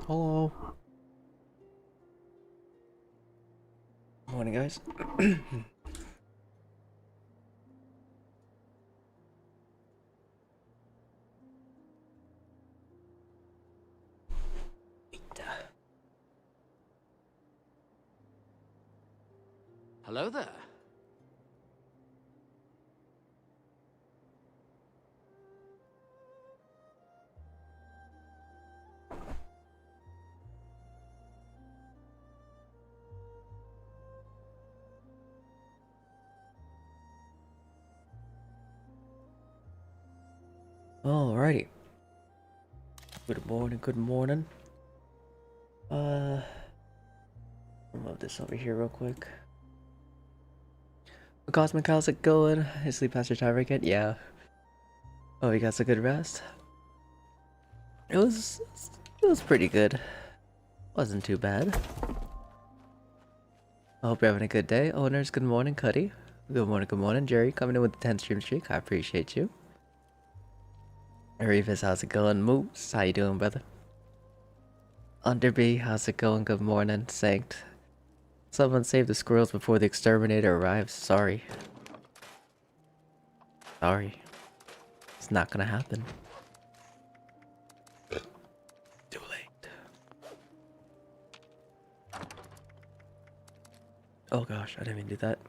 Hello. Morning, guys. Hello there. Alrighty. Good morning, good morning. I'll move this over here real quick. Cosmic, how's it going? You sleep past your time again? Yeah. Oh, you got some good rest? It was pretty good. Wasn't too bad. I hope you're having a good day. Owners, good morning, Cuddy. Good morning, Jerry. Coming in with the 10 stream streak. I appreciate you. Revis, how's it going? Moose, how you doing, brother? Underbee, how's it going? Good morning. Sanct. Someone save the squirrels before the exterminator arrives. Sorry. Sorry. It's not gonna happen. Too late. Oh gosh, I didn't mean to do that.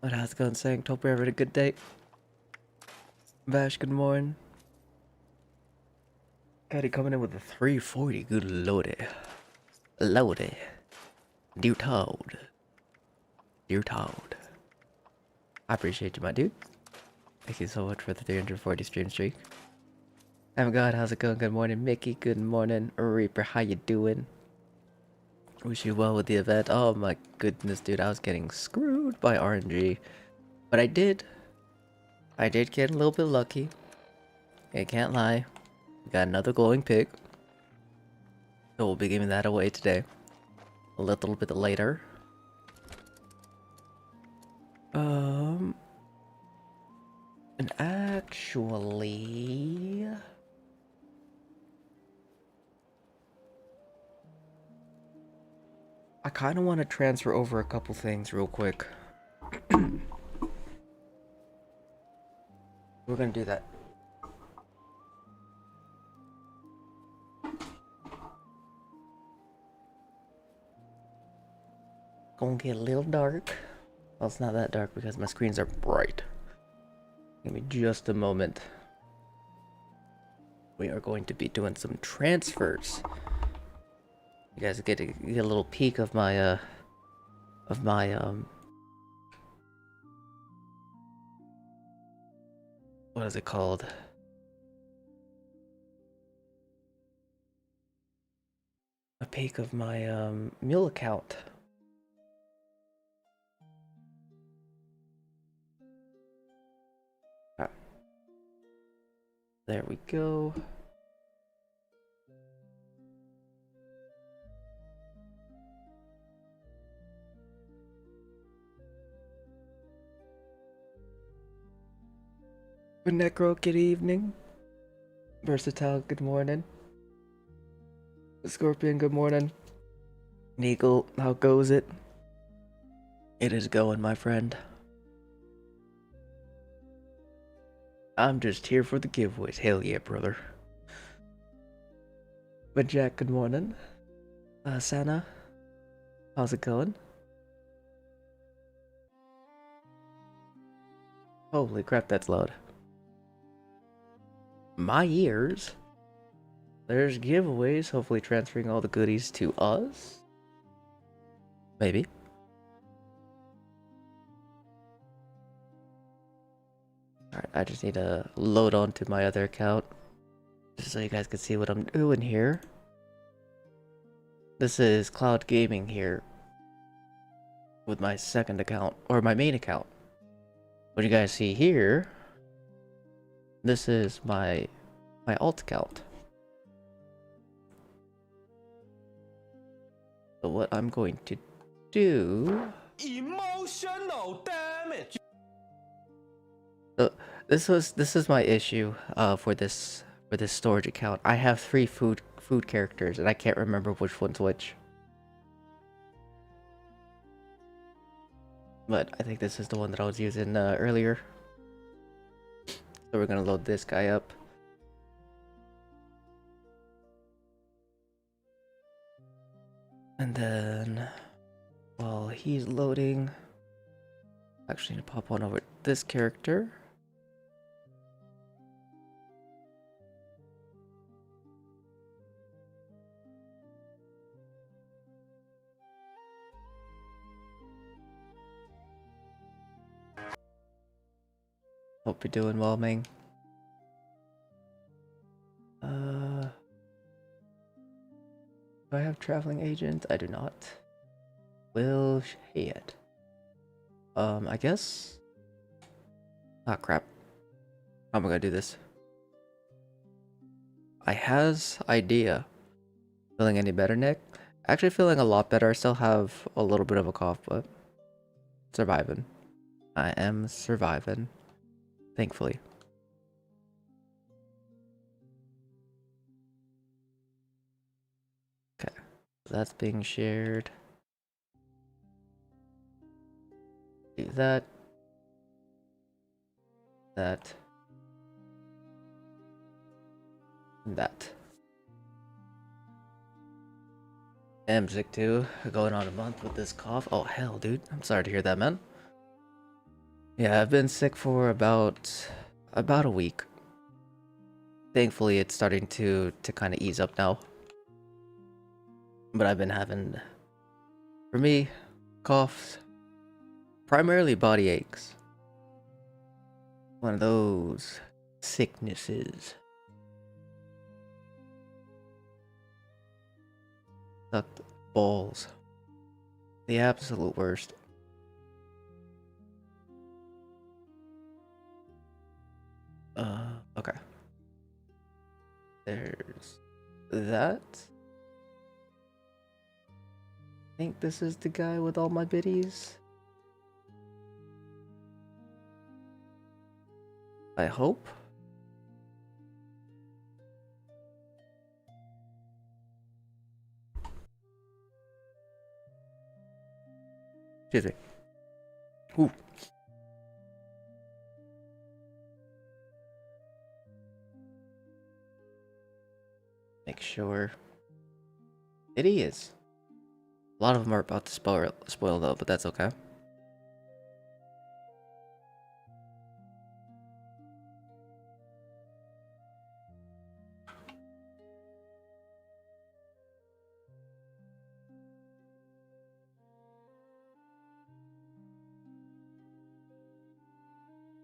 But how's it going, Sanct? Hope you're having a good day. Vash, good morning. Got it coming in with a 340. Good lordy. Lordy. Dear Toad. Dear Toad. I appreciate you, my dude. Thank you so much for the 340 stream streak. Oh God, how's it going? Good morning, Mickey. Good morning, Reaper. How you doing? Wish you well with the event. Oh my goodness, dude. I was getting screwed by RNG. But I did get a little bit lucky. I can't lie. Got another glowing pig. So we'll be giving that away today. A little bit later. And actually... I kind of want to transfer over a couple things real quick. We're gonna do that. Gonna get a little dark. Well, it's not that dark because my screens are bright. Give me just a moment. We are going to be doing some transfers. You guys get a little peek of my what is it called? A peek of my mule account. Ah, there we go. Necro, good evening. Versatile, good morning. Scorpion, good morning. Neagle, how goes it? It is going, my friend. I'm just here for the giveaways. Hell yeah, brother. But Jack, good morning. Santa, how's it going? Holy crap, that's loud. My ears. There's giveaways, hopefully transferring all the goodies to us. Maybe. Alright, I just need to load onto my other account. Just so you guys can see what I'm doing here. This is Cloud Gaming here. With my second account, or my main account. What you guys see here, this is my alt account. So what I'm going to do... Emotional damage. This is my issue for this storage account. I have three food characters and I can't remember which one's which. But I think this is the one that I was using earlier. So we're gonna load this guy up. And then while he's loading, actually need to pop on over this character. Hope you're doing well, Ming. Do I have traveling agent? I do not. Will Shayet. I guess. Ah, crap. How am I gonna do this? I has idea. Feeling any better, Nick? Actually feeling a lot better. I still have a little bit of a cough, but surviving. I am surviving. Thankfully. Okay. That's being shared. Do that. That. That. I'm sick too. Going on a month with this cough. Oh hell, dude. I'm sorry to hear that, man. Yeah, I've been sick for about a week. Thankfully, it's starting to kind of ease up now. But I've been having, for me, coughs, primarily body aches. One of those sicknesses. Sucked balls. The absolute worst. Okay. There's that. I think this is the guy with all my biddies. I hope. Excuse me. Ooh. Make sure. It is. A lot of them are about to spoil though, but that's okay.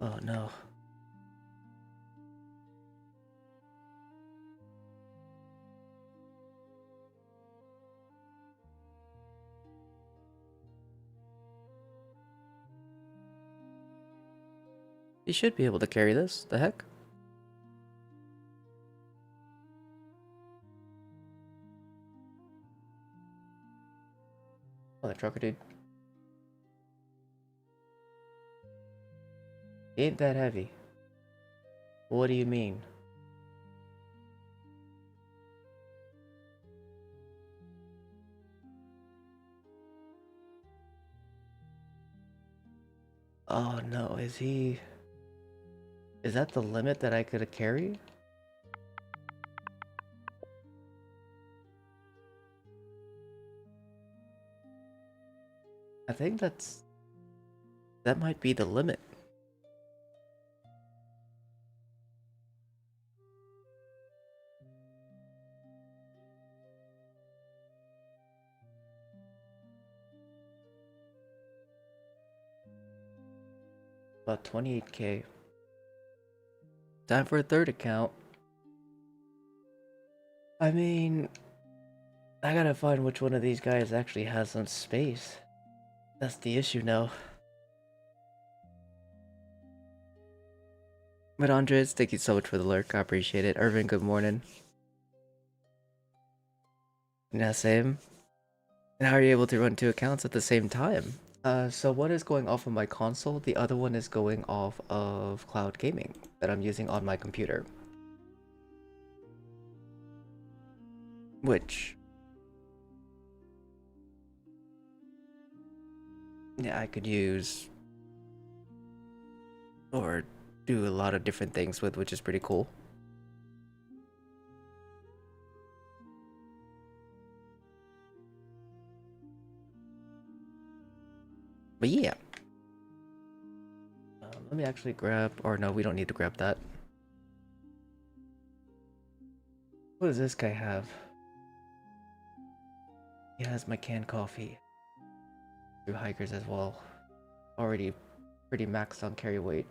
Oh no. You should be able to carry this. The heck? Oh, the trucker dude. He ain't that heavy. What do you mean? Oh no, is he... Is that the limit that I could carry? I think that's... That might be the limit. About 28k. Time for a third account. I mean... I gotta find which one of these guys actually has some space. That's the issue now. But Andres, thank you so much for the lurk. I appreciate it. Irvin, good morning. Yeah, same. And how are you able to run two accounts at the same time? So one is going off of my console, the other one is going off of cloud gaming that I'm using on my computer. Which, yeah, I could use or do a lot of different things with, which is pretty cool. But yeah. Let me actually grab, or no, we don't need to grab that. What does this guy have? He has my canned coffee. Through hikers as well. Already pretty maxed on carry weight.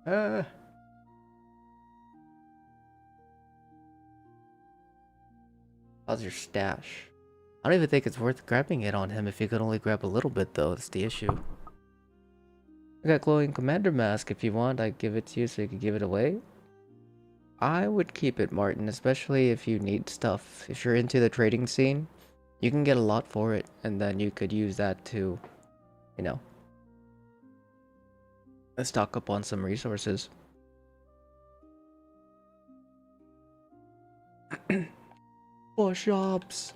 How's your stash? I don't even think it's worth grabbing it on him if you could only grab a little bit though, that's the issue. I got glowing commander mask if you want, I'd give it to you so you could give it away. I would keep it, Martin, especially if you need stuff. If you're into the trading scene, you can get a lot for it, and then you could use that to, you know, stock up on some resources. For shops.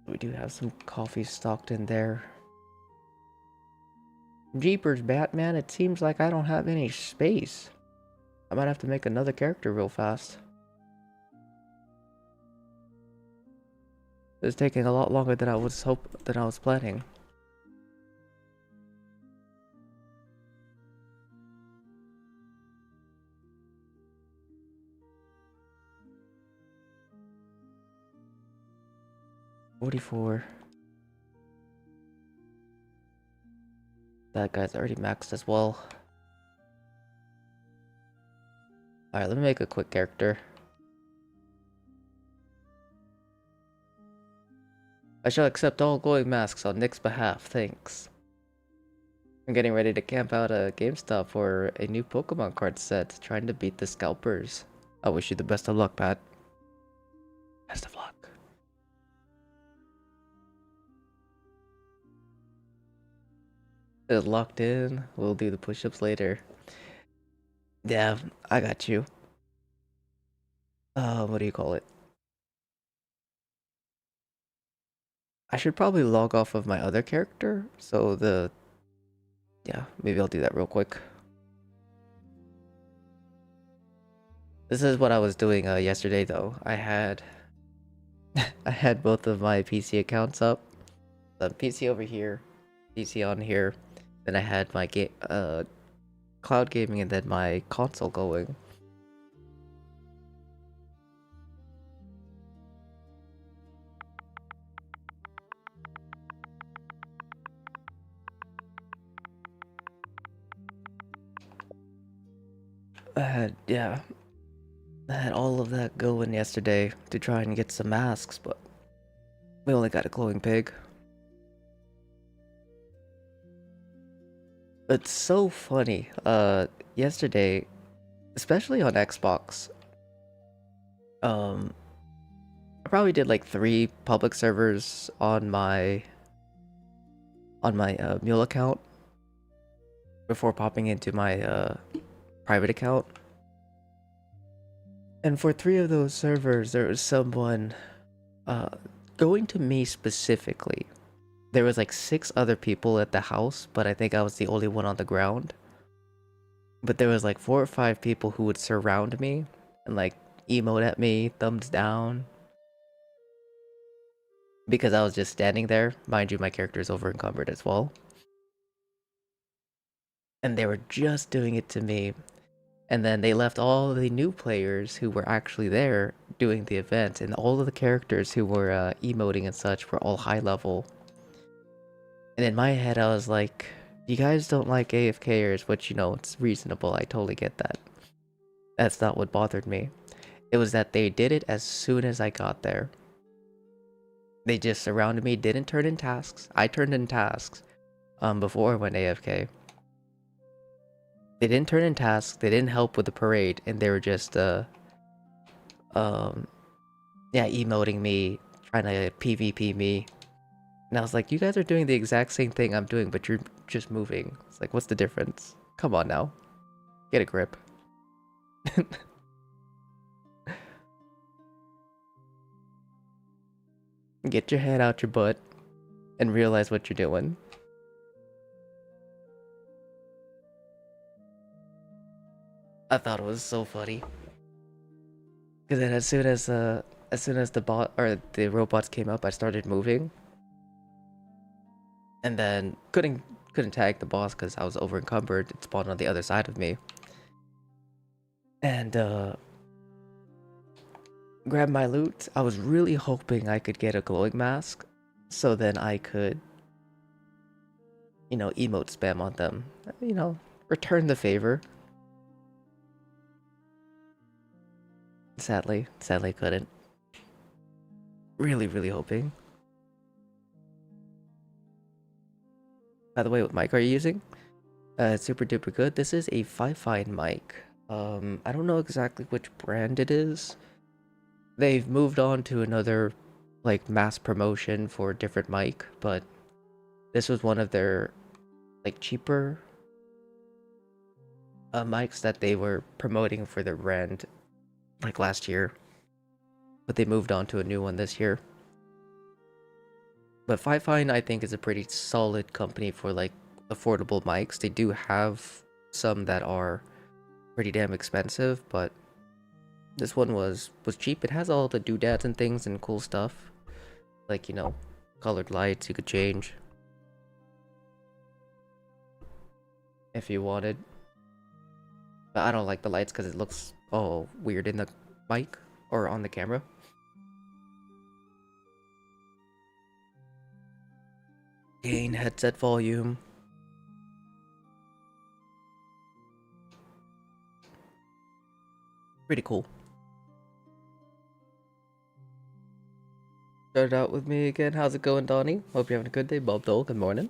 We do have some coffee stocked in there. Jeepers, Batman, it seems like I don't have any space. I might have to make another character real fast. It's taking a lot longer than I was planning. $44. That guy's already maxed as well. Alright, let me make a quick character. I shall accept all glowing masks on Nick's behalf, thanks. I'm getting ready to camp out at GameStop for a new Pokemon card set, trying to beat the scalpers. I wish you the best of luck, Pat. Best of luck. It's locked in. We'll do the push-ups later. Yeah, I got you. What do you call it? I should probably log off of my other character, so yeah, maybe I'll do that real quick. This is what I was doing yesterday though. I had I had both of my PC accounts up. The PC over here, PC on here. Then I had my cloud gaming and then my console going. I had all of that going yesterday to try and get some masks, but we only got a glowing pig. It's so funny. Yesterday, especially on Xbox, I probably did like 3 public servers on my mule account before popping into my private account. And for 3 of those servers, there was someone going to me specifically. There was like 6 other people at the house, but I think I was the only one on the ground. But there was like 4 or 5 people who would surround me and like emote at me, thumbs down. Because I was just standing there. Mind you, my character is over encumbered as well. And they were just doing it to me. And then they left all the new players who were actually there doing the event. And all of the characters who were emoting and such were all high level. And in my head, I was like, you guys don't like AFKers, which, you know, it's reasonable. I totally get that. That's not what bothered me. It was that they did it as soon as I got there. They just surrounded me, didn't turn in tasks. I turned in tasks before I went AFK. They didn't turn in tasks, they didn't help with the parade, and they were just yeah, emoting me, trying to PvP me. And I was like, you guys are doing the exact same thing I'm doing, but you're just moving. It's like, what's the difference? Come on now. Get a grip. Get your head out your butt and realize what you're doing. I thought it was so funny. Because then as soon as the bot or the robots came up, I started moving. And then couldn't tag the boss because I was over encumbered. It spawned on the other side of me. And grabbed my loot. I was really hoping I could get a glowing mask so then I could, you know, emote spam on them. You know, return the favor. Sadly couldn't. Really hoping. By the way, what mic are you using? It's super duper good. This is a Fi-Fi mic. I don't know exactly which brand it is. They've moved on to another, like, mass promotion for a different mic, but this was one of their, like, cheaper mics that they were promoting for their brand, like, last year. But they moved on to a new one this year. But Fi-Fi, I think, is a pretty solid company for, like, affordable mics. They do have some that are pretty damn expensive, but this one was cheap. It has all the doodads and things and cool stuff. Like, you know, colored lights you could change if you wanted. But I don't like the lights because it looks all weird in the mic or on the camera. Gain headset volume. Pretty cool. Started out with me again. How's it going, Donnie? Hope you're having a good day. Bob Dole, good morning.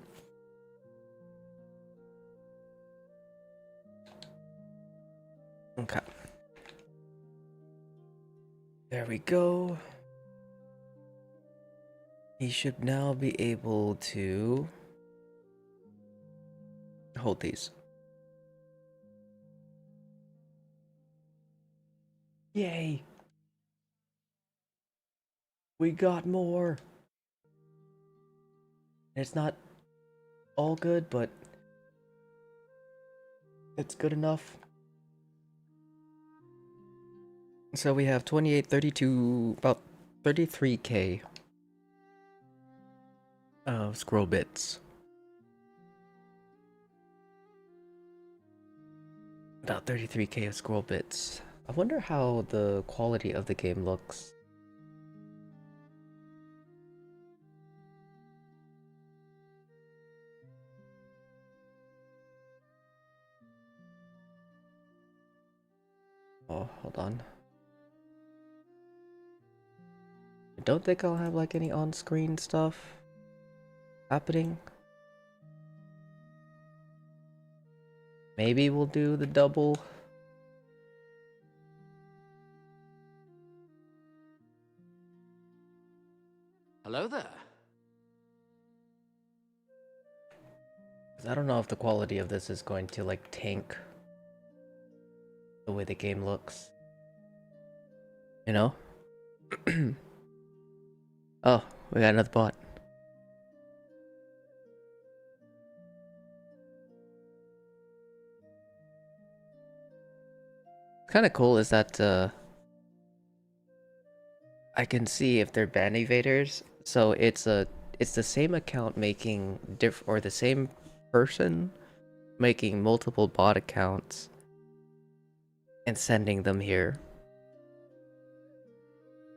Okay. There we go. He should now be able to hold these. Yay! We got more! It's not all good, but it's good enough. So we have 28, 32, about 33k of scroll bits. About 33k of scroll bits. I wonder how the quality of the game looks. Oh, hold on. I don't think I'll have like any on-screen stuff happening. Maybe we'll do the double. Hello there. 'Cause I don't know if the quality of this is going to like tank the way the game looks. You know? Oh, we got another bot. Kind of cool is that I can see if they're ban evaders. So it's the same account making or the same person making multiple bot accounts and sending them here,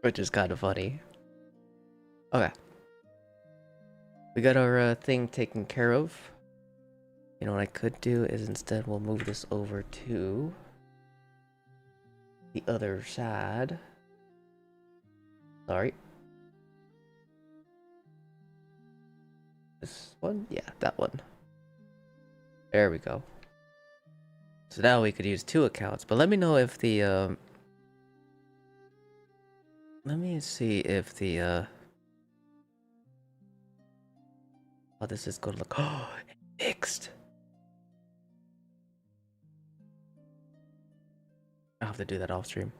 which is kind of funny. Okay, we got our thing taken care of. You know what I could do is instead we'll move this over to the other side. Sorry. This one? Yeah, that one. There we go. So now we could use two accounts, but let me know if the let me see if the Oh, this is good. Look. Oh, fixed. I'll have to do that off stream.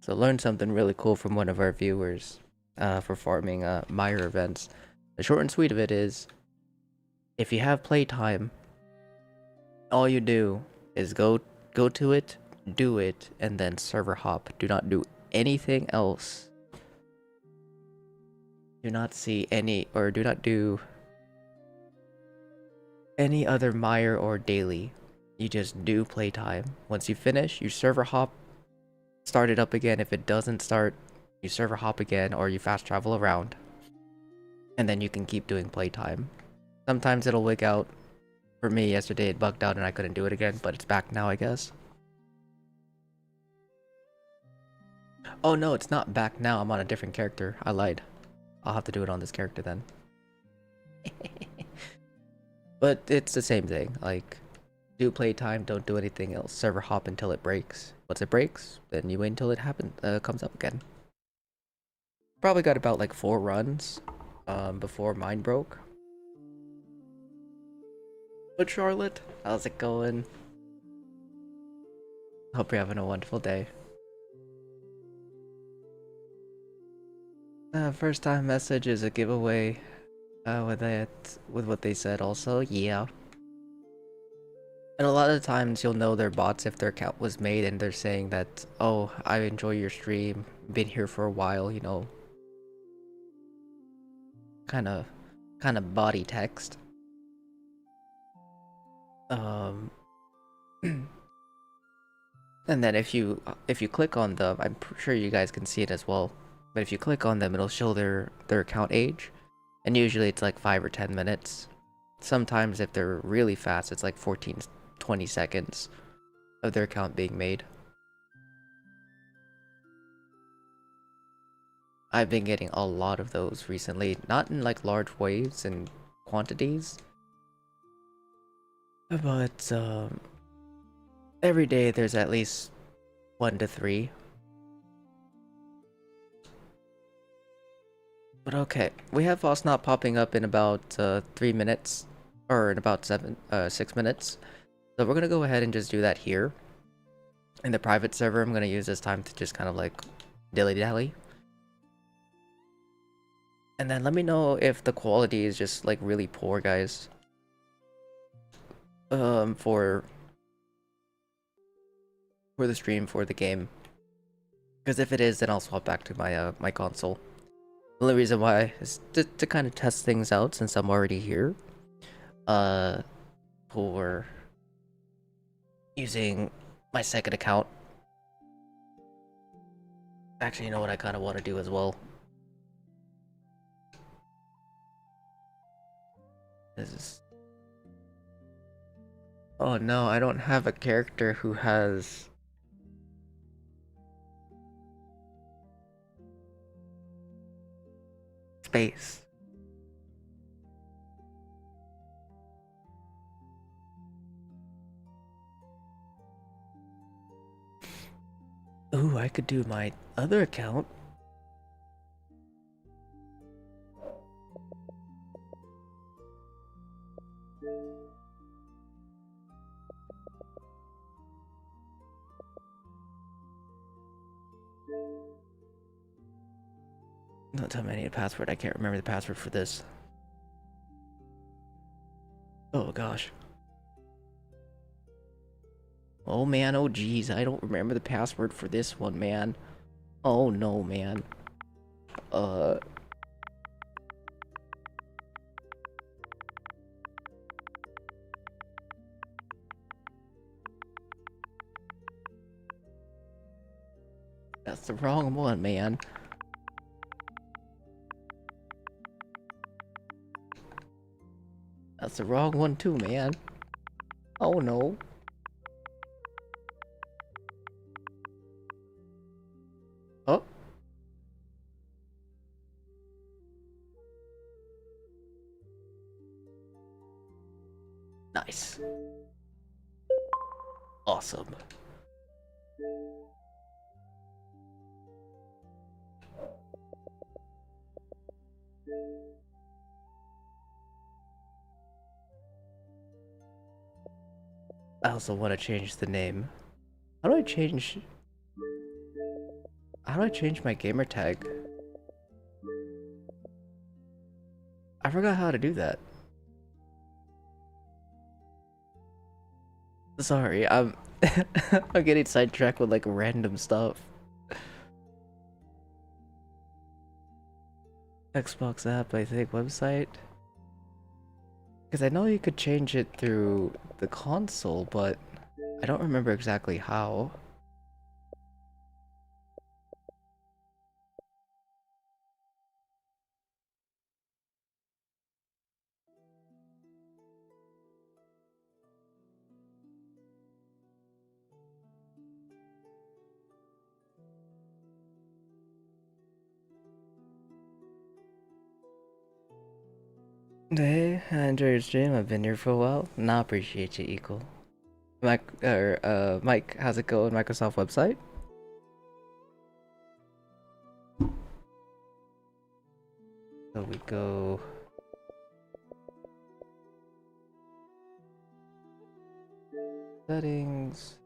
So learned something really cool from one of our viewers for farming Mire events. The short and sweet of it is, if you have playtime, all you do is go to it, do it, and then server hop. Do not do anything else. Do not see any, or do not do any other Mire or daily. You just do playtime. Once you finish, you server hop, start it up again. If it doesn't start, you server hop again, or you fast travel around. And then you can keep doing playtime. Sometimes it'll wig out. For me, yesterday it bugged out and I couldn't do it again, but it's back now, I guess. Oh no, it's not back now. I'm on a different character. I lied. I'll have to do it on this character then. But it's the same thing. Like, do playtime, don't do anything else. Server hop until it breaks. Once it breaks, then you wait until it comes up again. Probably got about like 4 runs before mine broke. But Charlotte, how's it going? Hope you're having a wonderful day. First time message is a giveaway with what they said also, yeah. And a lot of times you'll know they're bots if their account was made and they're saying that, oh, I enjoy your stream, been here for a while, you know. Kinda body text. And then if you click on them, I'm sure you guys can see it as well. But if you click on them, it'll show their account age, and usually it's like 5 or 10 minutes. Sometimes if they're really fast, it's like 14, 20 seconds of their account being made. I've been getting a lot of those recently, not in like large waves and quantities, but every day there's at least 1 to 3. But okay, we have Fasnacht popping up in about 3 minutes, or in about 6 minutes. So we're gonna go ahead and just do that here. In the private server, I'm gonna use this time to just kind of like dilly-dally. And then let me know if the quality is just like really poor, guys. For the stream, for the game. Because if it is, then I'll swap back to my my console. The only reason why is to kind of test things out since I'm already here. For using my second account. Actually, you know what I kind of want to do as well? This is... Oh no, I don't have a character who has... space. Ooh, I could do my other account. Don't tell me I need a password. I can't remember the password for this. Oh gosh. Oh man, oh geez, I don't remember the password for this one, man. Oh no, man. That's the wrong one, man. That's the wrong one too, man. Oh no. Oh. Nice. Awesome. I also want to change the name. How do I change... How do I change my gamer tag? I forgot how to do that. Sorry, I'm I'm getting sidetracked with like random stuff. Xbox app, I think, website. Because I know you could change it through the console, but I don't remember exactly how. Hey, I enjoy your stream. I've been here for a while. Nah, appreciate you, equal. Mike, how's it going? Microsoft website? So we go. Settings.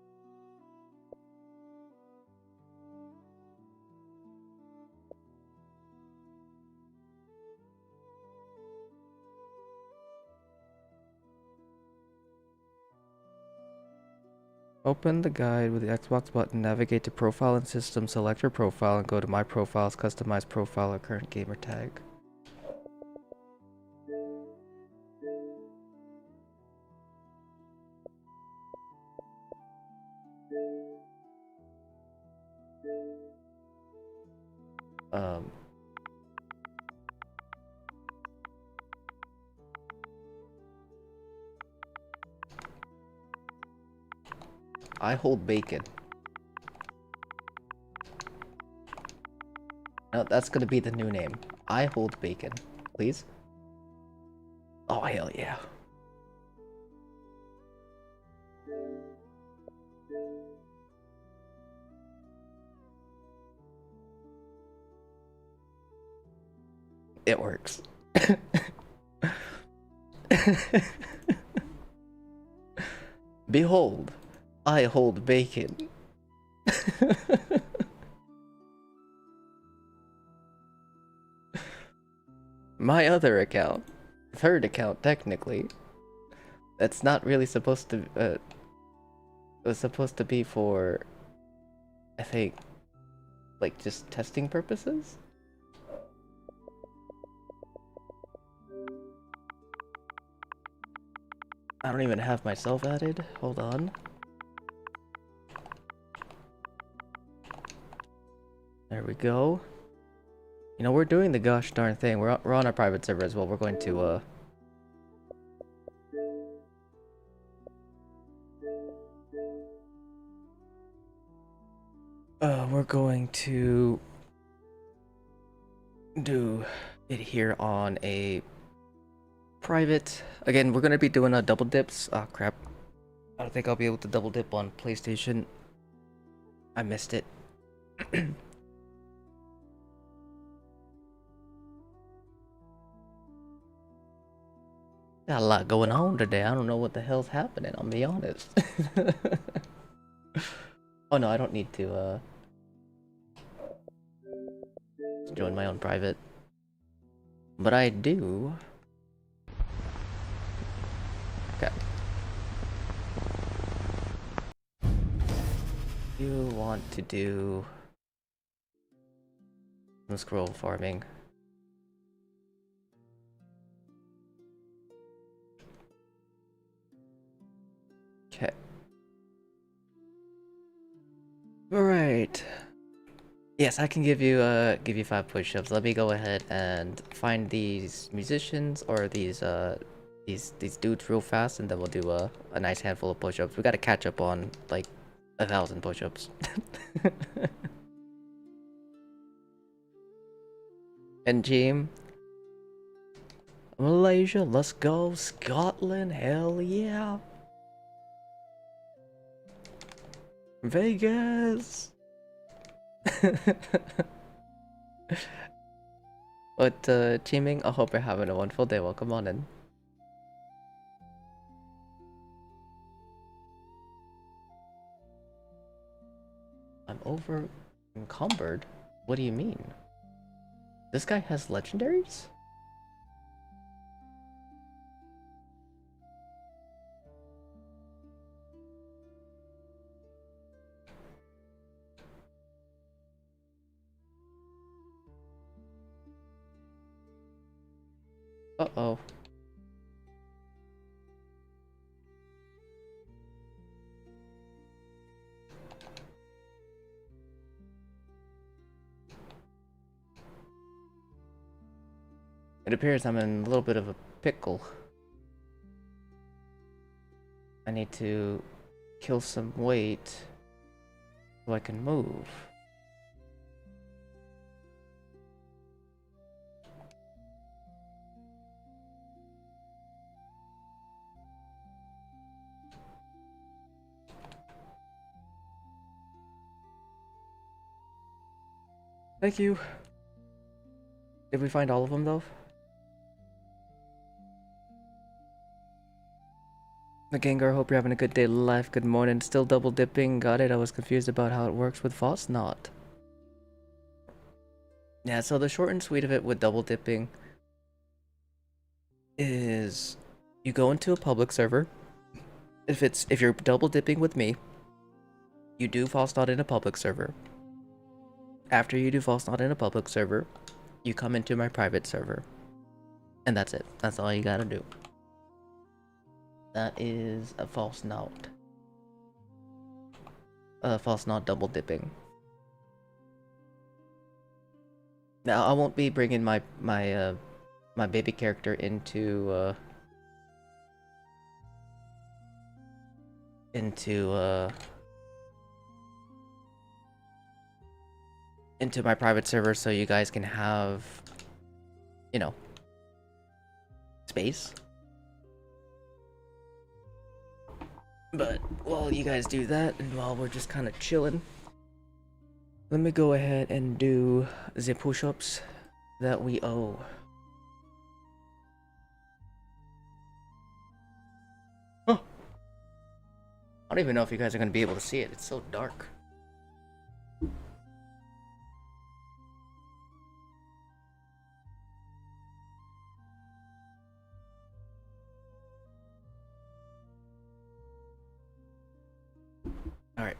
Open the guide with the Xbox button, navigate to Profile and System, select your profile, and go to My Profiles, Customize Profile or Current Gamer Tag. I hold bacon. No, that's gonna be the new name. I hold bacon. Please? Oh, hell yeah. It works. Behold, I hold bacon. My other account, third account technically, that's not really supposed to, it was supposed to be for, I think, like just testing purposes? I don't even have myself added. Hold on. There we go. You know, we're doing the gosh darn thing. We're on our private server as well. We're going to, we're going to do it here on a private. Again, we're gonna be doing a double dips. Oh crap. I don't think I'll be able to double dip on PlayStation. I missed it. Got a lot going on today. I don't know what the hell's happening, I'll be honest. Oh no, I don't need to join my own private. But I do. Okay. You want to do some scroll farming. Okay. Alright. Yes, I can give you 5 push-ups. Let me go ahead and find these musicians or these dudes real fast, and then we'll do a nice handful of push-ups. We gotta catch up on like 1,000 push-ups. And team, Malaysia, let's go. Scotland, hell yeah. Vegas. But teaming, I hope you're having a wonderful day. Welcome on in. over encumbered? What do you mean? This guy has legendaries? Uh-oh. It appears I'm in a little bit of a pickle. I need to kill some weight so I can move. Thank you. Did we find all of them though? The Gengar, hope you're having a good day life. Good morning. Still double dipping. Got it. I was confused about how it works with Fasnacht. Yeah, so the short and sweet of it with double dipping is you go into a public server. If you're double dipping with me, you do Fasnacht in a public server. After you do Fasnacht in a public server, you come into my private server. And that's it. That's all you gotta do. That is a Fasnacht. Fasnacht double dipping. Now I won't be bringing my baby character into my private server so you guys can have, you know, space. But while you guys do that, and while we're just kind of chilling, let me go ahead and do the push-ups that we owe. Huh. I don't even know if you guys are going to be able to see it. It's so dark. All right.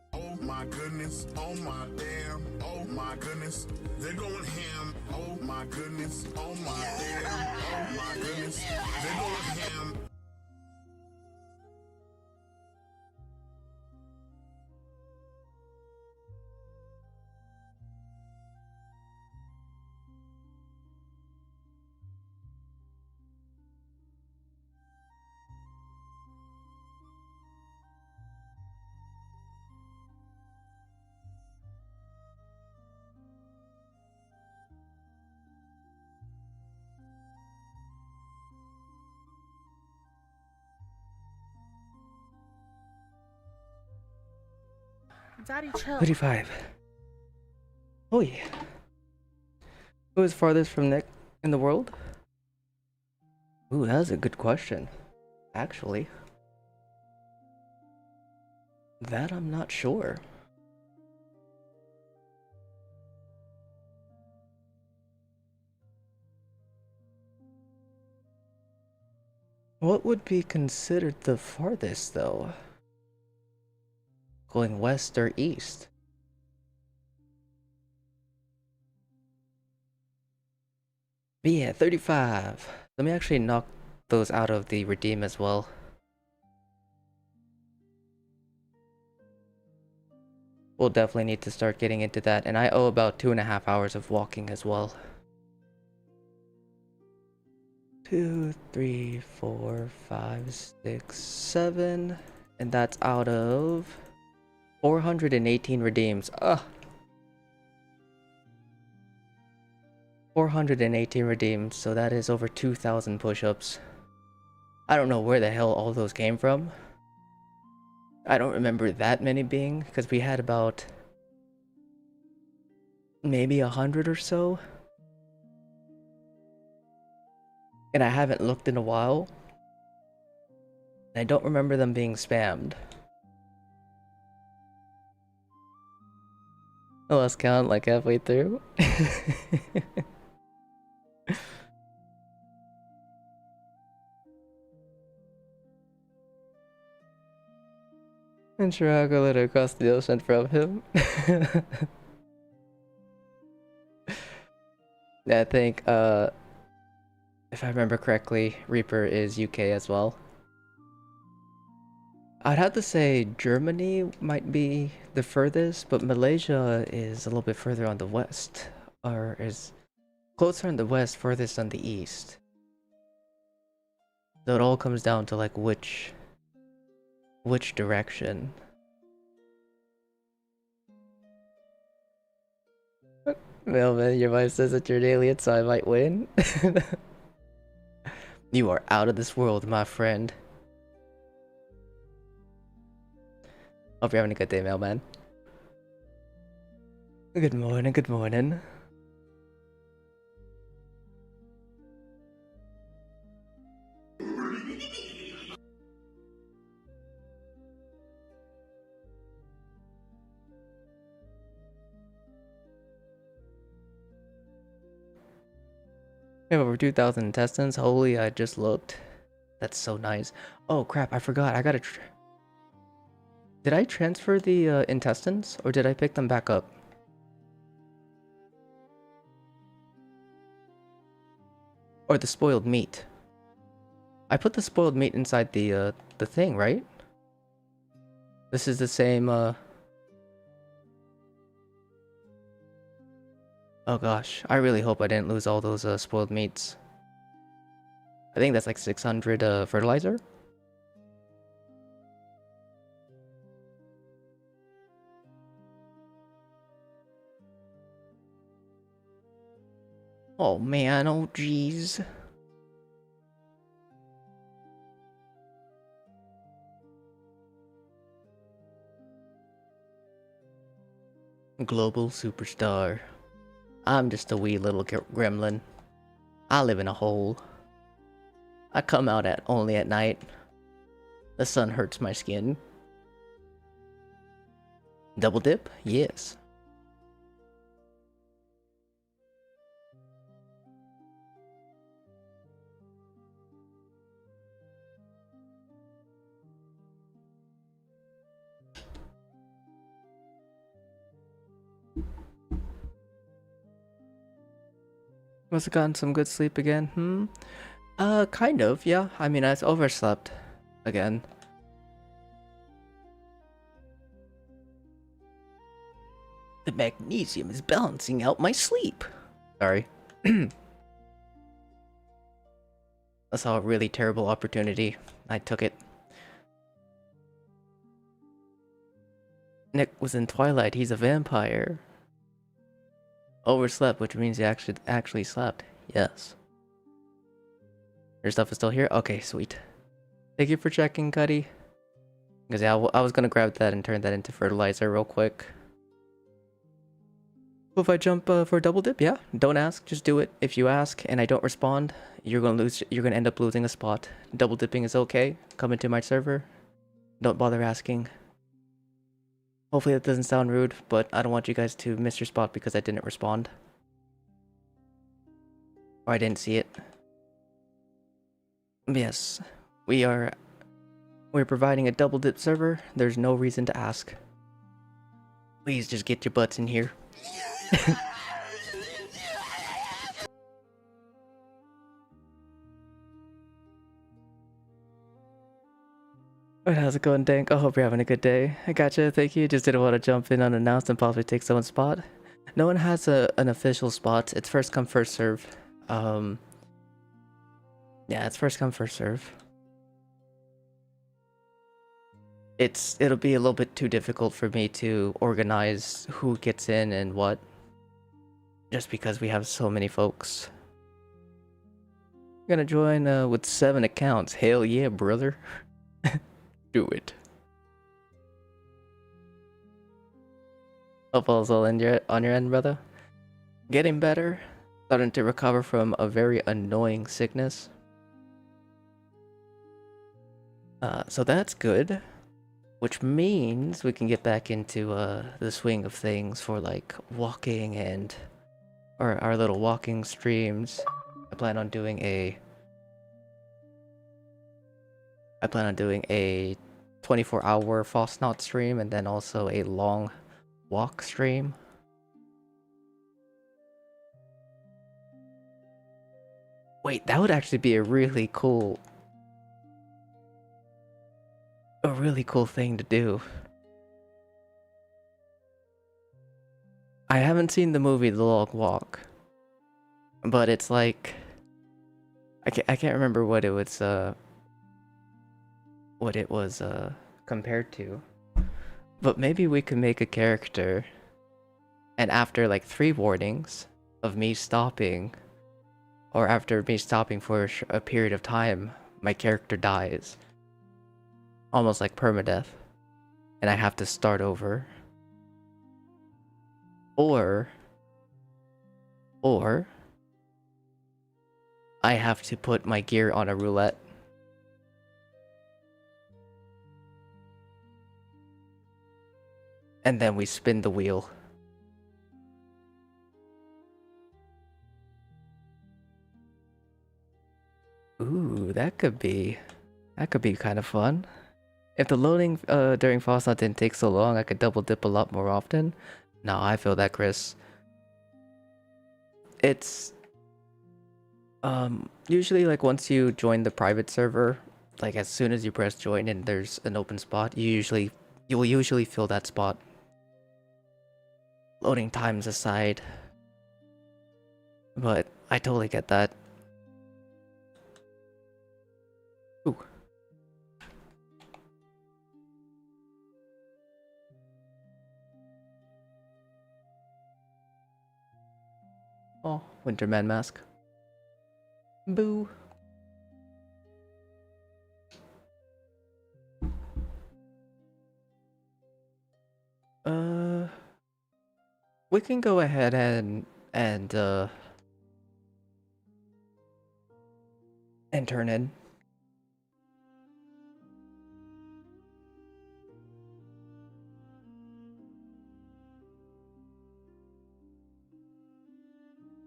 Oh my goodness, oh my damn, oh my goodness, they're going ham. Oh my goodness, oh my damn, oh my goodness, they're going ham. Daddy, chill. 35. Oh yeah. Who is farthest from Nick in the world? Ooh, that's a good question. Actually. That I'm not sure. What would be considered the farthest, though? Going west or east? But yeah, 35. Let me actually knock those out of the redeem as well. We'll definitely need to start getting into that, and I owe about 2.5 hours of walking as well. 2, 3, 4, 5, 6, 7, And that's out of 418 redeems. Ugh. 418 redeems, so that is over 2,000 push-ups. I don't know where the hell all those came from. I don't remember that many being, because we had about maybe 100 or so. And I haven't looked in a while. I don't remember them being spammed. I lost count like halfway through. And sure, I'll go let her across the ocean from him. Yeah, I think, if I remember correctly, Reaper is UK as well. I'd have to say Germany might be the furthest, but Malaysia is a little bit further on the west, or is closer on the west, furthest on the east. So it all comes down to like which direction. Mailman, your wife says that you're an alien, so I might win. You are out of this world, my friend. Hope you're having a good day, Mailman. Good morning, good morning. We have over 2,000 intestines. Holy, I just looked. That's so nice. Oh crap, I forgot. I gotta... Did I transfer the intestines, or did I pick them back up? Or the spoiled meat? I put the spoiled meat inside the thing, right? This is the same, Oh gosh, I really hope I didn't lose all those spoiled meats. I think that's like 600 fertilizer. Oh man, oh jeez. Global superstar. I'm just a wee little gremlin. I live in a hole. I come out only at night. The sun hurts my skin. Double dip? Yes. Must have gotten some good sleep again, kind of, yeah. I mean, I overslept again. The magnesium is balancing out my sleep. Sorry. I saw a really terrible opportunity. I took it. Nick was in Twilight. He's a vampire. Overslept, which means he actually slept. Yes. Your stuff is still here? Okay, sweet. Thank you for checking, Cuddy. Because yeah, I was gonna grab that and turn that into fertilizer real quick. If I jump for a double dip, yeah. Don't ask, just do it. If you ask and I don't respond, you're gonna end up losing a spot. Double dipping is okay. Come into my server. Don't bother asking. Hopefully that doesn't sound rude, but I don't want you guys to miss your spot because I didn't respond. Or I didn't see it. Yes, we're providing a double dip server. There's no reason to ask. Please just get your butts in here. Alright, how's it going, Dank? I hope you're having a good day. I gotcha, thank you. Just didn't want to jump in unannounced and possibly take someone's spot. No one has an official spot. It's first come, first serve. Yeah, it's first come, first serve. it'll be a little bit too difficult for me to organize who gets in and what, just because we have so many folks. Gonna join with 7 accounts. Hell yeah, brother. Do it. Hope all's all on your end, brother. Getting better. Starting to recover from a very annoying sickness. So that's good. Which means we can get back into the swing of things for like walking and our little walking streams. I plan on doing a 24-hour Fasnacht stream and then also a long walk stream. Wait, that would actually be a really cool thing to do. I haven't seen the movie The Long Walk, but it's like I can't remember what it was compared to. But maybe we could make a character, and after like 3 warnings of me stopping, or after me stopping for a period of time, my character dies. Almost like permadeath. And I have to start over. Or I have to put my gear on a roulette. And then we spin the wheel. Ooh, that could be kind of fun. If the loading during Fasnacht didn't take so long, I could double dip a lot more often. No, I feel that, Chris. It's usually like once you join the private server, like as soon as you press join and there's an open spot, you will usually fill that spot. Loading times aside. But I totally get that. Ooh. Oh, Winterman mask. Boo. We can go ahead and turn in.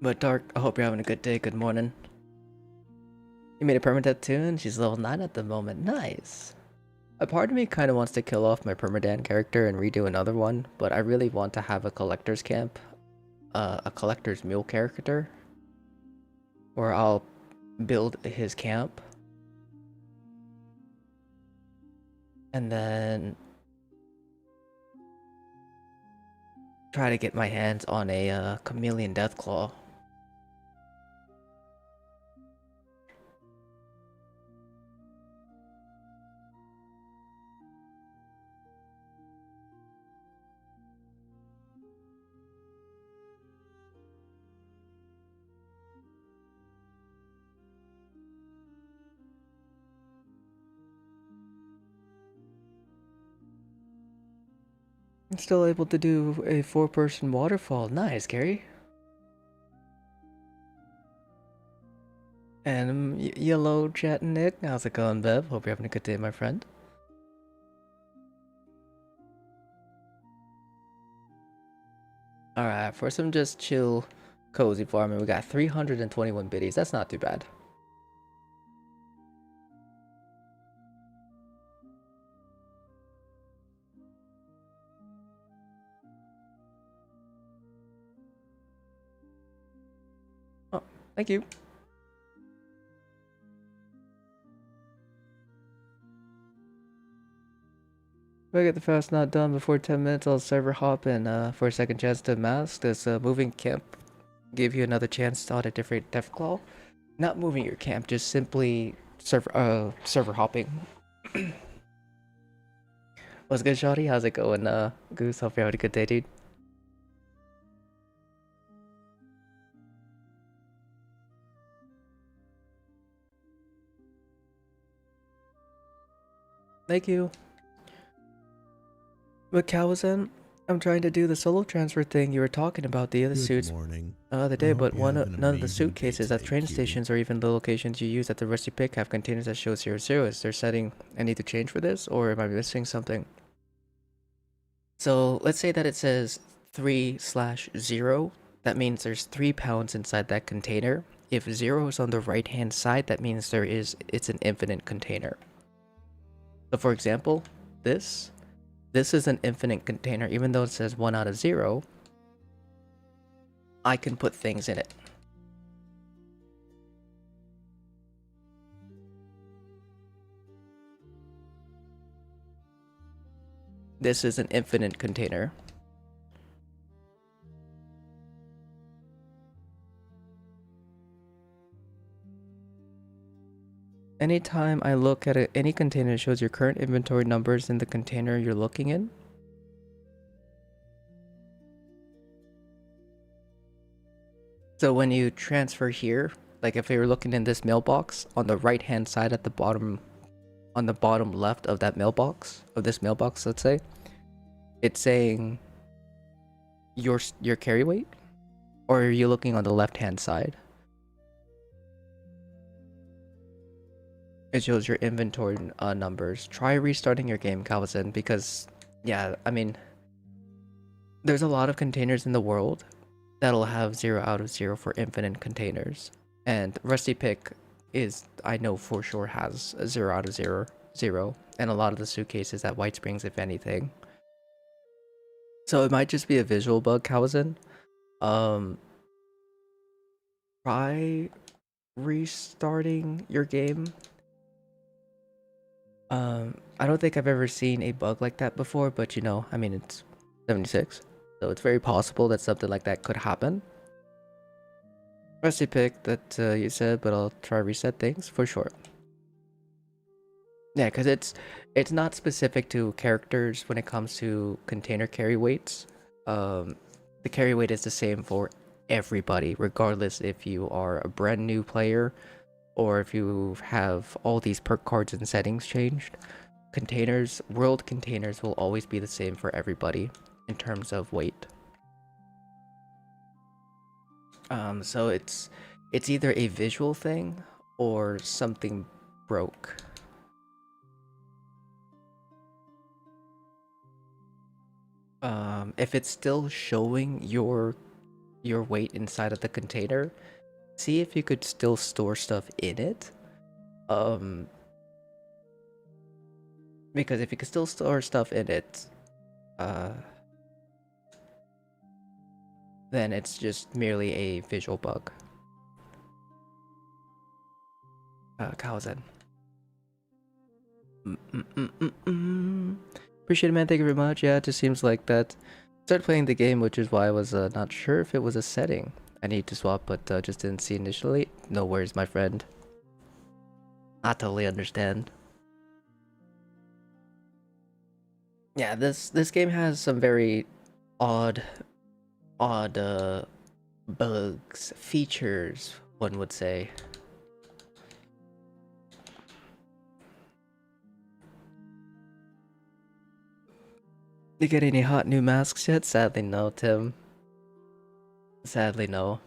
But Dark, I hope you're having a good day. Good morning. You made a permadeath too, and she's level 9 at the moment. Nice. A part of me kind of wants to kill off my permadan character and redo another one, but I really want to have a collector's camp, a collector's mule character, where I'll build his camp, and then try to get my hands on a chameleon deathclaw. I'm still able to do a 4-person waterfall. Nice, Gary. And yellow chat and Nick. How's it going, Bev? Hope you're having a good day, my friend. Alright, for some just chill, cozy farming, we got 321 biddies. That's not too bad. Oh, thank you. If I get the fast not done before 10 minutes, I'll server hop in for a second chance to mask. Does moving camp give you another chance to audit different Deathclaw? Not moving your camp, just simply server hopping. What's good, Shawty? How's it going, Goose? Hope you're having a good day, dude. Thank you. But Kawasan, I'm trying to do the solo transfer thing you were talking about the other suits morning. the other I day, hope but you have an none of the amazing day suitcases at today, train cutie. stations or even the locations you use at the Rusty Pick have containers that show 00. Is there setting I need to change for this, or am I missing something? So let's say that it says 3/0. That means there's 3 pounds inside that container. If 0 is on the right hand side, that means it's an infinite container. So for example, this is an infinite container. Even though it says 1 out of 0, I can put things in it. This is an infinite container. Anytime I look at any container, it shows your current inventory numbers in the container you're looking in. So when you transfer here, like if you're looking in this mailbox, on the right hand side at the bottom, on the bottom left of that mailbox, of this mailbox, let's say, it's saying your carry weight, or are you looking on the left hand side? It shows your inventory numbers. Try restarting your game, Calvin, because yeah, I mean, there's a lot of containers in the world that'll have 0 out of 0 for infinite containers, and Rusty Pick is, I know for sure, has a 0 out of 0, and a lot of the suitcases at White Springs, if anything. So it might just be a visual bug, Calvin. Try restarting your game. I don't think I've ever seen a bug like that before, but you know, I mean, it's 76, so it's very possible that something like that could happen. Rusty Pick that you said, but I'll try reset things for sure. Yeah, because it's not specific to characters when it comes to container carry weights. The carry weight is the same for everybody, regardless if you are a brand new player or if you have all these perk cards and settings changed. Containers, world containers will always be the same for everybody in terms of weight. So it's either a visual thing or something broke. If it's still showing your weight inside of the container, see if you could still store stuff in it. Because if you can still store stuff in it, then it's just merely a visual bug. Kawazen. Appreciate it, man. Thank you very much. Yeah, it just seems like that. Started playing the game, which is why I was not sure if it was a setting I need to swap, but just didn't see initially. No worries, my friend. I totally understand. Yeah, this game has some very odd bugs, features, one would say. You get any hot new masks yet? Sadly no, Tim. Sadly no.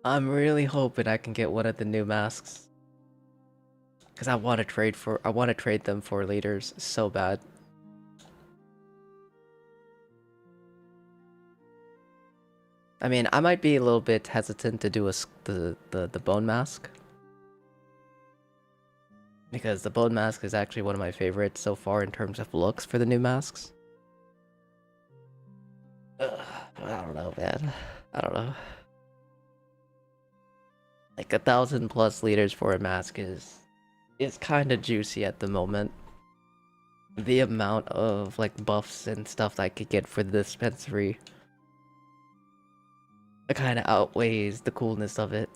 I'm really hoping I can get one of the new masks, cause I want to trade them for leaders so bad. I mean, I might be a little bit hesitant to do the bone mask, because the bone mask is actually one of my favorites so far in terms of looks for the new masks. I don't know, man. I don't know. Like 1,000+ liters for a mask is kind of juicy at the moment. The amount of like buffs and stuff that I could get for the dispensary, it kind of outweighs the coolness of it.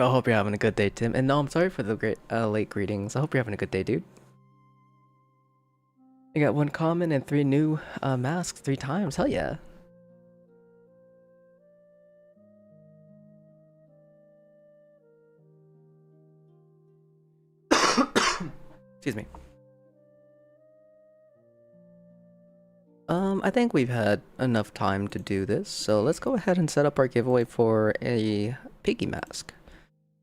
I hope you're having a good day, Tim. And no, I'm sorry for the great late greetings. I hope you're having a good day, dude. You got 1 common and 3 new masks 3 times. Hell yeah. Excuse me. I think we've had enough time to do this, so let's go ahead and set up our giveaway for a piggy mask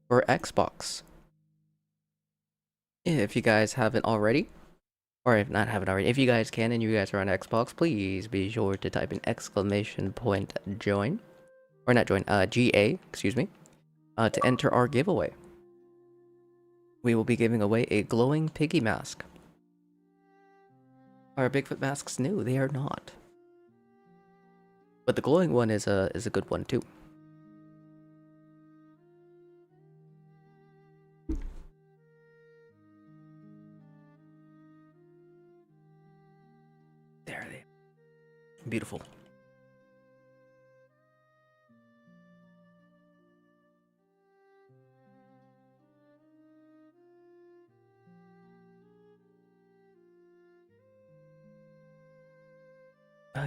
for Xbox. If you guys haven't already, or if not haven't already, if you guys can and you guys are on Xbox, please be sure to type in exclamation point join, or not join, GA, excuse me, to enter our giveaway. We will be giving away a glowing piggy mask. Are Bigfoot masks new? They are not. But the glowing one is a good one too. There they are. Beautiful.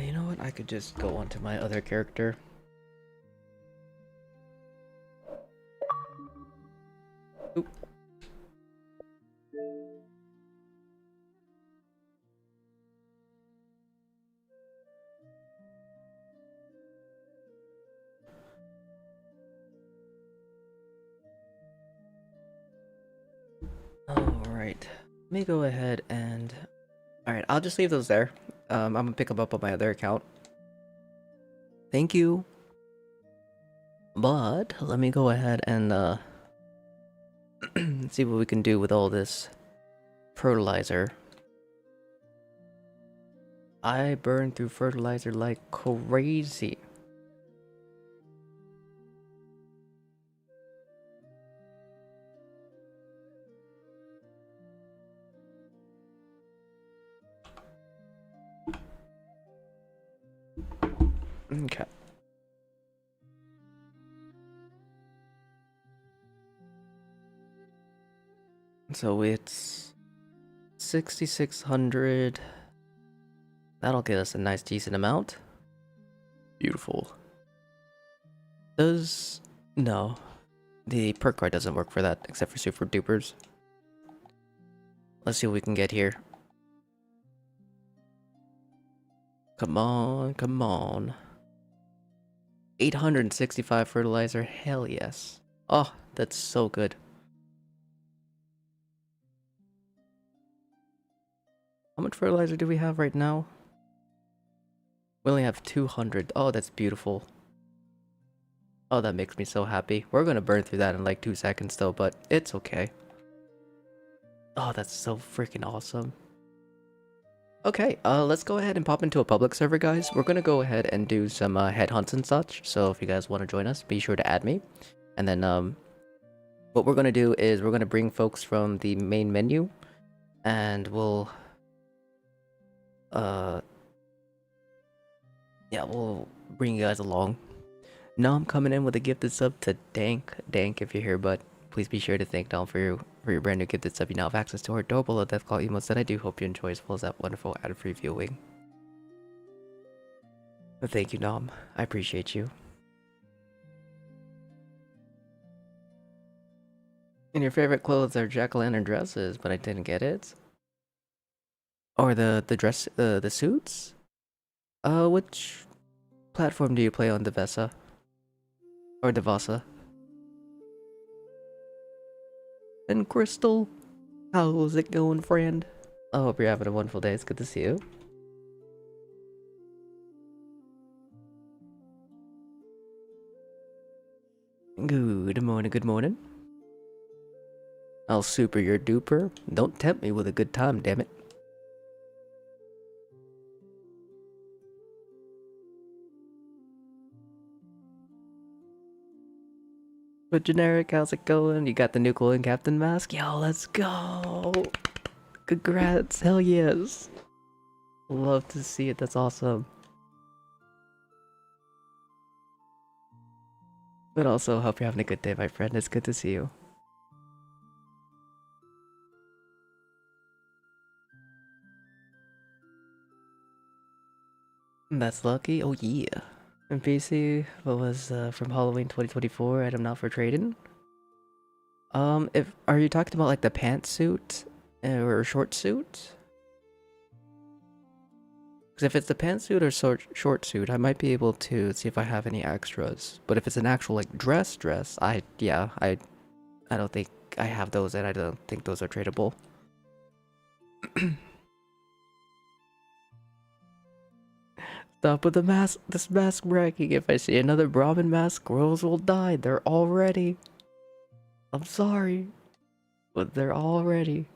You know what? I could just go on to my other character. Oop. Alright. Let me go ahead and... Alright, I'll just leave those there. I'm gonna pick them up on my other account. Thank you. But let me go ahead and see what we can do with all this fertilizer. I burn through fertilizer like crazy. Okay. So it's 6,600. That'll get us a nice decent amount. Beautiful. No. The perk card doesn't work for that, except for super dupers. Let's see what we can get here. Come on, come on. 865 fertilizer, hell yes. Oh, that's so good. How much fertilizer do we have right now? We only have 200. Oh, that's beautiful. Oh, that makes me so happy. We're gonna burn through that in like 2 seconds though, but it's okay. Oh, that's so freaking awesome. Okay, let's go ahead and pop into a public server, guys. We're gonna go ahead and do some headhunts and such. So if you guys want to join us, be sure to add me. And then what we're gonna do is we're gonna bring folks from the main menu, and we'll yeah, we'll bring you guys along. Now I'm coming in with a gifted sub to Dank. Dank, if you're here, but please be sure to thank Dom for your brand new gifted sub. You now have access to our adorable death claw emotes that I do hope you enjoy, as well as that wonderful ad-free viewing. But thank you, Dom. I appreciate you. And your favorite clothes are jack-o'-lantern dresses, but I didn't get it. Or the dress, the suits? Which platform do you play on, Devesa? Or Devasa? And Crystal, how's it going, friend? I hope you're having a wonderful day. It's good to see you. Good morning, good morning. I'll super your duper. Don't tempt me with a good time, damn it. But generic, how's it going? You got the new glowing captain mask? Yo, let's go! Congrats, hell yes! Love to see it, that's awesome. But also, hope you're having a good day, my friend. It's good to see you. That's lucky. Oh yeah. And PC, what was from Halloween 2024? Item not for trading. If are you talking about like the pantsuit or short suit? Because if it's the pantsuit or short suit, I might be able to see if I have any extras. But if it's an actual like dress, I don't think I have those, and I don't think those are tradable. Stop with the mask. This mask bragging. If I see another Brahmin mask, squirrels will die. They're all ready. I'm sorry, but they're all ready.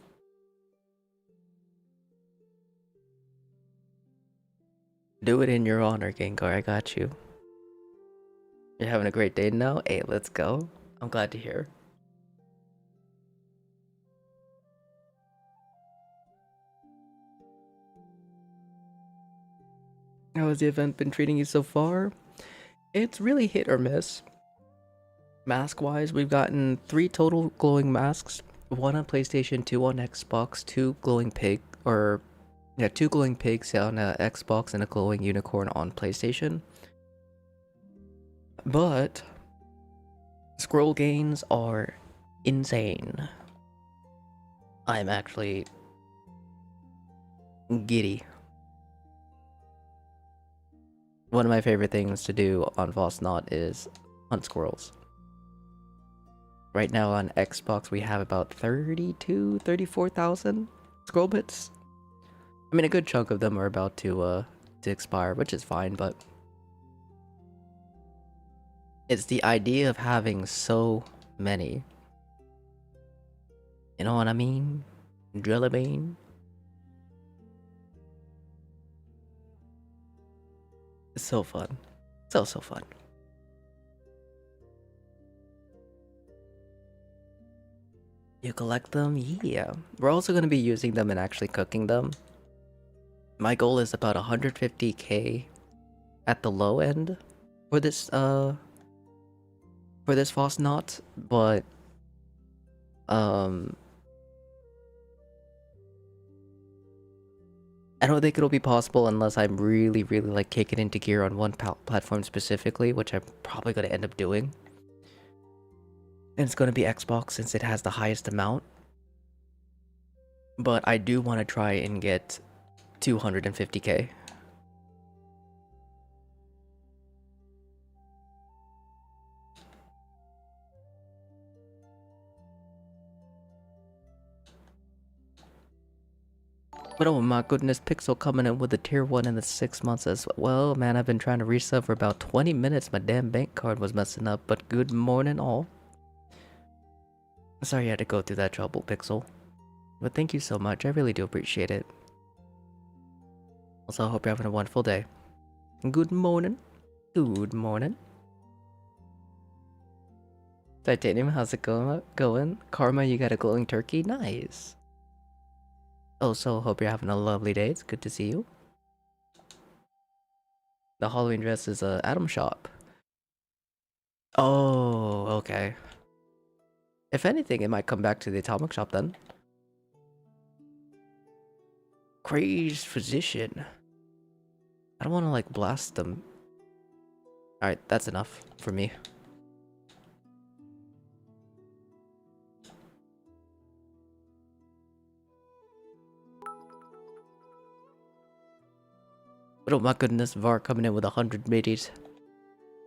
Do it in your honor, Gengar. I got you. You're having a great day now? Hey, let's go. I'm glad to hear. How has the event been treating you so far? It's really hit or miss. Mask-wise, we've gotten 3 total glowing masks. 1 on PlayStation, 2 on Xbox, 2 glowing pig, or... yeah, 2 glowing pigs on Xbox and a glowing unicorn on PlayStation. But... scroll gains are insane. I'm actually... giddy. One of my favorite things to do on Fasnacht is hunt squirrels. Right now on Xbox we have about 34,000 squirrel bits. I mean, a good chunk of them are about to expire, which is fine, but... it's the idea of having so many. You know what I mean? Drill bean. It's so fun. So fun. You collect them? Yeah. We're also going to be using them and actually cooking them. My goal is about 150k at the low end for this Fasnacht, but I don't think it'll be possible unless I'm really like kicking into gear on one platform specifically, which I'm probably going to end up doing. And it's going to be Xbox since it has the highest amount. But I do want to try and get 250k. But oh my goodness, Pixel coming in with a tier 1 in the 6 months as well. Man, I've been trying to resub for about 20 minutes. My damn bank card was messing up, but good morning all. Sorry you had to go through that trouble, Pixel. But thank you so much, I really do appreciate it. Also, I hope you're having a wonderful day. Good morning. Good morning. Titanium, how's it going? Karma, you got a glowing turkey? Nice. Also, hope you're having a lovely day. It's good to see you. The Halloween dress is a Atom Shop. Oh, okay. If anything, it might come back to the Atomic Shop then. Crazed Physician. I don't want to like blast them. Alright, that's enough for me. But oh my goodness, VAR coming in with 100 middies.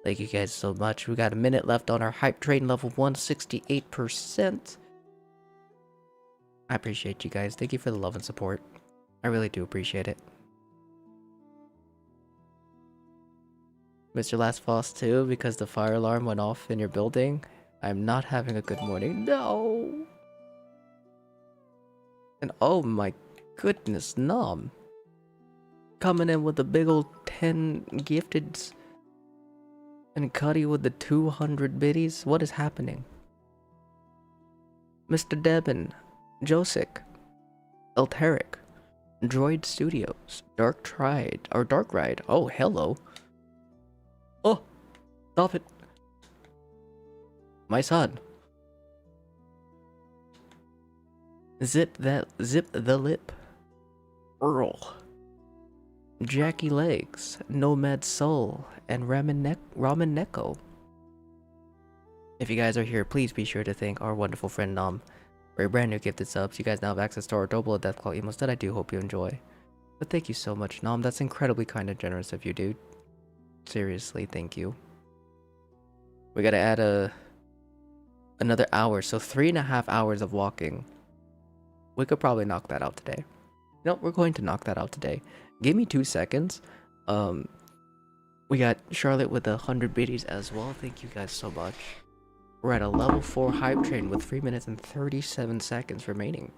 Thank you guys so much. We got a minute left on our hype train, level 168%. I appreciate you guys. Thank you for the love and support. I really do appreciate it. Mr. Last Boss too, because the fire alarm went off in your building. I'm not having a good morning. No! And oh my goodness, Nom. Coming in with the big old 10 gifteds. And Cuddy with the 200 biddies. What is happening? Mr. Debin, Josic, Elteric, Droid Studios, Dark Ride. Oh, hello. Oh, stop it. My son. Zip the lip. Earl. Jackie Legs, Nomad Soul, and Ramen Neko. If you guys are here, please be sure to thank our wonderful friend Nom for your brand new gifted subs. You guys now have access to our double Deathclaw emotes that I do hope you enjoy. But thank you so much, Nom. That's incredibly kind and generous of you, dude. Seriously, thank you. We gotta add another hour, so 3.5 hours of walking. We could probably knock that out today. No, we're going to knock that out today. Give me 2 seconds. We got Charlotte with 100 biddies as well. Thank you guys so much. We're at a level 4 hype train with 3 minutes and 37 seconds remaining.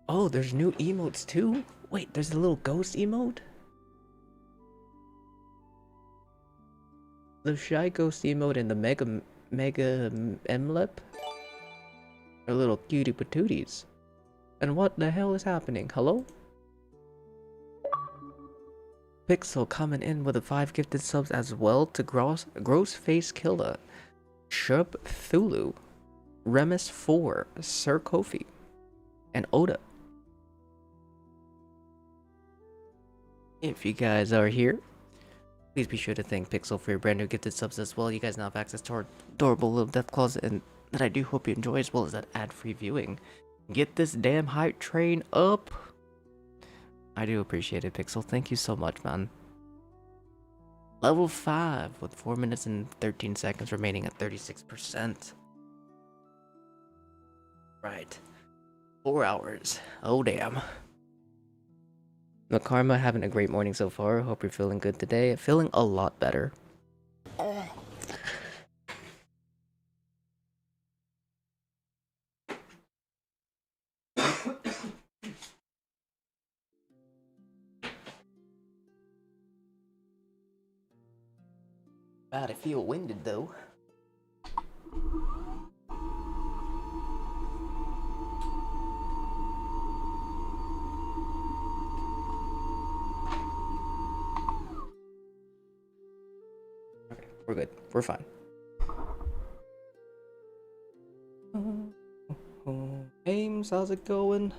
Oh, there's new emotes too? Wait, there's a little ghost emote? The shy ghost emote and the mega emlep are little cutie patooties. And what the hell is happening? Hello? Pixel coming in with the 5 gifted subs as well to Gross Face Killer, Shub Thulu, Remus 4, Sir Kofi, and Oda. If you guys are here, please be sure to thank Pixel for your brand new gifted subs as well. You guys now have access to our adorable little death claws and that I do hope you enjoy, as well as that ad-free viewing. Get this damn hype train up. I do appreciate it, Pixel. Thank you so much, man. Level 5 with 4 minutes and 13 seconds remaining at 36%. Right. 4 hours. Oh, damn. Makarma, having a great morning so far. Hope you're feeling good today. Feeling a lot better. God, I feel winded though. Okay, we're good. We're fine. Ames, how's it going?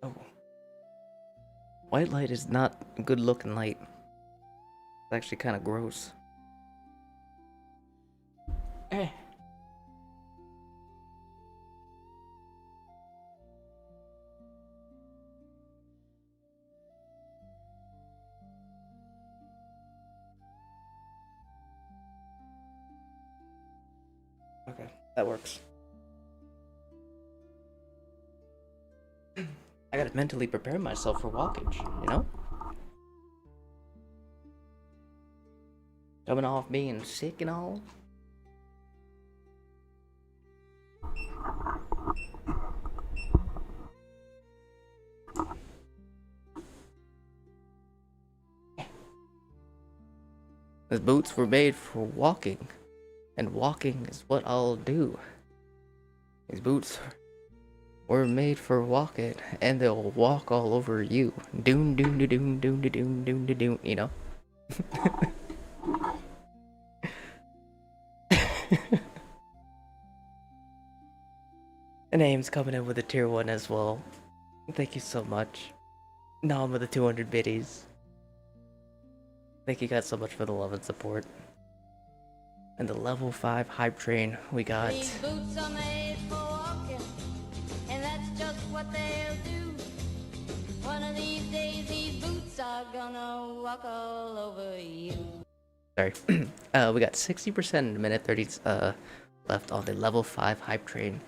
Oh. White light is not a good looking light. It's actually kind of gross. Eh. Okay, that works. I gotta mentally prepare myself for walkage, you know? Coming off being sick and all. These boots were made for walking, and walking is what I'll do. These boots were made for walking, and they'll walk all over you. Doom, doom, doom, doom, doom, doom, doom, doom, doom, you know? The name's coming in with a tier 1 as well. Thank you so much. Nom with the 200 biddies. Thank you guys so much for the love and support. And the level 5 hype train we got. These boots are made for walking, and that's just what they'll do. One of these days, these boots are gonna walk all over you. Sorry. We got 60% in a minute 30 left on the level 5 hype train.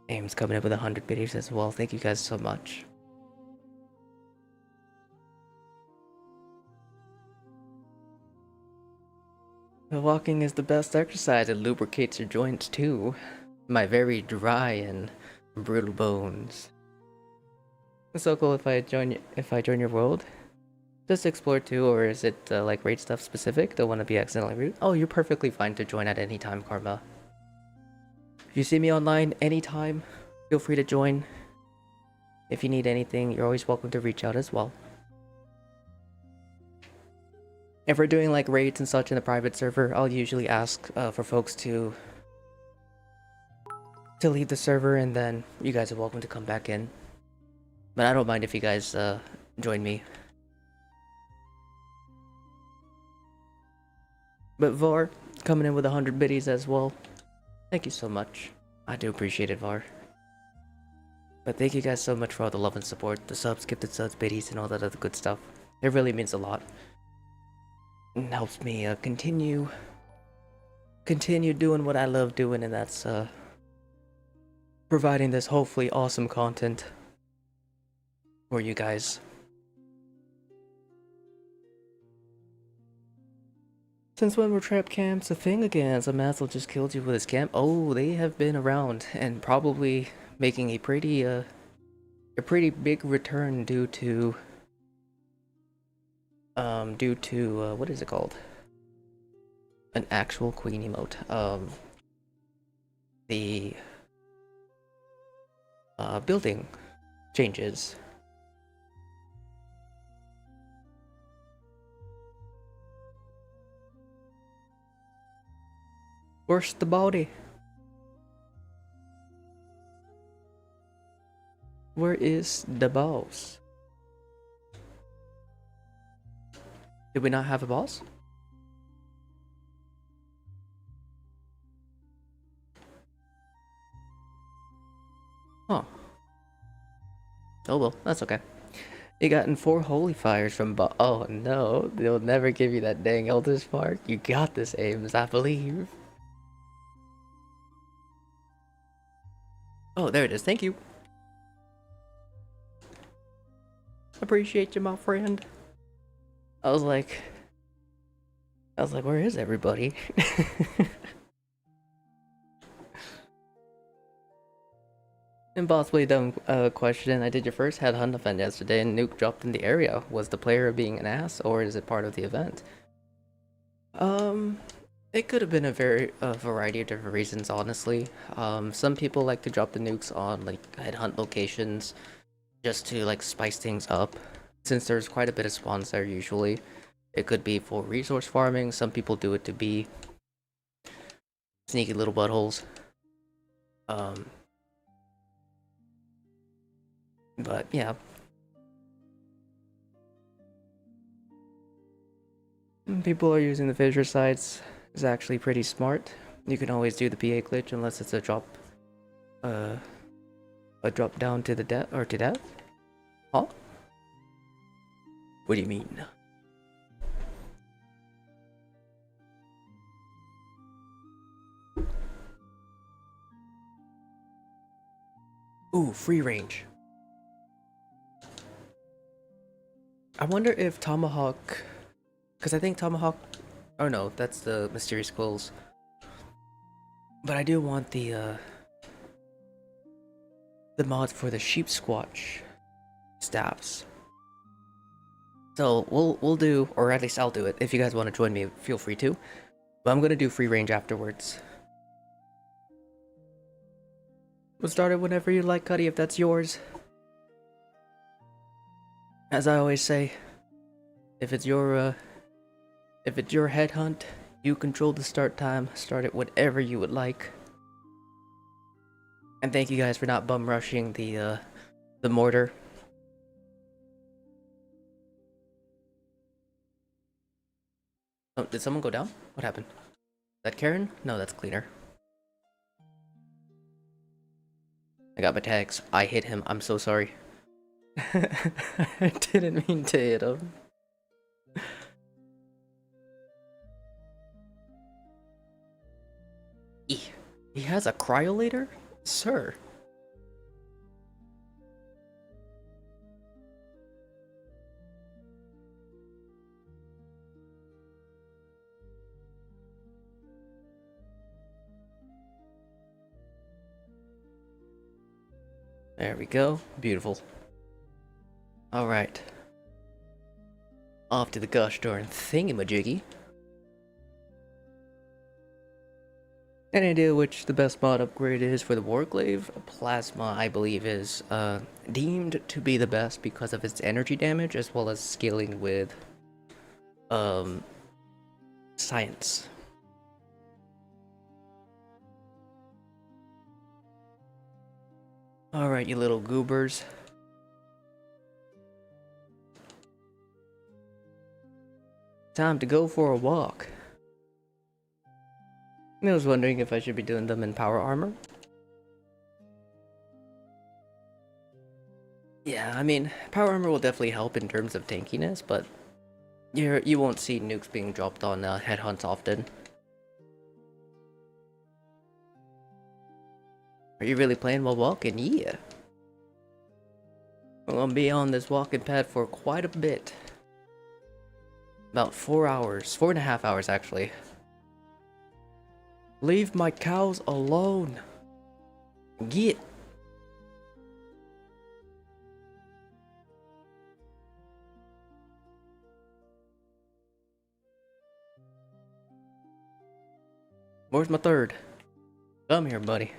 Aim's coming up with 100 biddies as well. Thank you guys so much. The walking is the best exercise. It lubricates your joints too. My very dry and brittle bones. It's so cool if I join your world. Just explore too, or is it like raid stuff specific? Don't want to be accidentally rude? Oh, you're perfectly fine to join at any time, Karma. If you see me online anytime, feel free to join. If you need anything, you're always welcome to reach out as well. If we're doing like raids and such in the private server, I'll usually ask for folks to leave the server, and then you guys are welcome to come back in. But I don't mind if you guys join me. But Var, coming in with 100 biddies as well. Thank you so much. I do appreciate it, Var. But thank you guys so much for all the love and support, the subs, gifted subs, biddies, and all that other good stuff. It really means a lot. It helps me continue doing what I love doing, and that's providing this hopefully awesome content for you guys. Since when were trap camps a thing again? Zamathil just killed you with his camp. Oh, they have been around and probably making a pretty big return due to what is it called? An actual queen emote. The building changes. Where's the body? Where is the boss? Did we not have a boss? Huh. Oh well, that's okay. You gotten 4 holy fires from oh no, they'll never give you that dang elder spark. You got this, Ames, I believe. Oh, there it is. Thank you. Appreciate you, my friend. I was like, where is everybody? Impossibly dumb question. I did your first headhunt event yesterday and nuke dropped in the area. Was the player being an ass, or is it part of the event? It could have been a variety of different reasons, honestly. Some people like to drop the nukes on like headhunt locations just to like spice things up. Since there's quite a bit of spawns there usually. It could be for resource farming. Some people do it to be sneaky little buttholes. But yeah. People are using the fissure sites. Is actually pretty smart. You can always do the PA glitch unless it's a drop down to the death or to death. Huh? What do you mean? Ooh, free range. I wonder if Tomahawk, because I think Tomahawk, oh no, that's the mysterious quills. But I do want the mod for the sheep squatch staffs. So we'll do, or at least I'll do it. If you guys want to join me, feel free to. But I'm gonna do free range afterwards. We'll start it whenever you like, Cuddy, if that's yours. As I always say, if it's your headhunt, you control the start time. Start it whatever you would like. And thank you guys for not bum rushing the mortar. Oh, did someone go down? What happened? Is that Karen? No, that's Cleaner. I got my tags. I hit him. I'm so sorry. I didn't mean to hit him. He has a cryolator? Sir. There we go. Beautiful. Alright. Off to the gosh darn thingamajiggy. Any idea which the best mod upgrade is for the Warglaive? Plasma, I believe, is deemed to be the best because of its energy damage as well as scaling with science. Alright, you little goobers. Time to go for a walk. I was wondering if I should be doing them in power armor. Yeah, I mean, power armor will definitely help in terms of tankiness, but you won't see nukes being dropped on headhunts often. Are you really playing while walking? Yeah. I'm gonna be on this walking pad for quite a bit. About 4 hours, 4.5 hours actually. Leave my cows alone. Get. Where's my third? Come here, buddy.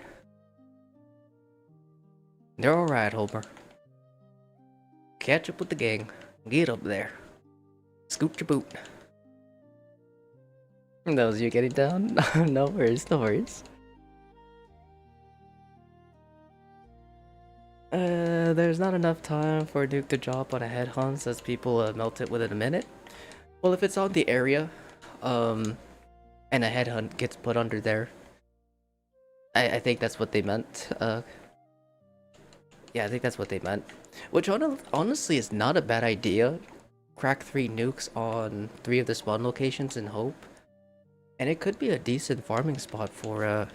They're alright, Homer. Catch up with the gang. Get up there. Scoot your boot. That was you getting down? No worries, no worries. There's not enough time for a nuke to drop on a headhunt as people melt it within a minute. Well, if it's on the area, and a headhunt gets put under there, I think that's what they meant. Yeah, I think that's what they meant. Which honestly is not a bad idea. Crack 3 nukes on 3 of the spawn locations in Hope. And it could be a decent farming spot for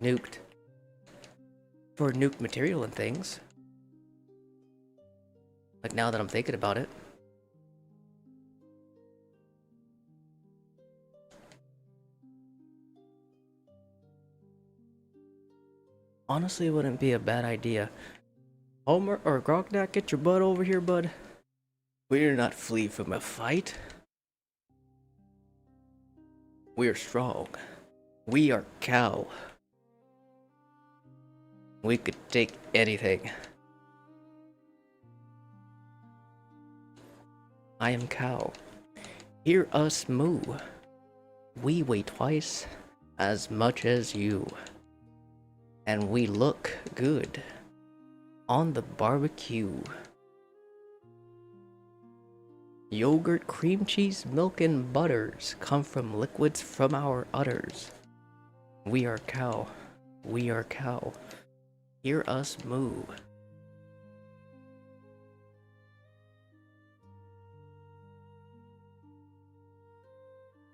nuked material and things. Like now that I'm thinking about it. Honestly, it wouldn't be a bad idea. Homer or Grognak, get your butt over here, bud. We do not flee from a fight. We are strong. We are cow. We could take anything. I am cow. Hear us moo. We weigh twice as much as you. And we look good on the barbecue. Yogurt, cream cheese, milk, and butters come from liquids from our udders. We are cow. We are cow. Hear us moo.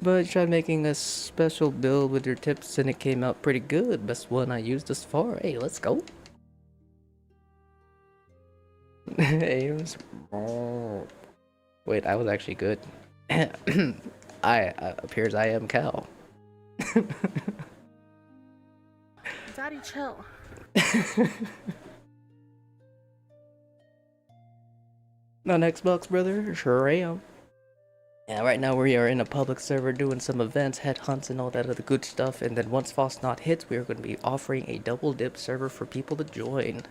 But I tried making a special build with your tips and it came out pretty good. Best one I used thus far. Hey, let's go. Aims. Wait, I was actually good. Appears I am cow. Daddy, chill. On Xbox, brother? Sure am. Yeah, right now we are in a public server doing some events, headhunts, and all that other good stuff. And then once Fasnacht hits, we are going to be offering a double dip server for people to join.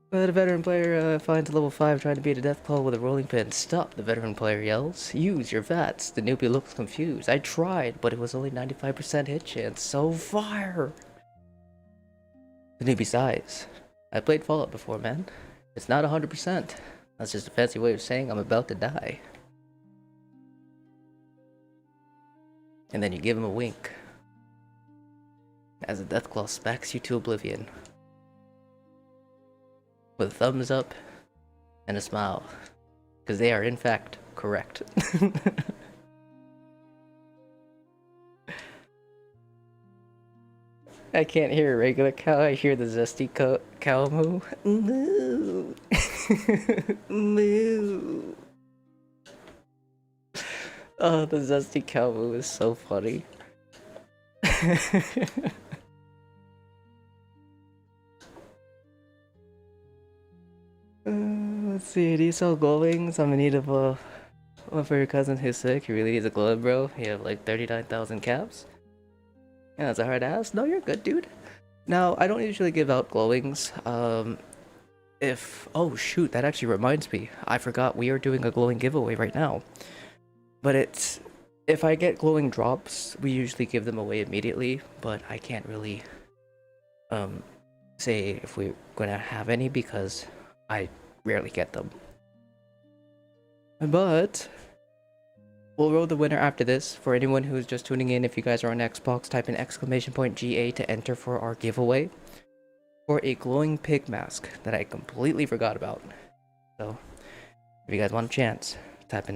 But a veteran player finds a level 5 trying to beat a death claw with a rolling pin. Stop, the veteran player yells. Use your VATS. The newbie looks confused. I tried, but it was only 95% hit chance. So fire! The newbie sighs. I played Fallout before, man. It's not 100%. That's just a fancy way of saying I'm about to die. And then you give him a wink. As the deathclaw smacks you to oblivion. With a thumbs up and a smile. Because they are in fact correct. I can't hear a regular cow, I hear the zesty cow moo. Moo. Moo. Oh, the zesty cow moo is so funny. Let's see, do you sell glowings? I'm in need of one for your cousin who's sick. He really needs a glow, bro. You have like 39,000 caps. Yeah, that's a hard ass. No, you're good, dude. Now, I don't usually give out glowings. Oh shoot, that actually reminds me. I forgot we are doing a glowing giveaway right now. But if I get glowing drops, we usually give them away immediately. But I can't really say if we're gonna have any because I rarely get them. But we'll roll the winner after this. For anyone who's just tuning in, if you guys are on Xbox, type in !GA to enter for our giveaway for a glowing pig mask that I completely forgot about. So if you guys want a chance, type in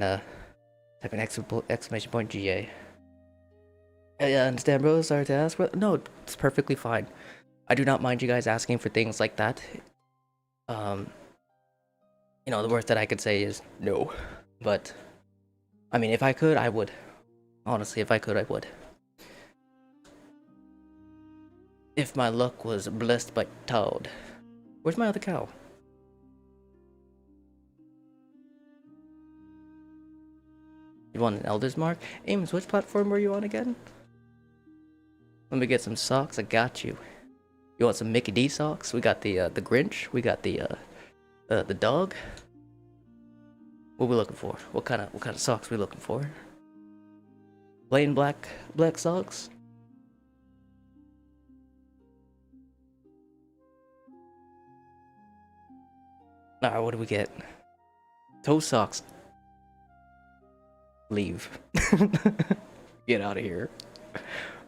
!GA. Yeah, understand, bro. Sorry to ask, but no, it's perfectly fine. I do not mind you guys asking for things like that. You know, the worst that I could say is no. But I mean, if I could, I would. Honestly, if I could, I would. If my luck was blessed by Toad. Where's my other cow? You want an Elder's Mark? Ames, which platform were you on again? Let me get some socks. I got you. You want some Mickey D socks? We got the Grinch. We got the dog. What we looking for? What kind of socks we looking for? Plain black socks. Alright, what do we get? Toe socks. Leave. Get out of here.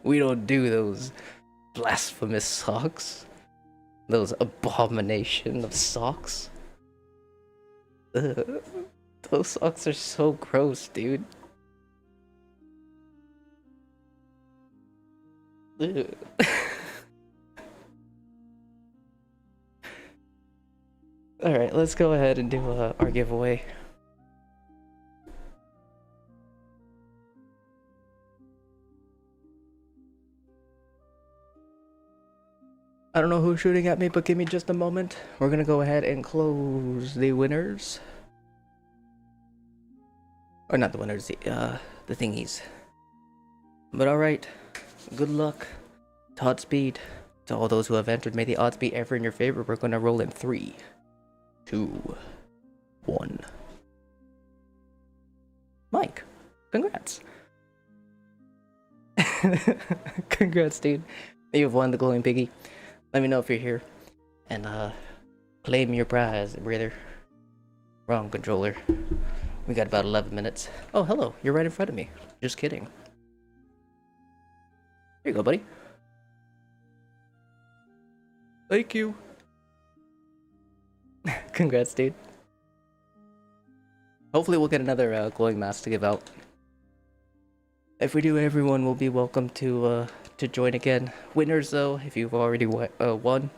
We don't do those blasphemous socks. Those abomination of socks. Ugh. Those socks are so gross, dude. Ugh. Alright, let's go ahead and do our giveaway. I don't know who's shooting at me, but give me just a moment. We're gonna go ahead and close the winners. Or not the winners, the thingies. But alright, good luck. Todd speed. To all those who have entered, may the odds be ever in your favor. We're gonna roll in 3, 2, 1. Mike, congrats. Congrats, dude. You've won the glowing piggy. Let me know if you're here. And claim your prize, brother. Wrong controller. We got about 11 minutes. Oh, hello. You're right in front of me. Just kidding. Here you go, buddy. Thank you. Congrats, dude. Hopefully we'll get another glowing mask to give out. If we do, everyone will be welcome to join again. Winners, though, if you've already won,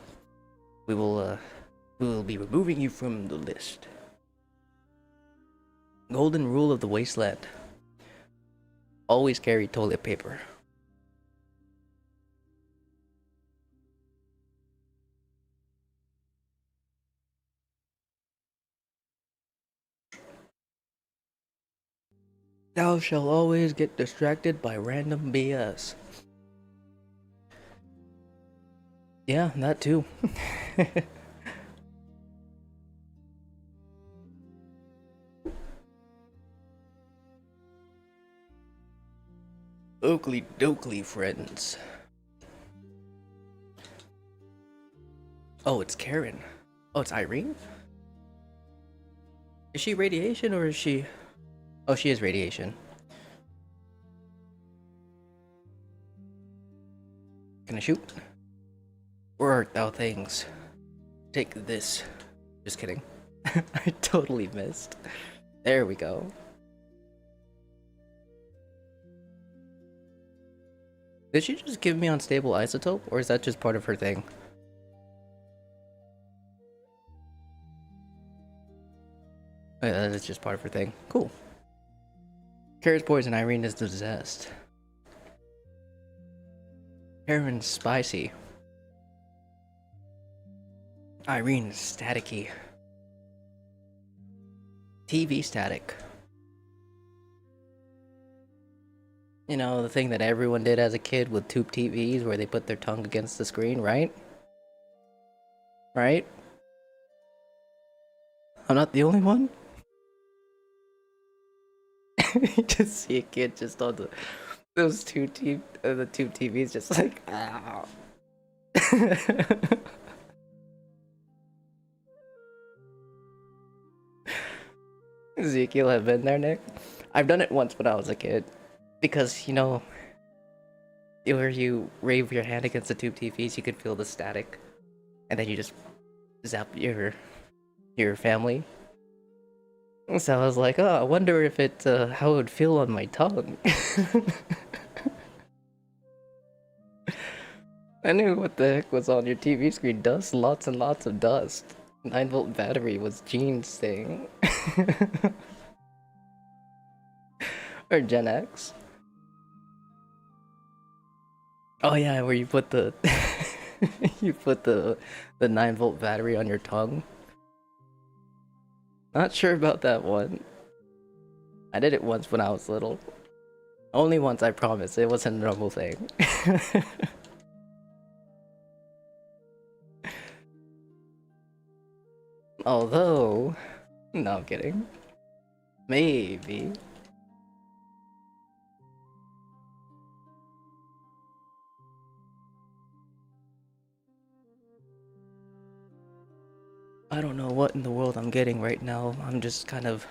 we will be removing you from the list. Golden rule of the wasteland. Always carry toilet paper. Thou shall always get distracted by random BS. Yeah, that too. Oakley dokley, friends. Oh, it's Karen. Oh, it's Irene? Is she radiation or is she... Oh, she is radiation. Can I shoot? Where art thou things? Take this. Just kidding. I totally missed. There we go. Did she just give me unstable isotope, or is that just part of her thing? Oh, yeah, that is just part of her thing. Cool. Karen's poison, Irene is possessed. Karen's spicy. Irene is staticky. TV static. You know, the thing that everyone did as a kid with tube TVs where they put their tongue against the screen, right? Right? I'm not the only one? You just see a kid just on those the tube TVs just like, ow. Ezekiel have been there, Nick? I've done it once when I was a kid. Because, you know, where you wave your hand against the tube TVs, you can feel the static. And then you just zap your family. So I was like, oh, I wonder if it, how it would feel on my tongue. I knew what the heck was on your TV screen. Dust, lots and lots of dust. 9-volt battery was Gene's thing. Or Gen X. Oh yeah, where you put the you put the 9-volt battery on your tongue. Not sure about that one. I did it once when I was little. Only once, I promise. It wasn't a normal thing. Although, no, I'm kidding. Maybe. I don't know what in the world I'm getting right now. I'm just kind of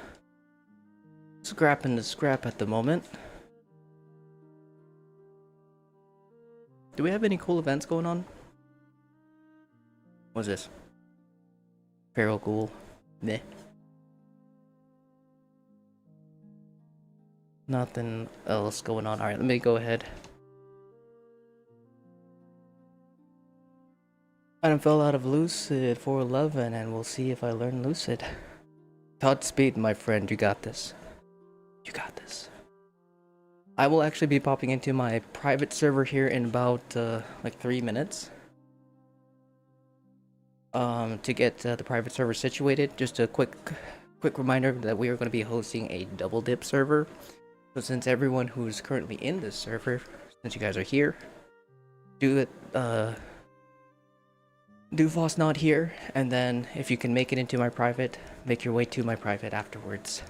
scrapping the scrap at the moment. Do we have any cool events going on? What's this? Feral Ghoul. Meh. Nothing else going on. Alright, let me go ahead. I fell out of Lucid 411 and we'll see if I learn Lucid. Godspeed, my friend. You got this. You got this. I will actually be popping into my private server here in about like 3 minutes. To get the private server situated. Just a quick reminder that we are going to be hosting a double dip server. So since everyone who's currently in this server, since you guys are here, do Fasnacht here, and then if you can make it into my private, make your way to my private afterwards.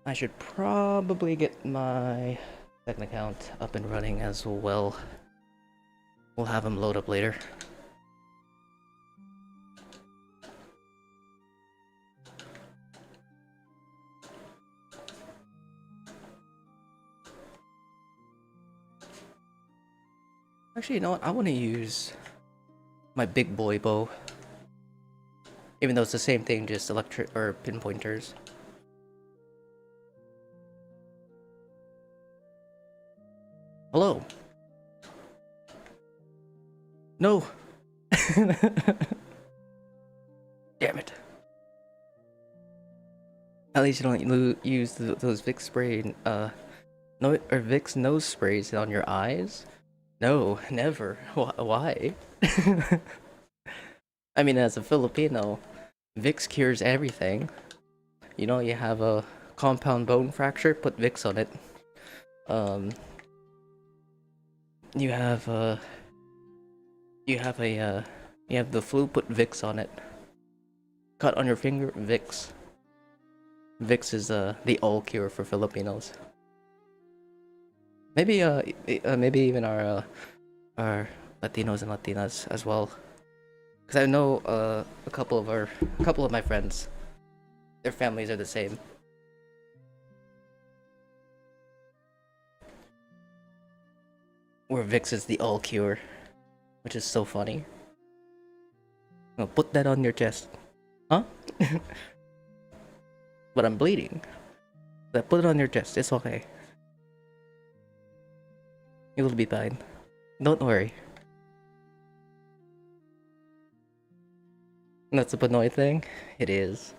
I should probably get my second account up and running as well. We'll have them load up later. Actually, you know what? I want to use my big boy bow. Even though it's the same thing, just electric or pinpointers. Hello. No. Damn it. At least you don't use those Vicks spray, no, or Vicks nose sprays on your eyes. No, never. Why? I mean, as a Filipino, Vicks cures everything. You know, you have a compound bone fracture, put Vicks on it. You have the flu, put Vicks on it. Cut on your finger, Vicks. Vicks is the all cure for Filipinos. Maybe maybe even our Latinos and Latinas as well. Because I know a couple of my friends, their families are the same. Where Vicks is the all cure, which is so funny. Oh, put that on your chest, huh? But I'm bleeding. But put it on your chest. It's okay. It will be fine. Don't worry. That's a Pinoy thing? It is.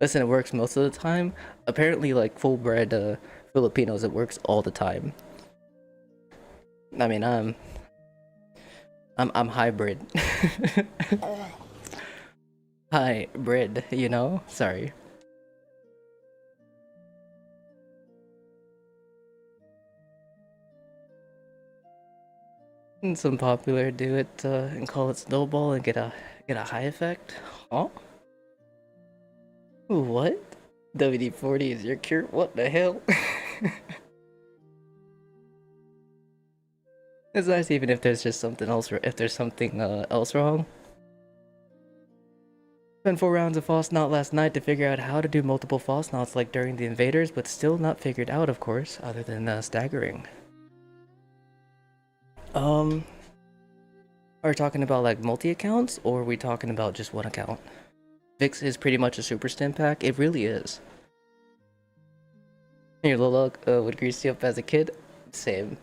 Listen, it works most of the time. Apparently, like, full-bred Filipinos, it works all the time. I mean, I'm hybrid. hybrid, you know? Sorry. And some popular do it and call it snowball and get a high effect. Huh? What? WD-40 is your cure? What the hell? It's nice even if there's just something else, if there's something else wrong. Spent 4 rounds of Fasnacht last night to figure out how to do multiple Fasnachts like during the invaders, but still not figured out, of course, other than staggering. Are we talking about like multi-accounts, or are we talking about just one account? Vix is pretty much a super stim pack. It really is. Your Lola would grease you up as a kid. Same.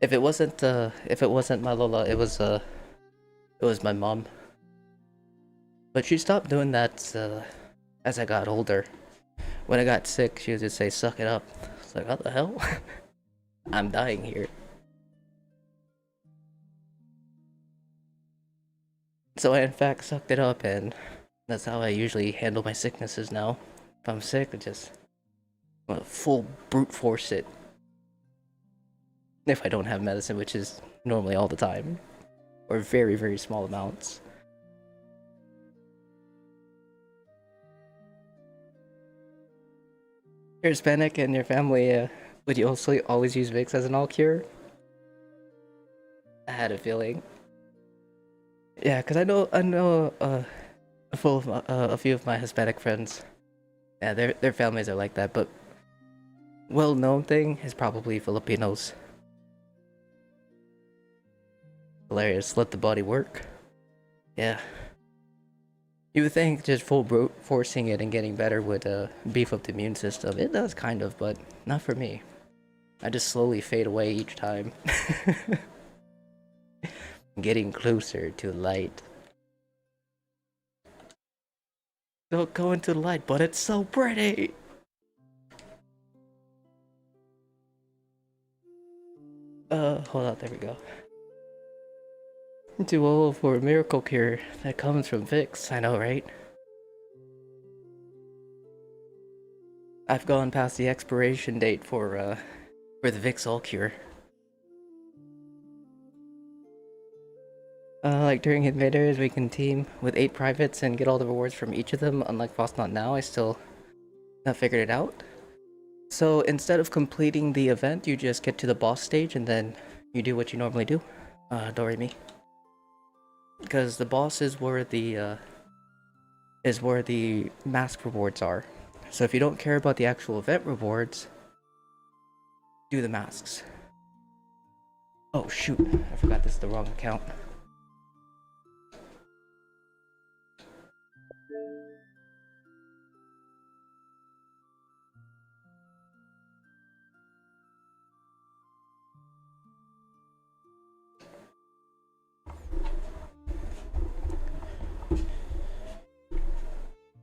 If it wasn't my Lola, it was my mom. But she stopped doing that as I got older. When I got sick, she would just say, "Suck it up." I was like, "What the hell? I'm dying here." So I in fact sucked it up, and that's how I usually handle my sicknesses now. If I'm sick, I just full brute force it. If I don't have medicine, which is normally all the time, or very, very small amounts. You're Hispanic and your family, would you also always use Vicks as an all cure? I had a feeling. Yeah, because I know a few of my Hispanic friends. Yeah, their families are like that, but well-known thing is probably Filipinos. Hilarious. Let the body work. Yeah. You would think just full brute forcing it and getting better would beef up the immune system. It does kind of, but not for me. I just slowly fade away each time. Getting closer to light. Don't go into the light, but it's so pretty! Hold on, there we go. Too old for a miracle cure that comes from Vicks, I know, right? I've gone past the expiration date for the Vicks All Cure. Like during Invaders, we can team with 8 privates and get all the rewards from each of them. Unlike Fasnacht now, I still not figured it out. So instead of completing the event, you just get to the boss stage and then you do what you normally do. Doremi. Because the boss is where the mask rewards are. So if you don't care about the actual event rewards, do the masks. Oh shoot, I forgot this is the wrong account.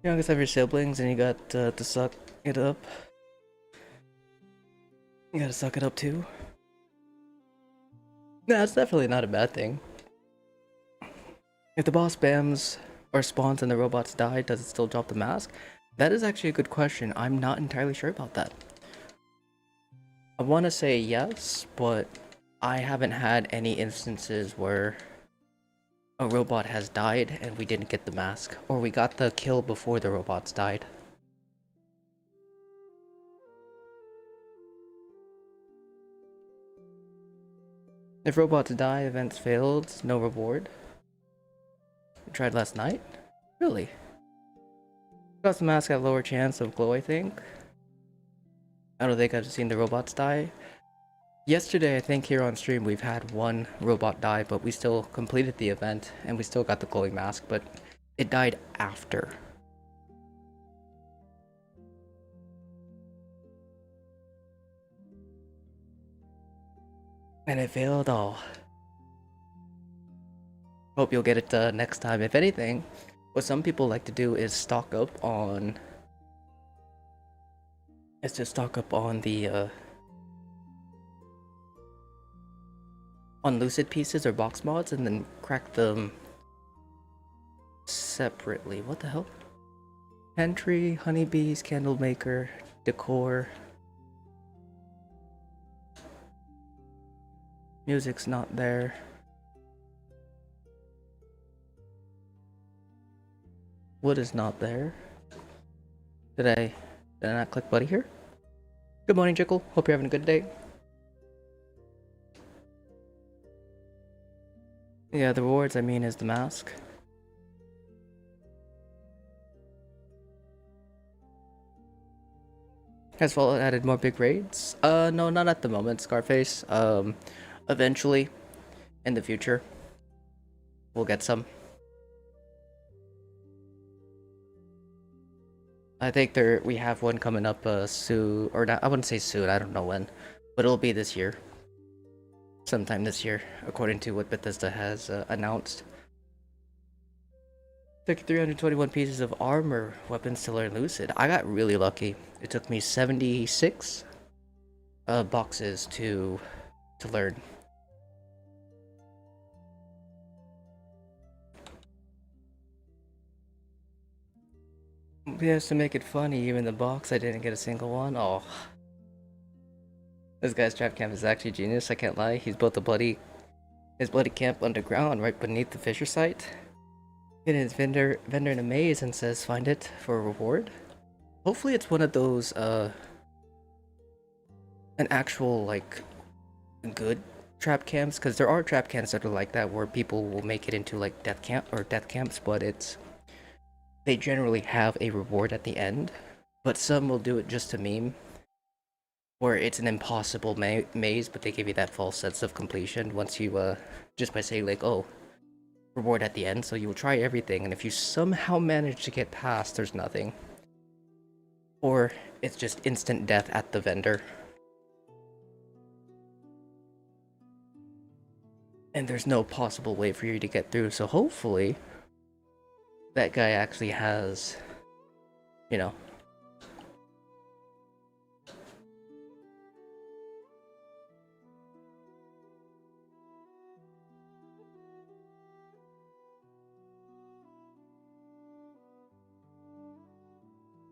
Youngest of your siblings, and you got to suck it up. You gotta suck it up too. Nah, it's definitely not a bad thing. If the boss spams or spawns and the robots die, does it still drop the mask? That is actually a good question. I'm not entirely sure about that. I want to say yes, but I haven't had any instances where a robot has died and we didn't get the mask, or we got the kill before the robots died. If robots die, events failed, no reward. I tried last night? Really? Got the mask at lower chance of glow, I think. I don't think I've seen the robots die. Yesterday, I think here on stream, we've had 1 robot die, but we still completed the event, and we still got the glowing mask, but it died after. And it failed all. Hope you'll get it next time. If anything, what some people like to do is stock up on... is to stock up on the, on lucid pieces or box mods and then crack them separately. What the hell? Pantry, honeybees, candle maker, decor. Music's not there. Wood is not there. Did I not click buddy here? Good morning, Jickle. Hope you're having a good day. Yeah, the rewards I mean is the mask. Has Fallout added more big raids? No, not at the moment, Scarface. Eventually, in the future, we'll get some. I think we have one coming up soon, or not, I wouldn't say soon, I don't know when, but it'll be this year. Sometime this year, according to what Bethesda has announced. Took 321 pieces of armor weapons to learn Lucid. I got really lucky. It took me 76 boxes to learn. Yes, to make it funny, even the box I didn't get a single one. Oh. This guy's trap camp is actually genius, I can't lie. He's built his bloody camp underground right beneath the Fisher site. Get his vendor in a maze and says find it for a reward. Hopefully it's one of those an actual like good trap camps, because there are trap camps that are like that where people will make it into like death camps, but they generally have a reward at the end. But some will do it just to meme, where it's an impossible maze, but they give you that false sense of completion once you just by saying like, oh, reward at the end. So you will try everything, and if you somehow manage to get past, there's nothing, or it's just instant death at the vendor, and there's no possible way for you to get through. So hopefully that guy actually has, you know,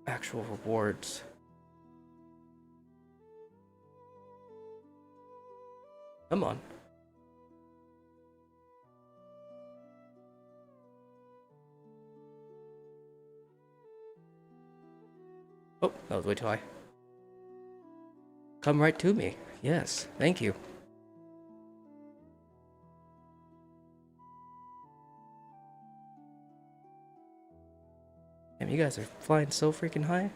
actual rewards. Come on. Oh, that was way too high. Come right to me. Yes, thank you. Damn, you guys are flying so freaking high.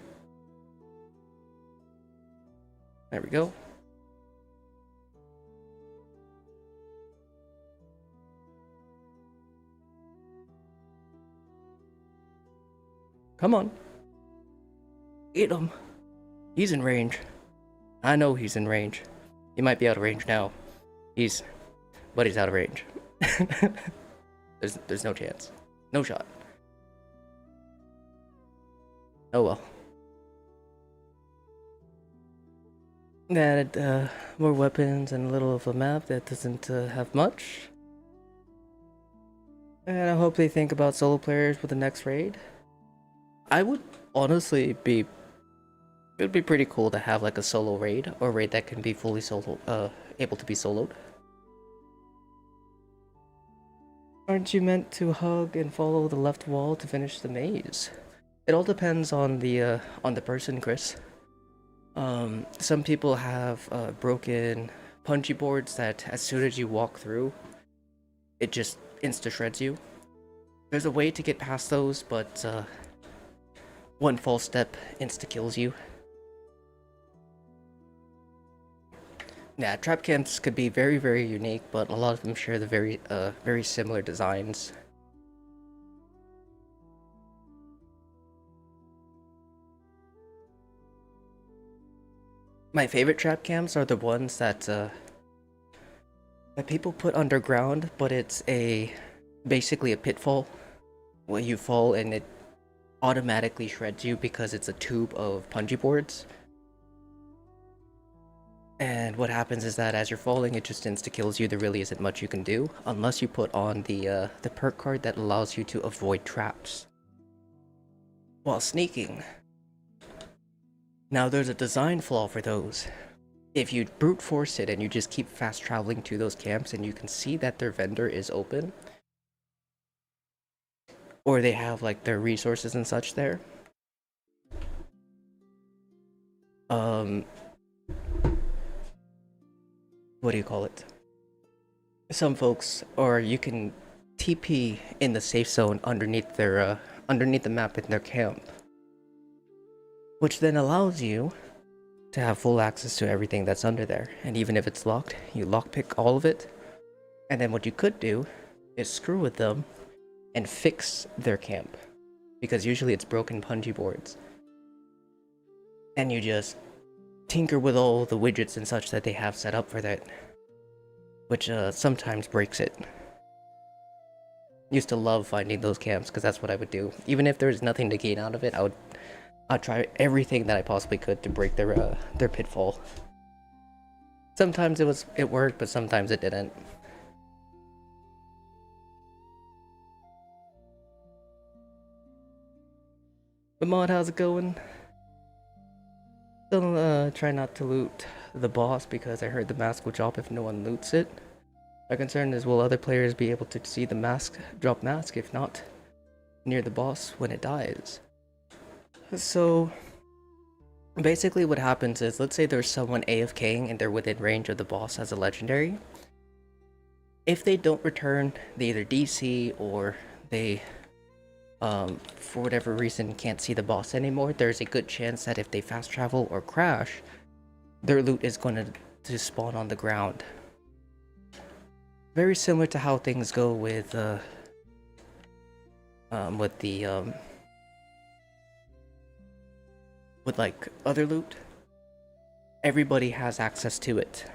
There we go. Come on. Eat him. He's in range. I know he's in range. He might be out of range now. But he's out of range. There's no chance. No shot. Oh well. Added more weapons and a little of a map that doesn't have much. And I hope they think about solo players with the next raid. I would honestly be... It would be pretty cool to have like a solo raid, or a raid that can be fully able to be soloed. Aren't you meant to hug and follow the left wall to finish the maze? It all depends on the person, Chris. Some people have broken punchy boards that as soon as you walk through, it just insta shreds you. There's a way to get past those, but one false step insta kills you. Yeah, trap camps could be very, very unique, but a lot of them share the very similar designs. My favorite trap camps are the ones that people put underground, but it's basically a pitfall where you fall and it automatically shreds you because it's a tube of punji boards. And what happens is that as you're falling, it just insta-kills you. There really isn't much you can do unless you put on the perk card that allows you to avoid traps while sneaking. Now there's a design flaw for those. If you brute force it and you just keep fast traveling to those camps and you can see that their vendor is open, or they have like their resources and such there, what do you call it? Some folks, or you can TP in the safe zone underneath their underneath the map in their camp, which then allows you to have full access to everything that's under there. And even if it's locked, you lockpick all of it. And then what you could do is screw with them and fix their camp, because usually it's broken punji boards. And you just tinker with all the widgets and such that they have set up for that, which sometimes breaks it. Used to love finding those camps because that's what I would do. Even if there's nothing to gain out of it, I'd try everything that I possibly could to break their pitfall. Sometimes it worked, but sometimes it didn't. But Mod, how's it going? Still try not to loot the boss because I heard the mask will drop if no one loots it. My concern is, will other players be able to see the mask drop mask if not near the boss when it dies? So basically what happens is, let's say there's someone AFKing and they're within range of the boss as a legendary. If they don't return, they either DC or they for whatever reason can't see the boss anymore, there's a good chance that if they fast travel or crash, their loot is going to spawn on the ground. Very similar to how things go with like other loot. Everybody has access to it.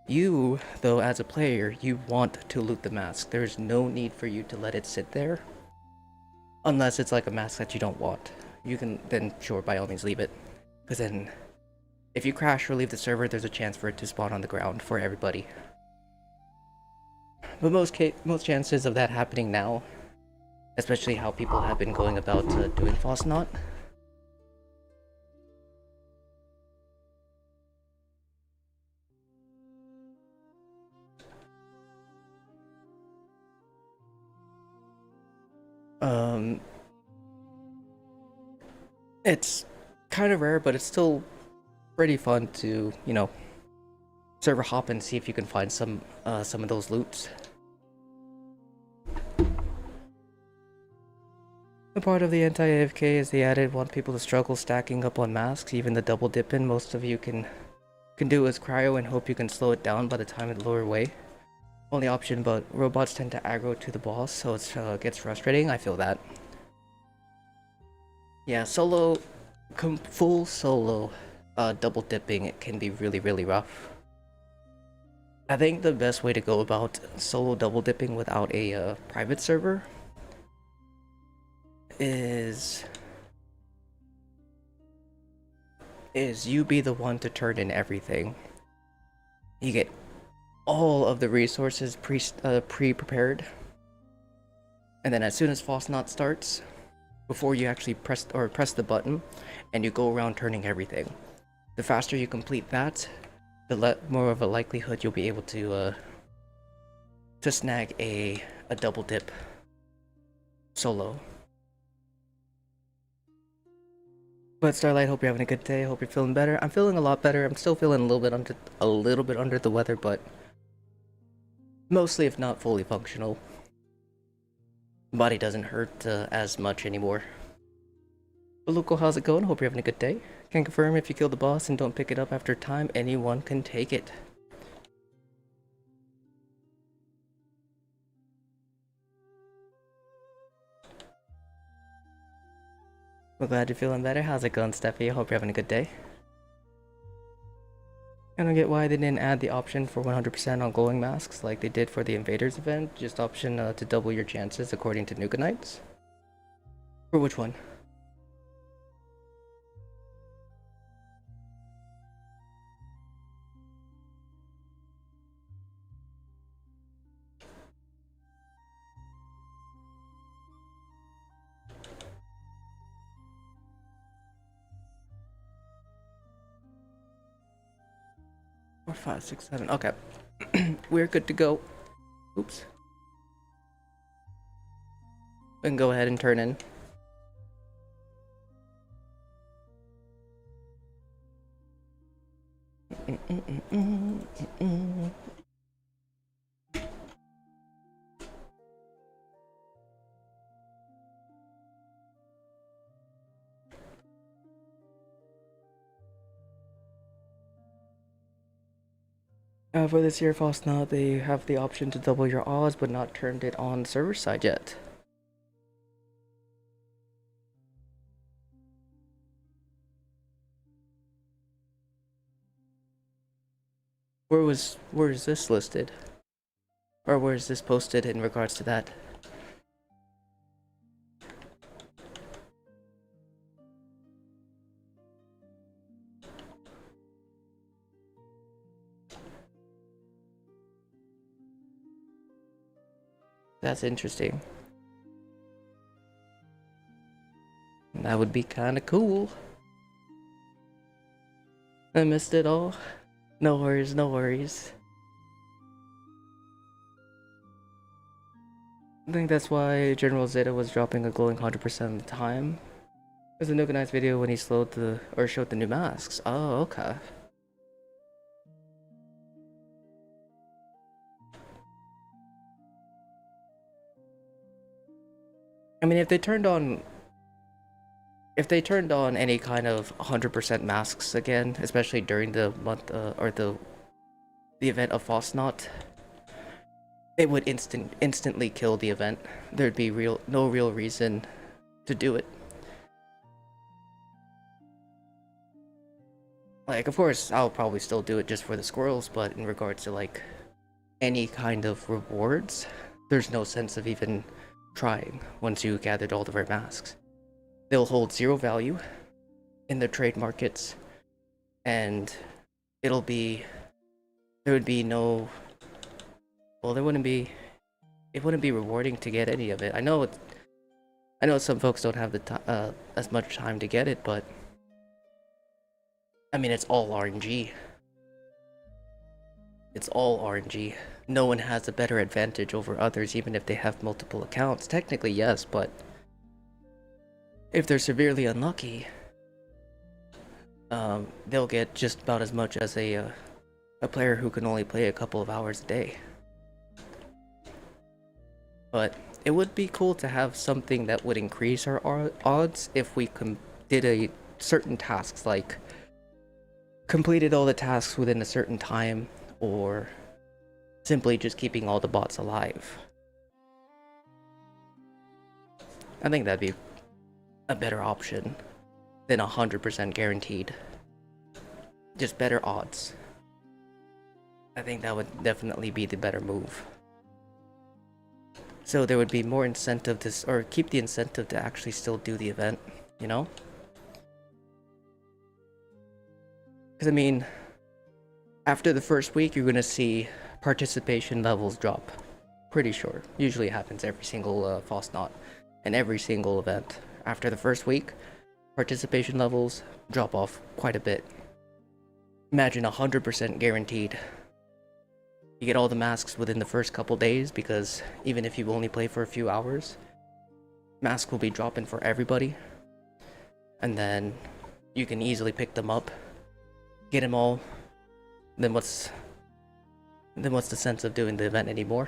You, though, as a player, you want to loot the mask. There's no need for you to let it sit there. Unless it's like a mask that you don't want. You can then, sure, by all means leave it. Because then, if you crash or leave the server, there's a chance for it to spawn on the ground for everybody. But most chances of that happening now, especially how people have been going about doing Fasnacht. It's kind of rare, but it's still pretty fun to, you know, server hop and see if you can find some of those loots. A part of the anti-AFK is they want people to struggle stacking up on masks, even the double dipping. Most of you can do is cryo and hope you can slow it down by the time it lower away. Only option, but robots tend to aggro to the boss, so it gets frustrating. I feel that. Yeah, full solo double dipping, it can be really, really rough. I think the best way to go about solo double dipping without a private server is you be the one to turn in everything. You get all of the resources pre-prepared, and then as soon as Fasnacht starts, before you actually press the button, and you go around turning everything. The faster you complete that, the more of a likelihood you'll be able to snag a double dip solo. But Starlight, hope you're having a good day. Hope you're feeling better. I'm feeling a lot better. I'm still feeling a little bit under the weather, but mostly, if not fully functional. Body doesn't hurt as much anymore. But Loco, how's it going? Hope you're having a good day. Can confirm if you kill the boss and don't pick it up after time, anyone can take it. We're glad you're feeling better. How's it going, Steffi? Hope you're having a good day. I don't get why they didn't add the option for 100% on glowing masks like they did for the Invaders event. Just option to double your chances according to Nugenites. For which one? 4, 5, 6, 7. Okay. We're good to go. Oops. We can go ahead and turn in. For this year, Fasnacht, they have the option to double your odds, but not turned it on server side yet. Where is this listed? Or where is this posted in regards to that? That's interesting. That would be kind of cool. I missed it all. No worries, no worries. I think that's why General Zeta was dropping a glowing 100% of the time. There's a Nukanized video when he showed the new masks. Oh, okay. I mean, if they turned on any kind of 100% masks again, especially during the month or the event of Fasnacht, it would instantly kill the event. There'd be no real reason to do it. Like, of course, I'll probably still do it just for the squirrels, but in regards to like any kind of rewards, there's no sense of even trying once you gathered all the rare masks. They'll hold 0 value in the trade markets, and there would be no, well, it wouldn't be rewarding to get any of it. I know some folks don't have as much time to get it, but I mean, it's all RNG. It's all RNG. No one has a better advantage over others, even if they have multiple accounts. Technically, yes, but if they're severely unlucky, they'll get just about as much as a player who can only play a couple of hours a day. But it would be cool to have something that would increase our odds if we did a certain tasks, like completed all the tasks within a certain time, or simply just keeping all the bots alive. I think that'd be a better option than 100% guaranteed. Just better odds. I think that would definitely be the better move. So there would be more incentive to, or keep the incentive to actually still do the event, you know? Because I mean, after the first week, you're gonna see participation levels drop. Pretty sure. Usually happens every single Fasnacht and every single event. After the first week, participation levels drop off quite a bit. Imagine 100% guaranteed. You get all the masks within the first couple days, because even if you only play for a few hours, masks will be dropping for everybody. And then you can easily pick them up, get them all. Then what's the sense of doing the event anymore?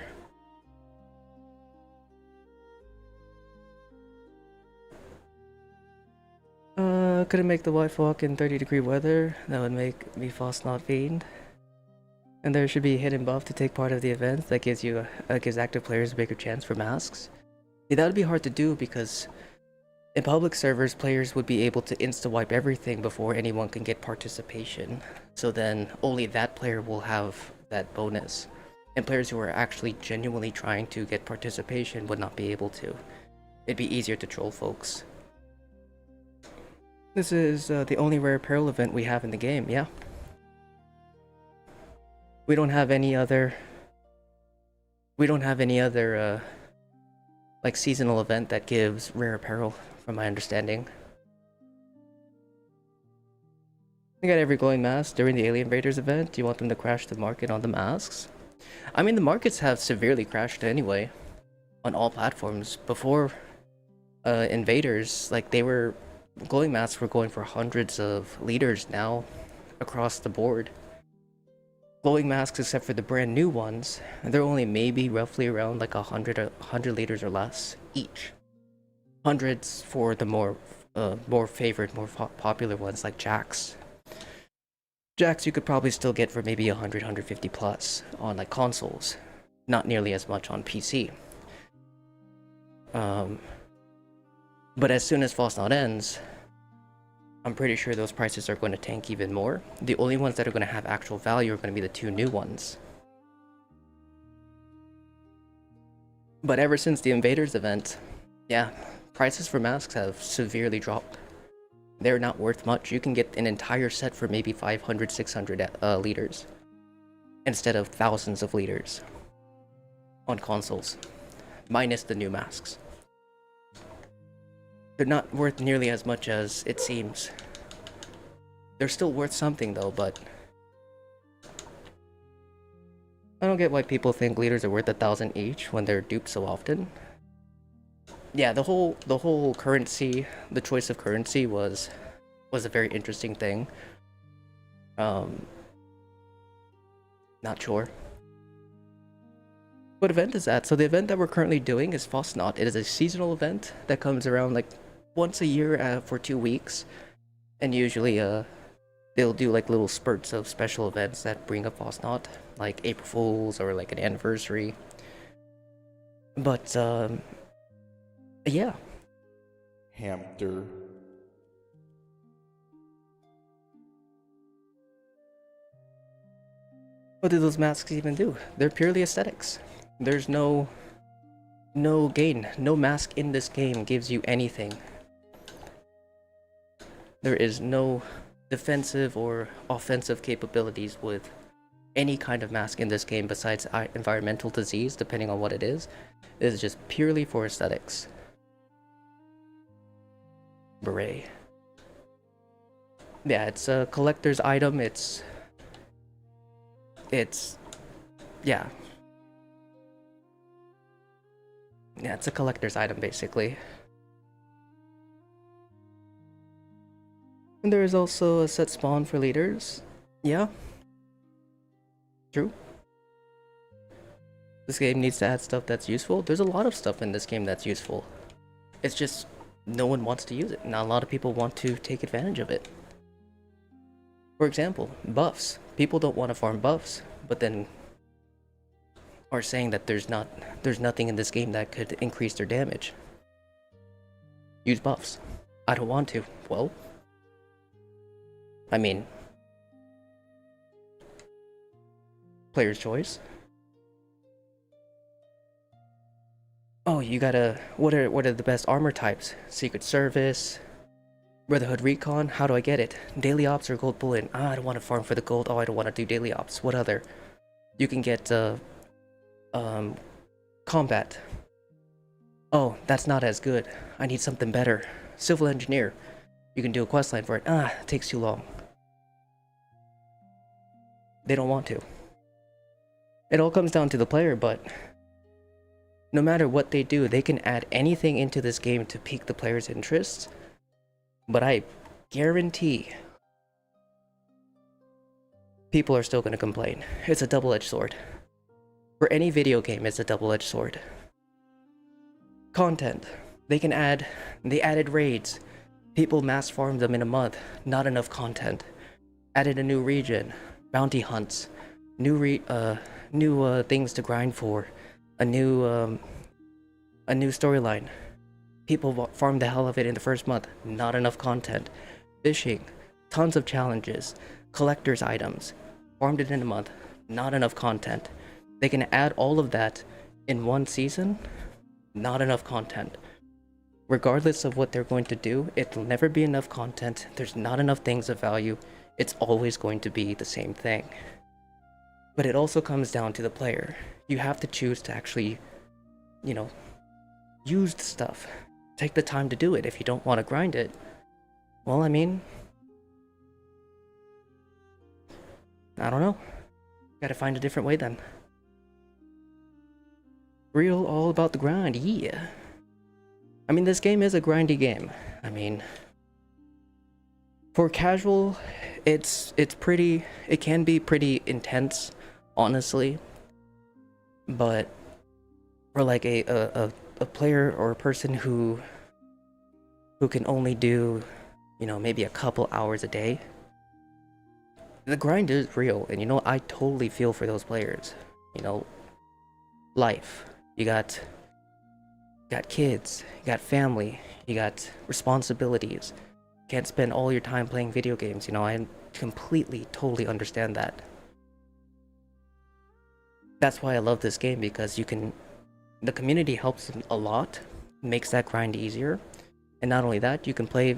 Couldn't make the White Walk in 30-degree weather. That would make me Fasnacht fiend. And there should be a hidden buff to take part of the event that gives active players a bigger chance for masks. See, that would be hard to do, because in public servers, players would be able to insta-wipe everything before anyone can get participation. So then only that player will have that bonus. And players who are actually genuinely trying to get participation would not be able to. It'd be easier to troll folks. This is the only rare apparel event we have in the game, yeah. We don't have any other like seasonal event that gives rare apparel, from my understanding. You got every glowing mask during the Alien Raiders event. Do you want them to crash the market on the masks? I mean, the markets have severely crashed anyway on all platforms. Before invaders, like glowing masks were going for hundreds of liters now across the board. Glowing masks, except for the brand new ones, they're only maybe roughly around like 100 liters or less each. Hundreds for the more favored, more popular ones like Jax. Jax you could probably still get for maybe 100, 150 plus on like consoles. Not nearly as much on PC. But as soon as Fasnacht ends, I'm pretty sure those prices are going to tank even more. The only ones that are going to have actual value are going to be the two new ones. But ever since the Invaders event, yeah, prices for masks have severely dropped. They're not worth much. You can get an entire set for maybe 500, 600 liters instead of thousands of liters on consoles, minus the new masks. They're not worth nearly as much as it seems. They're still worth something though, but I don't get why people think liters are worth 1,000 each when they're duped so often. Yeah, the whole currency, the choice of currency was a very interesting thing. Not sure. What event is that? So the event that we're currently doing is Fasnacht. It is a seasonal event that comes around like once a year for 2 weeks, and usually they'll do like little spurts of special events that bring up Fasnacht, like April Fools or like an anniversary. But yeah. Hamster. What do those masks even do? They're purely aesthetics. There's no gain. No mask in this game gives you anything. There is no defensive or offensive capabilities with any kind of mask in this game besides environmental disease, depending on what it is. It is just purely for aesthetics. Beret. Yeah, it's a collector's item. It's yeah, it's a collector's item basically. And there is also a set spawn for leaders. Yeah, true. This game needs to add stuff that's useful. There's a lot of stuff in this game that's useful. It's just no one wants to use it. Not a lot of people want to take advantage of it. For example, buffs. People don't want to farm buffs, but then are saying that there's nothing in this game that could increase their damage. Use buffs. I don't want to. Well, I mean, player's choice. Oh, you gotta. What are the best armor types? Secret Service, Brotherhood Recon. How do I get it? Daily Ops or Gold Bullet? Ah, I don't want to farm for the gold. Oh, I don't want to do Daily Ops. What other? You can get Combat. Oh, that's not as good. I need something better. Civil Engineer. You can do a questline for it. Ah, it takes too long. They don't want to. It all comes down to the player, but no matter what they do, they can add anything into this game to pique the player's interest. But I guarantee people are still going to complain. It's a double-edged sword. For any video game, it's a double-edged sword. Content. They added raids. People mass farmed them in a month. Not enough content. Added a new region. Bounty hunts. New things to grind for. A new storyline. People farmed the hell of it in the first month. Not enough content. Fishing. Tons of challenges. Collector's items. Farmed it in a month. Not enough content. They can add all of that in one season. Not enough content. Regardless of what they're going to do, it'll never be enough content. There's not enough things of value. It's always going to be the same thing. But it also comes down to the player. You have to choose to actually, use the stuff. Take the time to do it. If you don't want to grind it, well, I mean, I don't know. Gotta find a different way then. Real all about the grind, yeah. I mean, this game is a grindy game. I mean, for casual, it can be pretty intense, honestly. But for like a player or a person who can only do, you know, maybe a couple hours a day, the grind is real. And you know, I totally feel for those players. You know, life. You got kids, you got family, you got responsibilities. Can't spend all your time playing video games, you know, I completely, totally understand that. That's why I love this game, because the community helps a lot, makes that grind easier. And not only that, you can play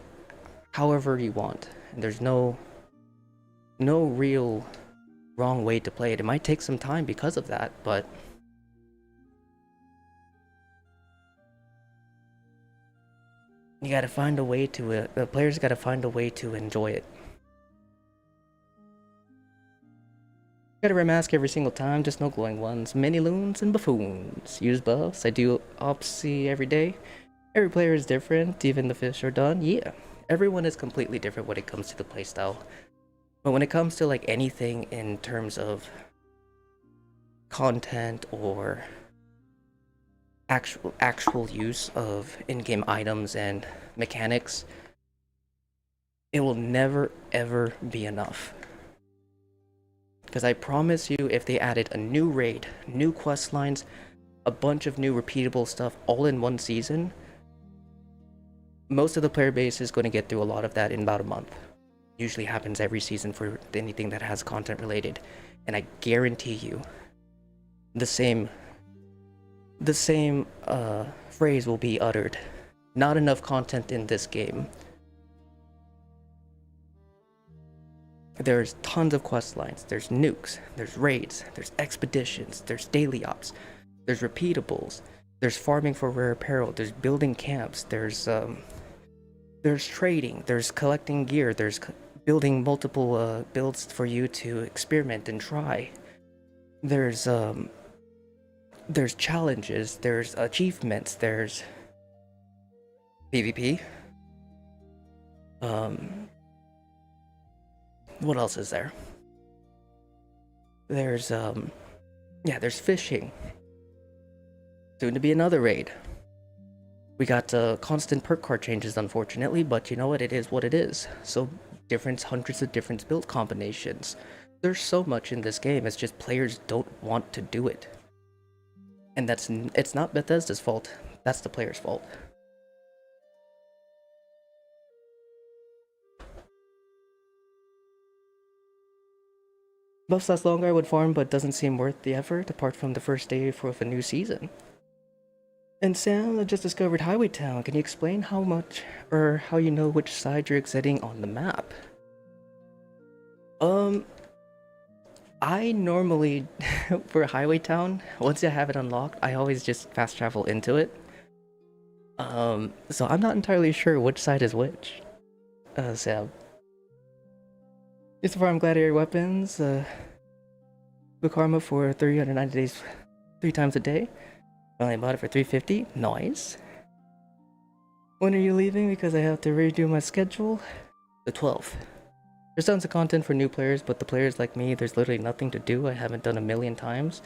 however you want. And there's no real wrong way to play it. It might take some time because of that, but you gotta find a way to, the players gotta find a way to enjoy it. Gotta wear a mask every single time, just no glowing ones. Mini loons and buffoons. Use buffs. I do opsy every day. Every player is different, even the fish are done. Yeah, everyone is completely different when it comes to the playstyle. But when it comes to like anything in terms of content or actual use of in-game items and mechanics, it will never ever be enough. Because I promise you, if they added a new raid, new quest lines, a bunch of new repeatable stuff all in one season, most of the player base is going to get through a lot of that in about a month. Usually happens every season for anything that has content related. And I guarantee you, the same phrase will be uttered. Not enough content in this game. There's tons of quest lines, there's nukes, there's raids, there's expeditions, there's daily ops, there's repeatables, there's farming for rare apparel, there's building camps, there's trading, there's collecting gear, there's building multiple builds for you to experiment and try. There's challenges, there's achievements, there's PvP. What else is there? There's there's fishing. Soon to be another raid. We got constant perk card changes, unfortunately, but you know what? It is what it is. So hundreds of different build combinations. There's so much in this game. It's just players don't want to do it, and it's not Bethesda's fault. That's the player's fault. Buffs last longer, I would farm, but doesn't seem worth the effort, apart from the first day of a new season. And Sam, I just discovered Highway Town. Can you explain how much, or how you know which side you're exiting on the map? I normally, for Highway Town, once I have it unlocked, I always just fast travel into it. So I'm not entirely sure which side is which. Sam. Just farm gladiator weapons, the karma for 390 days, 3 times a day. I bought it for 350. Nice. When are you leaving? Because I have to redo my schedule. The 12th. There's tons of content for new players, but the players like me, there's literally nothing to do. I haven't done a million times.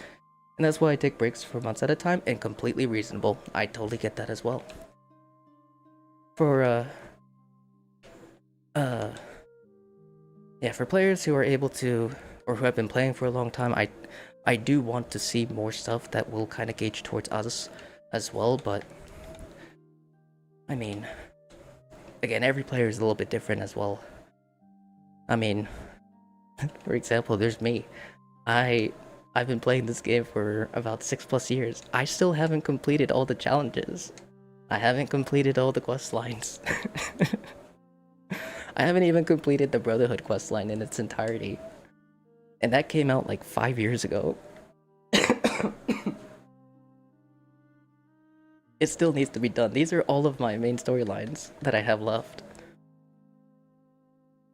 And that's why I take breaks for months at a time, and completely reasonable. I totally get that as well. For, for players who are able to, or who have been playing for a long time, I do want to see more stuff that will kind of gauge towards us as well, but I mean, again, every player is a little bit different as well. I mean, for example, there's me. I've been playing this game for about 6+ years. I still haven't completed all the challenges. I haven't completed all the quest lines. I haven't even completed the Brotherhood quest line in its entirety. And that came out like 5 years ago. It still needs to be done. These are all of my main storylines that I have left.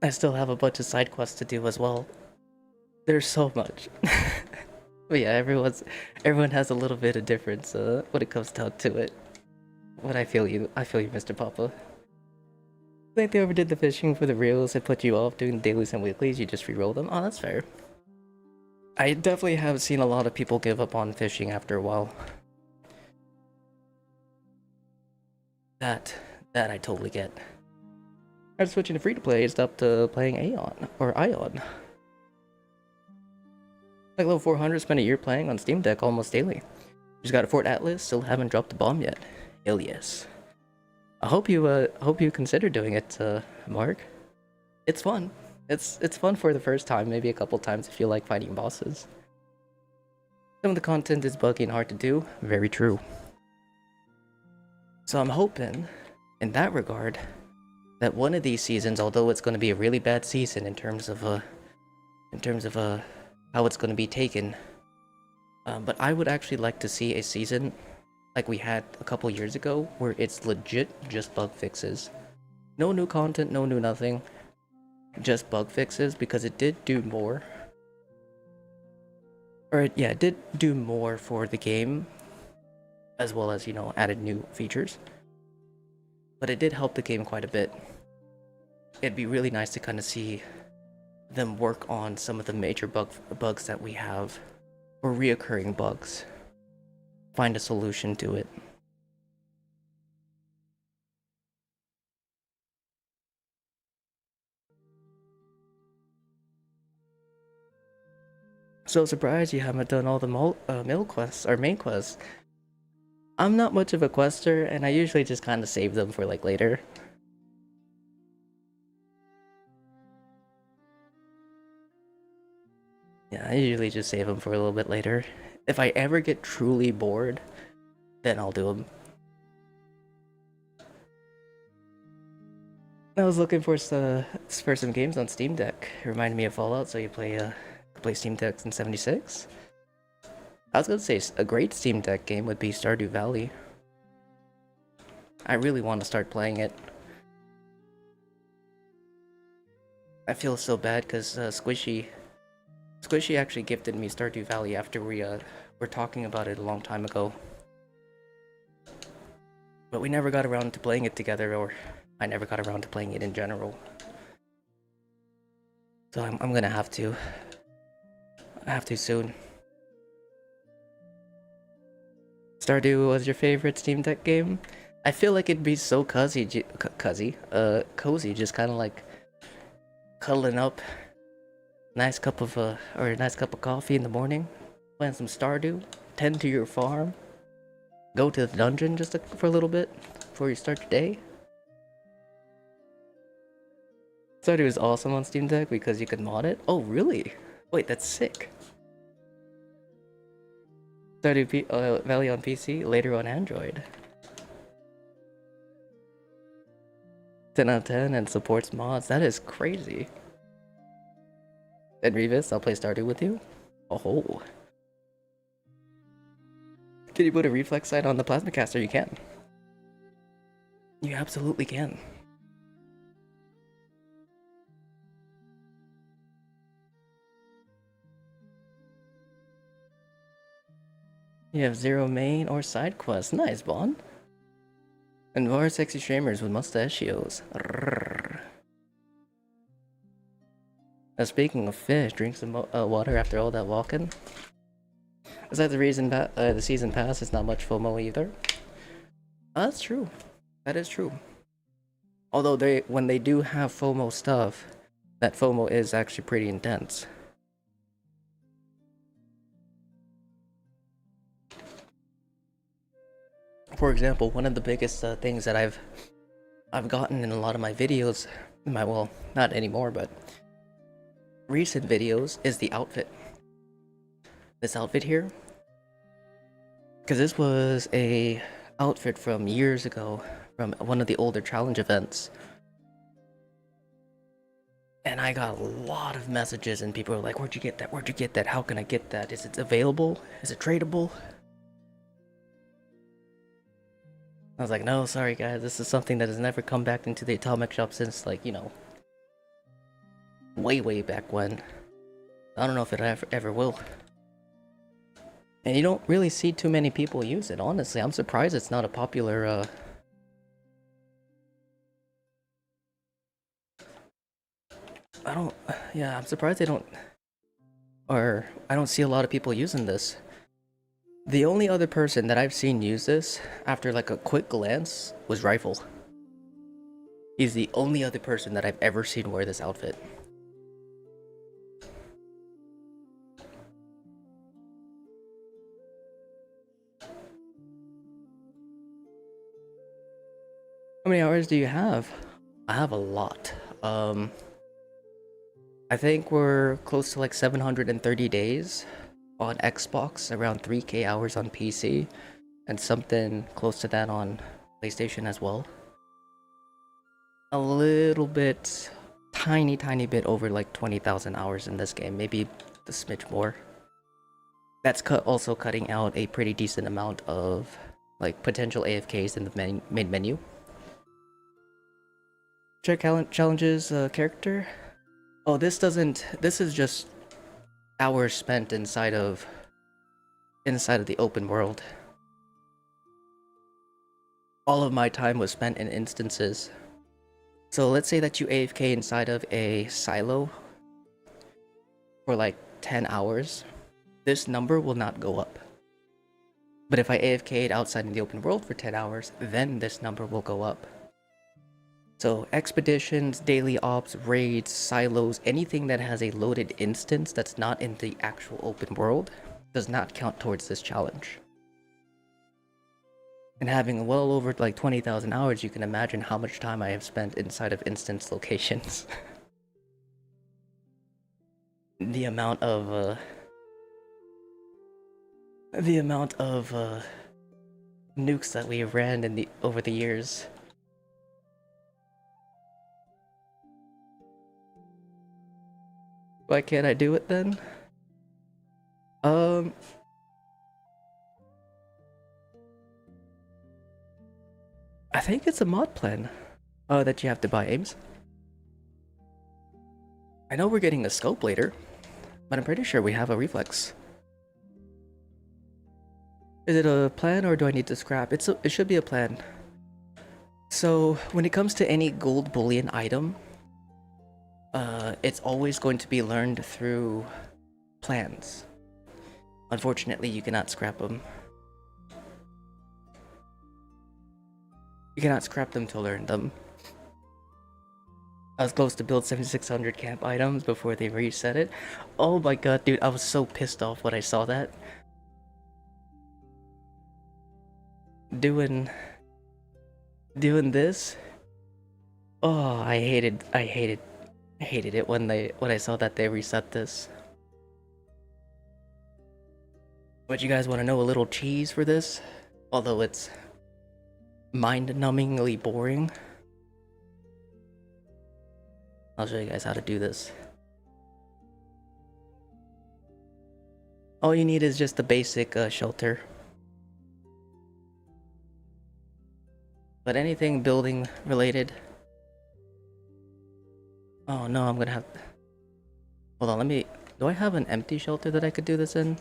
I still have a bunch of side quests to do as well. There's so much. But yeah, everyone has a little bit of difference when it comes down to it. But I feel you, Mr. Papa. I think they overdid the fishing for the reels and put you off doing dailies and weeklies. You just re-roll them. Oh, that's fair. I definitely have seen a lot of people give up on fishing after a while. That I totally get. After switching to free to play, I stopped playing Aeon or Ion. Like level 400, spent a year playing on Steam Deck almost daily. Just got a Fort Atlas, still haven't dropped the bomb yet. Hell yes. I hope you consider doing it, Mark. It's fun. It's fun for the first time, maybe a couple times if you like fighting bosses. Some of the content is buggy and hard to do. Very true. So I'm hoping, in that regard, that one of these seasons, although it's going to be a really bad season in terms of how it's going to be taken, but I would actually like to see a season like we had a couple years ago, where it's legit just bug fixes. No new content, no new nothing. Just bug fixes, because it did do more. It did do more for the game, as well as, you know, added new features. But it did help the game quite a bit. It'd be really nice to kind of see them work on some of the major bugs that we have, or reoccurring bugs. Find a solution to it. So surprised you haven't done all the mill quests or main quests. I'm not much of a quester, and I usually just kind of save them for like later. Yeah, I usually just save them for a little bit later. If I ever get truly bored, then I'll do them. I was looking for some games on Steam Deck. It reminded me of Fallout, so you play Steam Deck in 76. I was gonna say a great Steam Deck game would be Stardew Valley. I really want to start playing it. I feel so bad because Squishy actually gifted me Stardew Valley after we were talking about it a long time ago. But we never got around to playing it together, or I never got around to playing it in general. So I'm gonna have to. I have to soon. Stardew was your favorite Steam Deck game? I feel like it'd be so cozy, just kind of like cuddling up, nice cup of coffee in the morning, playing some Stardew, tend to your farm, go to the dungeon just for a little bit before you start your day. Stardew is awesome on Steam Deck because you can mod it. Oh, really? Wait, that's sick. Stardew Valley on PC, later on Android. 10 out of 10 and supports mods. That is crazy. And Revis, I'll play Stardew with you. Oh. Can you put a reflex sight on the plasma caster? You can. You absolutely can. You have 0 main or side quests. Nice, Bond. And more sexy streamers with mustachios. Speaking of fish, drink some water after all that walking. Is that the reason the season pass is not much FOMO either? That's true. That is true. Although when they do have FOMO stuff, that FOMO is actually pretty intense. For example, one of the biggest things that I've gotten in a lot of my videos, well, not anymore, but recent videos, is the outfit. This outfit here, because this was a outfit from years ago, from one of the older challenge events, and I got a lot of messages, and people were like, "Where'd you get that? Where'd you get that? How can I get that? Is it available? Is it tradable?" I was like, no, sorry guys, this is something that has never come back into the Atomic Shop since, like, you know, way back when. I don't know if it ever will. And you don't really see too many people use it, honestly. I'm surprised it's not a popular, yeah, I'm surprised they don't, or I don't see a lot of people using this. The only other person that I've seen use this, after like a quick glance, was Rifle. He's the only other person that I've ever seen wear this outfit. How many hours do you have? I have a lot. I think we're close to like 730 days on Xbox, around 3K hours on PC, and something close to that on PlayStation as well. A little bit, tiny bit over like 20,000 hours in this game, maybe a smidge more. That's also cutting out a pretty decent amount of like potential AFKs in the main menu. Check challenges character. Oh, this is just hours spent inside of the open world. All of my time was spent in instances. So let's say that you AFK inside of a silo for like 10 hours. This number will not go up. But if I AFK'd outside in the open world for 10 hours, then this number will go up. So expeditions, daily ops, raids, silos, anything that has a loaded instance that's not in the actual open world does not count towards this challenge. And having well over like 20,000 hours, you can imagine how much time I have spent inside of instance locations. The amount of nukes that we have ran over the years. Why can't I do it then? I think it's a mod plan that you have to buy, Ames. I know we're getting a scope later, but I'm pretty sure we have a reflex. Is it a plan or do I need to scrap? It should be a plan. So when it comes to any gold bullion item, it's always going to be learned through plans. Unfortunately, you cannot scrap them. You cannot scrap them to learn them. I was close to build 7600 camp items before they reset it. Oh my god, dude, I was so pissed off when I saw that. Doing this. Oh, I hated it when I saw that they reset this. But you guys want to know a little cheese for this? Although it's mind-numbingly boring. I'll show you guys how to do this. All you need is just the basic shelter. But anything building related. Oh no, I'm gonna have... Hold on, do I have an empty shelter that I could do this in?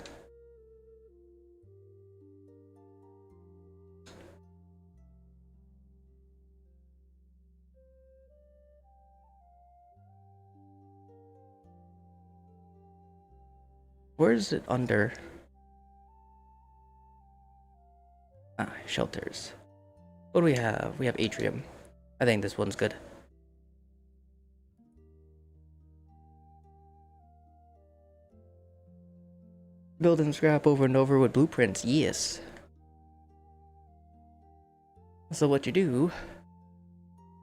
Where is it under? Ah, shelters. What do we have? We have atrium. I think this one's good. Build and scrap over and over with blueprints, yes. So what you do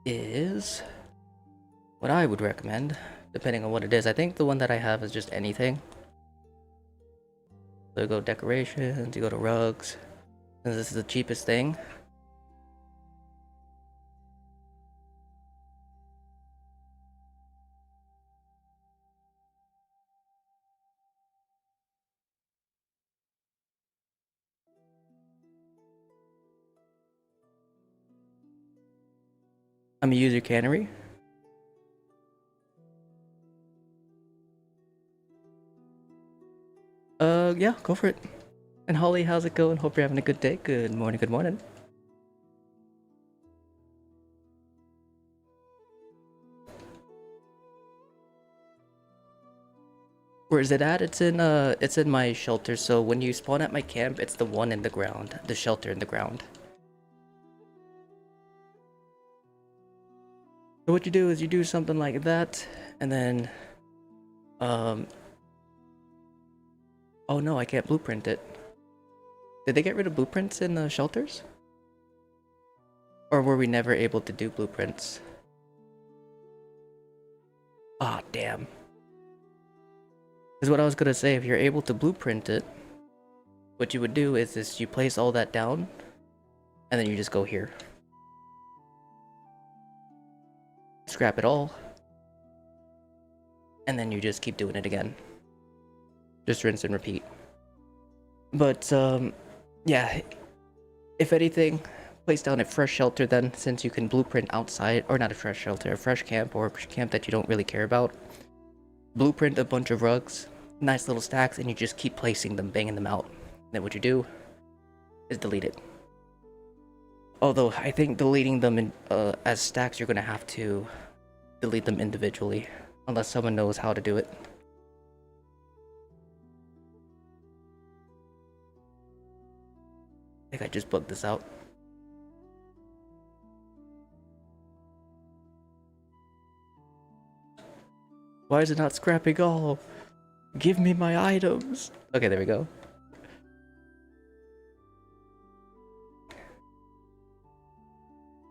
is what I would recommend, depending on what it is. I think the one that I have is just anything. So you go decorations, you go to rugs, and this is the cheapest thing. I'm a user cannery. Yeah, go for it. And Holly, how's it going? Hope you're having a good day. Good morning, good morning. Where is it at? It's in my shelter, so when you spawn at my camp, it's the one in the ground. The shelter in the ground. So what you do is you do something like that, and then, oh no, I can't blueprint it. Did they get rid of blueprints in the shelters? Or were we never able to do blueprints? Ah, damn. Because what I was gonna say, if you're able to blueprint it, what you would do is you place all that down, and then you just go here. Scrap it all. And then you just keep doing it again. Just rinse and repeat. But, yeah. If anything, place down a fresh shelter then, since you can blueprint outside, or not a fresh shelter, a fresh camp, or a camp that you don't really care about. Blueprint a bunch of rugs, nice little stacks, and you just keep placing them, banging them out. Then what you do is delete it. Although, I think deleting them in, as stacks, you're gonna have to delete them individually, unless someone knows how to do it. I think I just bugged this out. Why is it not scrapping all? Give me my items. Okay, there we go.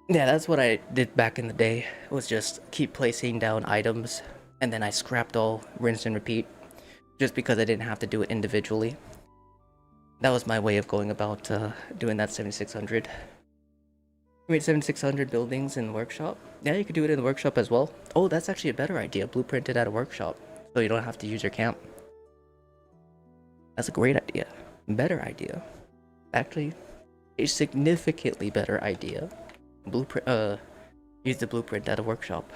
Yeah, that's what I did back in the day, was just keep placing down items, and then I scrapped all, rinse and repeat, just because I didn't have to do it individually. That was my way of going about doing that 7600. You made 7600 buildings in the workshop? Yeah, you could do it in the workshop as well. Oh, that's actually a better idea, blueprint it at a workshop, so you don't have to use your camp. That's a great idea. Better idea. Actually, a significantly better idea. Blueprint, use the blueprint at a workshop,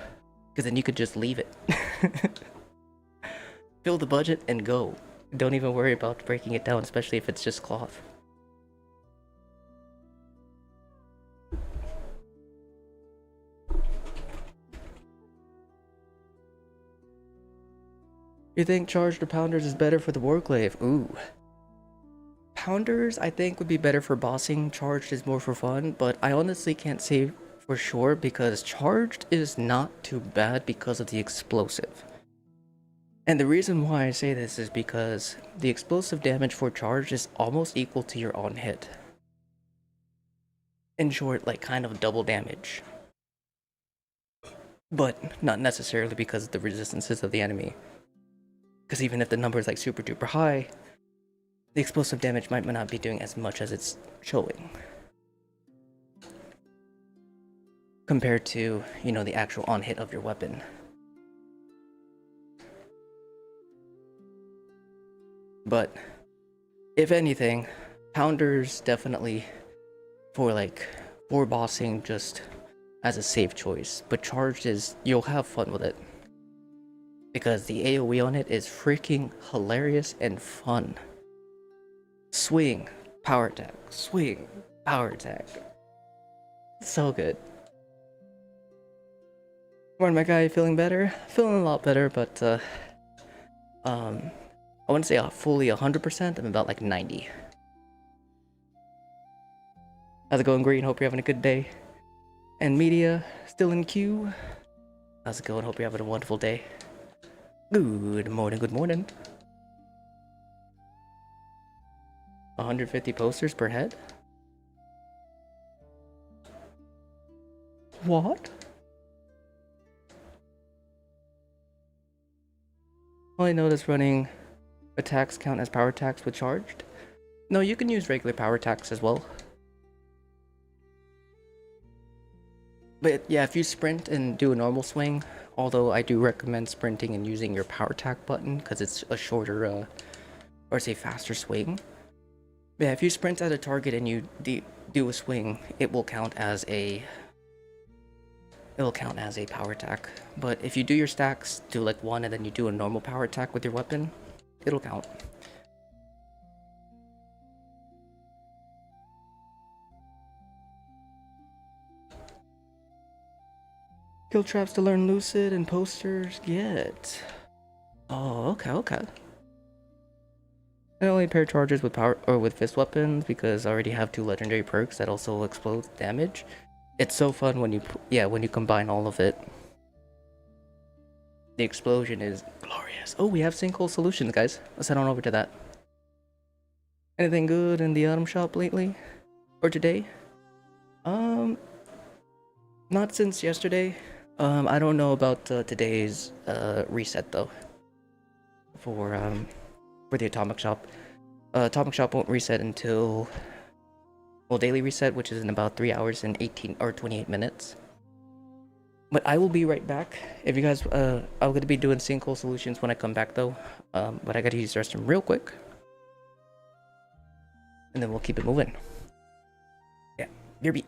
because then you could just leave it. Fill the budget and go. Don't even worry about breaking it down, especially if it's just cloth. You think charged or pounders is better for the warglaive? Ooh. Pounders, I think, would be better for bossing. Charged is more for fun, but I honestly can't say for sure because charged is not too bad because of the explosive. And the reason why I say this is because the explosive damage for charged is almost equal to your on hit. In short, like kind of double damage. But not necessarily because of the resistances of the enemy. Because even if the number is like super duper high, the explosive damage might not be doing as much as it's showing. Compared to, you know, the actual on hit of your weapon. But, if anything, pounders definitely for bossing just as a safe choice. But charged is, you'll have fun with it. Because the AoE on it is freaking hilarious and fun. Swing, power attack, swing, power attack. So good. Morning, my guy, feeling better? Feeling a lot better, but I wouldn't say fully 100%, I'm about like 90. How's it going, Green? Hope you're having a good day. And Media, still in queue? How's it going? Hope you're having a wonderful day. Good morning, good morning. 150 posters per head? What? Only noticed running attacks count as power attacks with charged. No, you can use regular power attacks as well. But yeah, if you sprint and do a normal swing, although I do recommend sprinting and using your power attack button because it's a shorter, or say faster swing. But yeah, if you sprint at a target and you do a swing, it will count as a power attack. But if you do your stacks, do like one and then you do a normal power attack with your weapon, it'll count. Kill traps to learn lucid and posters get. Oh, okay. I only pair chargers with power or with fist weapons because I already have 2 legendary perks that also explode damage. It's so fun when you combine all of it. The explosion is glorious. Oh, we have sinkhole solutions, guys. Let's head on over to that. Anything good in the item shop lately? Or today? Not since yesterday. I don't know about today's reset though. For the atomic shop. Atomic shop won't reset until, well, daily reset, which is in about 3 hours and 18 or 28 minutes. But I will be right back. If you guys, I'm gonna be doing sinkhole solutions when I come back though. But I gotta use the restroom real quick, and then we'll keep it moving. Yeah, your beat.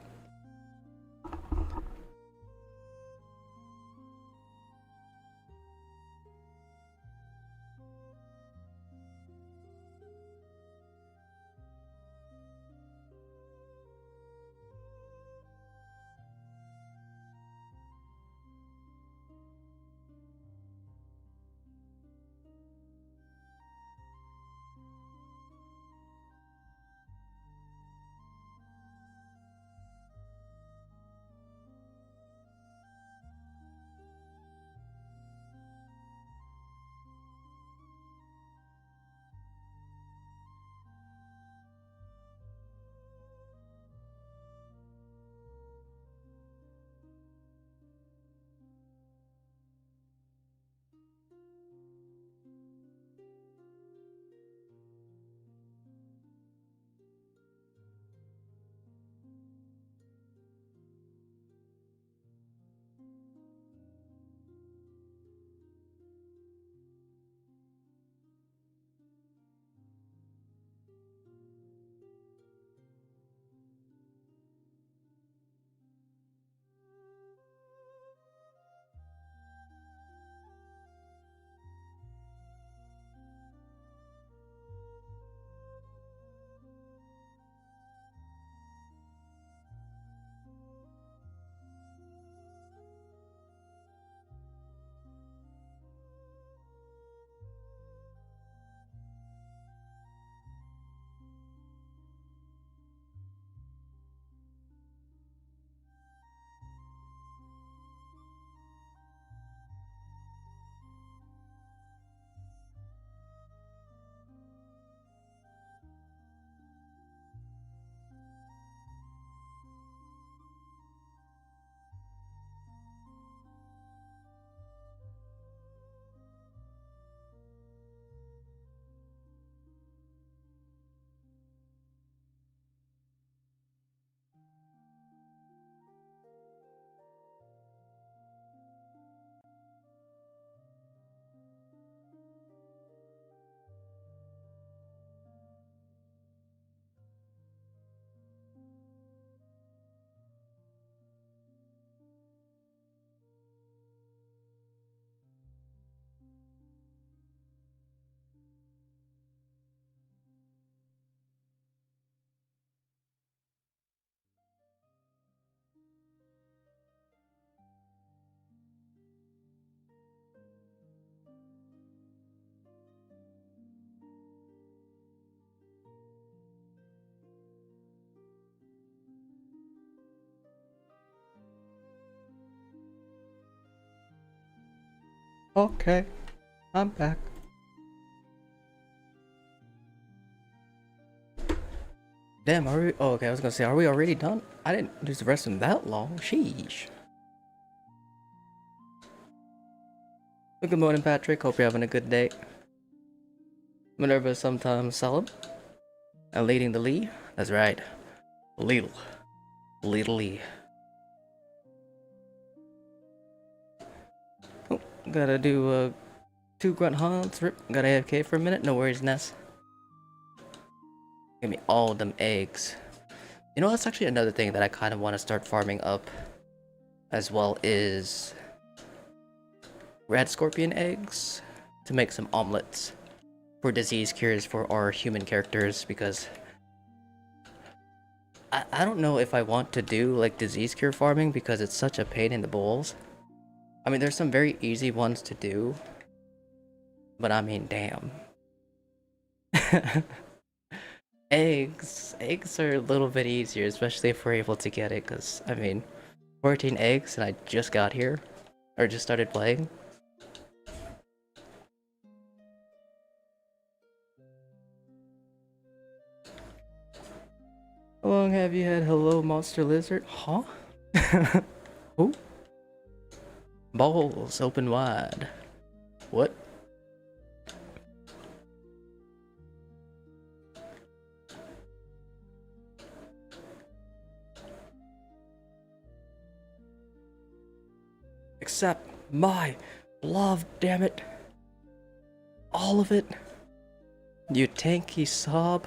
Okay, I'm back. Damn, are we? Oh, okay, I was gonna say, are we already done? I didn't use the restroom that long. Sheesh. Well, good morning, Patrick. Hope you're having a good day. Minerva sometimes solemn and leading the Lee. That's right, Little Lee. Oh, gotta do 2 grunt hunts. Rip. Gotta AFK for a minute. No worries, Ness. Give me all them eggs. You know, that's actually another thing that I kind of want to start farming up as well, is red scorpion eggs to make some omelets for disease cures for our human characters, because I don't know if I want to do like disease cure farming because it's such a pain in the balls. I mean, there's some very easy ones to do, but I mean, damn. Eggs are a little bit easier, especially if we're able to get it, because, I mean, 14 eggs and I just got here, or just started playing. How long have you had Hello Monster Lizard? Huh? Who? Balls open wide. What? Accept my love, damn it. All of it. You tanky sob.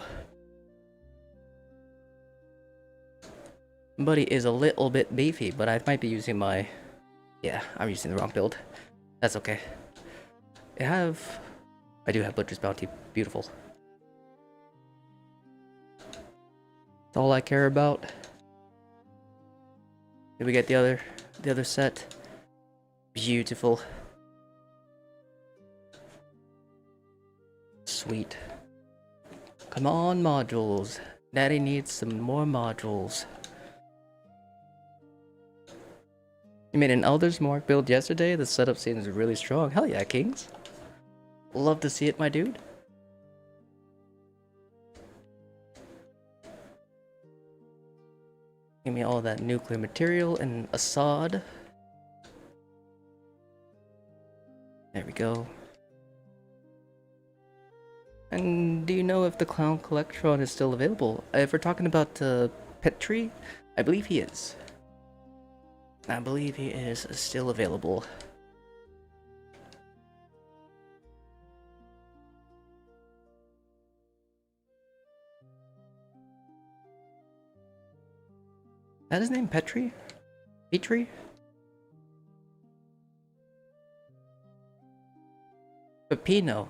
Buddy is a little bit beefy, but I might be using my... Yeah, I'm using the wrong build. That's okay. I do have Butcher's Bounty. Beautiful. That's all I care about. Did we get the other set? Beautiful. Sweet. Come on, modules. Daddy needs some more modules. You made an Elder's Mark build yesterday? The setup seems really strong. Hell yeah, Kings. Love to see it, my dude. Give me all that nuclear material and Assad. There we go. And do you know if the Clown Collectron is still available? If we're talking about Petri, I believe he is. I believe he is still available. Is that his name? Petri? Petri? Pepino.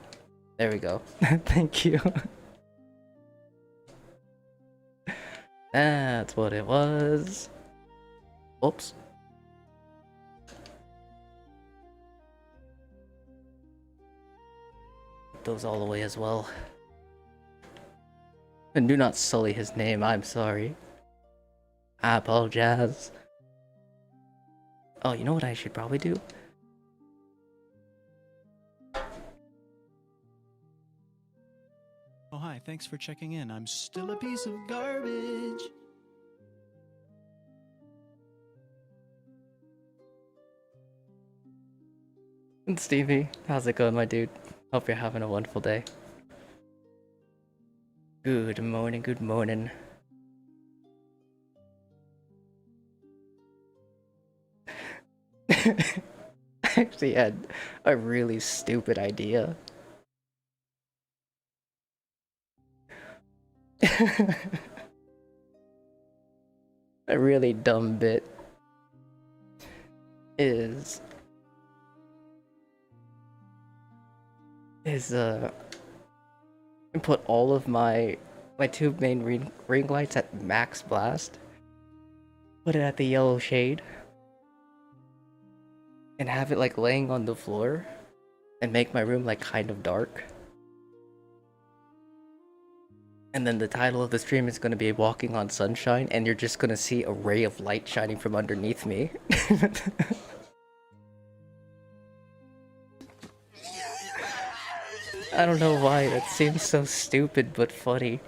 There we go. Thank you. That's what it was. Oops. Those all the way as well. And do not sully his name, I'm sorry. I apologize. Oh, you know what I should probably do? Oh, hi, thanks for checking in. I'm still a piece of garbage. And Stevie, how's it going, my dude? Hope you're having a wonderful day. Good morning, good morning. I actually had a really stupid idea. A really dumb bit is put all of my two main ring lights at max blast, put it at the yellow shade, and have it like laying on the floor, and make my room like kind of dark. And then the title of the stream is going to be Walking on Sunshine, and you're just going to see a ray of light shining from underneath me. I don't know why, that seems so stupid but funny.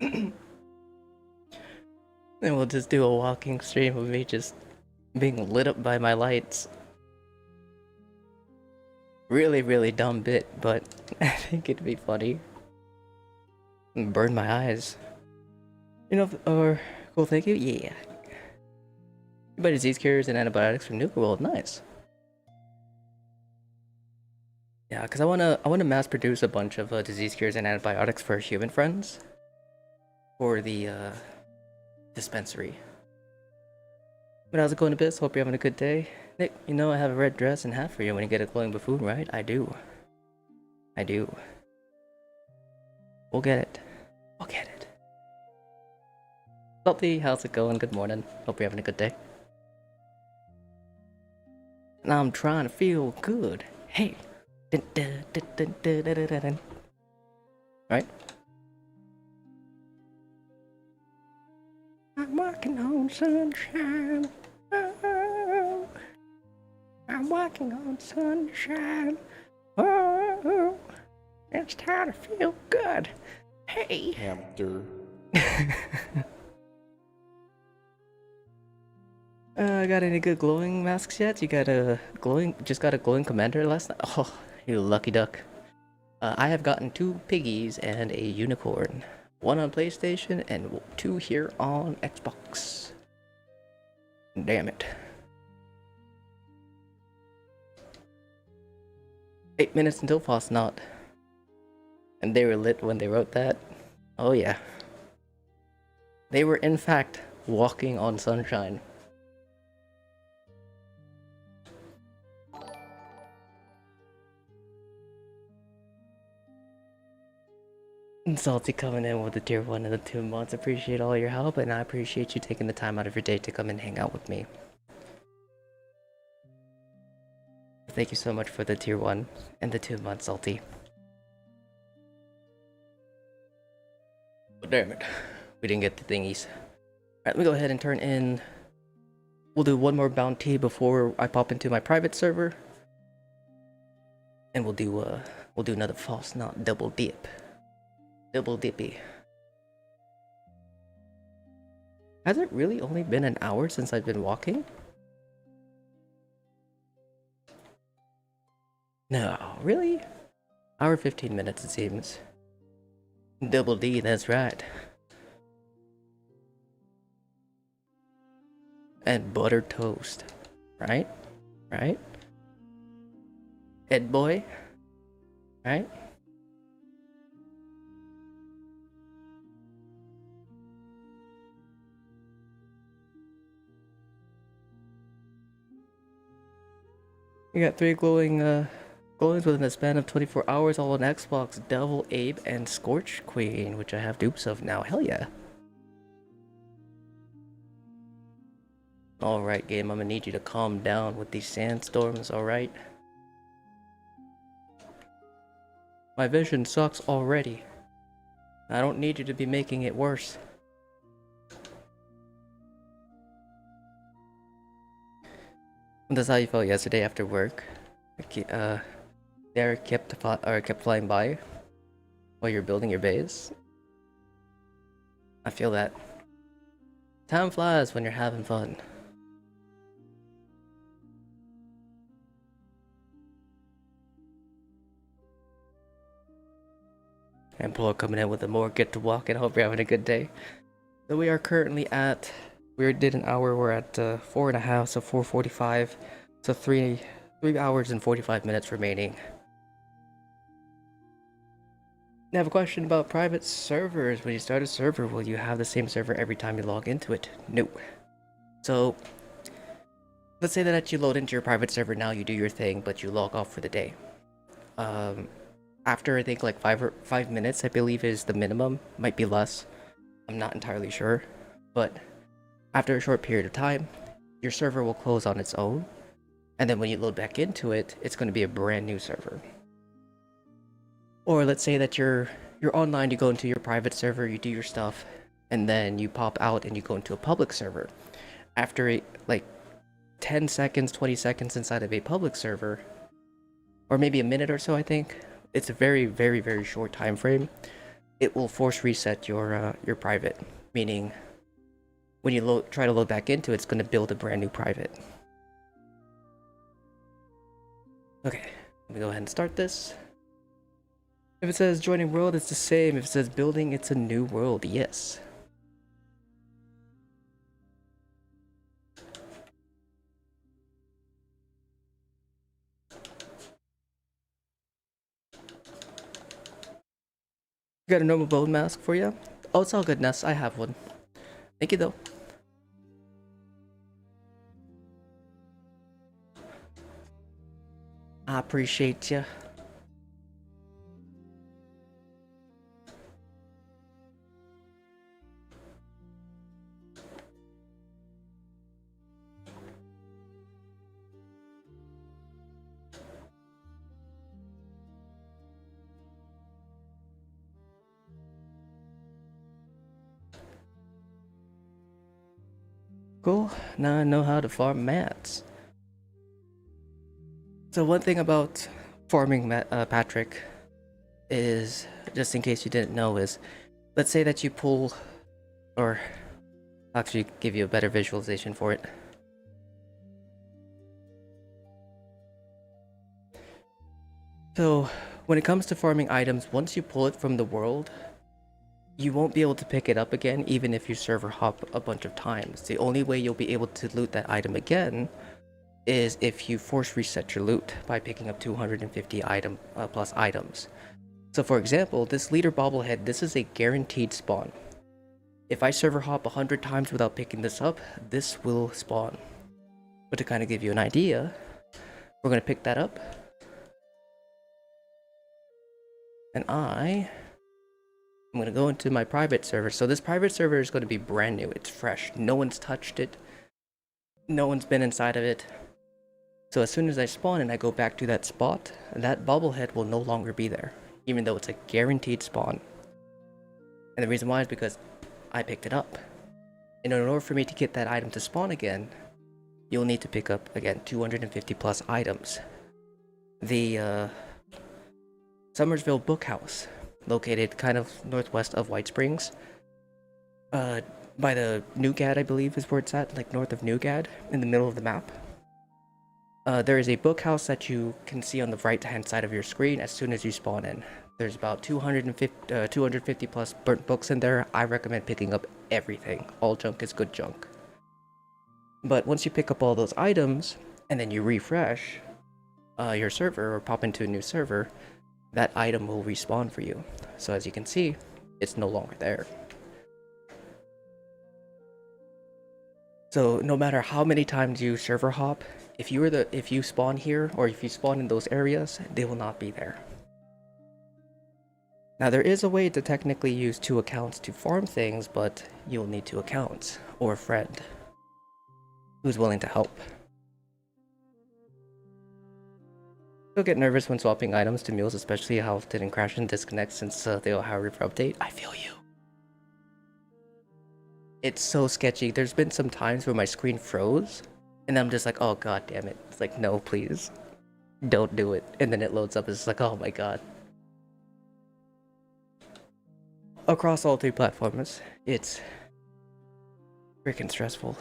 Then we'll just do a walking stream of me just being lit up by my lights. Really, really dumb bit, but I think it'd be funny. Burn my eyes. You know, or cool, thank you. Yeah. You buy disease cures and antibiotics from Nuka World. Nice. Yeah, because I wanna mass produce a bunch of disease cures and antibiotics for human friends for the dispensary. But how's it going, Abyss? Hope you're having a good day. Nick, you know I have a red dress and hat for you when you get a glowing buffoon, right? I do. I do. We'll get it. We'll get it. Salty, how's it going? Good morning. Hope you're having a good day. and I'm trying to feel good. Hey. Dun, dun, dun, dun, dun, dun, dun, dun. Right? I'm walking on sunshine. Oh, I'm walking on sunshine. Oh, it's time to feel good. Hey. Hamster. Got any good glowing masks yet? You got a glowing, just got a glowing commander last night? Oh, you lucky duck. I have gotten 2 piggies and a unicorn. 1 on PlayStation and 2 here on Xbox. Damn it. 8 minutes until Fasnacht. And they were lit when they wrote that. Oh yeah. They were in fact walking on sunshine. And Salty coming in with the tier 1 and the 2 months. Appreciate all your help, and I appreciate you taking the time out of your day to come and hang out with me. Thank you so much for the tier 1 and the 2 months, Salty. But damn it, we didn't get the thingies. Alright, let me go ahead and turn in. We'll do 1 more bounty before I pop into my private server. And we'll do another Fasnacht double dip. Double dippy. Has it really only been an hour since I've been walking? No, really? Hour 15 minutes it seems. Double D, that's right. And buttered toast. Right? Right? Ed boy? Right? We got 3 glowings within a span of 24 hours, all on Xbox, Devil, Abe, and Scorch Queen, which I have dupes of now. Hell yeah. Alright, game, I'm gonna need you to calm down with these sandstorms, alright? My vision sucks already. I don't need you to be making it worse. That's how you felt yesterday after work. Derek kept flying by while you're building your base. I feel that. Time flies when you're having fun. And Paul coming in with a more get to walk, and I hope you're having a good day. So we are currently at, we did an hour, we're at 4.5, so 4:45. So 3 hours and 45 minutes remaining. I have a question about private servers. When you start a server, will you have the same server every time you log into it? No. So, let's say that you load into your private server now, you do your thing, but you log off for the day. After I think like 5 minutes, I believe is the minimum. Might be less. I'm not entirely sure. But after a short period of time, your server will close on its own. And then when you load back into it, it's going to be a brand new server. Or let's say that you're online, you go into your private server, you do your stuff, and then you pop out and you go into a public server. After like 10 seconds, 20 seconds inside of a public server, or maybe a minute or so, I think, it's a very, very, very short time frame. It will force reset your private, meaning when you try to load back into it, it's going to build a brand new private. Okay, let me go ahead and start this. If it says joining world, it's the same. If it says building, it's a new world. Yes. Got a normal bone mask for you? Oh, it's all good, Ness. I have one. Thank you, though. I appreciate you. Cool. Now I know how to farm mats. So one thing about farming Patrick is, just in case you didn't know, is let's say that you pull, or actually give you a better visualization for it. So when it comes to farming items, once you pull it from the world, you won't be able to pick it up again even if you server hop a bunch of times. The only way you'll be able to loot that item again is if you force reset your loot by picking up 250 plus items. So for example, this leader bobblehead, this is a guaranteed spawn. If I server hop 100 times without picking this up, this will spawn. But to kind of give you an idea, we're going to pick that up. And I'm going to go into my private server. So this private server is going to be brand new. It's fresh. No one's touched it. No one's been inside of it. So as soon as I spawn and I go back to that spot, that bobblehead will no longer be there, even though it's a guaranteed spawn. And the reason why is because I picked it up. And in order for me to get that item to spawn again, you'll need to pick up, again, 250 plus items. The Summersville Bookhouse, located kind of northwest of White Springs, by the Newgad, I believe is where it's at, like north of Newgad, in the middle of the map. There is a bookhouse that you can see on the right hand side of your screen as soon as you spawn in. There's about 250 plus burnt books in there. I recommend picking up everything. All junk is good junk. But once you pick up all those items, and then you refresh your server or pop into a new server, that item will respawn for you. So as you can see, it's no longer there. So no matter how many times you server hop, if you spawn here or if you spawn in those areas, they will not be there. Now there is a way to technically use 2 accounts to farm things, but you'll need 2 accounts or a friend who's willing to help. Still get nervous when swapping items to mules, especially how it didn't crash and disconnect since the Ohio River update. I feel you. It's so sketchy. There's been some times where my screen froze, and I'm just like, oh god damn it. It's like, no, please. Don't do it. And then it loads up, it's like, oh my god. Across all 3 platforms, it's freaking stressful.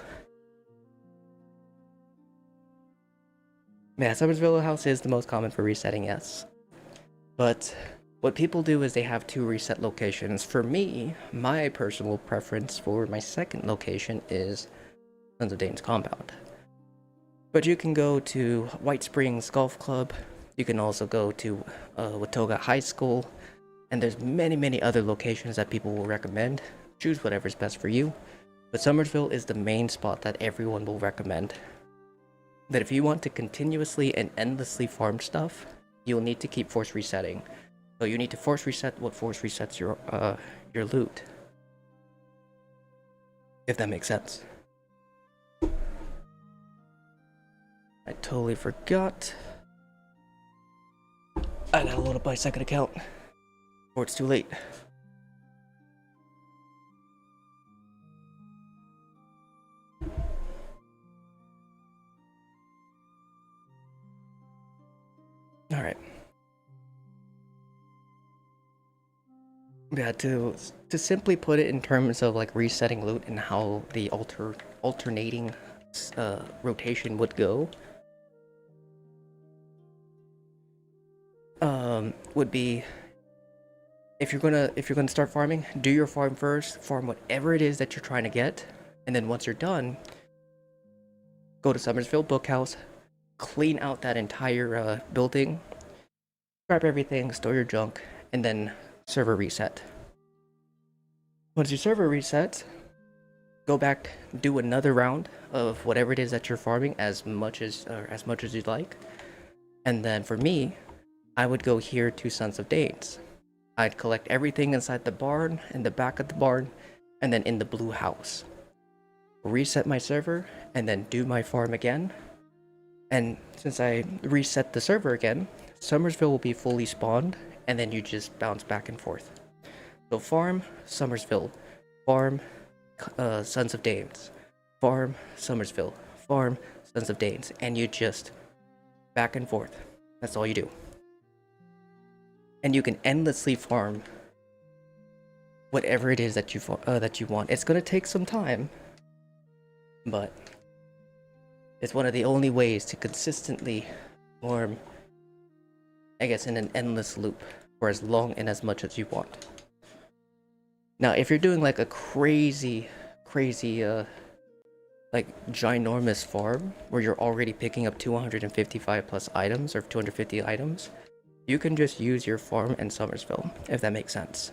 Yeah, Summersville House is the most common for resetting, yes. But what people do is they have 2 reset locations. For me, my personal preference for my second location is Sons of Dane's Compound. But you can go to White Springs Golf Club. You can also go to Watoga High School. And there's many other locations that people will recommend. Choose whatever's best for you. But Summersville is the main spot that everyone will recommend. That if you want to continuously and endlessly farm stuff, you'll need to keep force resetting. So you need to force reset what force resets your loot. If that makes sense. I totally forgot. I gotta load up my second account. Or it's too late. Alright. Yeah, to simply put it in terms of like resetting loot and how the alternating rotation would go, would be if you're gonna start farming, do your farm first, farm whatever it is that you're trying to get, and then once you're done, go to Summersville Bookhouse, clean out that entire building, grab everything, store your junk, and then server reset. Once your server resets, go back, do another round of whatever it is that you're farming as much as you'd like. And then for me, I would go here to Sons of Danes. I'd collect everything inside the barn, in the back of the barn, and then in the blue house. Reset my server, and then do my farm again. And since I reset the server again, Summersville will be fully spawned, and then you just bounce back and forth. So farm, Summersville. Farm, Sons of Danes. farm Somersville, farm Sons of Danes, and you just back and forth. That's all you do. And you can endlessly farm whatever it is that you want. It's gonna take some time, but it's one of the only ways to consistently farm, I guess, in an endless loop for as long and as much as you want. Now, if you're doing like a crazy, like ginormous farm where you're already picking up 255 plus items or 250 items, you can just use your farm in Somersville, if that makes sense.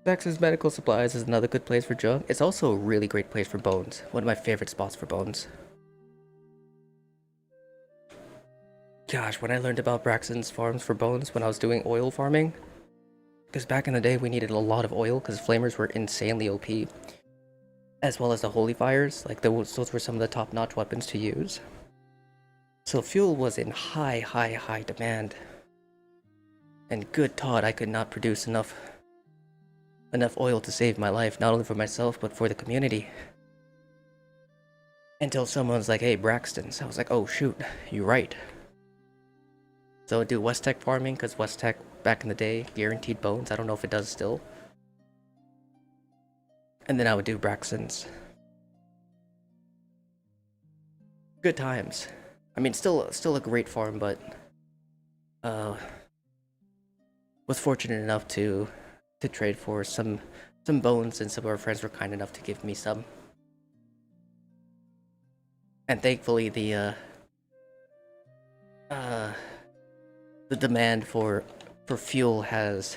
Texas Medical Supplies is another good place for junk. It's also a really great place for bones. One of my favorite spots for bones. Gosh, when I learned about Braxton's farms for bones when I was doing oil farming, because back in the day we needed a lot of oil because flamers were insanely OP, as well as the holy fires. Like those were some of the top-notch weapons to use. So fuel was in high demand. And good Todd, I could not produce enough oil to save my life, not only for myself but for the community. Until someone was like, hey, Braxton. So I was like, oh shoot, you're right. So I'd do West Tech farming, because West Tech back in the day guaranteed bones. I don't know if it does still. And then I would do Braxton's. Good times. I mean, still a great farm, but was fortunate enough to trade for some bones, and some of our friends were kind enough to give me some. And thankfully the demand for fuel has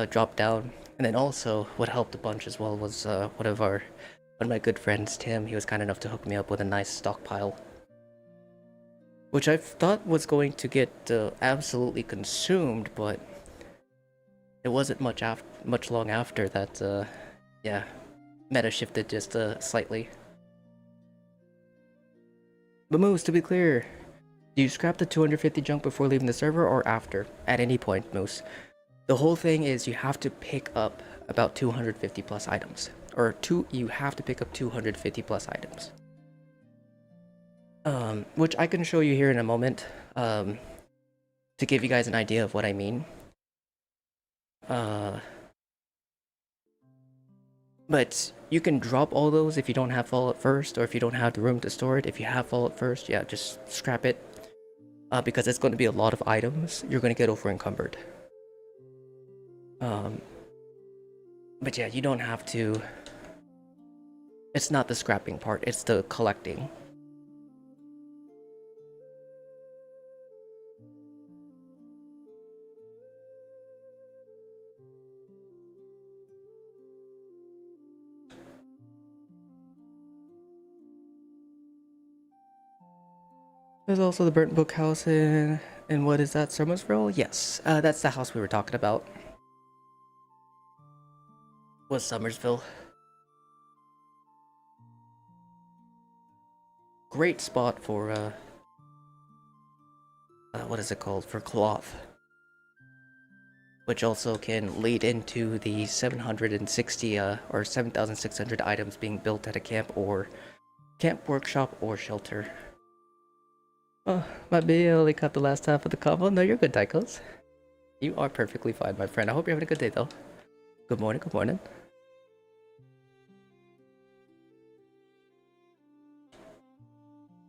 dropped down. And then also what helped a bunch as well was one of my good friends, Tim. He was kind enough to hook me up with a nice stockpile, which I thought was going to get absolutely consumed, but it wasn't much long after that. Yeah, meta shifted just slightly. But Moose, to be clear, do you scrap the 250 junk before leaving the server or after? At any point, Moose. The whole thing is you have to pick up about 250 plus items, you have to pick up 250 plus items. Which I can show you here in a moment, to give you guys an idea of what I mean. But you can drop all those if you don't have Fallout first, or if you don't have the room to store it. If you have Fallout first, yeah, just scrap it. Because it's going to be a lot of items, you're going to get over encumbered. But yeah, you don't have to. It's not the scrapping part, it's the collecting. There's also the burnt book house in what is that, Somersville? Yes, that's the house we were talking about. Was Somersville. Great spot for what is it called? For cloth. Which also can lead into the 760 or 7,600 items being built at a camp workshop or shelter. Oh, might be only cut the last half of the convo. No, you're good, Tychos. You are perfectly fine, my friend. I hope you're having a good day, though. Good morning, good morning.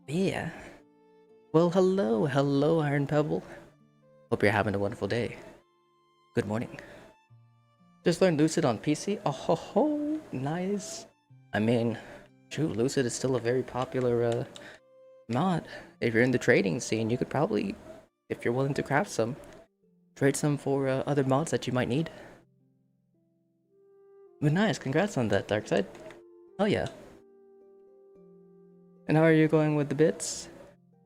Yeah. Well, hello, Iron Pebble. Hope you're having a wonderful day. Good morning. Just learned Lucid on PC? Oh ho ho, nice. I mean, shoot, Lucid is still a very popular mod. If you're in the trading scene, you could probably, if you're willing to craft some, trade some for other mods that you might need. But nice, congrats on that, Darkside. Oh yeah. And how are you going with the bits?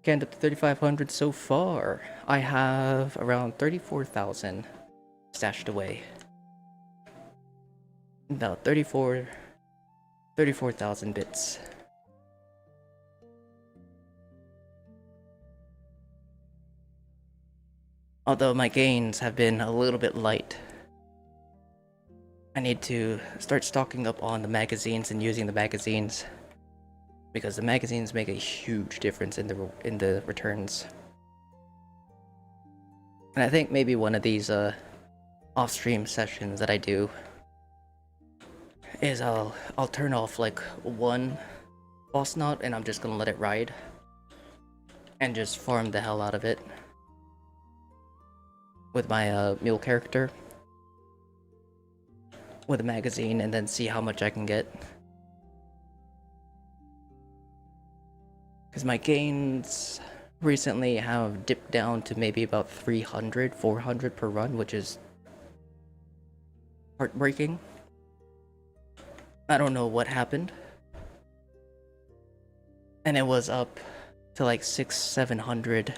Canned up to 3,500 so far. I have around 34,000 stashed away. About 34 34,000 bits. Although my gains have been a little bit light. I need to start stocking up on the magazines and using the magazines, because the magazines make a huge difference in the returns. And I think maybe one of these off-stream sessions that I do is I'll turn off like one Fasnacht and I'm just gonna let it ride and just farm the hell out of it with my mule character with a magazine, and then see how much I can get. Because my gains recently have dipped down to maybe about 300, 400 per run, which is heartbreaking. I don't know what happened. And it was up to like 600, 700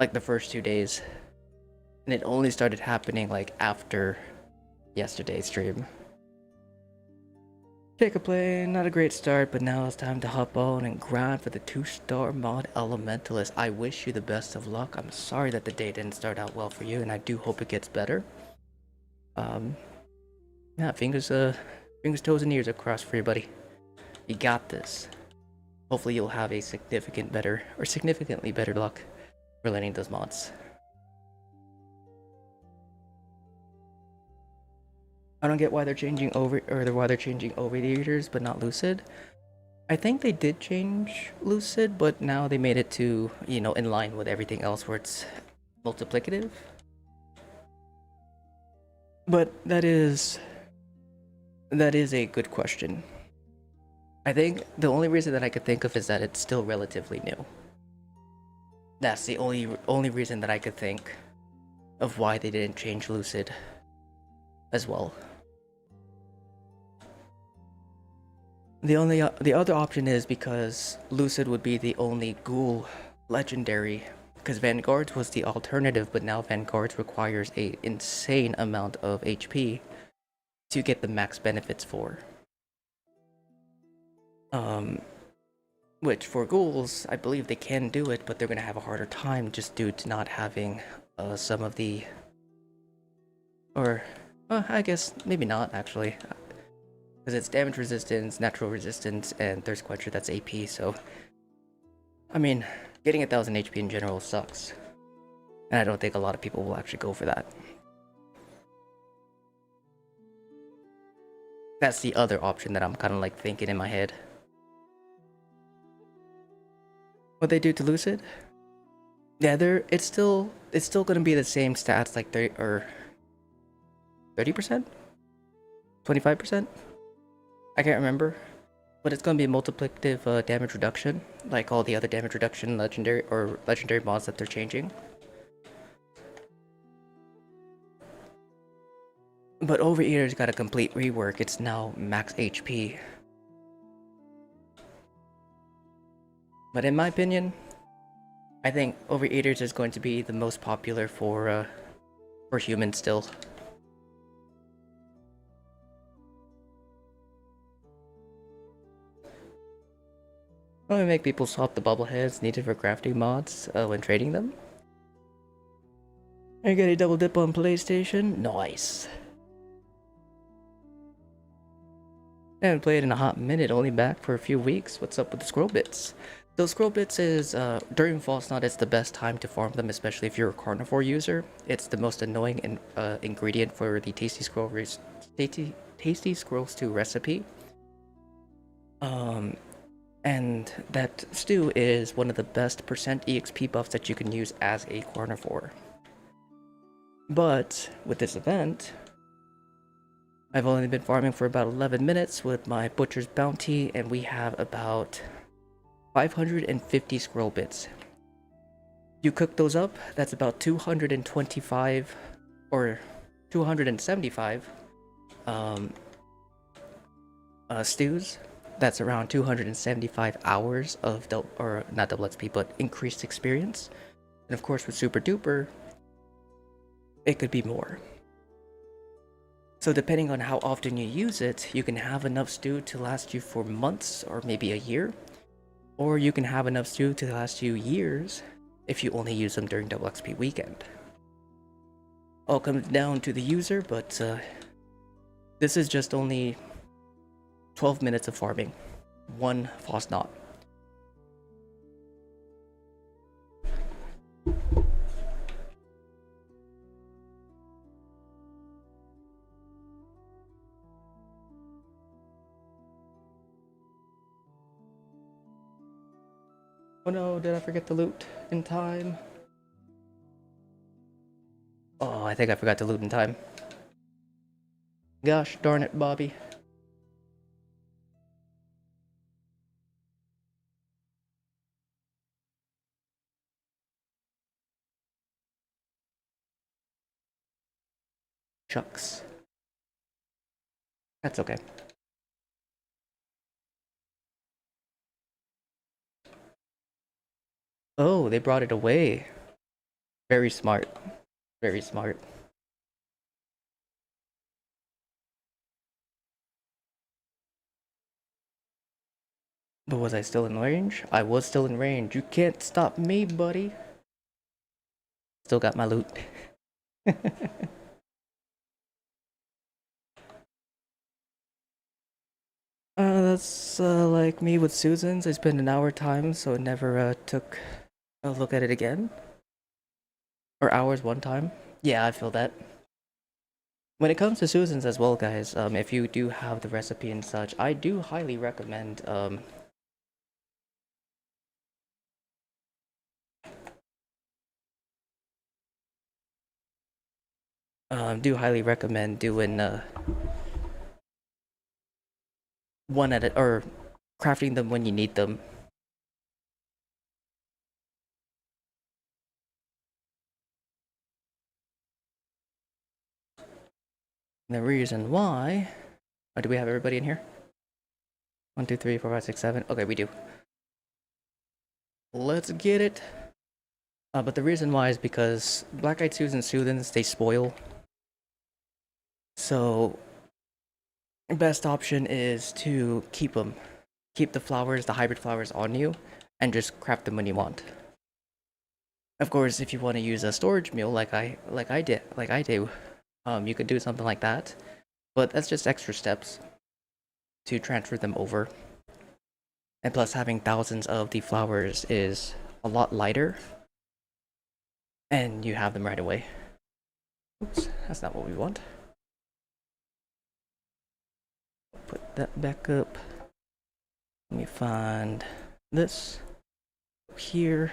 like the first 2 days. And it only started happening like after yesterday's stream. Take a play, not a great start, but now it's time to hop on and grind for the 2-star mod Elementalist. I wish you the best of luck. I'm sorry that the day didn't start out well for you, and I do hope it gets better. Yeah, fingers, toes, and ears across for you, buddy. You got this. Hopefully you'll have a significantly better luck for landing those mods. I don't get why they're changing overeaters but not lucid. I think they did change lucid, but now they made it to, you know, in line with everything else where it's multiplicative. But that is a good question. I think the only reason that I could think of is that it's still relatively new. That's the only reason that I could think of why they didn't change lucid as well. The other option is because lucid would be the only ghoul legendary, because Vanguard's was the alternative, but now Vanguard's requires a insane amount of HP to get the max benefits for. Which for ghouls, I believe they can do it, but they're gonna have a harder time just due to not having some of the, or I guess maybe not actually, because it's damage resistance, natural resistance, and thirst quencher. That's AP. So I mean, getting 1000 HP in general sucks, and I don't think a lot of people will actually go for that. That's the other option that I'm kind of like thinking in my head. What they do to lucid? Yeah, it's still gonna be the same stats, like 30% 25%. I can't remember, but it's gonna be multiplicative damage reduction, like all the other damage reduction legendary mods that they're changing. But Overeater's got a complete rework. It's now max HP. But in my opinion, I think Overeaters is going to be the most popular for humans still. I'm gonna make people swap the bubble heads needed for crafting mods when trading them. I got a double dip on PlayStation. Nice. I haven't played in a hot minute, only back for a few weeks. What's up with the scroll bits? So scroll bits is, during Fasnacht, it's the best time to farm them, especially if you're a carnivore user. It's the most annoying ingredient for the Tasty Scrolls 2 recipe. And that stew is one of the best percent EXP buffs that you can use as a carnivore. But with this event, I've only been farming for about 11 minutes with my Butcher's Bounty, and we have about 550 scroll bits. You cook those up, that's about 225 or 275 stews. That's around 275 hours of not double XP, but increased experience. And of course with Super Duper, it could be more. So depending on how often you use it, you can have enough stew to last you for months or maybe a year. Or you can have enough stew to last you years if you only use them during double XP weekend. All comes down to the user, but this is just only 12 minutes of farming. One Fasnacht. Oh no, did I forget the loot in time? Oh, I think I forgot to loot in time. Gosh darn it, Bobby. Shucks. That's okay. Oh, they brought it away. Very smart. Very smart. But was I still in range? I was still in range. You can't stop me, buddy. Still got my loot. That's like me with Susan's. I spent an hour time, so it never took a look at it again. Or hours one time. Yeah, I feel that. When it comes to Susan's as well, guys, if you do have the recipe and such, I do highly recommend doing one at a, or crafting them when you need them. And the reason why... Oh, do we have everybody in here? 1, 2, 3, 4, 5, 6, 7. Okay, we do. Let's get it. But the reason why is because Black-Eyed Susan Soothens, they spoil. So, best option is to keep them. Keep the flowers, the hybrid flowers on you, and just craft them when you want. Of course, if you want to use a storage meal like I do, you could do something like that. But that's just extra steps to transfer them over. And plus, having thousands of the flowers is a lot lighter. And you have them right away. Oops, that's not what we want. Put that back up. Let me find this here.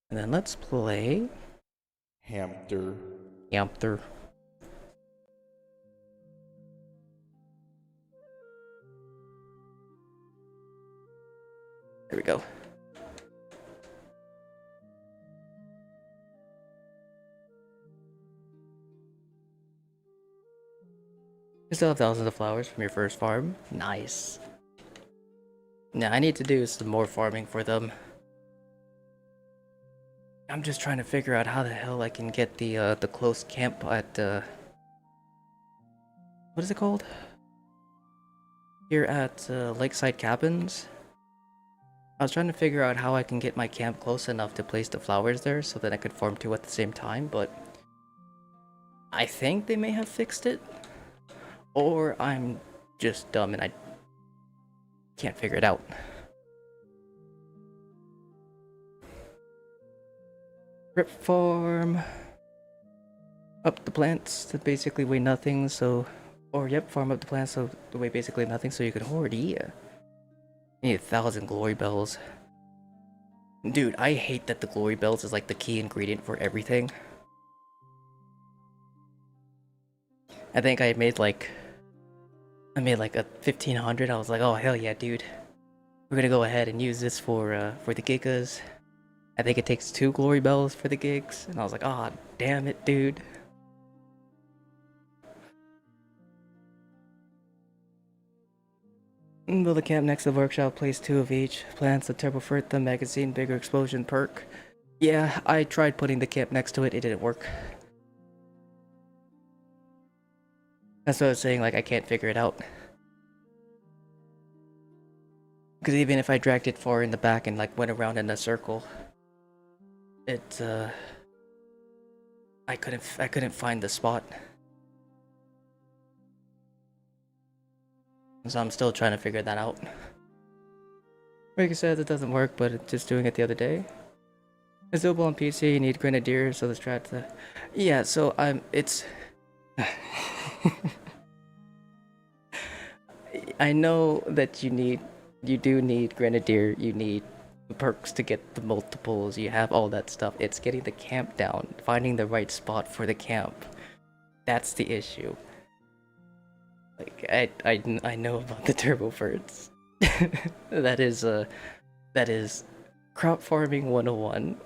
And then let's play Hamster. Hamster. There we go. You still have thousands of flowers from your first farm. Nice. Now I need to do some more farming for them. I'm just trying to figure out how the hell I can get the close camp at what is it called? Here at Lakeside Cabins. I was trying to figure out how I can get my camp close enough to place the flowers there so that I could farm two at the same time, but I think they may have fixed it. Or I'm just dumb and I can't figure it out. Rip farm. Up the plants that basically weigh nothing, so... Or yep, farm up the plants so they weigh basically nothing so you can hoard, yeah. You need 1,000 glory bells. Dude, I hate that the glory bells is like the key ingredient for everything. I think I made like a 1,500. I was like, oh hell yeah, dude. We're gonna go ahead and use this for the gigas. I think it takes 2 glory bells for the gigs, and I was like, ah, oh, damn it, dude. Build a camp next to the workshop, place 2 of each. Plants, the turbo fruit, the magazine, bigger explosion perk. Yeah, I tried putting the camp next to it, it didn't work. That's what I was saying, like I can't figure it out. Because even if I dragged it far in the back and like went around in a circle, it I couldn't find the spot. So I'm still trying to figure that out. Like I said, it doesn't work, but just doing it the other day. It's doable on PC, you need Grenadier, so the strat yeah, so it's I know that you do need Grenadier, you need perks to get the multiples, you have all that stuff. It's getting the camp down, finding the right spot for the camp. That's the issue. Like I know about the turbo birds. that is crop farming 101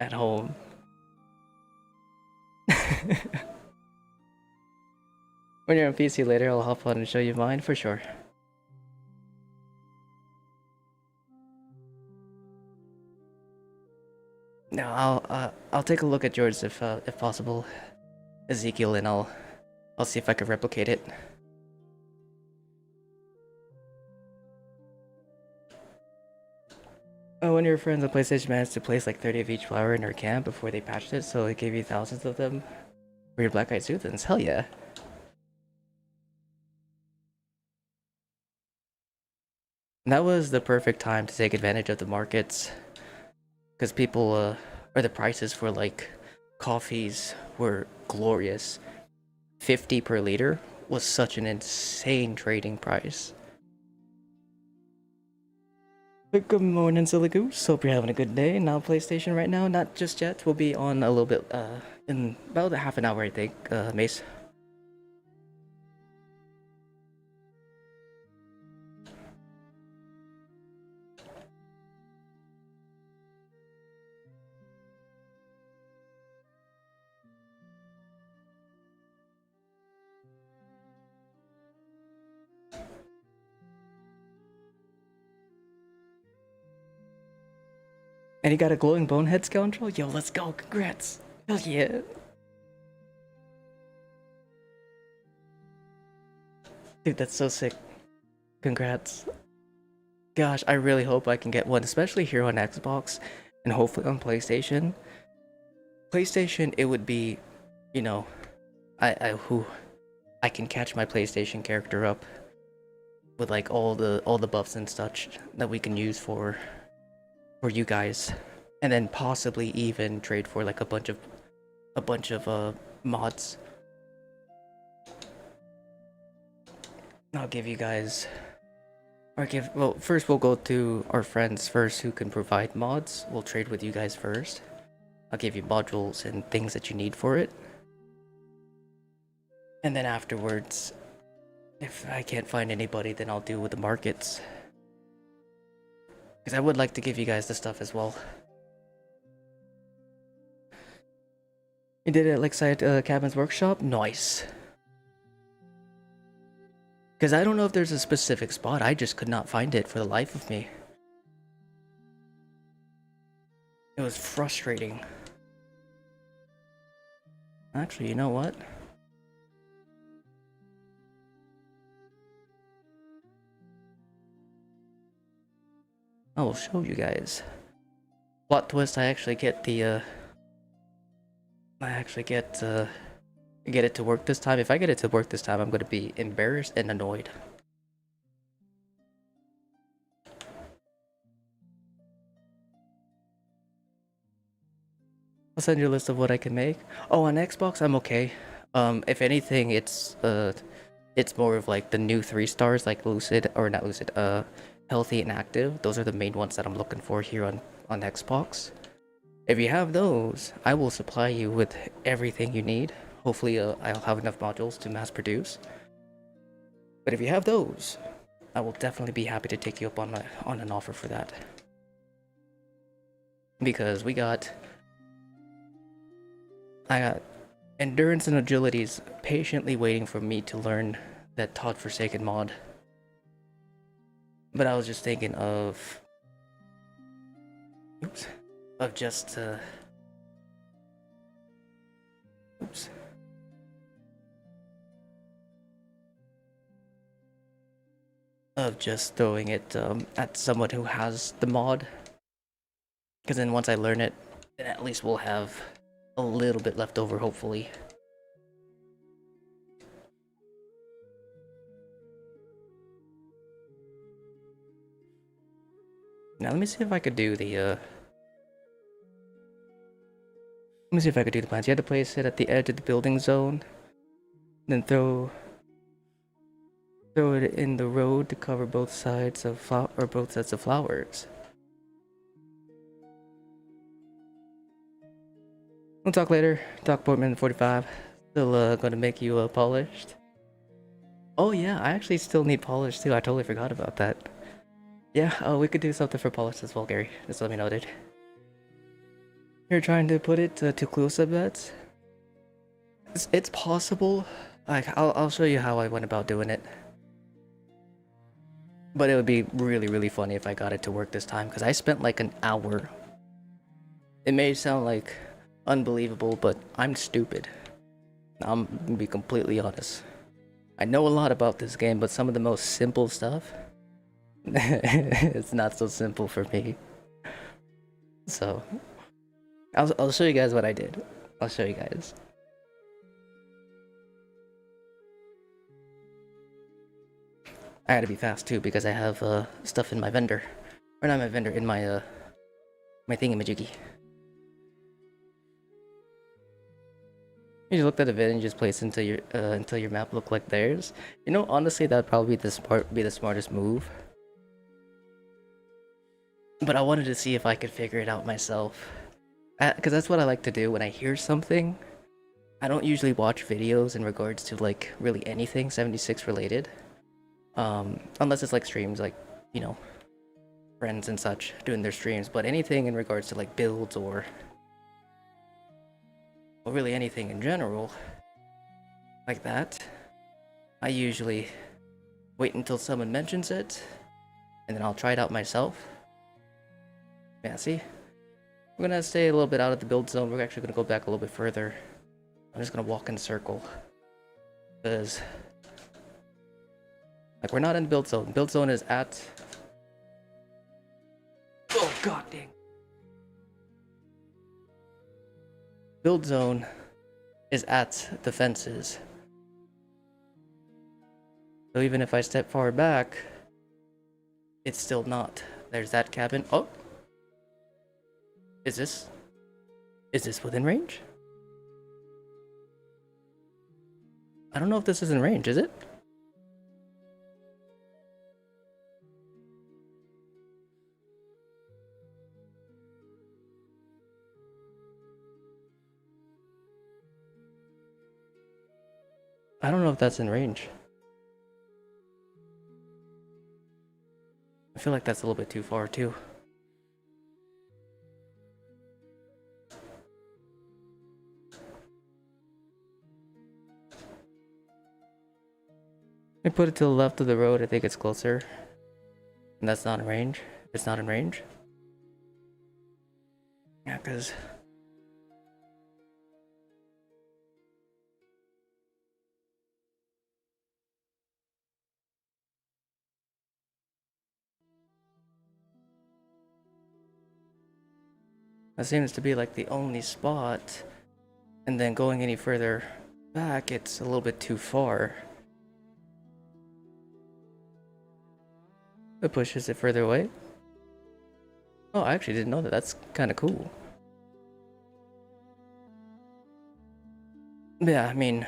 at home. When you're on PC later, I'll hop on and show you mine for sure. No, I'll take a look at yours if possible, Ezekiel, and I'll see if I can replicate it. Oh, one of your friends on PlayStation managed to place like 30 of each flower in her camp before they patched it, so it gave you thousands of them for your Black Eyed Soothins. Hell yeah. And that was the perfect time to take advantage of the markets, because people, or the prices for like coffees were glorious. 50 per liter was such an insane trading price. Good morning, Silly Goose. Hope you're having a good day. Now PlayStation right now, not just yet. We'll be on a little bit, in about a half an hour, I think, Mace. And he got a glowing bonehead scoundrel? Yo, let's go, congrats. Hell yeah. Dude, that's so sick. Congrats. Gosh, I really hope I can get one, especially here on Xbox, and hopefully on PlayStation. PlayStation, it would be, you know, I can catch my PlayStation character up with like all the buffs and such that we can use for you guys, and then possibly even trade for like a bunch of mods. I'll give you guys, well, first we'll go to our friends first who can provide mods. We'll trade with you guys first. I'll give you modules and things that you need for it. And then afterwards, if I can't find anybody, then I'll deal with the markets. Because I would like to give you guys the stuff as well. You did it at Lakeside Cabin's workshop? Nice. Because I don't know if there's a specific spot. I just could not find it for the life of me. It was frustrating. Actually, you know what? I will show you guys. Plot twist, I actually get the, get it to work this time. If I get it to work this time, I'm going to be embarrassed and annoyed. I'll send you a list of what I can make. Oh, on Xbox, I'm okay. If anything, it's more of like the new 3 stars, like Lucid, or not Lucid, Healthy and Active. Those are the main ones that I'm looking for here on Xbox. If you have those, I will supply you with everything you need. Hopefully, I'll have enough modules to mass produce. But if you have those, I will definitely be happy to take you up on an offer for that. Because I got endurance and agilities patiently waiting for me to learn that Todd Forsaken mod. But I was just thinking of just of just throwing it at someone who has the mod. Because then once I learn it, then at least we'll have a little bit left over, hopefully. Now let me see if I could do the let me see if I could do the plans. You have to place it at the edge of the building zone, then throw it in the road to cover both sides of both sets of flowers. We'll talk later. Talk Portman 45. Still gonna make you polished. Oh yeah, I actually still need polish too. I totally forgot about that. Yeah, we could do something for polish as well, Gary. Just let me know, dude. You're trying to put it too close, I bet. It's possible. Like, I'll show you how I went about doing it. But it would be really, really funny if I got it to work this time, because I spent like an hour. It may sound like unbelievable, but I'm stupid. I'm gonna be completely honest. I know a lot about this game, but some of the most simple stuff, it's not so simple for me. So, I'll show you guys what I did. I'll show you guys. I had to be fast too because I have stuff in my vendor, or not my vendor, in my my thingamajiggy. You just looked at a vid and just place until your map look like theirs. You know, honestly, that'd probably be the smartest move. But I wanted to see if I could figure it out myself, because that's what I like to do when I hear something. I don't usually watch videos in regards to like really anything 76 related, unless it's like streams, like, you know, friends and such doing their streams. But anything in regards to like builds or really anything in general like that, I usually wait until someone mentions it and then I'll try it out myself. Yeah, see, we're gonna stay a little bit out of the build zone. We're actually gonna go back a little bit further. I'm just gonna walk in a circle because like we're not in the build zone. Build zone is at, oh god dang. Build zone is at the fences. So even if I step far back, it's still not. There's that cabin. Oh! Is this within range? I don't know if this is in range, is it? I don't know if that's in range. I feel like that's a little bit too far too. I put it to the left of the road. I think it's closer. And that's not in range. It's not in range. Yeah, because that seems to be like the only spot. And then going any further back, it's a little bit too far. It pushes it further away. Oh, I actually didn't know that. That's kind of cool. Yeah, I mean,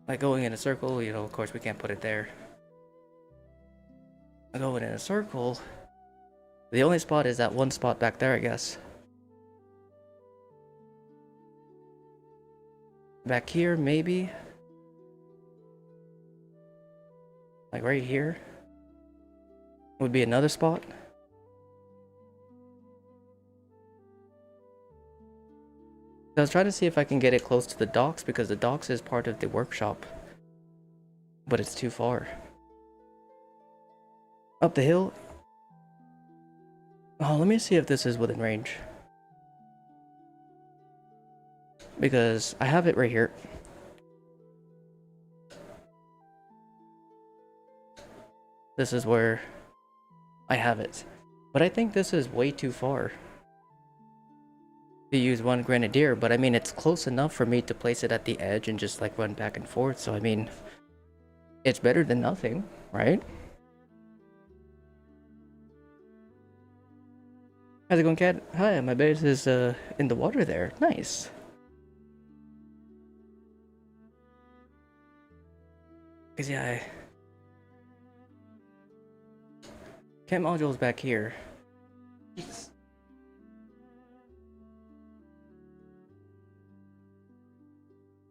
like going in a circle, you know, of course we can't put it there. Going in a circle, the only spot is that one spot back there, I guess. Back here, maybe? Like right here would be another spot. I was trying to see if I can get it close to the docks because the docks is part of the workshop, but it's too far. Up the hill. Oh, let me see if this is within range. Because I have it right here. this is where I have it. But I think this is way too far to use one grenadier, but I mean, it's close enough for me to place it at the edge and just like run back and forth. So I mean, it's better than nothing, right? How's it going, cat? Hi, my base is in the water there. Nice. Cause yeah, cam module's back here. Jesus.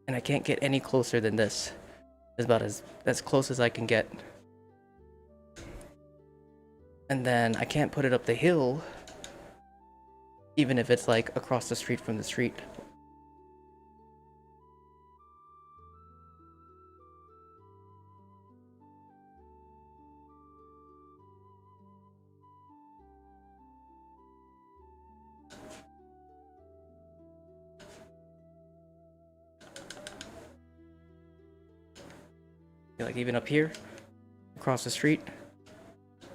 And I can't get any closer than this. It's about as close as I can get. And then I can't put it up the hill, even if it's like across the street from the street. Like even up here, across the street,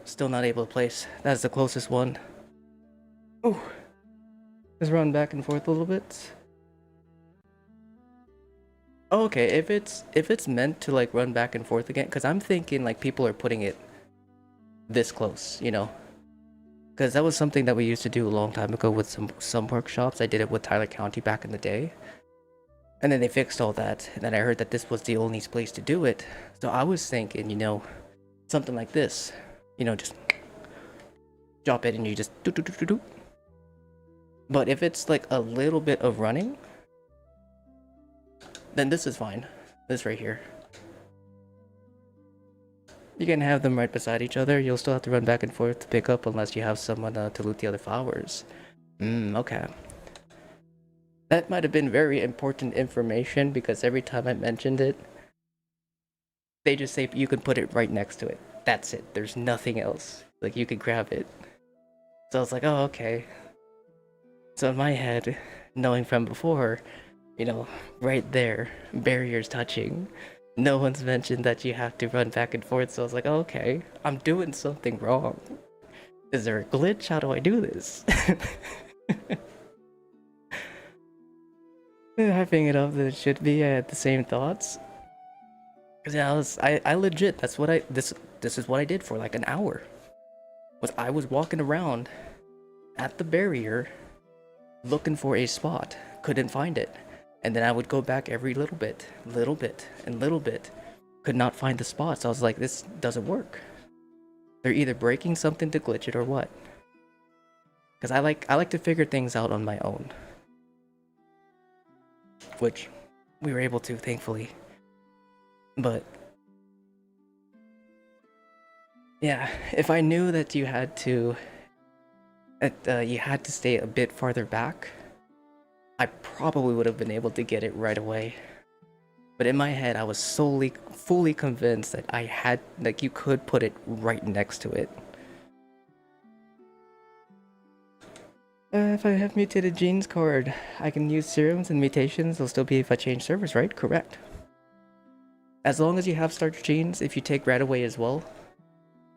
still not able to place. That's the closest one. Oh, let's run back and forth a little bit. Oh, okay, if it's meant to like run back and forth again, because I'm thinking like people are putting it this close, you know, because that was something that we used to do a long time ago with some workshops. I did it with Tyler County back in the day. And then they fixed all that, and then I heard that this was the only place to do it. So I was thinking, you know, something like this. You know, just drop it and you just do. But if it's like a little bit of running, then this is fine. This right here. You can have them right beside each other. You'll still have to run back and forth to pick up unless you have someone to loot the other flowers. Okay. That might have been very important information because every time I mentioned it, they just say you can put it right next to it. That's it. There's nothing else. Like you could grab it. So I was like, oh, okay. So in my head, knowing from before, you know, right there, barriers touching. No one's mentioned that you have to run back and forth. So I was like, oh, okay, I'm doing something wrong. Is there a glitch? How do I do this? Hyping it up that it should be. I had the same thoughts. Cause yeah, I legit. That's what this is what I did for like an hour. I was walking around at the barrier, looking for a spot, couldn't find it, and then I would go back every little bit, could not find the spot. So I was like, this doesn't work. They're either breaking something to glitch it or what. Cause I like to figure things out on my own. Which we were able to, thankfully. But yeah, if I knew that you had to stay a bit farther back, I probably would have been able to get it right away. But in my head, I was fully convinced that I had, like, you could put it right next to it. If I have mutated genes card, I can use serums and mutations. They'll still be if I change servers, right? Correct. As long as you have starter genes, if you take red away as well,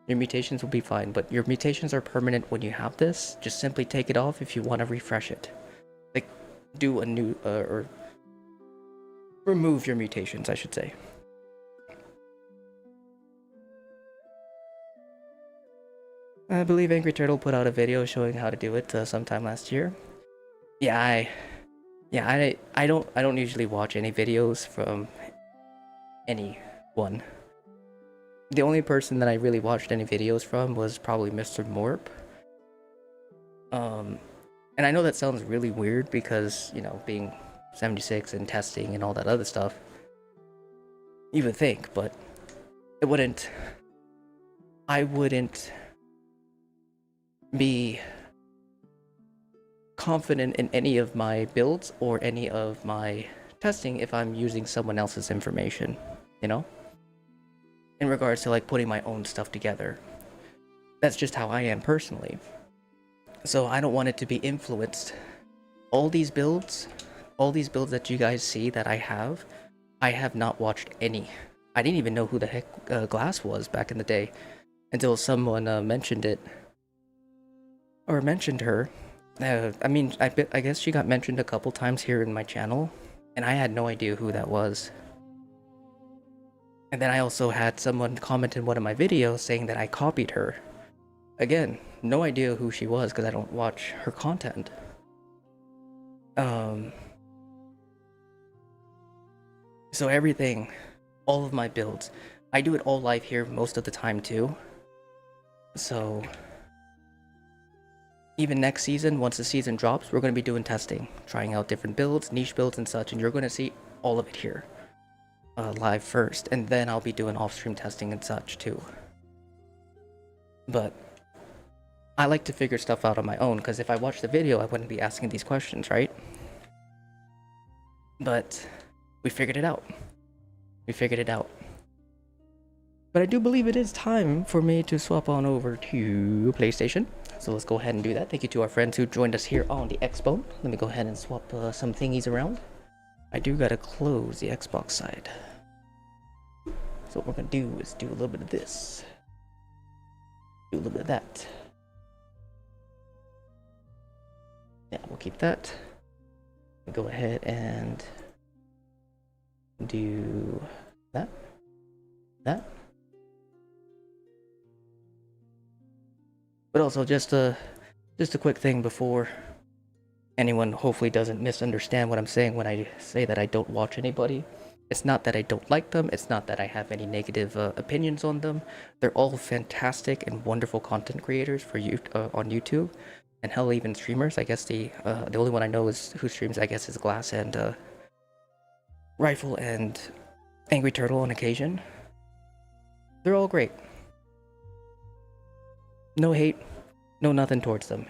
your mutations will be fine. But your mutations are permanent when you have this. Just simply take it off if you want to refresh it. Like, do a new, or remove your mutations, I should say. I believe Angry Turtle put out a video showing how to do it sometime last year. I don't usually watch any videos from anyone. The only person that I really watched any videos from was probably Mr. Morp. And I know that sounds really weird because, you know, being 76 and testing and all that other stuff, you would think, but I wouldn't be confident in any of my builds or any of my testing if I'm using someone else's information, you know? In regards to like putting my own stuff together. That's just how I am personally. So I don't want it to be influenced. All these builds that you guys see that I have not watched any. I didn't even know who the heck Glass was back in the day. until someone mentioned it or mentioned her. I mean, I guess she got mentioned a couple times here in my channel, and I had no idea who that was. And then I also had someone comment in one of my videos saying that I copied her. Again, no idea who she was because I don't watch her content. So everything, all of my builds, I do it all live here most of the time too. So even next season, once the season drops, we're going to be doing testing, trying out different builds, niche builds and such, and you're going to see all of it here live first, and then I'll be doing off-stream testing and such too. But I like to figure stuff out on my own, because if I watched the video, I wouldn't be asking these questions, right? But we figured it out. We figured it out. But I do believe it is time for me to swap on over to PlayStation. So let's go ahead and do that. Thank you to our friends who joined us here on the Expo. Let me go ahead and swap some thingies around. I do gotta close the Xbox side. So what we're gonna do is do a little bit of this. Do a little bit of that. Yeah, we'll keep that. We'll go ahead and do that. That. But also just a quick thing before anyone hopefully doesn't misunderstand what I'm saying when I say that I don't watch anybody. It's not that I don't like them, it's not that I have any negative opinions on them. They're all fantastic and wonderful content creators for you on YouTube, and hell, even streamers. I guess the only one I know is who streams, I guess, is Glass and Rifle and Angry Turtle on occasion. They're all great. No hate, no nothing towards them.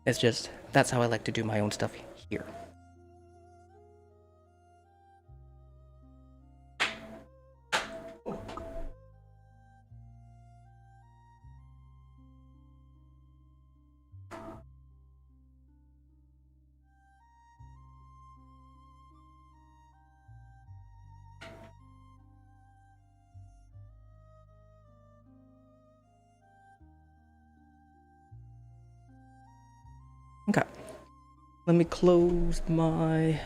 It's just, that's how I like to do my own stuff here. Okay, let me close my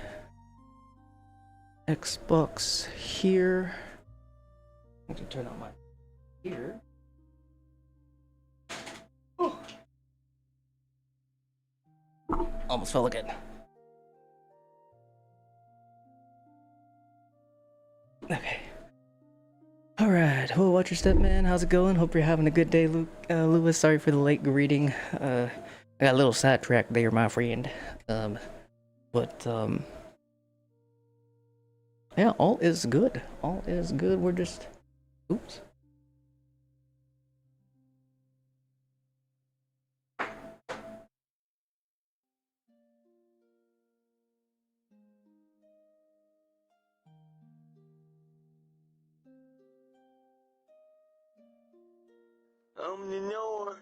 Xbox here. I can turn on my here. Oh. Almost fell again. Okay. Alright, well, watch your step, man. How's it going? Hope you're having a good day, Lewis. Sorry for the late greeting. I got a little sidetracked there, my friend. Yeah, all is good. All is good. We're just... Oops. Open the door.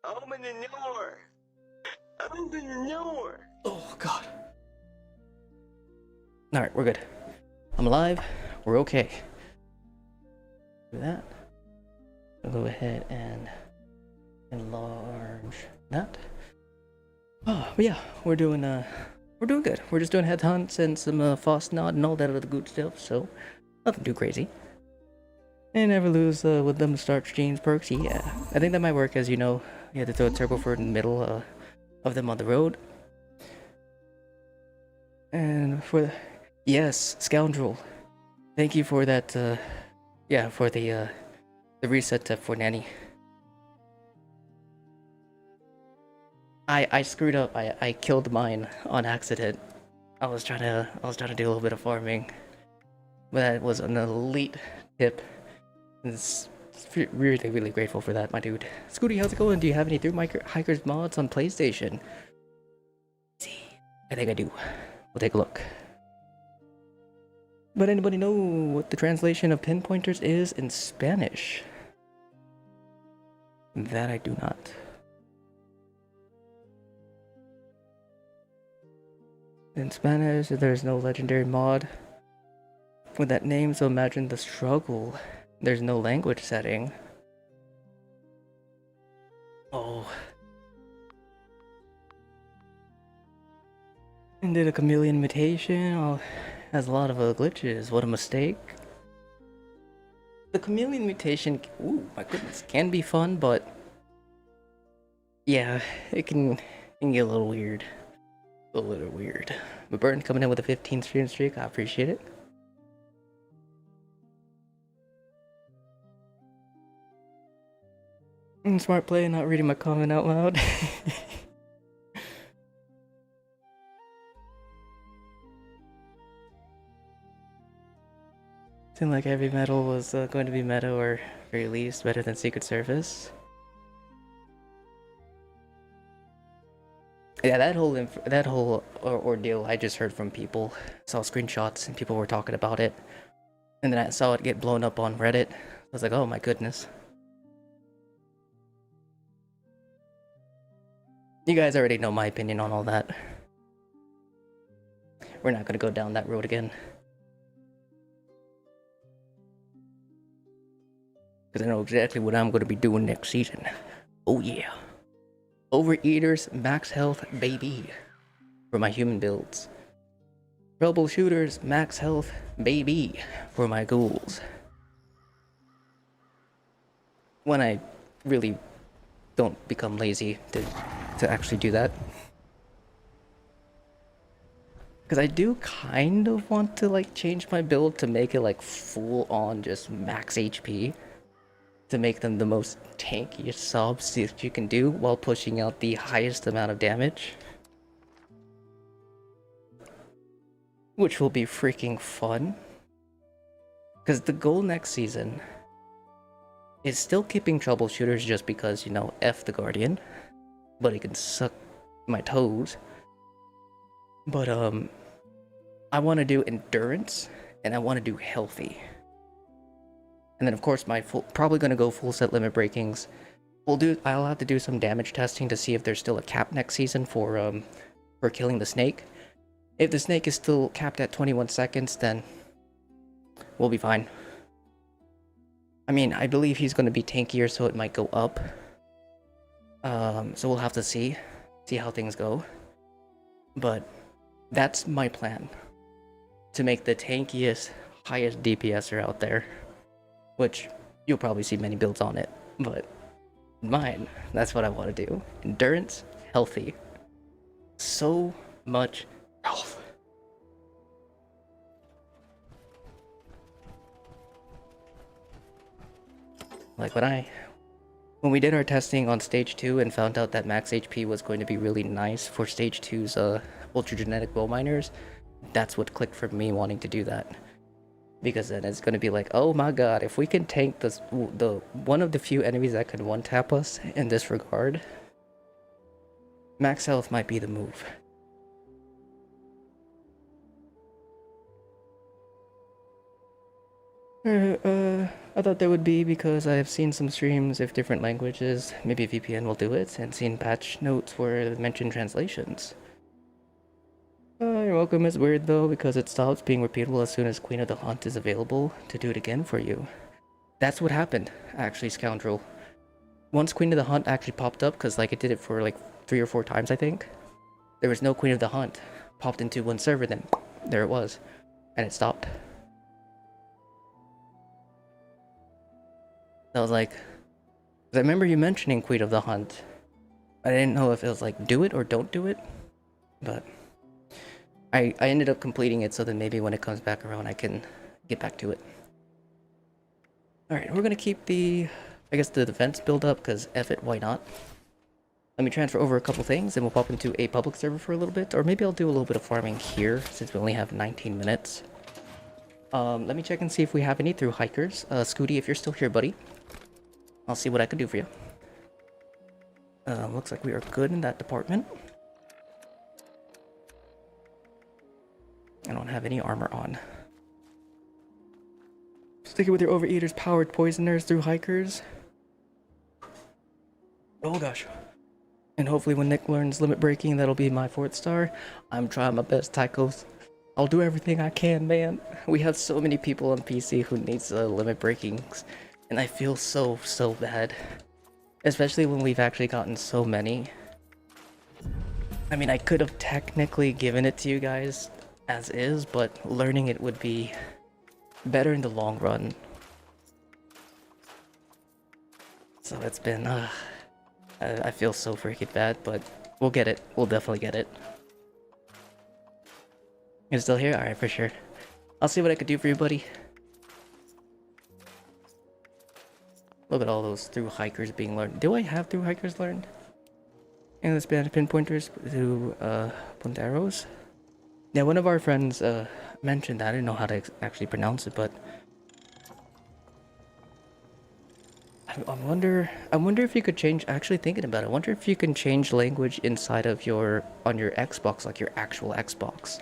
Open the door. Open the door. Oh, God. Alright, we're good. I'm alive. We're okay. Do that. I'll go ahead and enlarge that. Oh, but yeah, we're doing good. We're just doing headhunts and some Fasnacht and all that other good stuff, so nothing too crazy. And never lose with them start streams perks. Yeah, I think that might work, as you know. You have to throw a turbo for in the middle of them on the road. And for the... Yes, Scoundrel. Thank you for that, yeah, for the reset for Nanny. I screwed up. I killed mine on accident. I was trying to do a little bit of farming. But that was an elite tip. It's really, really grateful for that, my dude. Scooty, how's it going? Do you have any Through Hikers mods on PlayStation? See, I think I do. We'll take a look. But anybody know what the translation of pinpointers is in Spanish? That I do not. In Spanish, there's no legendary mod with that name, so imagine the struggle There's no language setting. Oh. And did a chameleon mutation. Oh, has a lot of glitches. What a mistake. The chameleon mutation, ooh, my goodness, can be fun, but yeah, it can get a little weird. A little weird. But Burton coming in with a 15 stream streak, I appreciate it. Smart play, not reading my comment out loud. Seemed like heavy metal was going to be meta, or at very least better than Secret Service. Yeah, that whole ordeal I just heard from people. Saw screenshots and people were talking about it, and then I saw it get blown up on Reddit. I was like, oh my goodness. You guys already know my opinion on all that. We're not gonna go down that road again. Because I know exactly what I'm gonna be doing next season. Oh yeah. Overeaters, max health, baby. For my human builds. Troubleshooters, max health, baby. For my ghouls. When I really don't become lazy to actually do that. Because I do kind of want to like change my build to make it like full on just max HP. To make them the most tankiest subs that you can do while pushing out the highest amount of damage. Which will be freaking fun. Because the goal next season is still keeping troubleshooters just because, you know, F the Guardian. But he can suck my toes. But, I want to do endurance and I want to do healthy. And then of course probably gonna go full set limit breakings. I'll have to do some damage testing to see if there's still a cap next season for killing the snake. If the snake is still capped at 21 seconds, then we'll be fine. I mean, I believe he's gonna be tankier, so it might go up. So we'll have to see how things go. But that's my plan. To make the tankiest, highest DPSer out there. Which, you'll probably see many builds on it, but mine, that's what I want to do. Endurance, healthy. So much health. Like when we did our testing on stage 2 and found out that max HP was going to be really nice for stage 2's ultra genetic bone miners, that's what clicked for me wanting to do that. Because then it's going to be like, oh my god, if we can tank the one of the few enemies that can one-tap us in this regard, max health might be the move. I thought there would be because I have seen some streams of different languages, maybe VPN will do it, and seen patch notes where they mention translations. You're welcome. It's weird though because it stops being repeatable as soon as Queen of the Hunt is available to do it again for you. That's what happened, actually, Scoundrel. Once Queen of the Hunt actually popped up, because like it did it for like 3 or 4 times I think, there was no Queen of the Hunt. Popped into one server, then there it was. And it stopped. I was like, 'cause I remember you mentioning Queen of the Hunt. I didn't know if it was like do it or don't do it, but I ended up completing it, so then maybe when it comes back around I can get back to it. Alright, we're gonna keep the defense build up, because F it, why not? Let me transfer over a couple things, and we'll pop into a public server for a little bit, or maybe I'll do a little bit of farming here, since we only have 19 minutes. Let me check and see if we have any through hikers. Scooty, if you're still here, buddy, I'll see what I can do for you. Looks like we are good in that department. I don't have any armor on. Sticking with your overeaters, powered poisoners through hikers. Oh gosh. And hopefully when Nick learns limit breaking, that'll be my 4th star. I'm trying my best, Tychos. I'll do everything I can, man. We have so many people on PC who needs limit breakings, and I feel so bad. Especially when we've actually gotten so many. I mean, I could have technically given it to you guys as is, but learning it would be better in the long run. So it's been, I feel so freaking bad, but we'll get it. We'll definitely get it. You're still here? Alright, for sure. I'll see what I could do for you, buddy. Look at all those through hikers being learned. Do I have through hikers learned? And let's ban pinpointers to punteros. Yeah, one of our friends mentioned that. I didn't know how to actually pronounce it, but I wonder if you could change. Actually, thinking about it, I wonder if you can change language inside of on your Xbox, like your actual Xbox.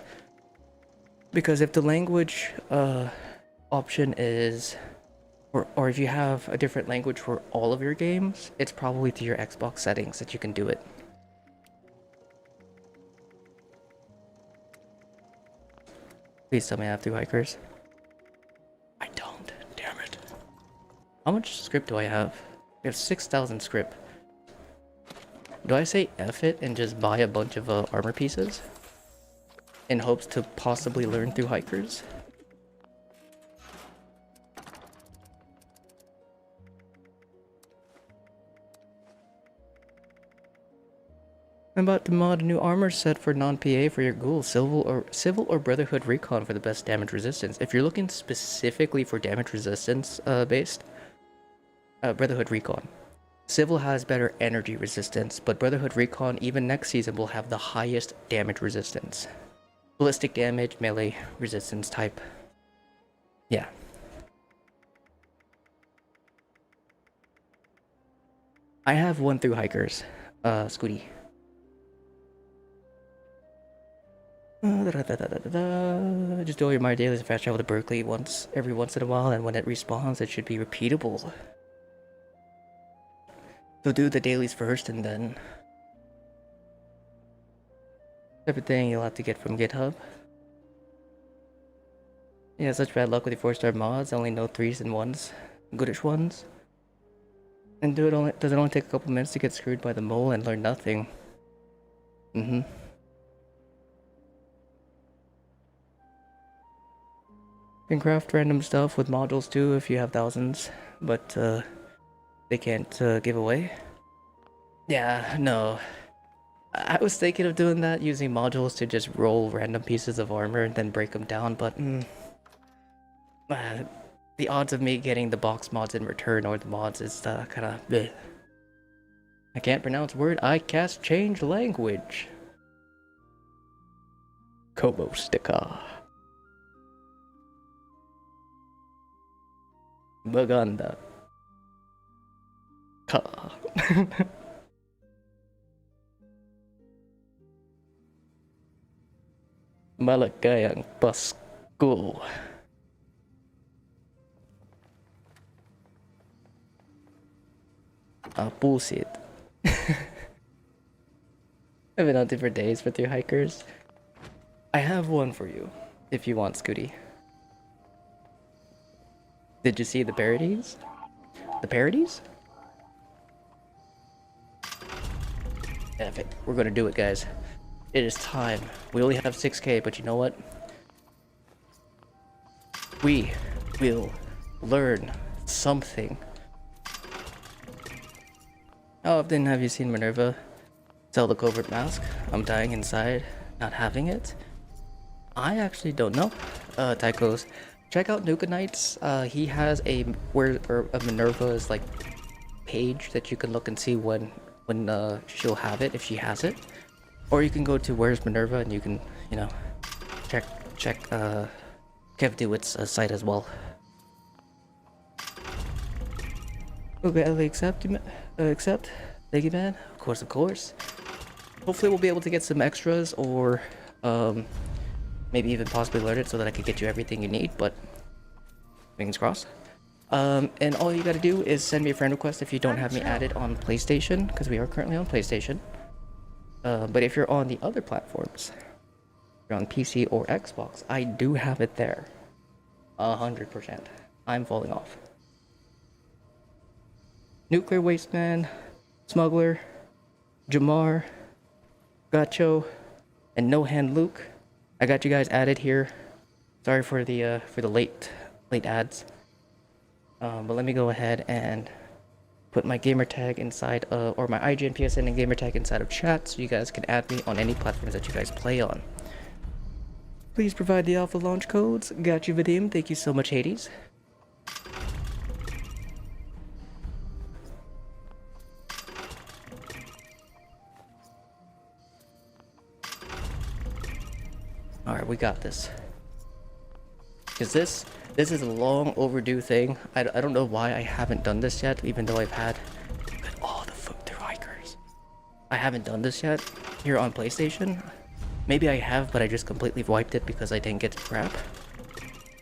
Because if the language option is, or if you have a different language for all of your games, it's probably through your Xbox settings that you can do it. Please tell me I have through hikers. I don't. Damn it. How much script do I have? We have 6,000 script. Do I say F it and just buy a bunch of armor pieces? In hopes to possibly learn through hikers? I'm about to mod a new armor set for non-PA for your ghouls, Civil or Brotherhood Recon for the best damage resistance. If you're looking specifically for damage resistance based, Brotherhood Recon. Civil has better energy resistance, but Brotherhood Recon even next season will have the highest damage resistance. Ballistic damage, melee resistance type. Yeah. I have one through hikers. Scooty. Just do all your my dailies and fast travel to Berkeley every once in a while, and when it respawns, it should be repeatable. So do the dailies first, and then everything you'll have to get from GitHub. Yeah, such bad luck with your 4-star mods. I only know 3s and 1s, goodish ones. And does it only take a couple minutes to get screwed by the mole and learn nothing? You can craft random stuff with modules too if you have thousands, but they can't give away. Yeah, no. I was thinking of doing that, using modules to just roll random pieces of armor and then break them down, but the odds of me getting the box mods in return or the mods is kind of bleh. I can't pronounce word. I cast change language. Kobo sticker. Baganda. Ka. Malagayang Pasko. Bullshit. I've been on different days for 3 hikers. I have one for you, if you want, Scooty. Did you see the parodies? The parodies? F it. We're gonna do it, guys. It is time. We only have 6K, but you know what? We will learn something. How often have you seen Minerva sell the covert mask? I'm dying inside, not having it. I actually don't know. Tychos, check out Nuka Knights. He has a Minerva's like page that you can look and see when she'll have it, if she has it. Or you can go to Where's Minerva and you can, you know, check Kev Dewitt's site as well. Okay, accept. Thank you, man. Of course. Hopefully we'll be able to get some extras, or maybe even possibly learn it so that I can get you everything you need, but fingers crossed. And all you gotta do is send me a friend request if you don't have me added on PlayStation, because we are currently on PlayStation. But if you're on the other platforms, you're on PC or Xbox, I do have it there. 100%. I'm falling off. Nuclear Waste Man, Smuggler, Jamar, Gacho, and No Hand Luke. I got you guys added here. Sorry for the late ads. But let me go ahead and put my gamer tag inside or my IGN PSN and gamer tag inside of chat so you guys can add me on any platforms that you guys play on. Please provide the alpha launch codes. Got you, Vadim. Thank you so much, Hades. Alright, we got this. Because this is a long overdue thing. I don't know why I haven't done this yet, even though I've had all the foot through hikers. I haven't done this yet here on PlayStation. Maybe I have, but I just completely wiped it because I didn't get to crap.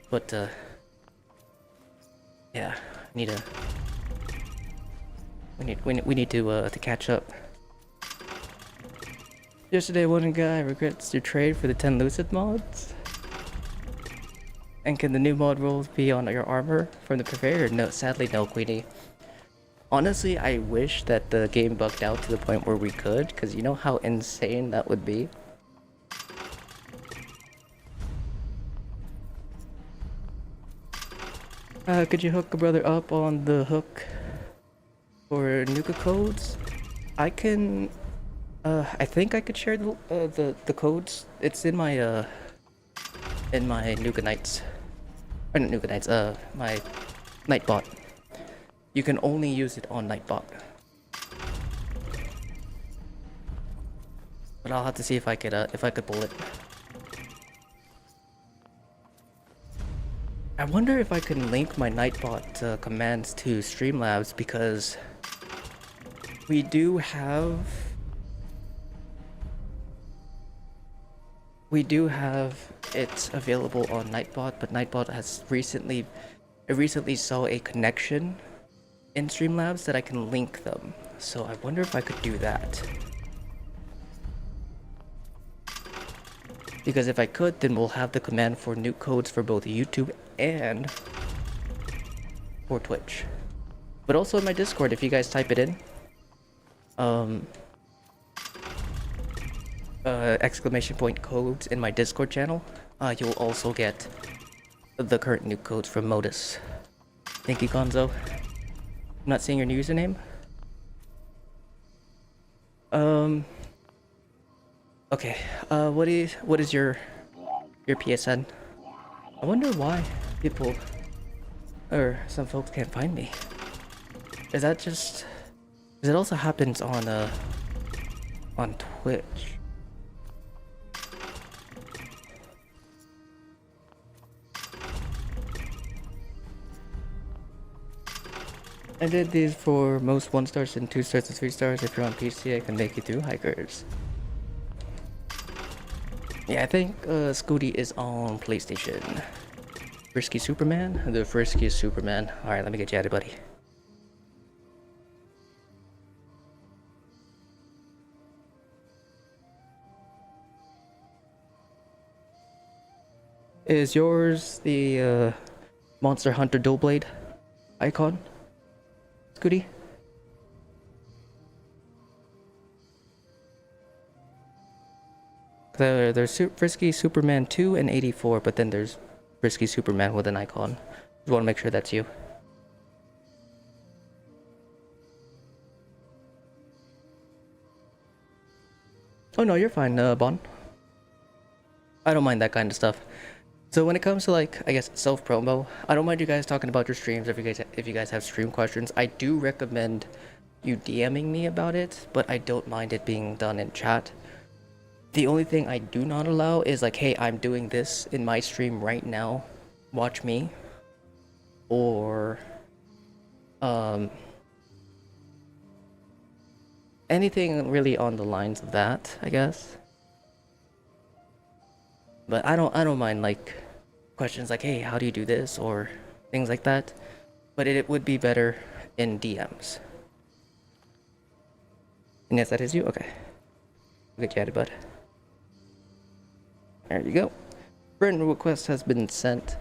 But yeah, we need to catch up. Yesterday, one guy regrets your trade for the 10 Lucid mods. And can the new mod rolls be on your armor from the purveyor? No, sadly no, Queenie. Honestly, I wish that the game bugged out to the point where we could, because you know how insane that would be? Could you hook a brother up on the hook for Nuka codes? I can, I think I could share the codes. It's in my Nuka Nights. Or not Nuka Nights, my Nightbot. You can only use it on Nightbot. But I'll have to see if I could pull it. I wonder if I can link my Nightbot commands to Streamlabs, because we do have it available on Nightbot, but Nightbot has recently saw a connection in Streamlabs that I can link them. So I wonder if I could do that. Because if I could, then we'll have the command for nuke codes for both YouTube and for Twitch. But also in my Discord, if you guys type it in, exclamation point codes in my Discord channel, you'll also get the current nuke codes from Modus. Thank you, Gonzo. I'm not seeing your username. Okay. What is your PSN? I wonder why people or some folks can't find me. Is that just? Because it also happens on Twitch. I did these for most 1 stars and 2 stars and 3 stars. If you're on PC, I can make you through hikers. Yeah, I think Scooty is on PlayStation. Frisky Superman? The friskiest Superman. Alright, let me get you added, buddy. Is yours the Monster Hunter Dual Blade icon? Scooty? There's Frisky Superman 2 and 84, but then there's Frisky Superman with an icon. Just want to make sure that's you. Oh no, you're fine, Bon. I don't mind that kind of stuff. So when it comes to, like, I guess self-promo, I don't mind you guys talking about your streams if you guys have stream questions. I do recommend you DMing me about it, but I don't mind it being done in chat. The only thing I do not allow is like, hey, I'm doing this in my stream right now, watch me. Or anything really on the lines of that, I guess. But I don't mind like questions like, hey, how do you do this, or things like that. But it would be better in DMs. And yes, that is you? Okay. We'll get you added, bud. There you go. Friend request has been sent.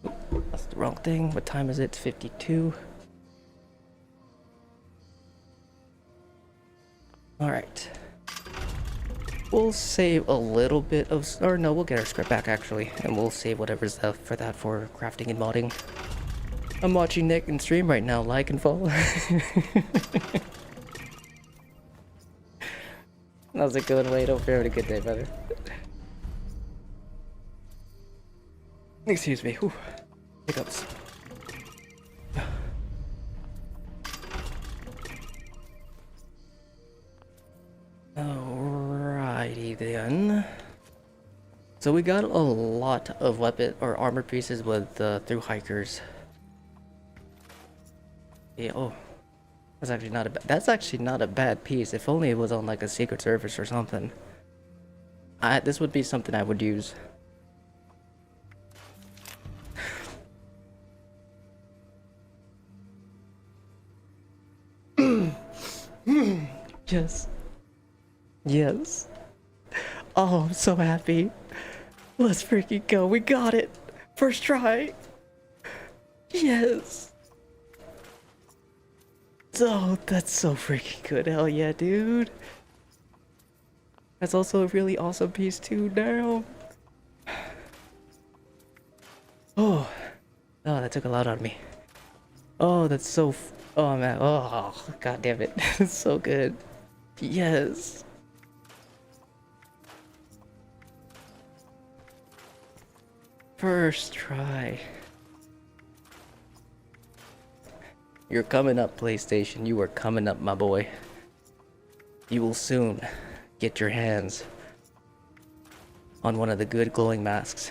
Oop, that's the wrong thing. What time is it? It's 52. Alright. We'll save a little bit of... Or no, we'll get our script back actually. And we'll save whatever's left for that for crafting and modding. I'm watching Nick in stream right now. Like and follow. How's it going, Wade? Hope you're having a good day, brother. Excuse me. Whew. Hiccups. Alrighty then. So we got a lot of weapon or armor pieces with through hikers. Yeah. Oh, that's actually not a bad piece. If only it was on like a secret service or something. This would be something I would use. Yes. Yes. Oh, I'm so happy. Let's freaking go. We got it. First try. Yes. Oh, that's so freaking good. Hell yeah, dude. That's also a really awesome piece too now. Oh. Oh, that took a lot out of me. Oh, that's so... Oh, man. Oh, god damn it. It's so good. Yes. First try. You're coming up, PlayStation. You are coming up, my boy. You will soon get your hands on one of the good glowing masks.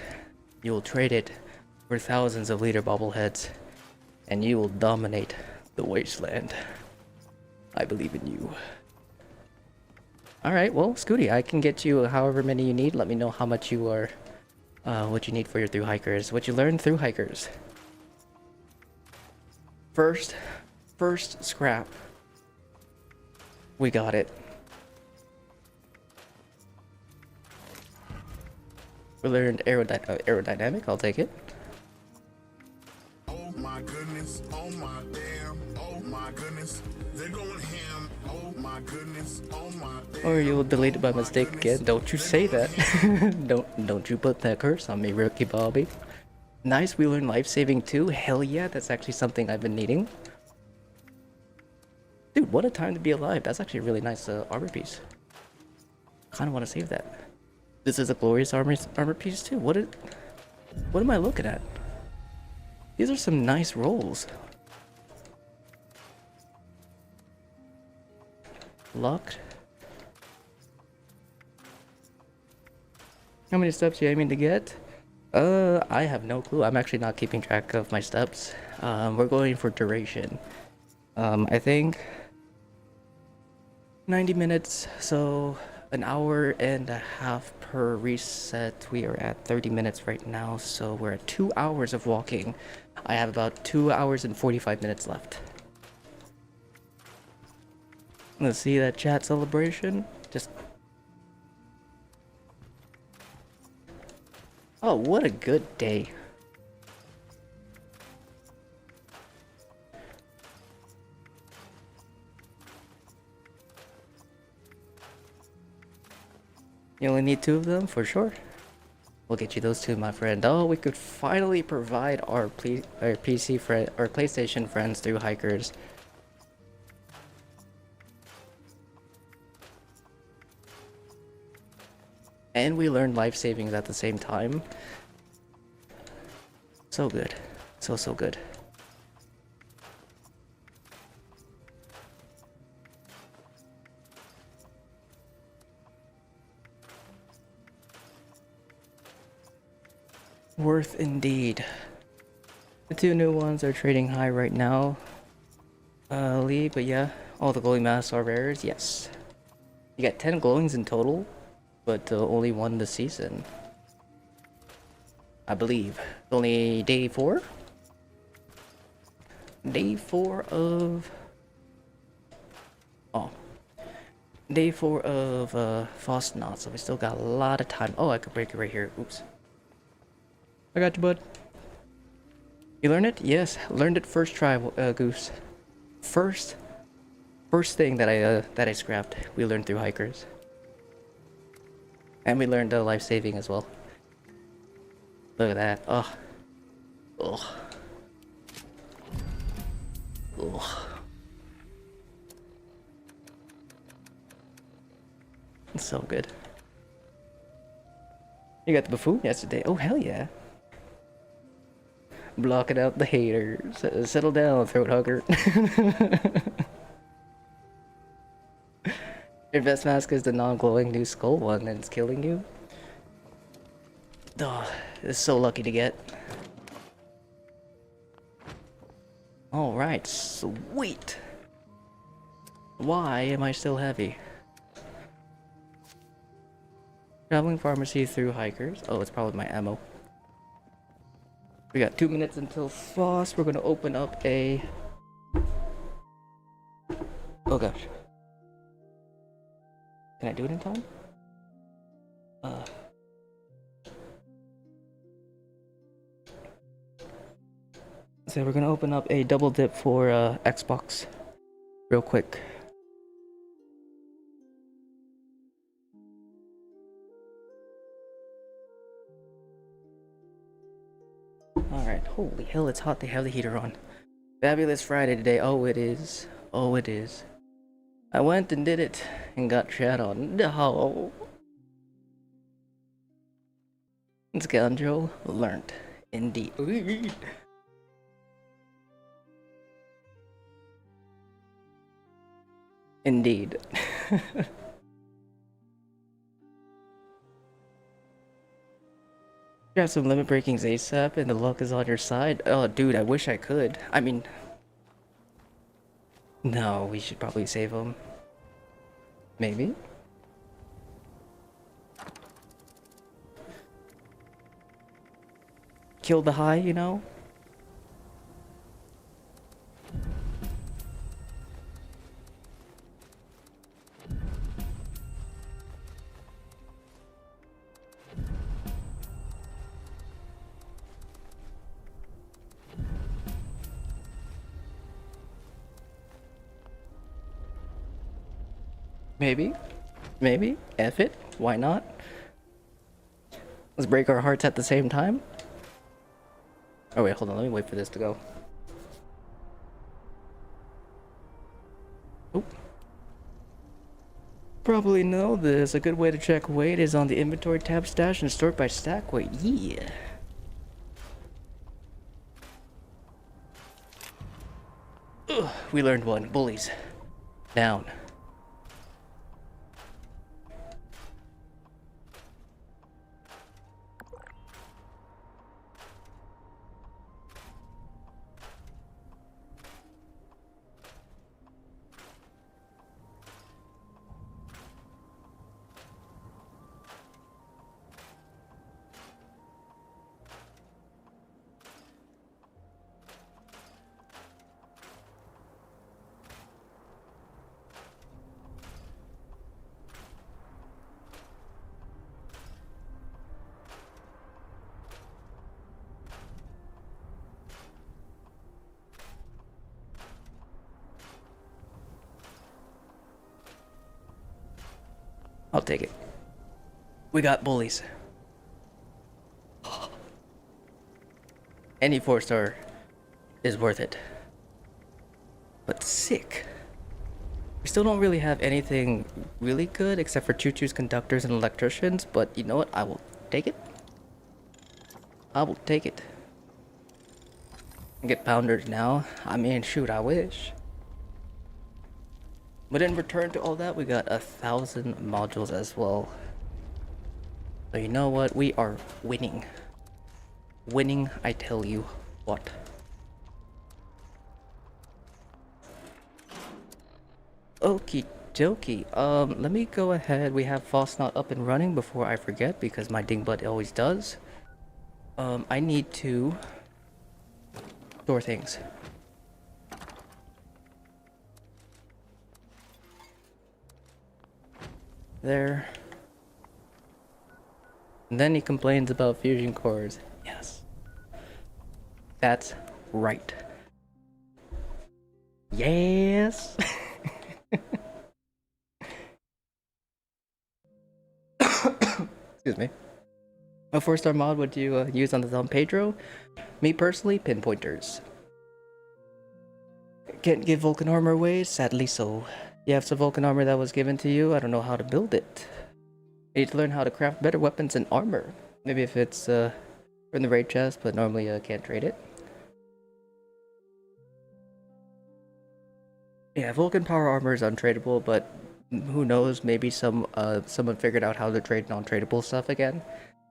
You will trade it for thousands of liter bobbleheads, and you will dominate the wasteland. I believe in you. Alright, well, Scooty, I can get you however many you need. Let me know how much you are, what you need for your through hikers, what you learned through hikers. First scrap. We got it. We learned aerodynamic, I'll take it. Oh my goodness, oh my damn, oh my goodness, they're going ham. Oh my goodness, oh my damn. Or you'll delete it by mistake again. Don't you say that. Don't you put that curse on me, Ricky Bobby. Nice, we learned life-saving too. Hell yeah, that's actually something I've been needing. Dude, what a time to be alive. That's actually a really nice armor piece. Kind of want to save that. This is a glorious armor piece too. What am I looking at? These are some nice rolls. Locked. How many steps are you aiming to get? I have no clue. I'm actually not keeping track of my steps. We're going for duration. I think 90 minutes, so an hour and a half per reset. We are at 30 minutes right now, so we're at 2 hours of walking. I have about 2 hours and 45 minutes left. Let's see that chat celebration. Just... Oh, what a good day. You only need 2 of them? For sure. We'll get you those 2, my friend. Oh, we could finally provide our PC friend, or PlayStation friends through hikers. And we learned life savings at the same time. So good. So good. Worth indeed. The 2 new ones are trading high right now. Lee, but yeah, all the glowing masks are rares, yes. You got 10 glowings in total, but only 1 this season. I believe. Only day 4? Day 4 of... Oh. Day 4 of Fasnacht, so we still got a lot of time. Oh, I could break it right here. Oops. I got you, bud. You learned it? Yes, learned it first try, Goose. First thing that I scrapped, we learned through hikers. And we learned life saving as well. Look at that. Oh. Ugh. Ugh. It's so good. You got the buffoon yesterday. Oh, hell yeah. Blocking out the haters. Settle down, throat hugger. Your best mask is the non-glowing new skull one and it's killing you? Oh, it's so lucky to get. Alright, sweet. Why am I still heavy? Traveling pharmacy through hikers. Oh, it's probably my ammo. We got 2 minutes until Foss. We're gonna open up a... Oh gosh. Can I do it in time? So we're gonna open up a double dip for Xbox real quick. Alright, holy hell, it's hot. They have the heater on. Fabulous Friday today. Oh, it is. Oh, it is. I went and did it and got shat on. No. Scoundrel learned. Indeed. Indeed. You have some limit breakings ASAP and the luck is on your side. Oh, dude, I wish I could. I mean... No, we should probably save them. Maybe? Kill the high, you know? Maybe. Maybe. F it. Why not? Let's break our hearts at the same time. Oh wait, hold on. Let me wait for this to go. Oh. Probably know this. A good way to check weight is on the inventory tab, stash, and sort by stack weight. Yeah. Ugh, we learned one. Bullies. Down. I'll take it. We got bullies. Any 4-star is worth it. But sick. We still don't really have anything really good except for choo-choos, conductors, and electricians, but you know what? I will take it. I will take it. Get pounders now. I mean, shoot, I wish. But in return to all that, we got 1,000 modules as well. So you know what? We are winning. Winning, I tell you what. Okie dokie. Let me go ahead. We have Fasnacht up and running before I forget because my dingbutt always does. I need to store things. there. And then he complains about fusion cores. Yes. That's right. Yes. Excuse me. What 4-star mod would you use on the Don Pedro? Me personally, pinpointers. Can't give Vulcan armor away? Sadly so. You have some Vulcan armor that was given to you, I don't know how to build it. I need to learn how to craft better weapons and armor. Maybe if it's from the raid chest, but normally I can't trade it. Yeah, Vulcan power armor is untradeable, but who knows, maybe someone figured out how to trade non-tradable stuff again.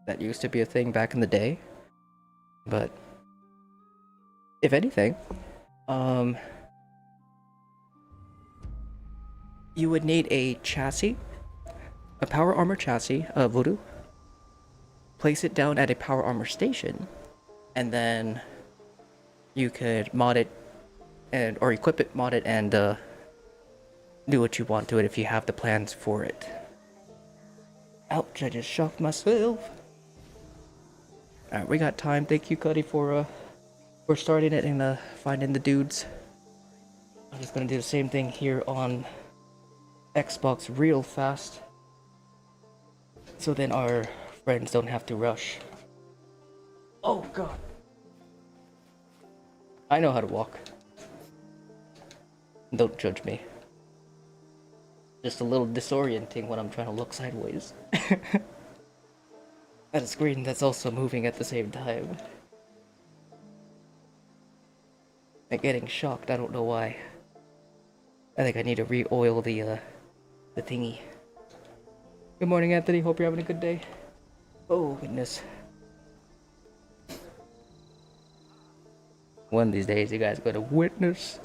That used to be a thing back in the day. But if anything, you would need a chassis, a power armor chassis, Voodoo. Place it down at a power armor station, and then you could mod it or equip it, mod it, and do what you want to it if you have the plans for it. Ouch, I just shocked myself. Alright, we got time. Thank you, Cuddy, for starting it and finding the dudes. I'm just gonna do the same thing here on Xbox real fast, so then our friends don't have to rush. Oh god. I know how to walk. Don't judge me. Just a little disorienting when I'm trying to look sideways. At a screen that's also moving at the same time. I'm getting shocked, I don't know why. I think I need to re-oil the thingy. Good morning, Anthony, hope you're having a good day. Oh goodness. One of these days you guys are gonna witness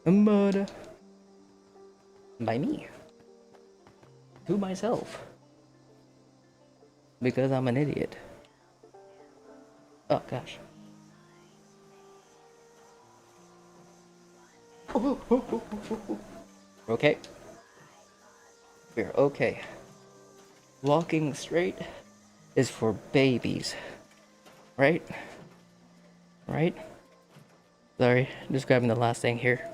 a murder. By me. To myself. Because I'm an idiot. Oh gosh. Okay. We're okay. Walking straight is for babies. Right? Right? Sorry, just grabbing the last thing here.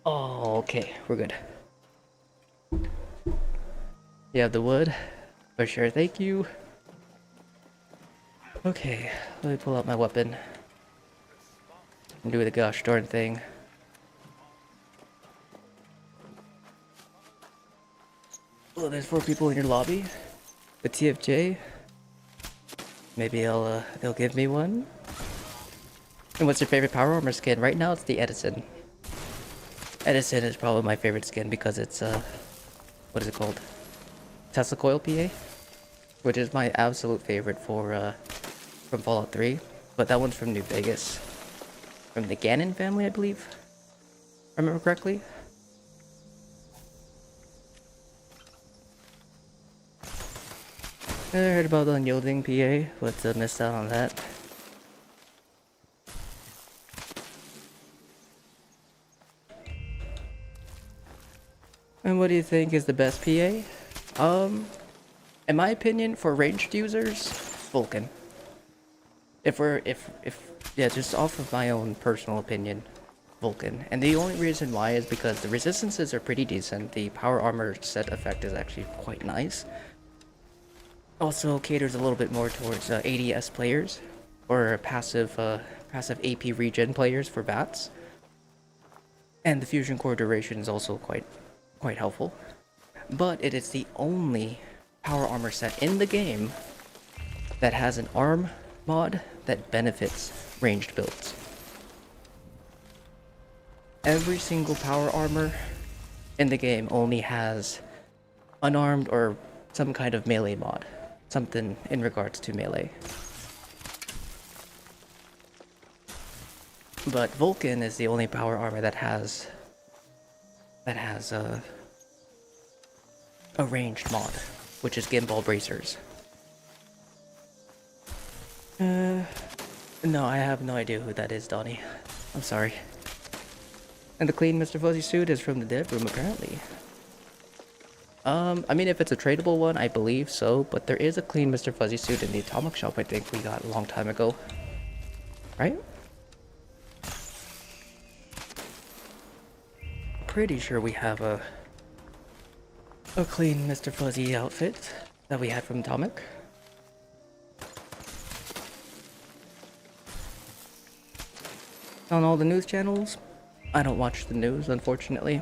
Oh, okay, we're good. You have the wood? For sure, thank you. Okay, let me pull out my weapon. And do the gosh darn thing. Oh, there's 4 people in your lobby. The TFJ. Maybe they'll give me one. And what's your favorite power armor skin? Right now it's the Edison. Edison is probably my favorite skin because it's what is it called? Tesla Coil PA? Which is my absolute favorite for from Fallout 3. But that one's from New Vegas. From the Gannon family, I believe. If I remember correctly. I heard about the unyielding PA, but missed out on that. And what do you think is the best PA? In my opinion, for ranged users, Vulcan. Yeah, just off of my own personal opinion, Vulcan. And the only reason why is because the resistances are pretty decent. The power armor set effect is actually quite nice. Also caters a little bit more towards ADS players or passive AP regen players for bats. And the fusion core duration is also quite helpful. But it is the only power armor set in the game that has an arm mod that benefits ranged builds. Every single power armor in the game only has unarmed or some kind of melee mod. Something in regards to melee. But Vulcan is the only power armor that has a ranged mod, which is gimbal bracers. No, I have no idea who that is, Donnie. I'm sorry. And the clean Mr. Fuzzy suit is from the dev room, apparently. I mean, if it's a tradable one, I believe so, but there is a clean Mr. Fuzzy suit in the atomic shop I think we got a long time ago. Right? Pretty sure we have a clean Mr. Fuzzy outfit that we had from Atomic. On all the news channels. I don't watch the news, unfortunately.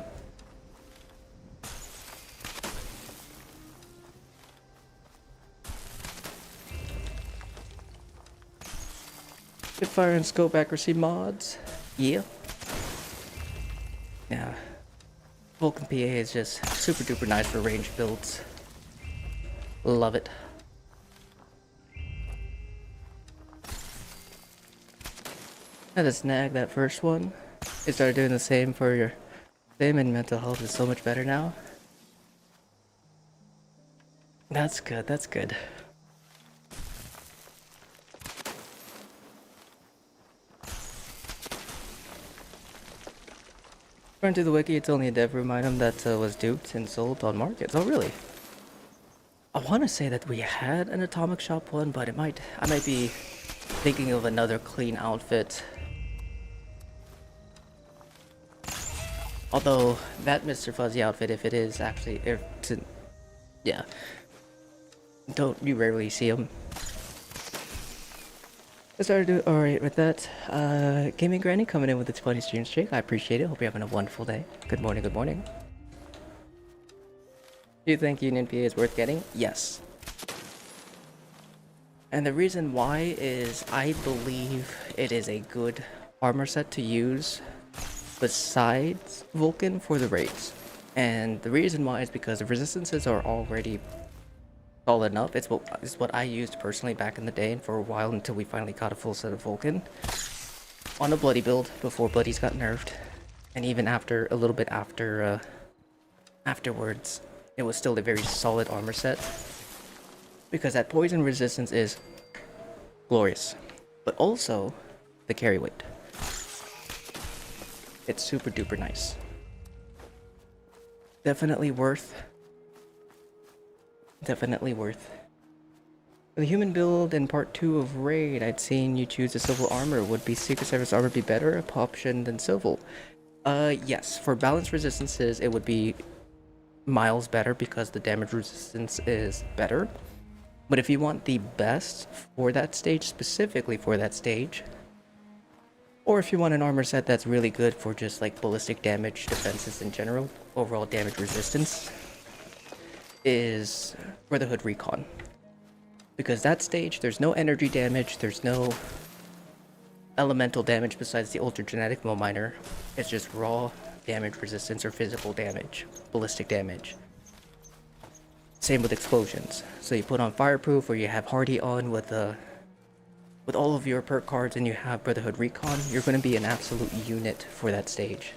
Good fire and scope accuracy mods. Yeah. Yeah. Vulcan PA is just super duper nice for range builds. Love it. Had to snag that first one. It started doing the same for your same, and mental health is so much better now. That's good, that's good. According to the wiki, it's only a dev room item that was duped and sold on markets. Oh, really? I want to say that we had an atomic shop one, but I might be thinking of another clean outfit. Although that Mr. Fuzzy outfit, if it is actually, yeah, you rarely see them. I started to do alright with that. Gaming Granny coming in with the 20 stream streak. I appreciate it. Hope you're having a wonderful day. Good morning, good morning. Do you think Union PA is worth getting? Yes. And the reason why is I believe it is a good armor set to use besides Vulcan for the raids. And the reason why is because the resistances are already solid enough. It's what I used personally back in the day and for a while until we finally got a full set of Vulcan on a Bloody build before Bloodies got nerfed, and even after a little bit after afterwards, it was still a very solid armor set because that poison resistance is glorious, but also the carry weight. It's super duper nice. Definitely worth. Definitely worth. For the human build in part 2 of Raid, I'd seen you choose a civil armor. Would be Secret Service armor be better option than civil? Yes. For balance resistances, it would be miles better because the damage resistance is better. But if you want the best for that stage, specifically for that stage, or if you want an armor set that's really good for just like ballistic damage, defenses in general, overall damage resistance, is Brotherhood Recon. Because that stage, there's no energy damage, there's no elemental damage besides the ultra genetic Mo Miner. It's just raw damage resistance or physical damage, ballistic damage. Same with explosions. So you put on Fireproof or you have Hardy on with all of your perk cards and you have Brotherhood Recon, you're going to be an absolute unit for that stage.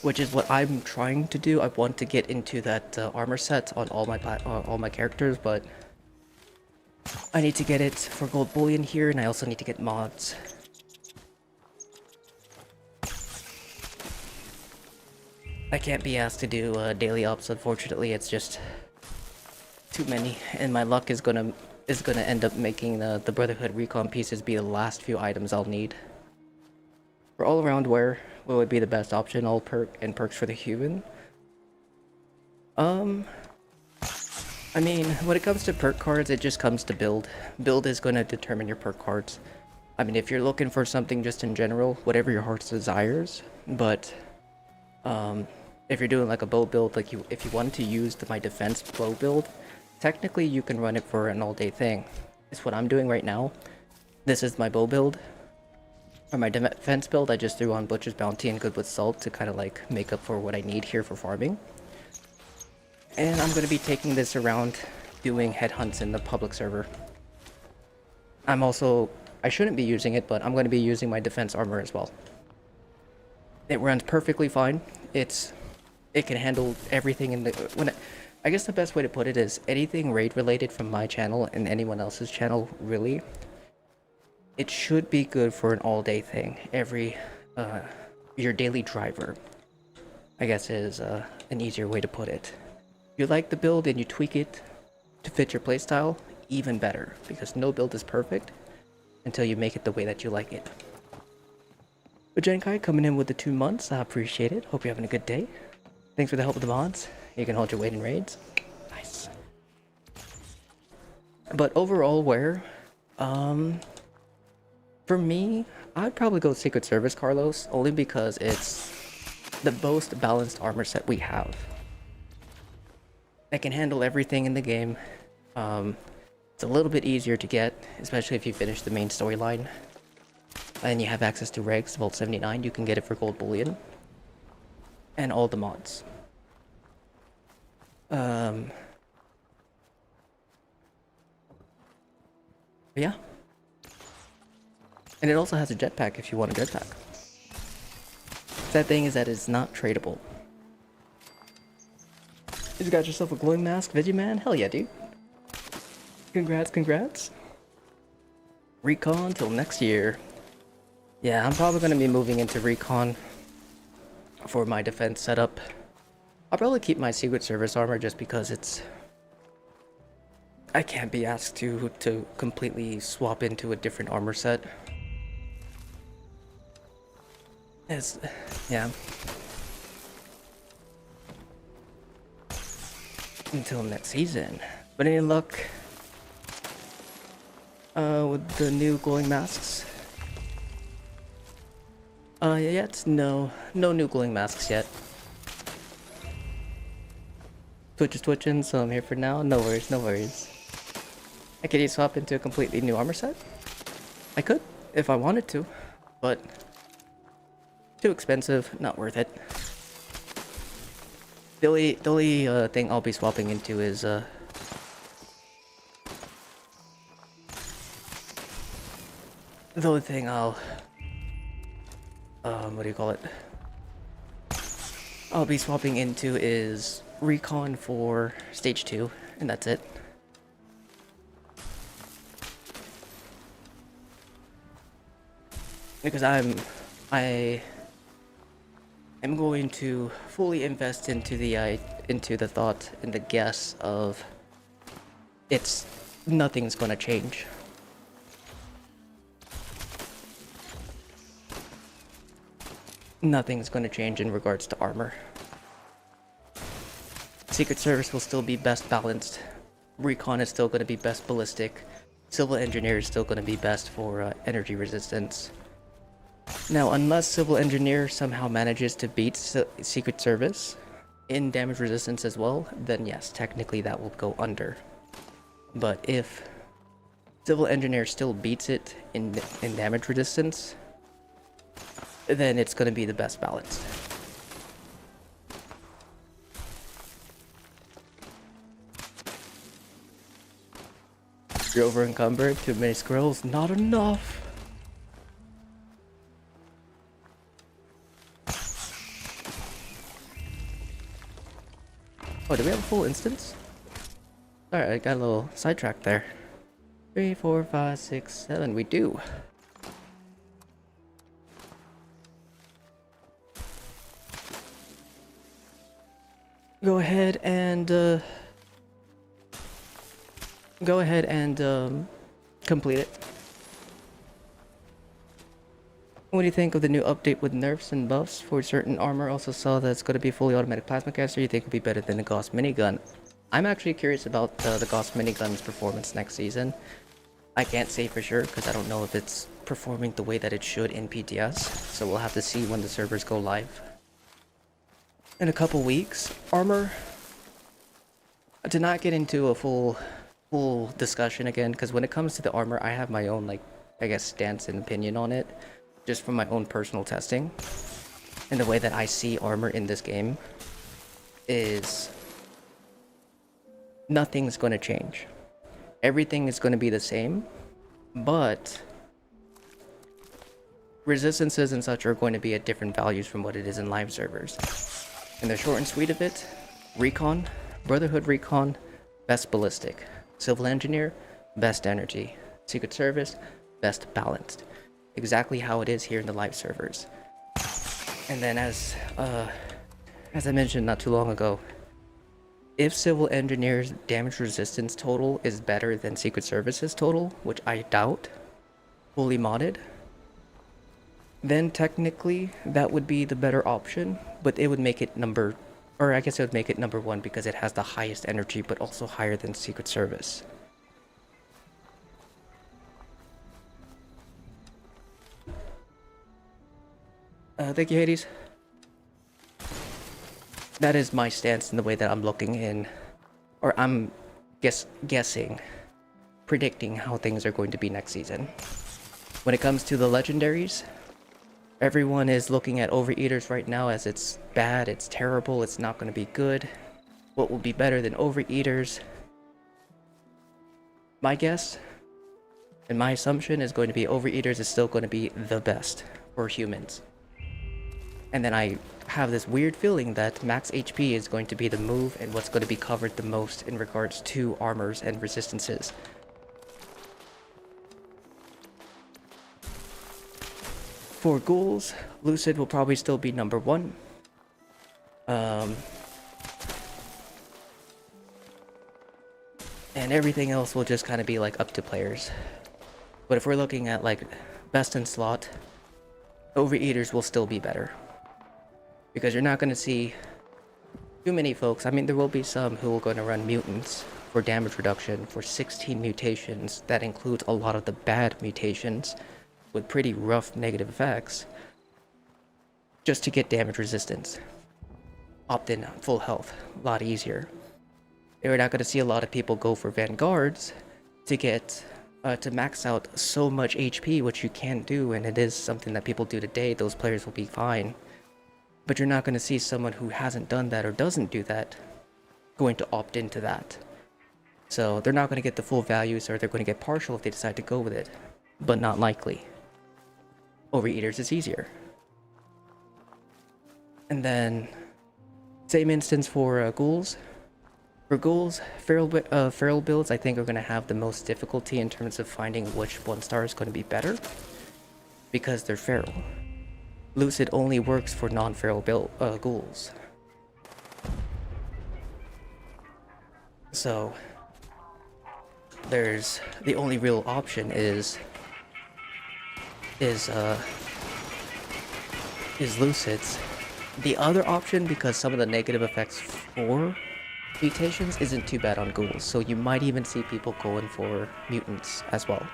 Which is what I'm trying to do. I want to get into that armor set on all my characters, but I need to get it for gold bullion here, and I also need to get mods. I can't be asked to do daily ops, unfortunately. It's just too many, and my luck is gonna end up making the Brotherhood Recon pieces be the last few items I'll need. For all around wear, what would be the best option? All perks for the human? I mean, when it comes to perk cards, it just comes to build. Build is going to determine your perk cards. I mean, if you're looking for something just in general, whatever your heart desires, but if you're doing like a bow build, like if you wanted to use my defense bow build, technically you can run it for an all-day thing. It's what I'm doing right now. This is my bow build. For my defense build, I just threw on Butcher's Bounty and Good with Salt to kind of like make up for what I need here for farming. And I'm going to be taking this around doing headhunts in the public server. I shouldn't be using it, but I'm going to be using my defense armor as well. It runs perfectly fine. It can handle everything in the... I guess the best way to put it is anything raid related from my channel and anyone else's channel, really. It should be good for an all-day thing. Every your daily driver, I guess is an easier way to put it. If you like the build and you tweak it to fit your playstyle, even better, because no build is perfect until you make it the way that you like it. But Genkai coming in with the 2 months, I appreciate it. Hope you're having a good day. Thanks for the help with the mods. You can hold your weight in raids. Nice. But overall, for me, I'd probably go Secret Service Carlos, only because it's the most balanced armor set we have. It can handle everything in the game. It's a little bit easier to get, especially if you finish the main storyline. And you have access to regs, Vault 79, you can get it for gold bullion. And all the mods. Yeah. And it also has a jetpack if you want a jetpack. Sad thing is that it's not tradable. You got yourself a glowing mask, Vegeman? Hell yeah, dude. Congrats. Recon till next year. Yeah, I'm probably going to be moving into Recon for my defense setup. I'll probably keep my Secret Service armor just because it's... I can't be asked to completely swap into a different armor set. Yeah. Until next season. But any luck with the new glowing masks? Yet? No new glowing masks yet. Twitch is twitching, so I'm here for now. No worries. I could swap into a completely new armor set? I could, if I wanted to, but too expensive, not worth it. The only thing I'll be swapping into is the only thing I'll what do you call it? I'll be swapping into is Recon for Stage 2, and that's it. Because I am going to fully invest into the thought and the guess of nothing's gonna change. Nothing's gonna change in regards to armor. Secret Service will still be best balanced. Recon is still gonna be best ballistic. Civil Engineer is still gonna be best for energy resistance. Now, unless Civil Engineer somehow manages to beat Secret Service in damage resistance as well, then yes, technically that will go under. But if Civil Engineer still beats it in damage resistance, then it's going to be the best balanced. You're over encumbered, too many squirrels, not enough. Oh, do we have a full instance? Alright, I got a little sidetracked there. 3, 4, 5, 6, 7, we do. Go ahead and complete it. What do you think of the new update with nerfs and buffs for certain armor? Also saw that it's going to be fully automatic plasma caster. You think it'll be better than the Gauss minigun? I'm actually curious about the Gauss minigun's performance next season. I can't say for sure because I don't know if it's performing the way that it should in PTS. So we'll have to see when the servers go live. In a couple weeks. Armor, to not get into a full discussion again, because when it comes to the armor, I have my own, like, I guess, stance and opinion on it, just from my own personal testing. And the way that I see armor in this game is nothing's going to change. Everything is going to be the same, but resistances and such are going to be at different values from what it is in live servers. And the short and sweet of it, Recon, Brotherhood Recon, best ballistic. Civil Engineer, best energy. Secret Service, best balanced. Exactly how it is here in the live servers. And then as I mentioned not too long ago, if Civil Engineer's damage resistance total is better than Secret Service's total, which I doubt, fully modded, then technically that would be the better option, but it would make it number, or I guess it would make it number one because it has the highest energy, but also higher than Secret Service. Thank you, Hades. That is my stance in the way that I'm looking in, or I'm guessing, predicting how things are going to be next season. When it comes to the legendaries, everyone is looking at Overeaters right now as it's bad, it's terrible, it's not going to be good. What will be better than Overeaters? My guess and my assumption is going to be Overeaters is still going to be the best for humans. And then I have this weird feeling that max HP is going to be the move and what's going to be covered the most in regards to armors and resistances. For ghouls, Lucid will probably still be number one. And everything else will just kind of be like up to players. But if we're looking at like best in slot, Overeaters will still be better. Because you're not going to see too many folks. I mean, there will be some who are going to run mutants for damage reduction for 16 mutations. That includes a lot of the bad mutations with pretty rough negative effects. Just to get damage resistance. Opt in full health. A lot easier. You're not going to see a lot of people go for Vanguards to get to max out so much HP, which you can do, and it is something that people do today. Those players will be fine. But you're not going to see someone who hasn't done that or doesn't do that going to opt into that. So they're not going to get the full values, or they're going to get partial if they decide to go with it. But not likely. Overeaters is easier. And then, same instance for ghouls. For ghouls, feral builds I think are going to have the most difficulty in terms of finding which 1-star is going to be better. Because they're feral. Lucid only works for non-feral ghouls. So there's the only real option is Lucid's. The other option, because some of the negative effects for mutations isn't too bad on ghouls, so you might even see people going for mutants as well.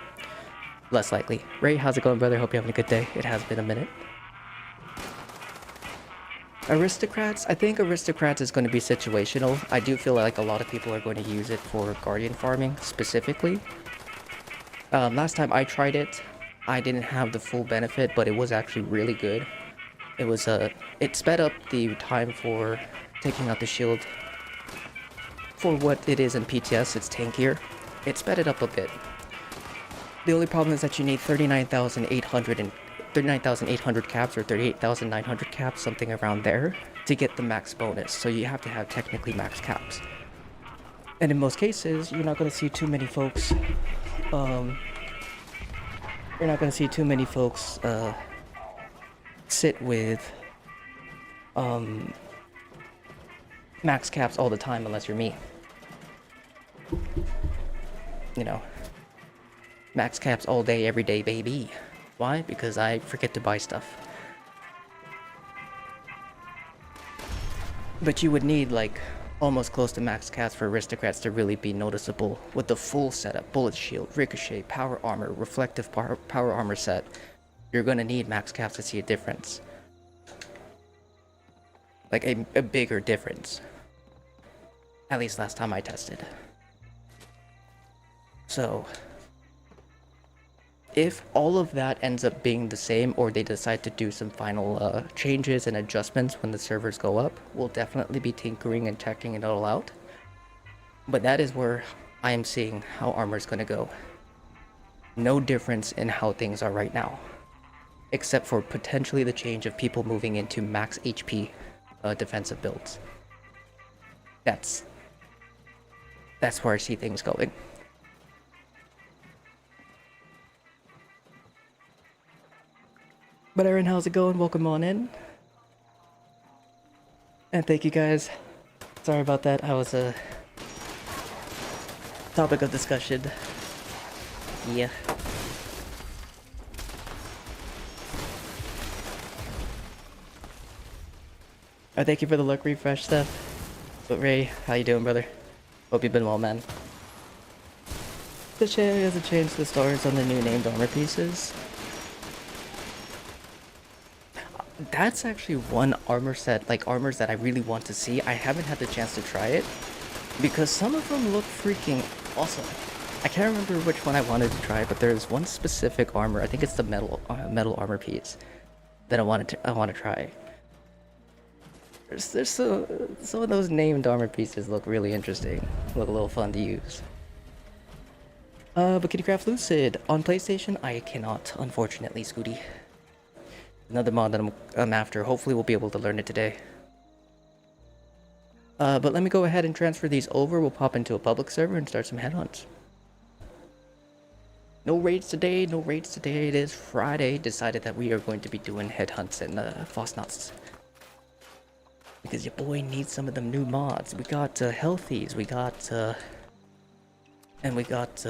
Less likely. Ray, how's it going, brother? Hope you're having a good day. It has been a minute. Aristocrats, I think Aristocrats is going to be situational. I do feel like a lot of people are going to use it for Guardian farming specifically. Last time I tried it, I didn't have the full benefit, but it was actually really good. It was it sped up the time for taking out the shield. For what it is in PTS, it's tankier. It sped it up a bit. The only problem is that you need 39,800 caps or 38,900 caps, something around there, to get the max bonus. So you have to have technically max caps. And in most cases, you're not going to see too many folks. Sit with max caps all the time unless you're me. You know, max caps all day, every day, baby. Why? Because I forget to buy stuff. But you would need like almost close to max caps for Aristocrats to really be noticeable with the full setup. Bullet shield, ricochet, power armor, reflective power armor set. You're gonna need max caps to see a difference. Like a bigger difference. At least last time I tested. So if all of that ends up being the same, or they decide to do some final changes and adjustments when the servers go up, we'll definitely be tinkering and checking it all out. But that is where I am seeing how armor is going to go. No difference in how things are right now, except for potentially the change of people moving into max HP defensive builds. That's where I see things going. But Aaron, how's it going? Welcome on in. And thank you guys. Sorry about that. I was a topic of discussion. Yeah. Oh, thank you for the luck refresh stuff. But Ray, how you doing, brother? Hope you've been well, man. The channel hasn't changed the stars on the new named armor pieces. That's actually one armor set, like armors that I really want to see. I haven't had the chance to try it because some of them look freaking awesome. I can't remember which one I wanted to try, but there's one specific armor. I think it's the metal armor piece that I want to try. There's some of those named armor pieces look really interesting. Look a little fun to use. But Kittycraft Lucid on PlayStation, I cannot, unfortunately, Scooty. Another mod that I'm after. Hopefully we'll be able to learn it today. But let me go ahead and transfer these over. We'll pop into a public server and start some headhunts. No raids today, no raids today. It is Friday. Decided that we are going to be doing headhunts and Fasnachts. Because your boy needs some of them new mods. We got healthies, we got and we got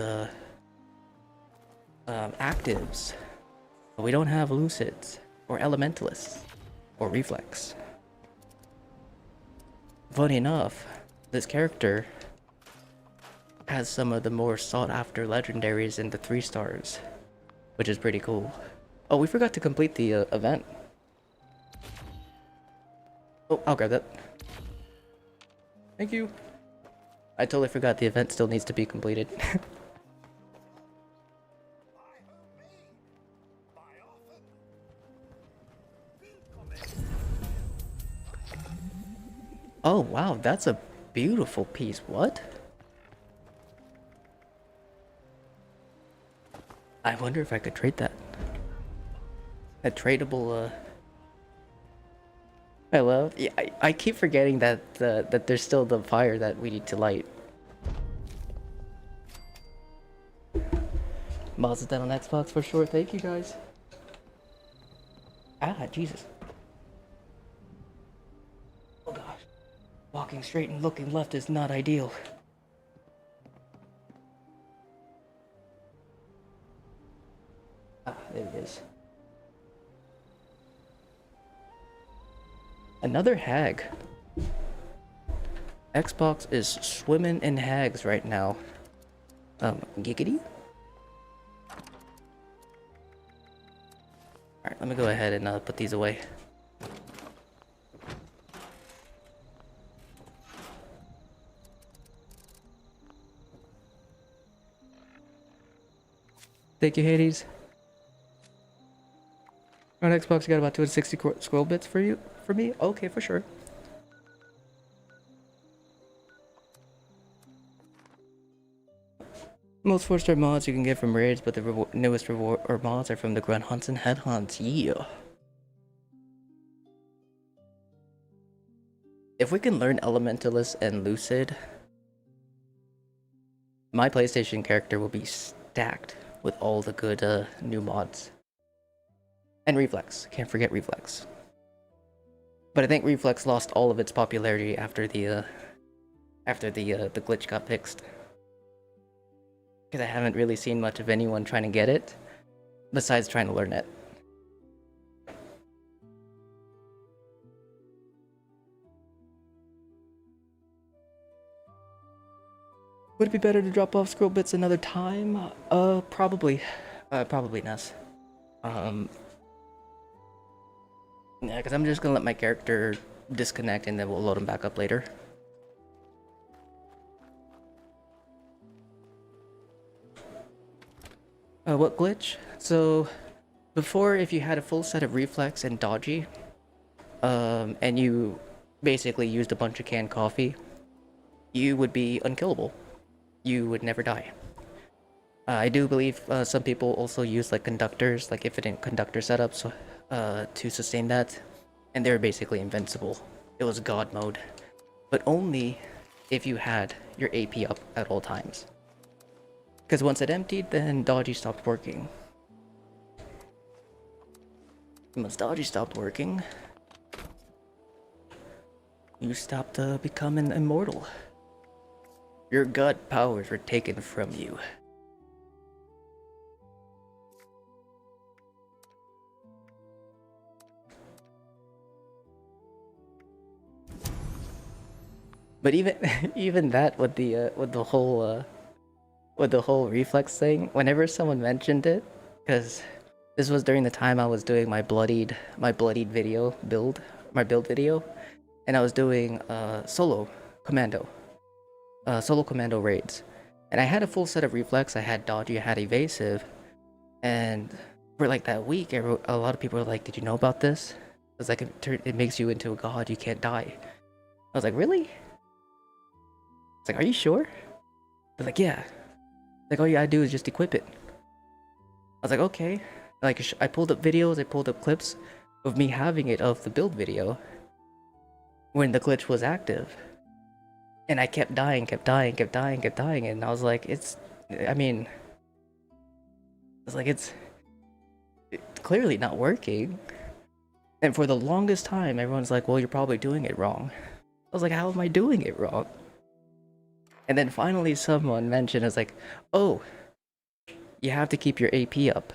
actives. But we don't have lucids or elementalists or reflex. Funny enough, this character has some of the more sought after legendaries in the 3 stars, which is pretty cool. Oh, we forgot to complete the event. Oh, I'll grab that. Thank you. I totally forgot the event still needs to be completed. Oh, wow, that's a beautiful piece. What? I wonder if I could trade that. A tradable, I love. Yeah, I keep forgetting that that there's still the fire that we need to light. Mods that on Xbox for sure. Thank you guys. Ah, Jesus. Oh gosh. Walking straight and looking left is not ideal. Ah, there it is. Another hag. Xbox is swimming in hags right now. Giggity? Alright, let me go ahead and put these away. Thank you, Hades. On Xbox, you got about 260 scroll bits for you? For me? Okay, for sure. Most 4-star mods you can get from raids, but the newest reward or mods are from the grunt hunts and headhunts. Yeah. If we can learn Elementalist and Lucid, my PlayStation character will be stacked with all the good new mods. And Reflex. Can't forget Reflex. But I think Reflex lost all of its popularity after the glitch got fixed. Because I haven't really seen much of anyone trying to get it, besides trying to learn it. Would it be better to drop off scroll bits another time? Probably. Probably Ness. Yeah, because I'm just gonna let my character disconnect and then we'll load him back up later. What glitch? So, before, if you had a full set of reflex and dodgy, and you basically used a bunch of canned coffee, you would be unkillable. You would never die. I do believe some people also use like conductors, like infinite conductor setups, to sustain that, and they're basically invincible. It was god mode, but only if you had your AP up at all times. Because once it emptied, then dodgy stopped working. Once dodgy stopped working, you stopped becoming immortal. Your god powers were taken from you. But even even that with the whole reflex thing, whenever someone mentioned it, because this was during the time I was doing my bloodied video build, my build video, and I was doing solo commando raids, and I had a full set of reflex. I had dodgy, I had evasive, and for like that week, a lot of people were like, "Did you know about this? It's like it makes you into a god. You can't die." I was like, "Really?" It's like, "Are you sure?" They're like, "Yeah." Like, all you gotta do is just equip it. I was like, okay. Like, I pulled up videos, I pulled up clips of me having it of the build video when the glitch was active. And I kept dying, and I was like, it's clearly not working. And for the longest time, everyone's like, well, you're probably doing it wrong. I was like, how am I doing it wrong? And then finally someone mentioned, it's like, oh, you have to keep your AP up.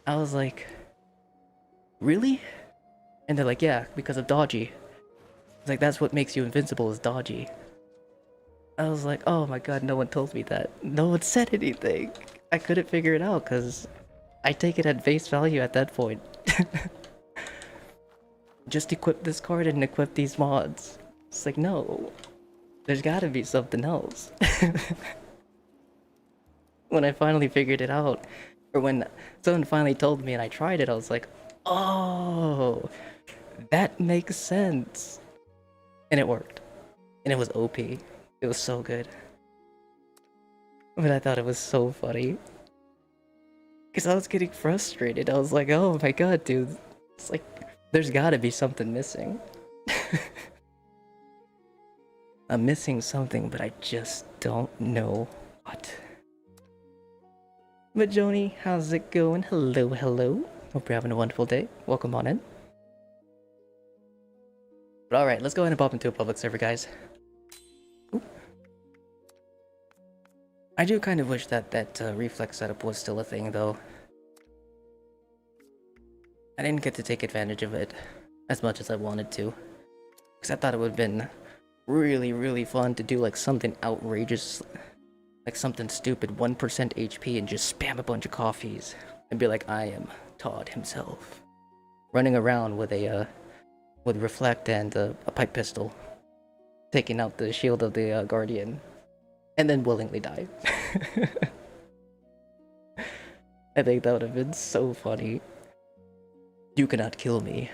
I was like, really? And they're like, yeah, because of dodgy. It's like, that's what makes you invincible is dodgy. I was like, oh my god, no one told me that. No one said anything. I couldn't figure it out because I take it at face value at that point. Just equip this card and equip these mods. It's like, no. There's gotta be something else. When I finally figured it out, or when someone finally told me and I tried it, I was like, oh, that makes sense. And it worked. And it was OP. It was so good. But I thought it was so funny. Because I was getting frustrated. I was like, oh my god, dude. It's like, there's gotta be something missing. I'm missing something, but I just don't know what. But Joni, how's it going? Hello, hello. Hope you're having a wonderful day. Welcome on in. But alright, let's go ahead and pop into a public server, guys. Ooh. I do kind of wish that reflex setup was still a thing, though. I didn't get to take advantage of it as much as I wanted to. Because I thought it would have been really, really fun to do like something outrageous. Like something stupid, 1% HP and just spam a bunch of coffees. And be like, I am Todd himself. Running around with a, with reflect and a pipe pistol. Taking out the shield of the guardian. And then willingly die. I think that would have been so funny. You cannot kill me.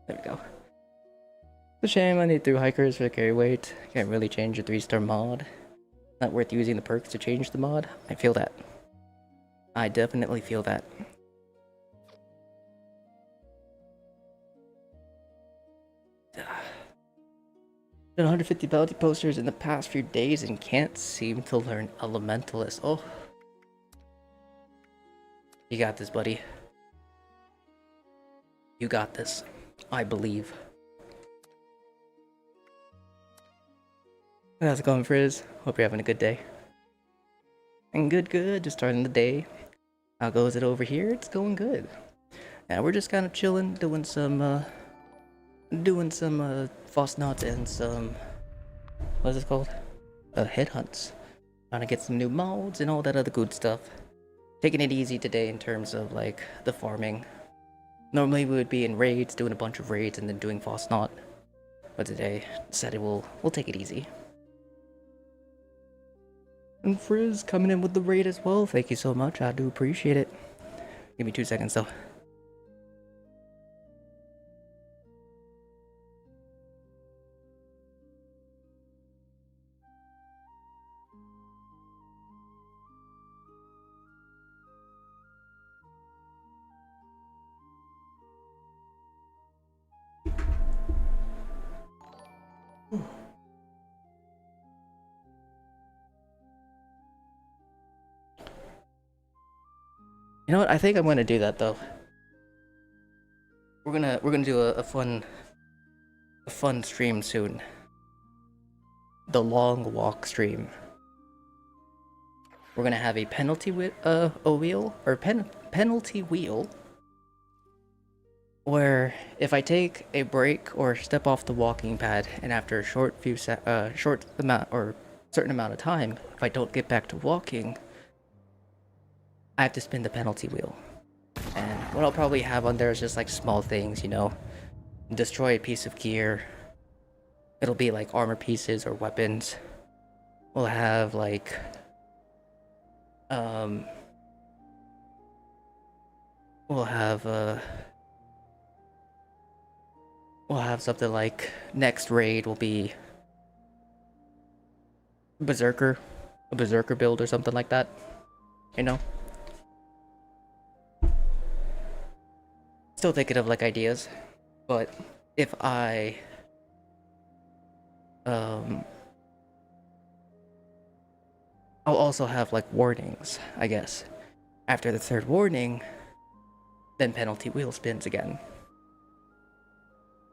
There we go. It's a shame I need through hikers for the carry weight. Can't really change a 3-star mod. Not worth using the perks to change the mod. I feel that. I definitely feel that. Done 150 bounty posters in the past few days and can't seem to learn Elementalist. Oh. You got this, buddy. You got this. I believe. How's it going, Frizz? Hope you're having a good day. And good. Just starting the day. How goes it over here? It's going good. Yeah, we're just kind of chilling, doing some Fasnacht and some, what is it called? Headhunts. Trying to get some new mods and all that other good stuff. Taking it easy today in terms of like the farming. Normally we would be in raids, doing a bunch of raids and then doing Fasnacht. But today, decided we'll take it easy. And Frizz coming in with the raid as well. Thank you so much. I do appreciate it. Give me 2 seconds though. You know what? I think I'm gonna do that though. We're gonna do a fun stream soon. The long walk stream. We're gonna have a penalty wheel or penalty wheel, where if I take a break or step off the walking pad, and after a short amount or certain amount of time, if I don't get back to walking, I have to spin the penalty wheel. And what I'll probably have on there is just like small things, you know, destroy a piece of gear. It'll be like armor pieces or weapons. We'll have like we'll have something like next raid will be a berserker build or something like that, you know. Still thinking of like ideas, but if I I'll also have like warnings, I guess. After the third warning, then penalty wheel spins again.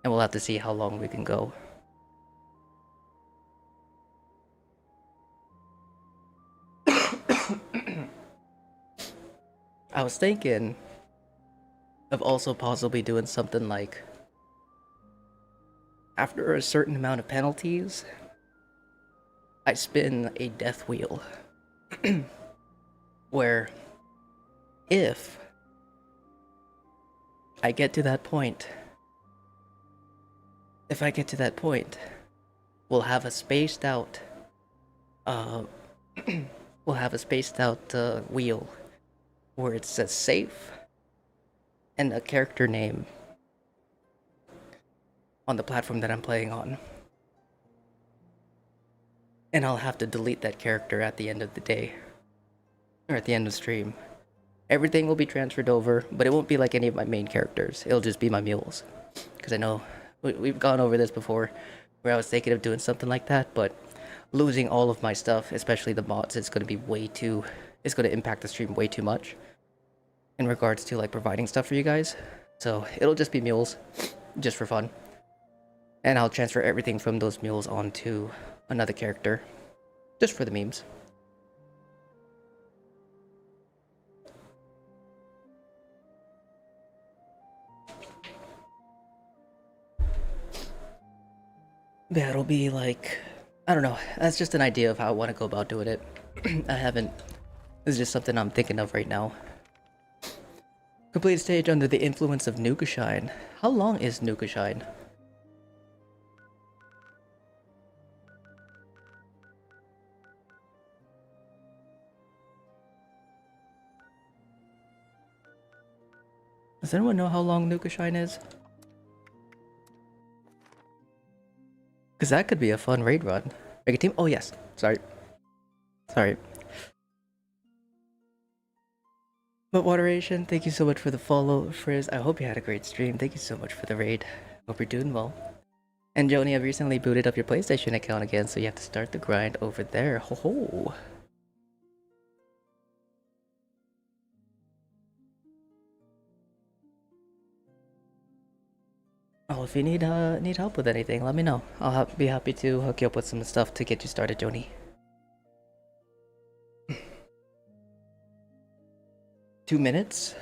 And we'll have to see how long we can go. I was thinking of also possibly doing something like, after a certain amount of penalties, I spin a death wheel. Where if I get to that point, we'll have a spaced out wheel where it says safe and a character name on the platform that I'm playing on. And I'll have to delete that character at the end of the day, or at the end of the stream. Everything will be transferred over, but it won't be like any of my main characters. It'll just be my mules. Because I know we've gone over this before, where I was thinking of doing something like that, but losing all of my stuff, especially the mods, it's going to impact the stream way too much in regards to like providing stuff for you guys. So it'll just be mules, just for fun. And I'll transfer everything from those mules onto another character, just for the memes. Yeah, it'll be like, I don't know, that's just an idea of how I want to go about doing it. This is just something I'm thinking of right now. Complete stage under the influence of Nukashine. How long is Nukashine? Does anyone know how long Nukashine is? Because that could be a fun raid run. Make a team? Oh yes, sorry. But Wateration, thank you so much for the follow. Frizz, I hope you had a great stream. Thank you so much for the raid. Hope you're doing well. And Joni, I've recently booted up your PlayStation account again, so you have to start the grind over there. Ho ho! Oh, if you need help with anything, let me know. I'll be happy to hook you up with some stuff to get you started, Joni. 2 minutes?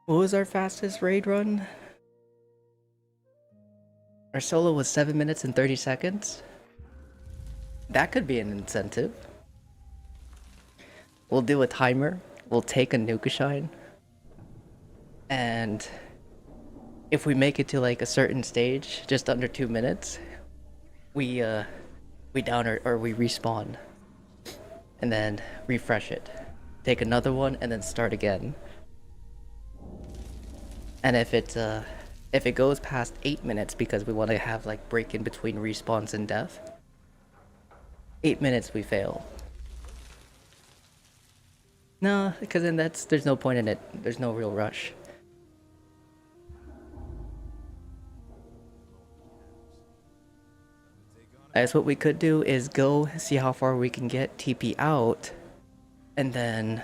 What was our fastest raid run? Our solo was 7 minutes and 30 seconds. That could be an incentive. We'll do a timer. We'll take a Nukashine. And if we make it to like a certain stage, just under 2 minutes, we respawn. And then refresh it. Take another one and then start again. And if it goes past 8 minutes, because we want to have like break in between respawns and death, 8 minutes we fail. No, because then there's no point in it. There's no real rush. Guys, what we could do is go see how far we can get, TP out, and then...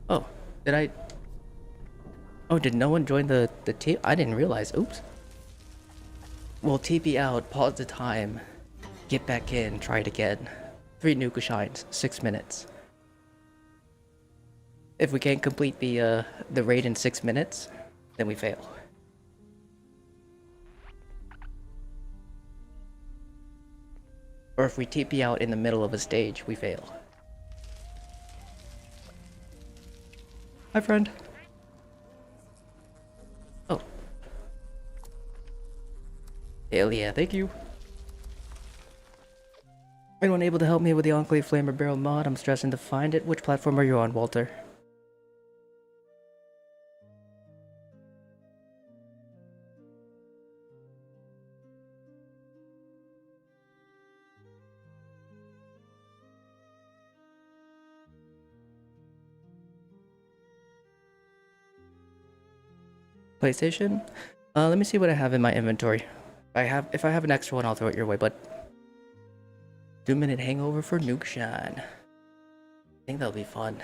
Oh, did I... Oh, did no one join the team? I didn't realize. Oops. We'll TP out, pause the time, get back in, try it again. 3 Nuka Shines, 6 minutes. If we can't complete the raid in 6 minutes, then we fail. Or if we TP out in the middle of a stage, we fail. Hi, friend. Oh. Hell yeah, thank you. Anyone able to help me with the Enclave Flamer Barrel mod? I'm stressing to find it. Which platform are you on, Walter? PlayStation? Let me see what I have in my inventory. If I have an extra one, I'll throw it your way, but 2-minute hangover for Nuke Shine. I think that'll be fun.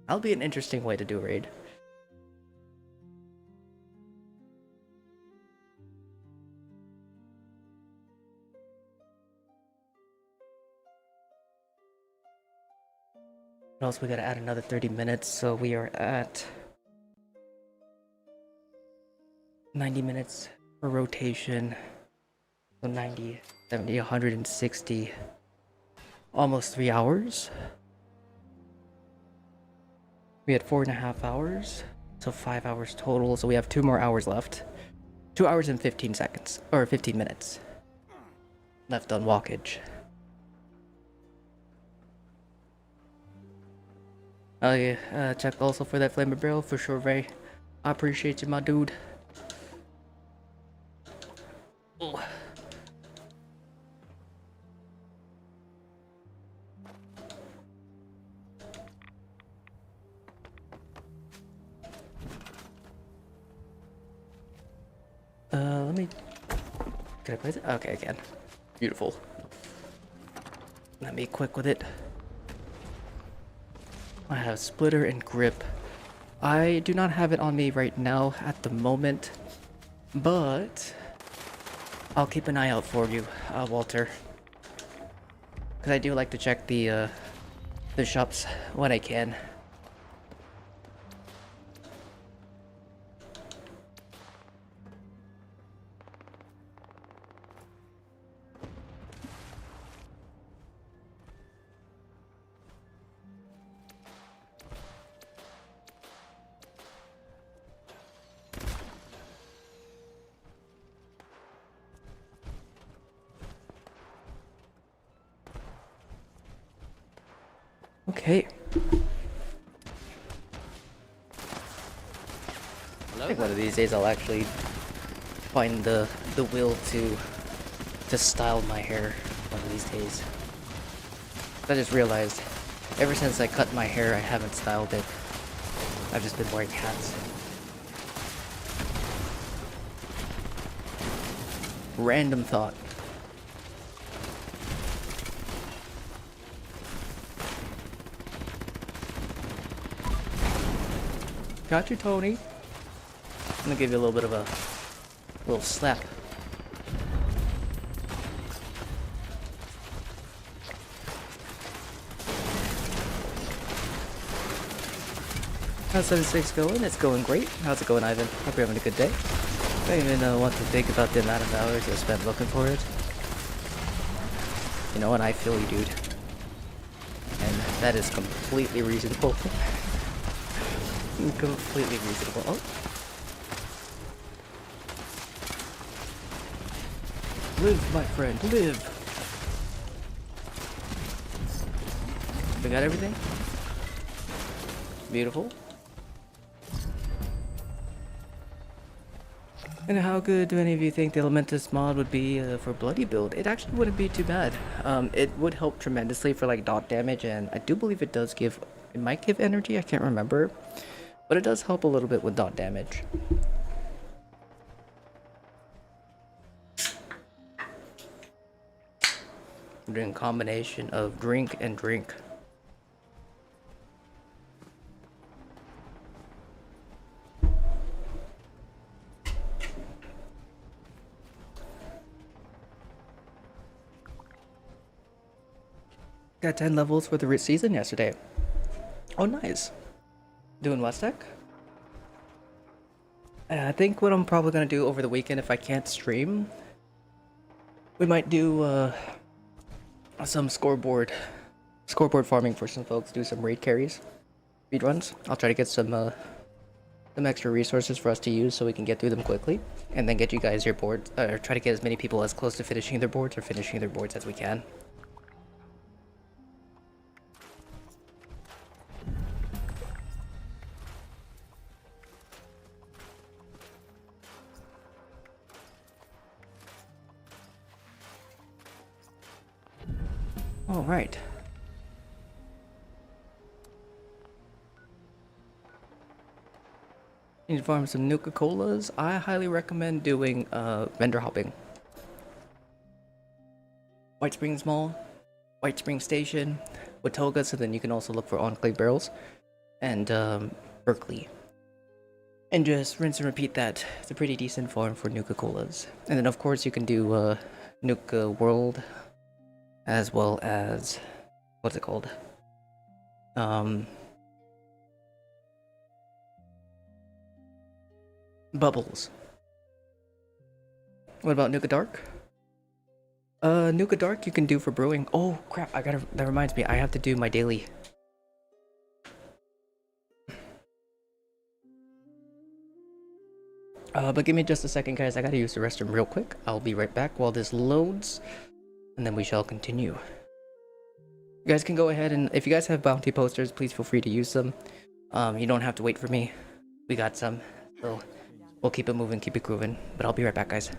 That'll be an interesting way to do a raid. What else? We gotta add another 30 minutes, so we are at 90 minutes per rotation. So 90, 70, 160. Almost 3 hours. We had 4.5 hours. So 5 hours total. So we have 2 more hours left. 2 hours and 15 seconds. Or 15 minutes. Left on walkage. Oh yeah, check also for that flamer barrel for sure, Ray. I appreciate you, my dude. Oh. Let me... Can I place it? Okay, I can. Beautiful. Let me quick with it. I have splitter and grip. I do not have it on me right now at the moment, but I'll keep an eye out for you, Walter. Because I do like to check the shops when I can. Okay. I think one of these days I'll actually find the will to style my hair one of these days. I just realized ever since I cut my hair I haven't styled it. I've just been wearing hats. Random thought. Got you, Tony. I'm gonna give you a little bit of a little slap. How's 76 going? It's going great. How's it going, Ivan? Hope you're having a good day. I don't even want to think about the amount of hours I spent looking for it. You know what? I feel you, dude. And that is completely reasonable. Completely reasonable. Oh. Live, my friend, live. We got everything? Beautiful. And how good do any of you think the Elementus mod would be for Bloody build? It actually wouldn't be too bad. It would help tremendously for like dot damage, and I do believe it does give, it might give energy, I can't remember. But it does help a little bit with dot damage. doing a combination of drink and drink. Got 10 levels for the season yesterday. Oh, nice. Doing West Tech? I think what I'm probably gonna do over the weekend, if I can't stream, we might do some scoreboard farming for some folks. Do some raid carries, speed runs. I'll try to get some extra resources for us to use so we can get through them quickly, and then get you guys your boards, or try to get as many people as close to finishing their boards as we can. All right. Need to farm some Nuka-Colas. I highly recommend doing vendor hopping. White Springs Mall, White Springs Station, Watoga, so then you can also look for Enclave barrels, and Berkeley. And just rinse and repeat that. It's a pretty decent farm for Nuka-Colas. And then of course you can do Nuka World, as well as, what's it called? Bubbles. What about Nuka Dark? Nuka Dark you can do for brewing. Oh crap, that reminds me, I have to do my daily. But give me just a second, guys. I gotta use the restroom real quick. I'll be right back while this loads, and then we shall continue. You guys can go ahead, and if you guys have bounty posters, please feel free to use them. You don't have to wait for me. We got some, so we'll keep it moving, keep it grooving. But I'll be right back, guys.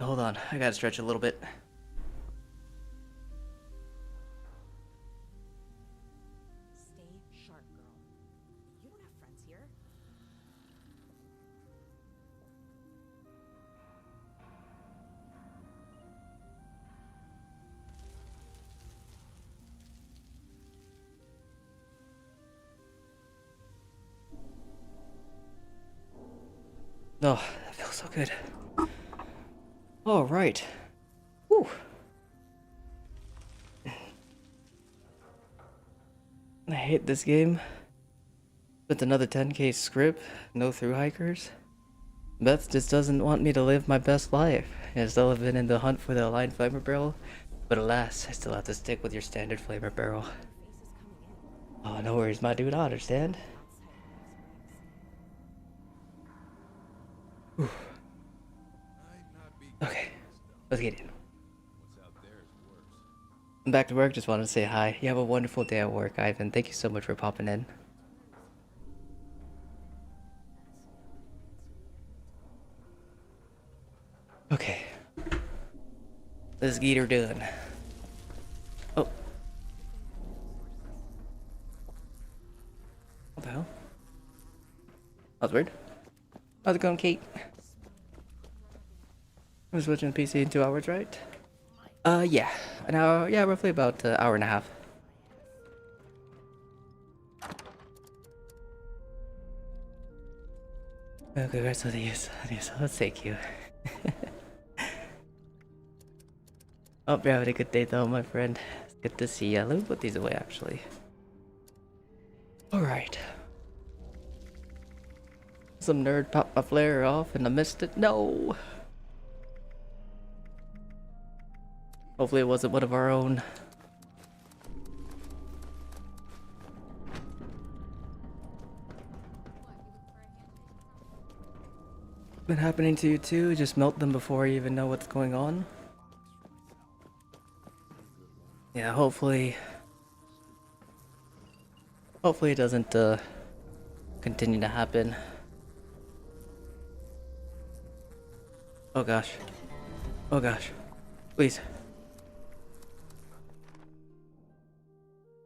hold on. I gotta stretch a little bit. Stay sharp, girl. You don't have friends here. Oh, that feels so good. All right. Whew. I hate this game. With another 10k script, no through hikers. Beth just doesn't want me to live my best life. I still have been in the hunt for the aligned flamer barrel, but alas, I still have to stick with your standard flamer barrel. Oh, no worries, my dude, I understand. Whew. Okay, let's get in. I'm back to work, just wanted to say hi. You have a wonderful day at work, Ivan. Thank you so much for popping in. Okay. Let's get her done. Oh. What the hell? That was weird. How's it going, Kate? I'm switching to PC in 2 hours, right? Yeah. An hour, yeah, roughly about an hour and a half. Okay, rest of these. Let's take you. Hope you're having a good day though, my friend. It's good to see you. Let me put these away, actually. Alright. Some nerd popped my flare off and I missed it. No! Hopefully it wasn't one of our own. Been happening to you too? Just melt them before you even know what's going on? Yeah, hopefully it doesn't continue to happen. Oh gosh. Oh gosh. Please.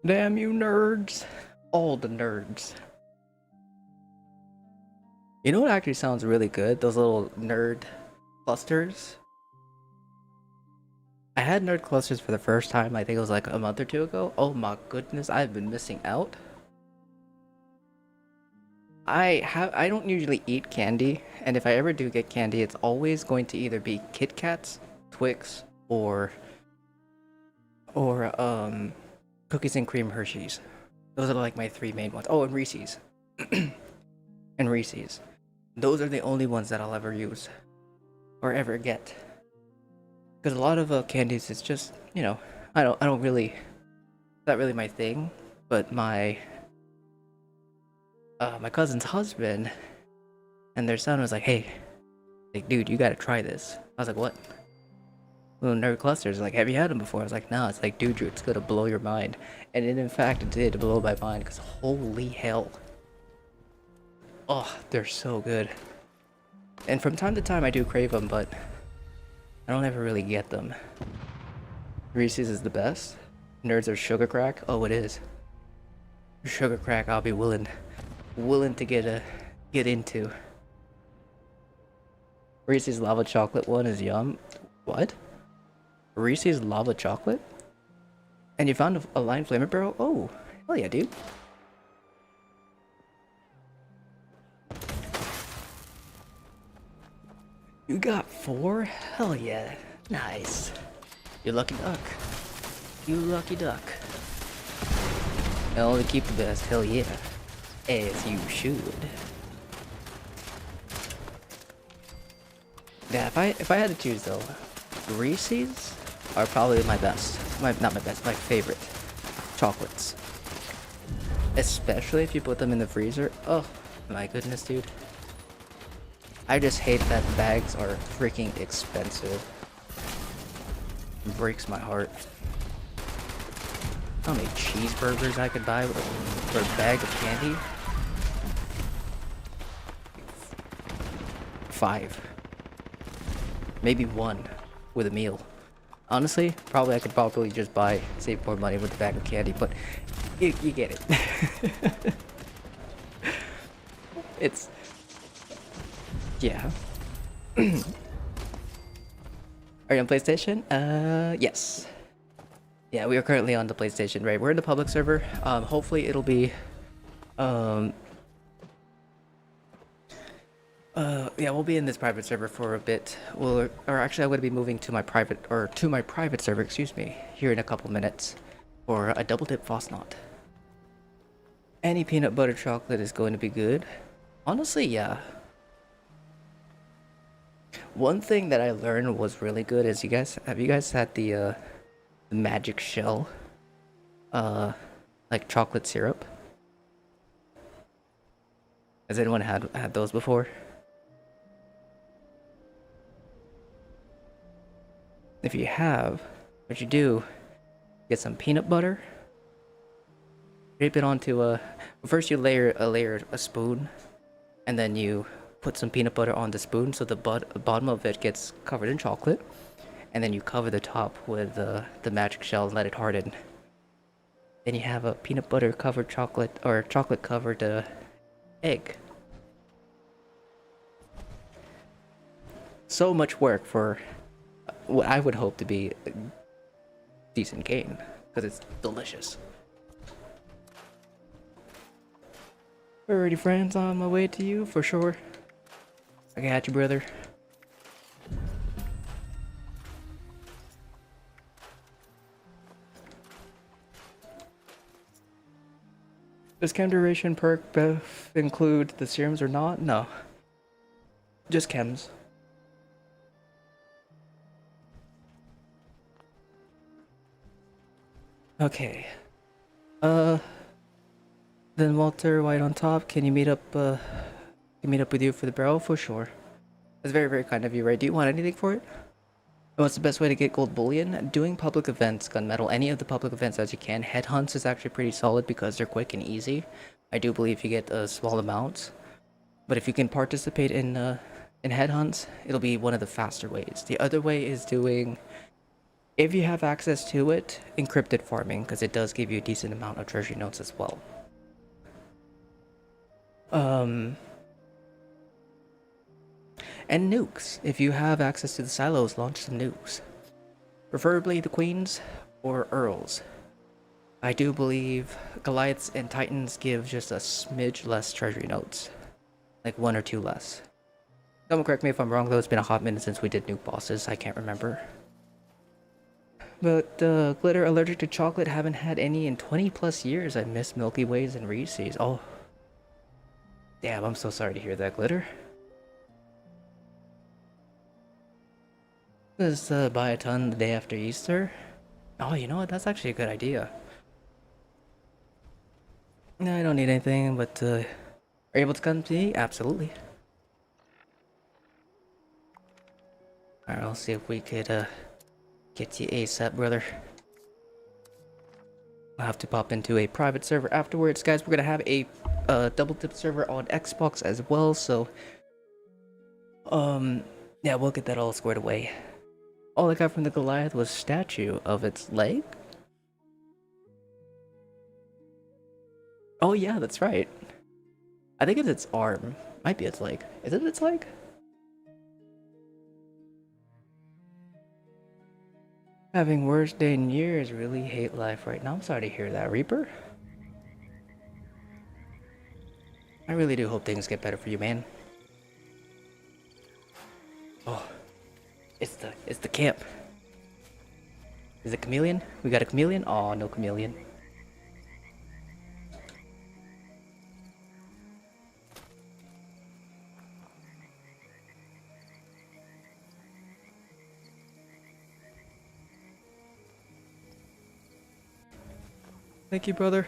Damn you nerds. All the nerds. You know what actually sounds really good? Those little nerd clusters. I had nerd clusters for the first time, I think it was like a month or two ago. Oh my goodness, I've been missing out. I don't usually eat candy, and if I ever do get candy, it's always going to either be Kit Kats, Twix, or cookies and cream Hershey's. Those are like my 3 main ones. Oh, and Reese's. And Reese's. Those are the only ones that I'll ever use or ever get. Because a lot of candies, it's just, you know, I don't really, it's not really my thing. But my cousin's husband and their son was like, hey, like, dude, you gotta try this. I was like, what? Little nerd clusters. Like, have you had them before? I was like, no. It's like, dude, it's gonna blow your mind. And in fact, it did blow my mind. Because holy hell. Oh, they're so good. And from time to time, I do crave them, but I don't ever really get them. Reese's is the best. Nerds are sugar crack. Oh, it is. Sugar crack, I'll be willing to get into. Reese's lava chocolate one is yum. What? Reese's lava chocolate? And you found a line flamer barrel? Oh, hell yeah, dude. You got 4? Hell yeah. Nice. You lucky duck. You lucky duck. And only keep the best. Hell yeah. As you should. Yeah, if I had to choose though, Reese's are probably my best. Not my best, my favorite chocolates. Especially if you put them in the freezer. Oh my goodness, dude. I just hate that bags are freaking expensive. It breaks my heart. How many cheeseburgers I could buy for a bag of candy? 5. Maybe 1. with a meal. Honestly, probably I could probably just save more money with the bag of candy, but you get it. It's, yeah. Are you on PlayStation? Yes. Yeah, we are currently on the PlayStation, right? We're in the public server. Hopefully it'll be, yeah, we'll be in this private server for a bit. Or actually, I'm going to be moving to my private server, excuse me, here in a couple minutes for a double dip Fasnacht. Any peanut butter chocolate is going to be good. Honestly, yeah. One thing that I learned was really good is have you guys had the magic shell, like chocolate syrup? Has anyone had those before? If you have, what you do, get some peanut butter, drape it onto first you layer a spoon, and then you put some peanut butter on the spoon so the bottom of it gets covered in chocolate, and then you cover the top with the magic shell and let it harden. Then you have a peanut butter covered chocolate or chocolate covered egg. So much work for what I would hope to be a decent game, because it's delicious. Alrighty friends, on my way to you for sure. I got you, brother. Does chem duration perk buff include the serums or not? No. Just chems. Okay. Then Walter, White on top, can you meet up with you for the barrel? For sure. That's very, very kind of you, right? Do you want anything for it? And what's the best way to get gold bullion? Doing public events, gunmetal, any of the public events as you can. Headhunts is actually pretty solid because they're quick and easy. I do believe you get small amounts. But if you can participate in headhunts, it'll be one of the faster ways. The other way is doing, if you have access to it, encrypted farming, because it does give you a decent amount of treasury notes as well. And nukes. If you have access to the silos, launch some nukes. Preferably the queens or earls. I do believe Goliaths and Titans give just a smidge less treasury notes. Like 1 or 2 less. Don't correct me if I'm wrong though, it's been a hot minute since we did nuke bosses, I can't remember. But Glitter, allergic to chocolate, haven't had any in 20 plus years. I miss Milky Ways and Reese's. Oh. Damn, I'm so sorry to hear that, Glitter. Just buy a ton the day after Easter. Oh, you know what? That's actually a good idea. No, I don't need anything, but are you able to come to me? Absolutely. Alright, I'll see if we could get you ASAP, brother. I'll have to pop into a private server afterwards. Guys, we're gonna have a double dip server on Xbox as well, so yeah, we'll get that all squared away. All I got from the Goliath was statue of its leg. Oh yeah, that's right. I think it's its arm. Might be its leg. Is it its leg? Having worst day in years, really hate life right now. I'm sorry to hear that, Reaper. I really do hope things get better for you, man. Oh, it's the camp. Is it chameleon? We got a chameleon? Oh, no chameleon. Thank you, brother.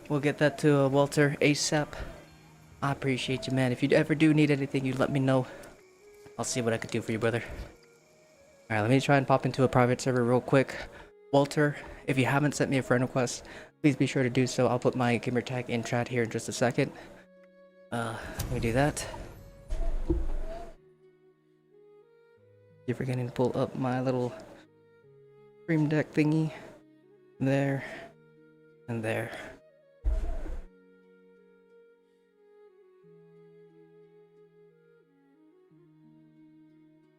We'll get that to Walter ASAP. I appreciate you, man. If you ever do need anything, you let me know. I'll see what I could do for you, brother. Alright, let me try and pop into a private server real quick. Walter, if you haven't sent me a friend request, please be sure to do so. I'll put my gamer tag in chat here in just a second. Let me do that. Keep forgetting to pull up my little stream deck thingy. There. And there.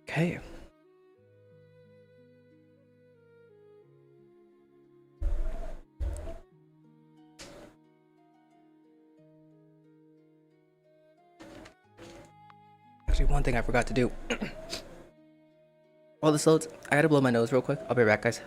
Okay. Actually, one thing I forgot to do. While this loads, I gotta blow my nose real quick. I'll be right back, guys.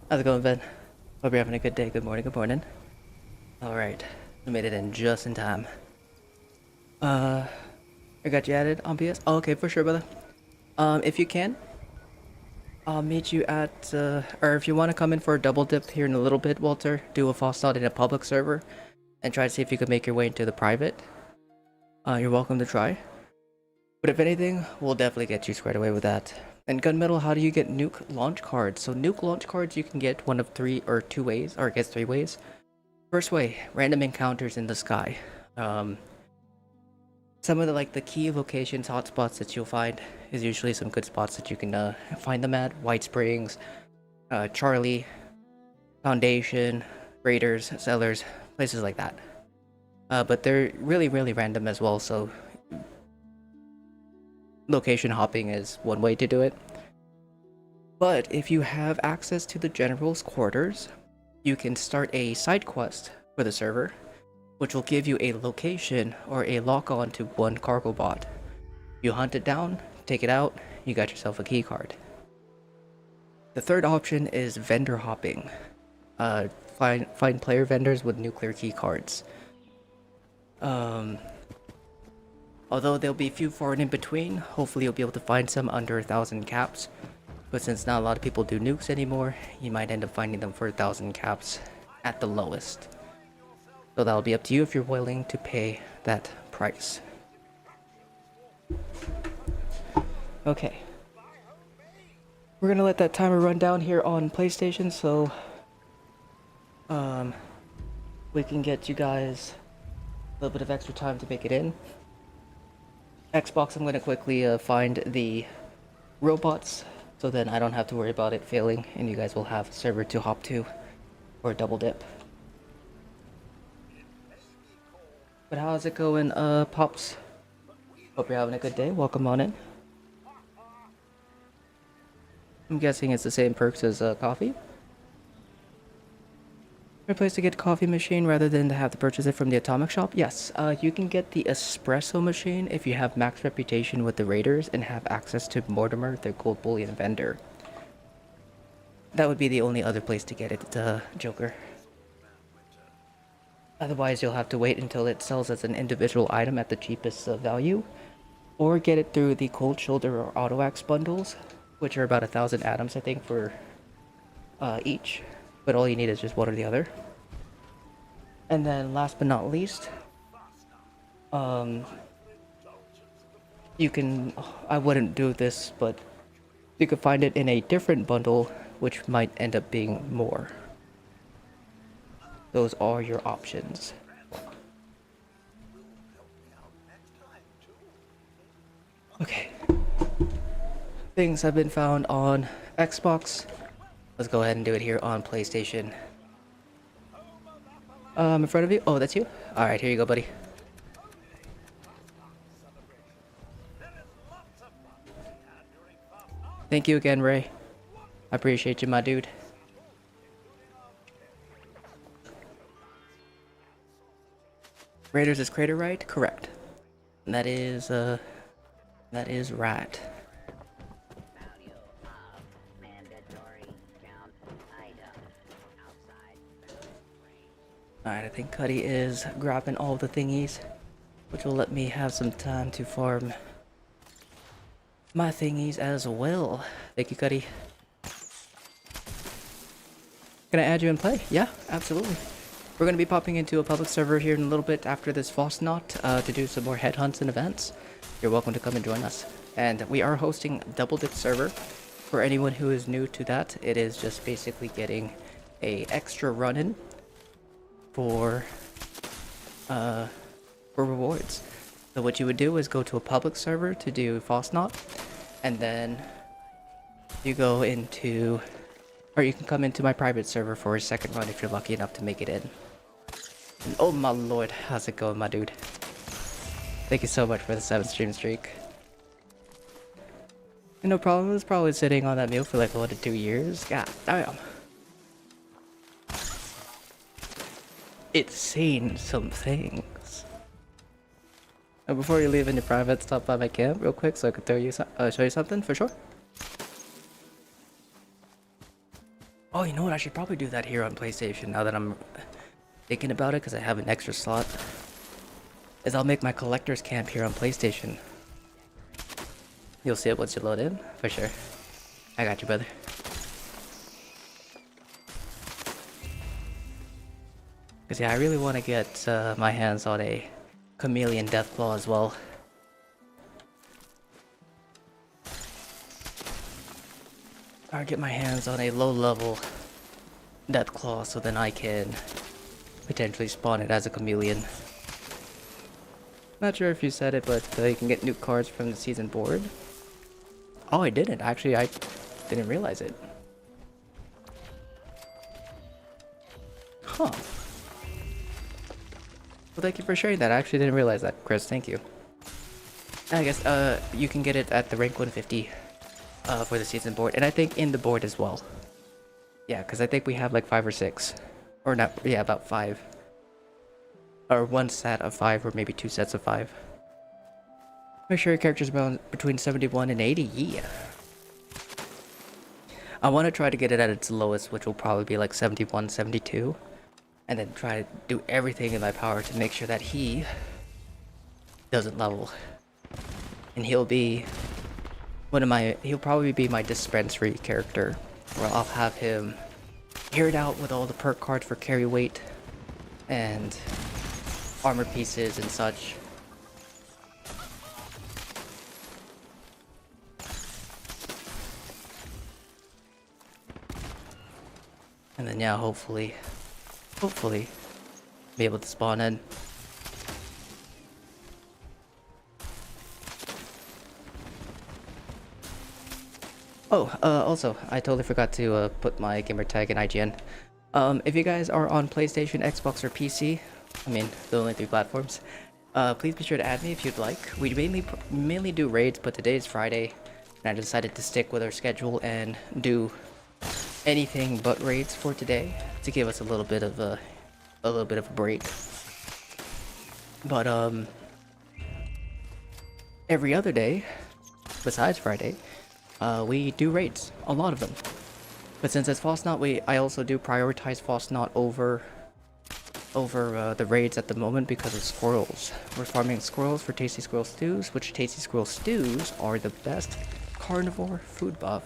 How's it going, Ben? Hope you're having a good day. Good morning, good morning. Alright, I made it in just in time. I got you added on PS? Oh, okay, for sure, brother. If you can, I'll meet you at, or if you want to come in for a double dip here in a little bit, Walter, do a Fasnacht in a public server, and try to see if you can make your way into the private. You're welcome to try. But if anything, we'll definitely get you squared away with that. And gunmetal, how do you get nuke launch cards? So nuke launch cards you can get one of 3 or 2 ways, or I guess 3 ways. First way, random encounters in the sky. Some of the key locations, hotspots that you'll find is usually some good spots that you can find them at. White Springs, Charlie, Foundation, Raiders, Sellers, places like that. But they're really, really random as well, so location hopping is one way to do it. But if you have access to the general's quarters, you can start a side quest for the server, which will give you a location or a lock-on to one cargo bot. You hunt it down, take it out, you got yourself a key card. The third option is vendor hopping. Find player vendors with nuclear key cards. Although there'll be few far and in between, hopefully you'll be able to find some under 1,000 caps. But since not a lot of people do nukes anymore, you might end up finding them for 1,000 caps at the lowest. So that'll be up to you if you're willing to pay that price. Okay. We're gonna let that timer run down here on PlayStation, so we can get you guys a little bit of extra time to make it in. Xbox, I'm going to quickly find the robots, so then I don't have to worry about it failing, and you guys will have a server to hop to, or double dip. But how's it going, Pops? Hope you're having a good day. Welcome on in. I'm guessing it's the same perks as coffee. A place to get a coffee machine rather than to have to purchase it from the atomic shop? Yes, you can get the espresso machine if you have max reputation with the Raiders and have access to Mortimer, their gold bullion vendor. That would be the only other place to get it, Joker. Otherwise, you'll have to wait until it sells as an individual item at the cheapest value, or get it through the Cold Shoulder or Auto Axe bundles, which are about 1,000 atoms, I think, for each. But all you need is just one or the other. And then last but not least, you can, I wouldn't do this, but you could find it in a different bundle, which might end up being more. Those are your options. Okay. Things have been found on Xbox. Let's go ahead and do it here on PlayStation. In front of you? Oh, that's you? Alright, here you go, buddy. Thank you again, Ray. I appreciate you, my dude. Raiders is Crater right? Correct. That is right. Alright, I think Cuddy is grabbing all the thingies, which will let me have some time to farm my thingies as well. Thank you, Cuddy. Can I add you in play? Yeah, absolutely. We're going to be popping into a public server here in a little bit after this Fasnacht to do some more headhunts and events. You're welcome to come and join us. And we are hosting Double Dip server. For anyone who is new to that, it is just basically getting a extra run-in for rewards. So what you would do is go to a public server to do Fasnacht, and then you go into, or you can come into my private server for a second run if you're lucky enough to make it in. And oh my lord, how's it going, my dude? Thank you so much for the 7 stream streak. And no problem, I was probably sitting on that meal for like 1 to 2 years. God damn. It's seen some things. And before you leave into private, stop by my camp real quick so I could show you something for sure. Oh, you know what? I should probably do that here on PlayStation now that I'm thinking about it, because I have an extra slot. Is I'll make my collector's camp here on PlayStation. You'll see it once you load in, for sure. I got you, brother. Because yeah, I really want to get my hands on a Chameleon Deathclaw as well. Or get my hands on a low-level Deathclaw so then I can potentially spawn it as a Chameleon. Not sure if you said it, but you can get new cards from the season board. Oh, I didn't. Actually, I didn't realize it. Huh. Well, thank you for sharing that. I actually didn't realize that, Chris. Thank you. I guess you can get it at the rank 150 for the season board, and I think in the board as well. Yeah, because I think we have like 5 or 6, or not. Yeah, about 5, or 1 set of 5, or maybe 2 sets of 5. Make sure your character's between 71 and 80. Yeah. I want to try to get it at its lowest, which will probably be like 71, 72. And then try to do everything in my power to make sure that he doesn't level. And he'll be he'll probably be my dispensary character, where I'll have him geared out with all the perk cards for carry weight and armor pieces and such. And then yeah, hopefully be able to spawn in. Oh, also, I totally forgot to put my gamer tag in IGN. If you guys are on PlayStation, Xbox, or PC, I mean, the only 3 platforms, please be sure to add me if you'd like. We mainly do raids, but today is Friday, and I decided to stick with our schedule and do anything but raids for today to give us a little bit of a break. But every other day besides Friday, we do raids, a lot of them. But since it's Fasnacht, I also do prioritize Fasnacht over the raids at the moment because of squirrels. We're farming squirrels for Tasty Squirrel Stews, which Tasty Squirrel Stews are the best carnivore food buff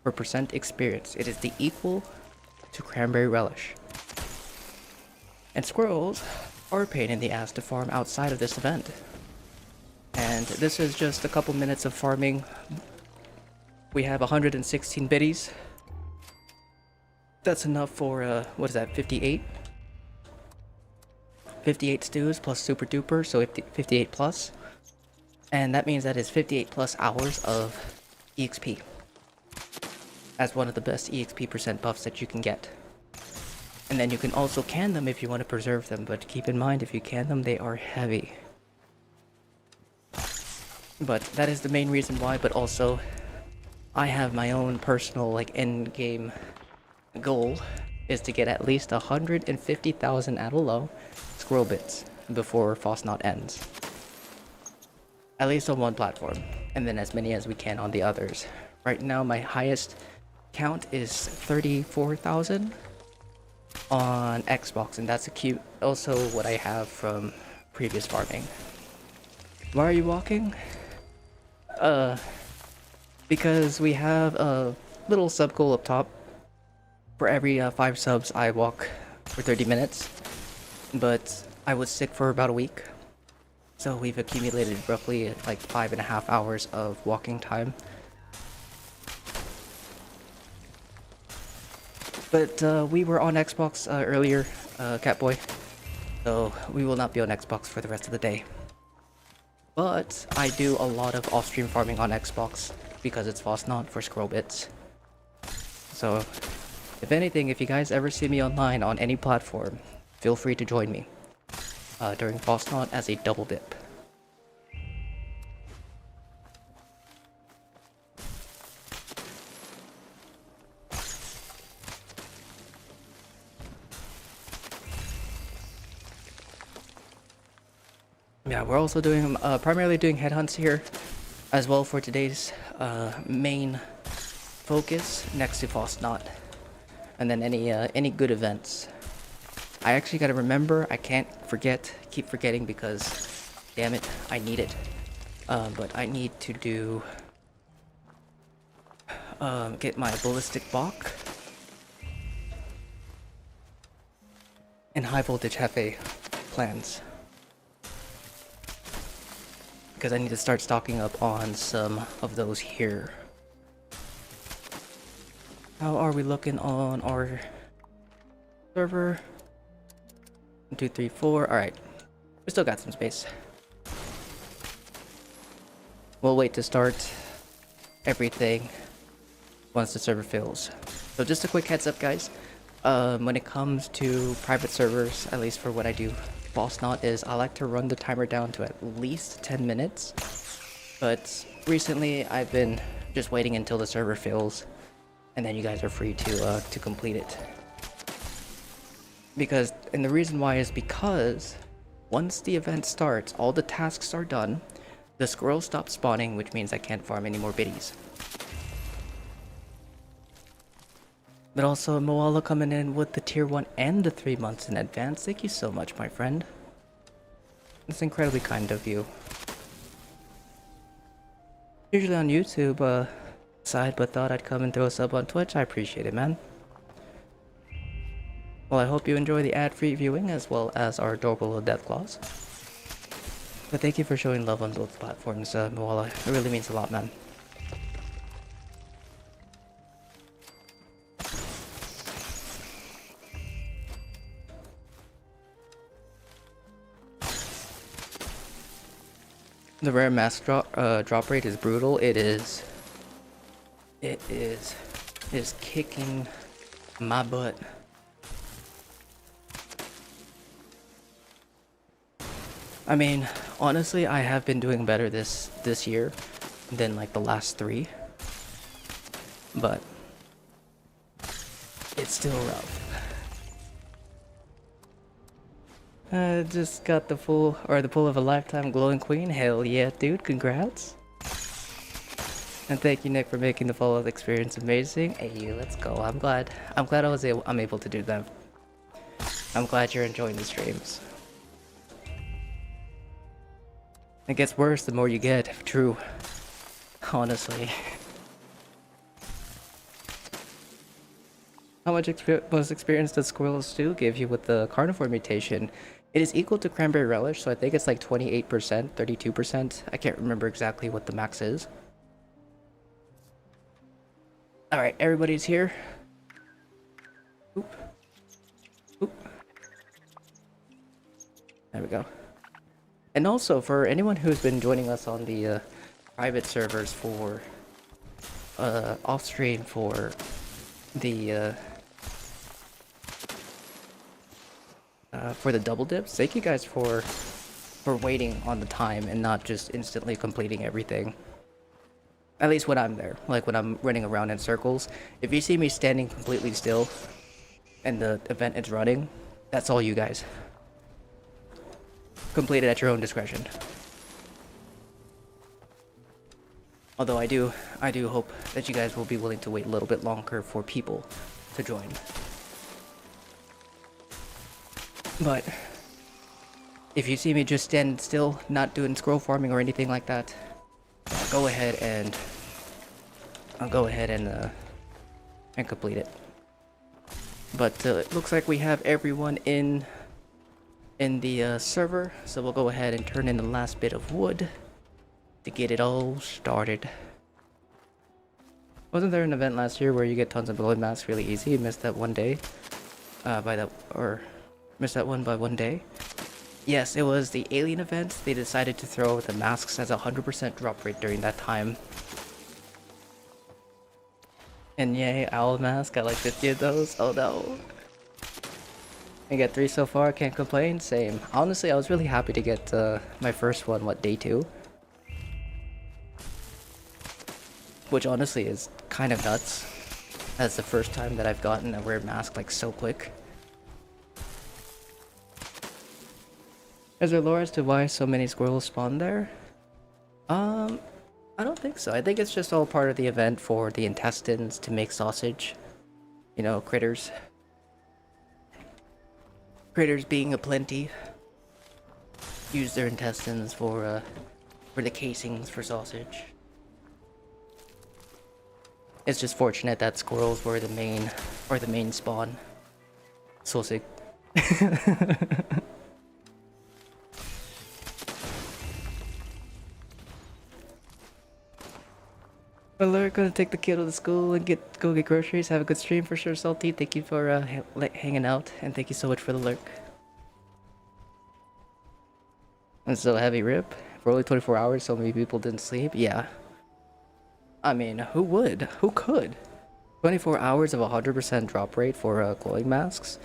for percent experience. It is the equal to cranberry relish. And squirrels are a pain in the ass to farm outside of this event. And this is just a couple minutes of farming. We have 116 biddies. That's enough for, what is that, 58? 58 stews plus super duper, so 58 plus. And that means that is 58 plus hours of EXP. As one of the best EXP percent buffs that you can get. And then you can also can them if you want to preserve them, but keep in mind if you can them, they are heavy. But that is the main reason why, but also I have my own personal like end game goal is to get at least 150,000 at a low squirrel bits before Fasnacht ends. At least on one platform, and then as many as we can on the others. Right now my highest count is 34,000 on Xbox, and that's also what I have from previous farming. Why are you walking? Because we have a little sub goal up top. For every 5 subs I walk for 30 minutes, but I was sick for about a week, so we've accumulated roughly like 5.5 hours of walking time. But we were on Xbox earlier, Catboy, so we will not be on Xbox for the rest of the day. But I do a lot of off-stream farming on Xbox because it's Fasnacht for scroll bits. So, if anything, if you guys ever see me online on any platform, feel free to join me during Fasnacht as a double dip. Yeah, we're also doing primarily doing headhunts here as well for today's main focus next to Fasnacht, and then any good events. I actually gotta remember, I can't keep forgetting because damn it, I need it. But I need to do get my ballistic Bach and high voltage Hefe plans, because I need to start stocking up on some of those here. How are we looking on our server? 1, 2, 3, 4. Alright. We still got some space. We'll wait to start everything once the server fills. So just a quick heads up, guys. When it comes to private servers, at least for what I do, Fasnacht, is I like to run the timer down to at least 10 minutes. But recently I've been just waiting until the server fills, and then you guys are free to complete it. And the reason why is because once the event starts, all the tasks are done, the squirrels stop spawning, which means I can't farm any more biddies. But also, Moala coming in with the tier 1 and the 3 months in advance. Thank you so much, my friend. It's incredibly kind of you. Usually on YouTube side, but thought I'd come and throw a sub on Twitch. I appreciate it, man. Well, I hope you enjoy the ad-free viewing as well as our adorable little Deathclaws. But thank you for showing love on both platforms, Moala. It really means a lot, man. The rare mask drop rate is brutal. It is kicking my butt. I mean, honestly, I have been doing better this year than like the last 3, but it's still rough. Just got the pull of a lifetime glowing queen. Hell yeah, dude! Congrats. And thank you, Nick, for making the follow-up experience amazing. Hey, let's go. I'm glad I'm able to do that. I'm glad you're enjoying the streams. It gets worse the more you get. True. Honestly. How much experience does Squirrel Stew give you with the carnivore mutation? It is equal to cranberry relish, so I think it's like 28%, 32%. I can't remember exactly what the max is. Alright, everybody's here. Oop. Oop. There we go. And also, for anyone who's been joining us on the private servers for off stream for the double dips, thank you guys for waiting on the time and not just instantly completing everything. At least when I'm there, like when I'm running around in circles. If you see me standing completely still and the event is running, that's all you guys. Complete it at your own discretion. Although I do hope that you guys will be willing to wait a little bit longer for people to join. But if you see me just stand still, not doing scroll farming or anything like that, I'll go ahead and complete it. But it looks like we have everyone in the server, so we'll go ahead and turn in the last bit of wood to get it all started. Wasn't there an event last year where you get tons of blood masks really easy? You missed that one day, missed that one by one day. Yes, it was the alien event. They decided to throw the masks as a 100% drop rate during that time. And yay, owl mask, got like 50 of those. Oh no. I got 3 so far, can't complain. Same. Honestly, I was really happy to get my first one, day 2? Which honestly is kind of nuts. That's the first time that I've gotten a rare mask like so quick. Is there lore as to why so many squirrels spawn there? I don't think so. I think it's just all part of the event for the intestines to make sausage. You know, critters. Critters being aplenty. Use their intestines for the casings for sausage. It's just fortunate that squirrels were the main spawn. So sick. Alert, gonna take the kiddo to school and go get groceries. Have a good stream for sure, Salty. Thank you for hanging out, and thank you so much for the lurk. And so heavy rip. For only 24 hours, so many people didn't sleep. Yeah. I mean, who would? Who could? 24 hours of 100% drop rate for glowing masks.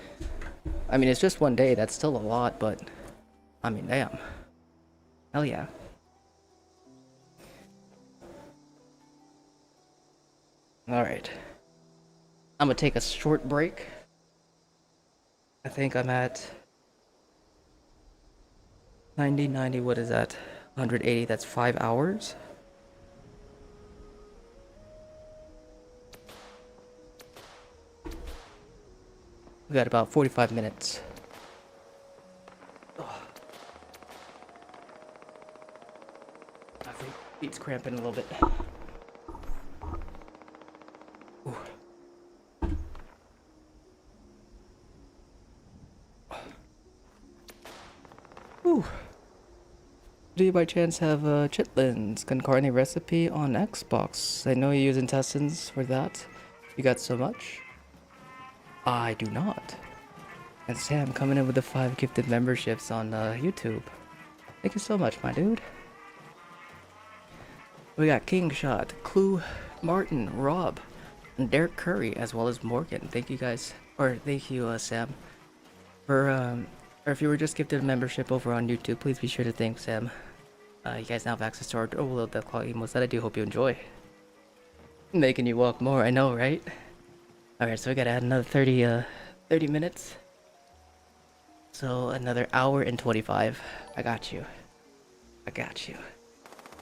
I mean, it's just one day. That's still a lot, but I mean, damn. Hell yeah. Alright. I'm gonna take a short break. I think I'm at 90, what is that? 180, that's 5 hours. We got about 45 minutes. Oh. I think feet's cramping a little bit. Ooh. Do you by chance have chitlins concarne recipe on Xbox? I know you use intestines for that. You got so much? I do not. And Sam coming in with the 5 gifted memberships on YouTube. Thank you so much, my dude. We got King Shot, Clue, Martin, Rob, and Derek Curry, as well as Morgan. Thank you guys, or thank you, Sam, for or if you were just gifted a membership over on YouTube, please be sure to thank Sam. You guys now have access to our overload the quality emotes that I do hope you enjoy. Making you walk more, I know, right? Alright, so we gotta add another 30 minutes. So another hour and 25. I got you. I got you.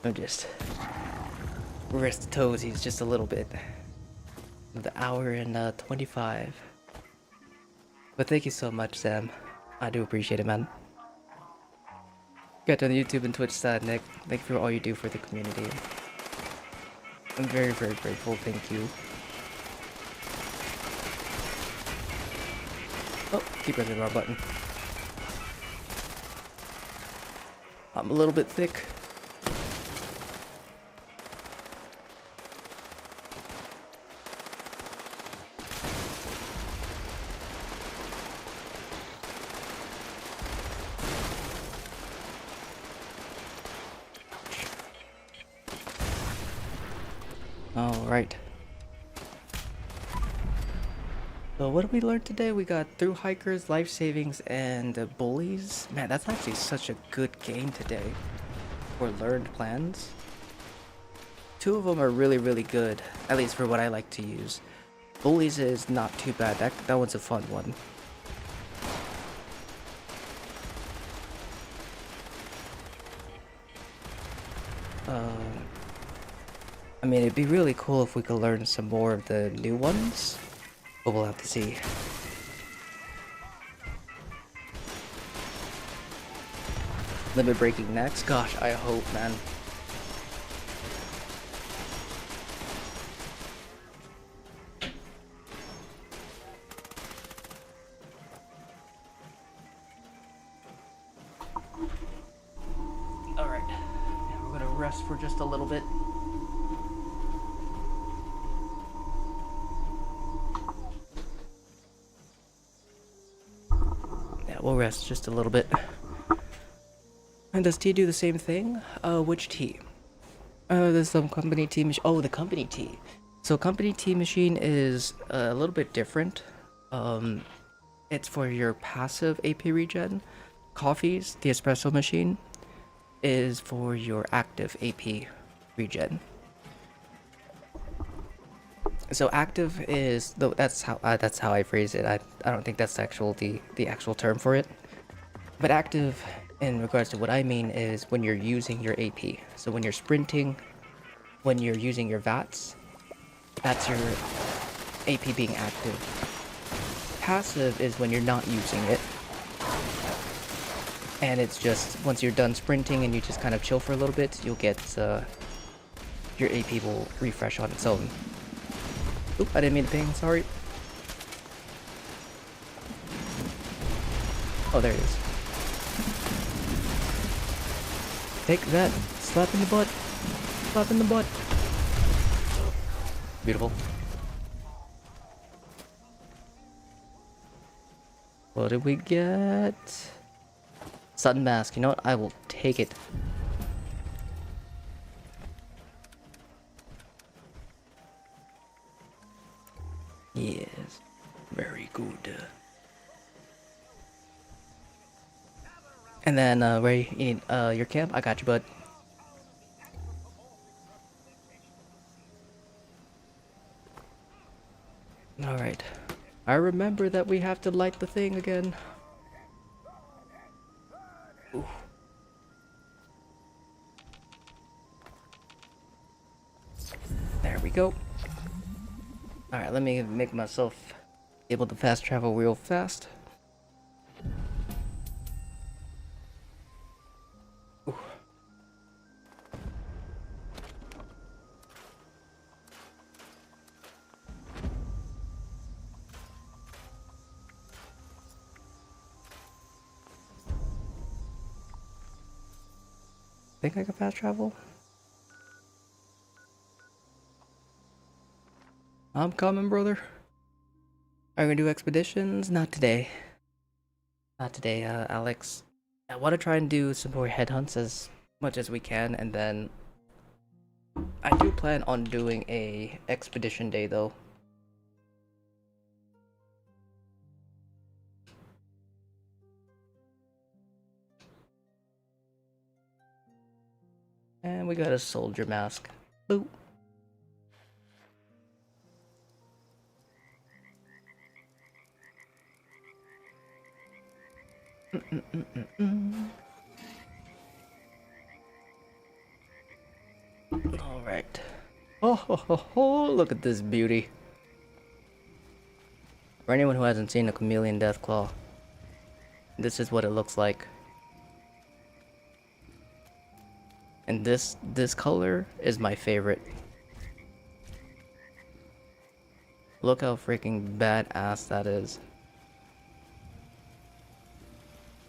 I'm just rest toesies just a little bit. The hour and 25. But thank you so much, Sam. I do appreciate it, man. Got on the YouTube and Twitch side, Nick. Thank you for all you do for the community. I'm very, very grateful. Thank you. Oh, keep pressing the wrong button. I'm a little bit thick. Alright. So what did we learn today? We got through hikers, life savings, and bullies. Man, that's actually such a good game today for learned plans. two of them are really, really good, at least for what I like to use. Bullies is not too bad. That one's a fun one. I mean, it'd be really cool if we could learn some more of the new ones, but we'll have to see. Limit breaking next? Gosh, I hope, man. Alright, we're gonna rest for just a little bit. Yeah, we'll rest just a little bit. And does tea do the same thing? Which tea? There's some company tea machine. Oh, the company tea. So company tea machine is a little bit different. It's for your passive AP regen. Coffees, the espresso machine, is for your active AP regen. So active is that's how I phrase it. I don't think that's the actual term for it. But active, in regards to what I mean, is when you're using your AP. So when you're sprinting, when you're using your VATs, that's your AP being active. Passive is when you're not using it. And it's just, once you're done sprinting and you just kind of chill for a little bit, you'll get, your AP will refresh on its own. Oop, I didn't mean to ping, sorry. Oh, there it is. Take that. Slap in the butt. Slap in the butt. Beautiful. What did we get? Sun mask. You know what? I will take it. Yes. Very good. And then, Ray, you need, your camp? I got you, bud. Alright. I remember that we have to light the thing again. Ooh. There we go. Alright, let me make myself able to fast travel real fast. Ooh. Think I can fast travel? I'm coming, brother. Are we gonna do expeditions? Not today. Not today, Alex. I want to try and do some more headhunts as much as we can, and then I do plan on doing a expedition day, though. And we got a soldier mask. Boop. All right. Oh, ho, ho, ho, look at this beauty. For anyone who hasn't seen a chameleon deathclaw, this is what it looks like. And this color is my favorite. Look how freaking badass that is.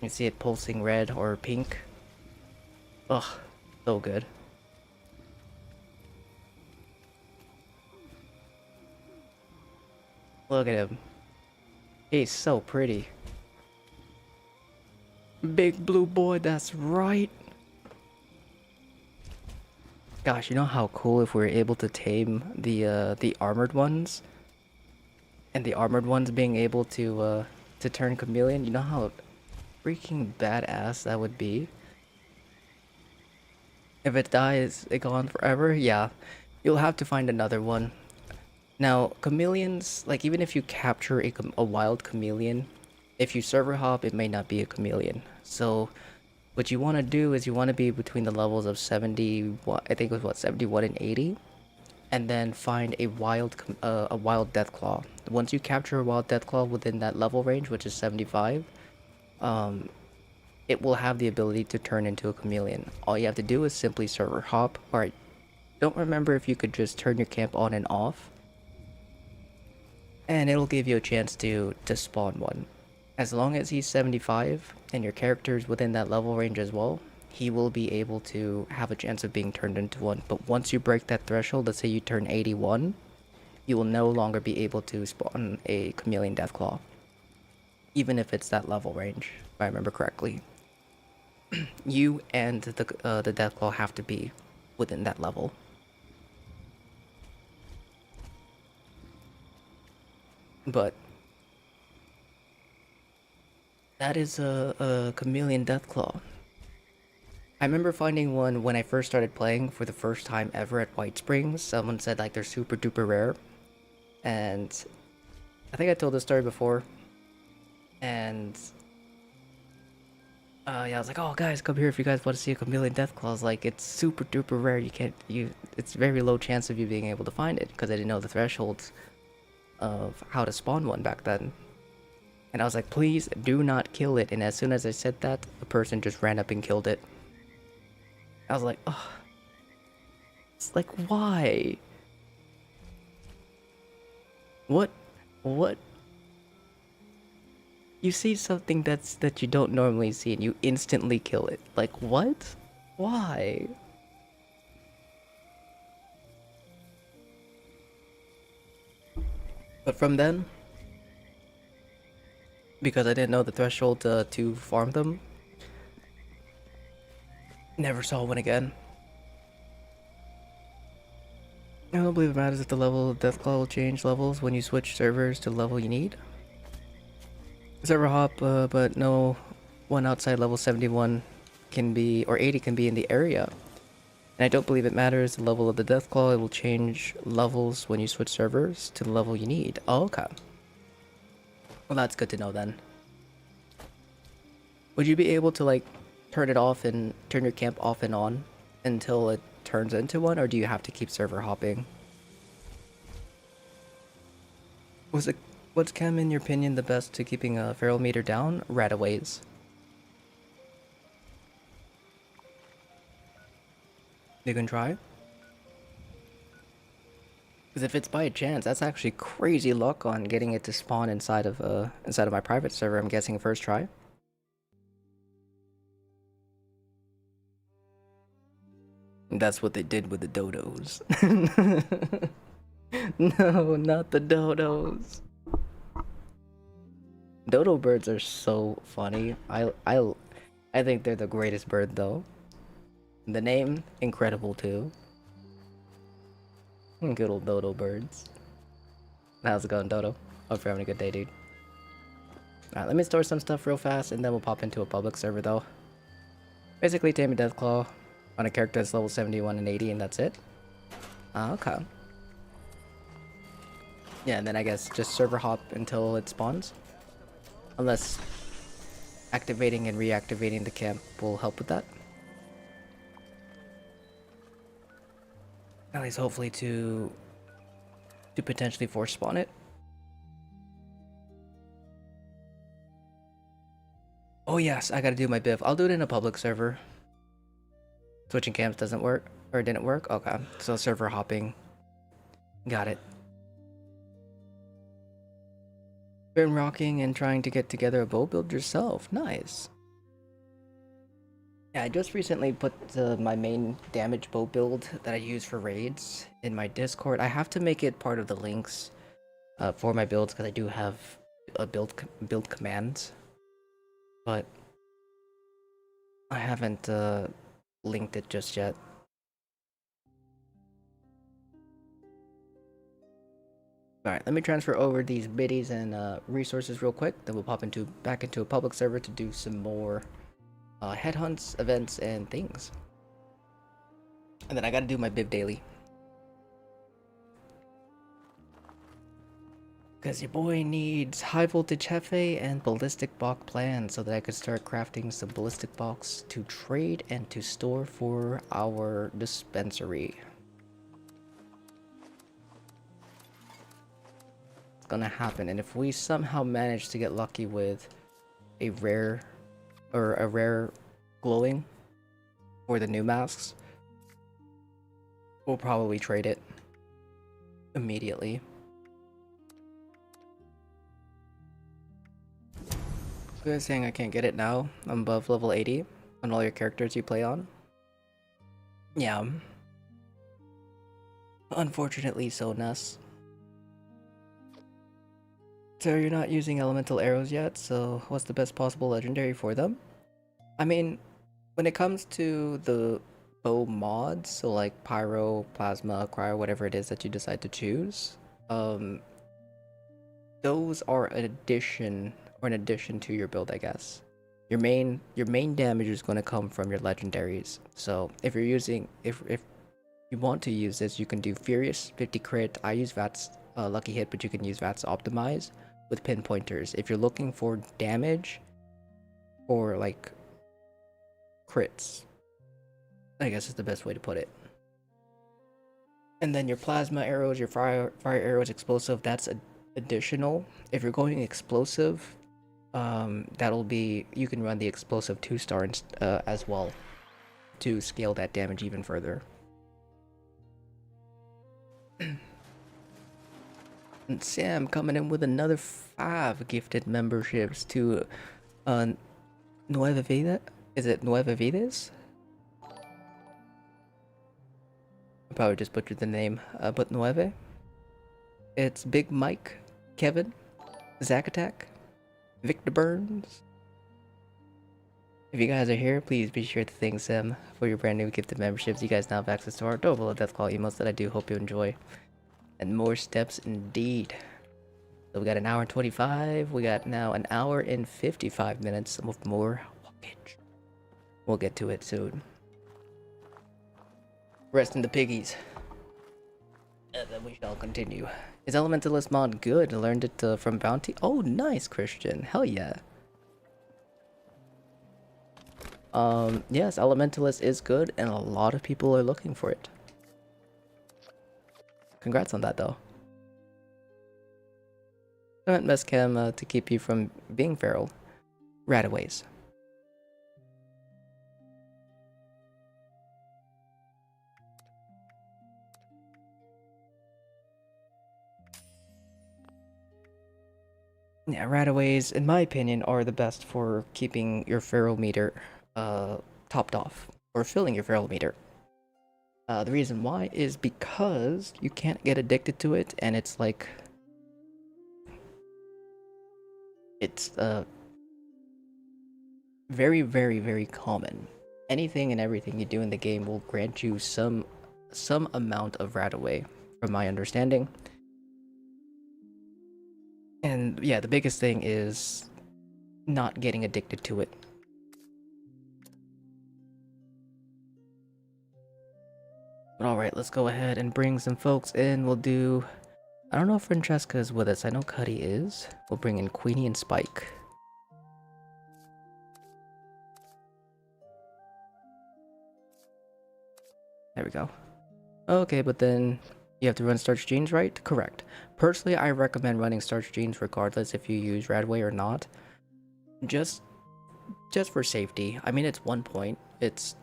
You see it pulsing red or pink. Ugh, so good. Look at him. He's so pretty. Big blue boy, that's right. Gosh, you know how cool if we were able to tame the armored ones? And the armored ones being able to turn chameleon? You know how freaking badass that would be? If it dies, it gone forever? Yeah. You'll have to find another one. Now, chameleons, like even if you capture a wild chameleon, if you server hop, it may not be a chameleon. So what you want to do is you want to be between the levels of 70, I think it was what, 71 and 80, and then find a wild deathclaw. Once you capture a wild deathclaw within that level range, which is 75, it will have the ability to turn into a chameleon. All you have to do is simply server hop. Or I don't remember if you could just turn your camp on and off, and it'll give you a chance to spawn one. As long as he's 75 and your character is within that level range as well, he will be able to have a chance of being turned into one. But once you break that threshold, let's say you turn 81, you will no longer be able to spawn a chameleon deathclaw, even if it's that level range, if I remember correctly. You and the deathclaw have to be within that level. But that is a chameleon deathclaw. I remember finding one when I first started playing for the first time ever at White Springs. Someone said like they're super duper rare, and I think I told this story before. And yeah, I was like, oh guys, come here if you guys want to see a chameleon deathclaw. Like, it's super duper rare. It's very low chance of you being able to find it, because I didn't know the thresholds of how to spawn one back then. And I was like, please do not kill it. And as soon as I said that, the person just ran up and killed it. I was like, oh, it's like, why? What? You see something that you don't normally see and you instantly kill it. Like, what? Why? But from then, because I didn't know the threshold to farm them, never saw one again. I don't believe it matters if the level of Deathclaw will change levels when you switch servers to the level you need. Server hop, but no one outside level 71 can be, or 80 can be in the area. And I don't believe it matters the level of the Deathclaw. It will change levels when you switch servers to the level you need. Oh, okay. Well, that's good to know then. Would you be able to like turn it off and turn your camp off and on until it turns into one, or do you have to keep server hopping? What's Cam, in your opinion, the best to keeping a feral meter down? Rataways. You can try? Because if it's by a chance, that's actually crazy luck on getting it to spawn inside of my private server, I'm guessing first try. That's what they did with the dodos. No, not the dodos. Dodo birds are so funny. I think they're the greatest bird though. The name, incredible too. Good old dodo birds. How's it going, Dodo? Hope you're having a good day, dude. Alright, let me store some stuff real fast and then we'll pop into a public server though. Basically, tame a Deathclaw on a character that's level 71 and 80 and that's it. Okay. Yeah, and then I guess just server hop until it spawns. Unless activating and reactivating the camp will help with that. At least hopefully to potentially force spawn it. Oh yes, I gotta do my biff. I'll do it in a public server. Switching camps doesn't work, or didn't work? Okay, so server hopping. Got it. Been rocking and trying to get together a bow build yourself. Nice. Yeah, I just recently put my main damage bow build that I use for raids in my Discord. I have to make it part of the links for my builds because I do have a build commands, but I haven't linked it just yet. Alright, let me transfer over these biddies and resources real quick, then we'll pop back into a public server to do some more headhunts, events, and things. And then I gotta do my Biv daily. Because your boy needs high voltage Hefe and ballistic box plans so that I could start crafting some ballistic box to trade and to store for our dispensary. It's gonna happen, and if we somehow manage to get lucky with a rare glowing for the new masks, we'll probably trade it immediately. You guys saying I can't get it now? I'm above level 80 on all your characters you play on? Yeah. Unfortunately so, Ness. So you're not using elemental arrows yet, so what's the best possible legendary for them? I mean, when it comes to the bow mods, so like pyro, plasma, cryo, whatever it is that you decide to choose, those are an addition to your build, I guess. Your main damage is going to come from your legendaries. So if you want to use this, you can do Furious 50 crit. I use VATS lucky hit, but you can use VATS optimize with pinpointers. If you're looking for damage or like crits, I guess is the best way to put it. And then your plasma arrows, your fire arrows, explosive, that's additional. If you're going explosive, that'll be, you can run the explosive 2-star as well to scale that damage even further. And Sam coming in with another 5 gifted memberships to Nueva Vida. Is it Nueva Vidas? I probably just butchered the name, but Nueve. It's Big Mike, Kevin, Zack Attack, Victor Burns. If you guys are here, please be sure to thank Sam for your brand new gifted memberships. You guys now have access to our adorable Deathclaw emotes that I do hope you enjoy. And more steps indeed. So we got an hour and 25. We got now an hour and 55 minutes of more walkage. We'll get to it soon. Rest in the piggies. And then we shall continue. Is Elementalist mod good? I learned it from Bounty. Oh, nice, Christian. Hell yeah. Yes, Elementalist is good, and a lot of people are looking for it. Congrats on that, though. Don't mess cam to keep you from being feral. Rataways. Yeah, rataways, in my opinion, are the best for keeping your feral meter topped off, or filling your feral meter. The reason why is because you can't get addicted to it, and it's like... It's very, very, very common. Anything and everything you do in the game will grant you some amount of rataway, from my understanding. And yeah, the biggest thing is not getting addicted to it. But alright, let's go ahead and bring some folks in. We'll do... I don't know if Francesca is with us. I know Cuddy is. We'll bring in Queenie and Spike. There we go. Okay, but then you have to run starch genes, right? Correct. Personally, I recommend running starch genes regardless if you use Radway or not. Just for safety. I mean, it's 1 point. It's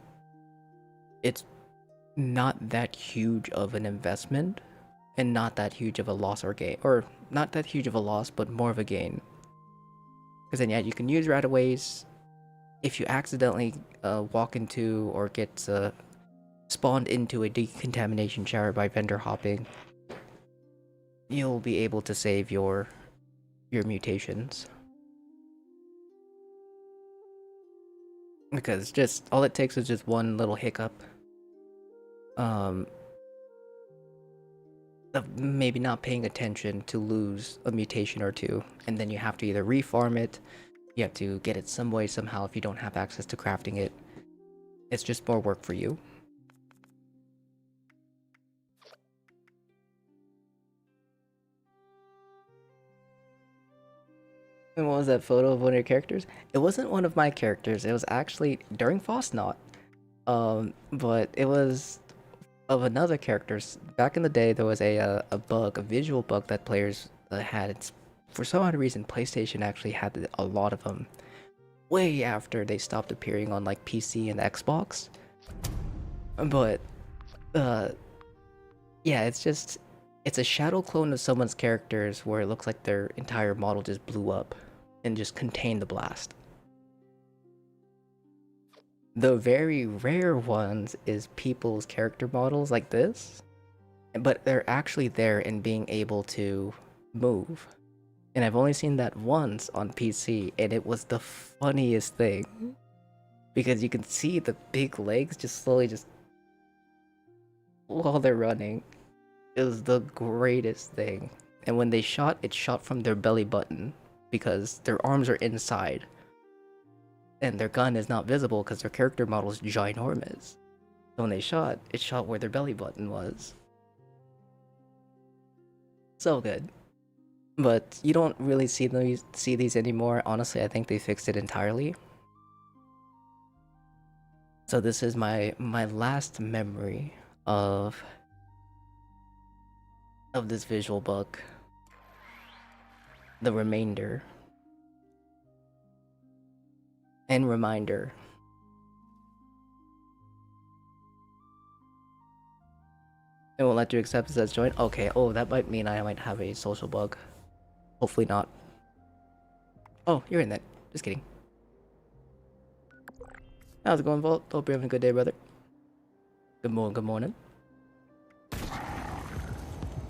not that huge of an investment, and not that huge of a loss or gain, or not that huge of a loss, but more of a gain. Because then, yeah, you can use Rataways. If you accidentally walk into or get spawned into a decontamination shower by vendor hopping, you'll be able to save your mutations. Because just all it takes is just one little hiccup. Of maybe not paying attention to lose a mutation or two, and then you have to either refarm it, you have to get it some way somehow if you don't have access to crafting it. It's just more work for you. And what was that photo of one of your characters? It wasn't one of my characters. It was actually during Fasnacht. But it was of another character's. Back in the day, there was a bug, a visual bug that players had. It's for some odd reason, PlayStation actually had a lot of them. Way after they stopped appearing on like PC and Xbox. But yeah, it's a shadow clone of someone's characters where it looks like their entire model just blew up and just contained the blast. The very rare ones is people's character models like this, but they're actually there and being able to move. And I've only seen that once on PC, and it was the funniest thing. Because you can see the big legs just slowly just while they're running. It was the greatest thing. And when they shot, it shot from their belly button because their arms are inside. And their gun is not visible because their character model is ginormous. So when they shot, it shot where their belly button was. So good. But you don't really see these anymore. Honestly, I think they fixed it entirely. So this is my last memory of this visual bug. The remainder. And reminder. It won't let you accept this as join. Okay, oh, that might mean I might have a social bug. Hopefully not. Oh, you're in that. Just kidding. How's it going, Vault? Hope you're having a good day, brother. Good morning, good morning.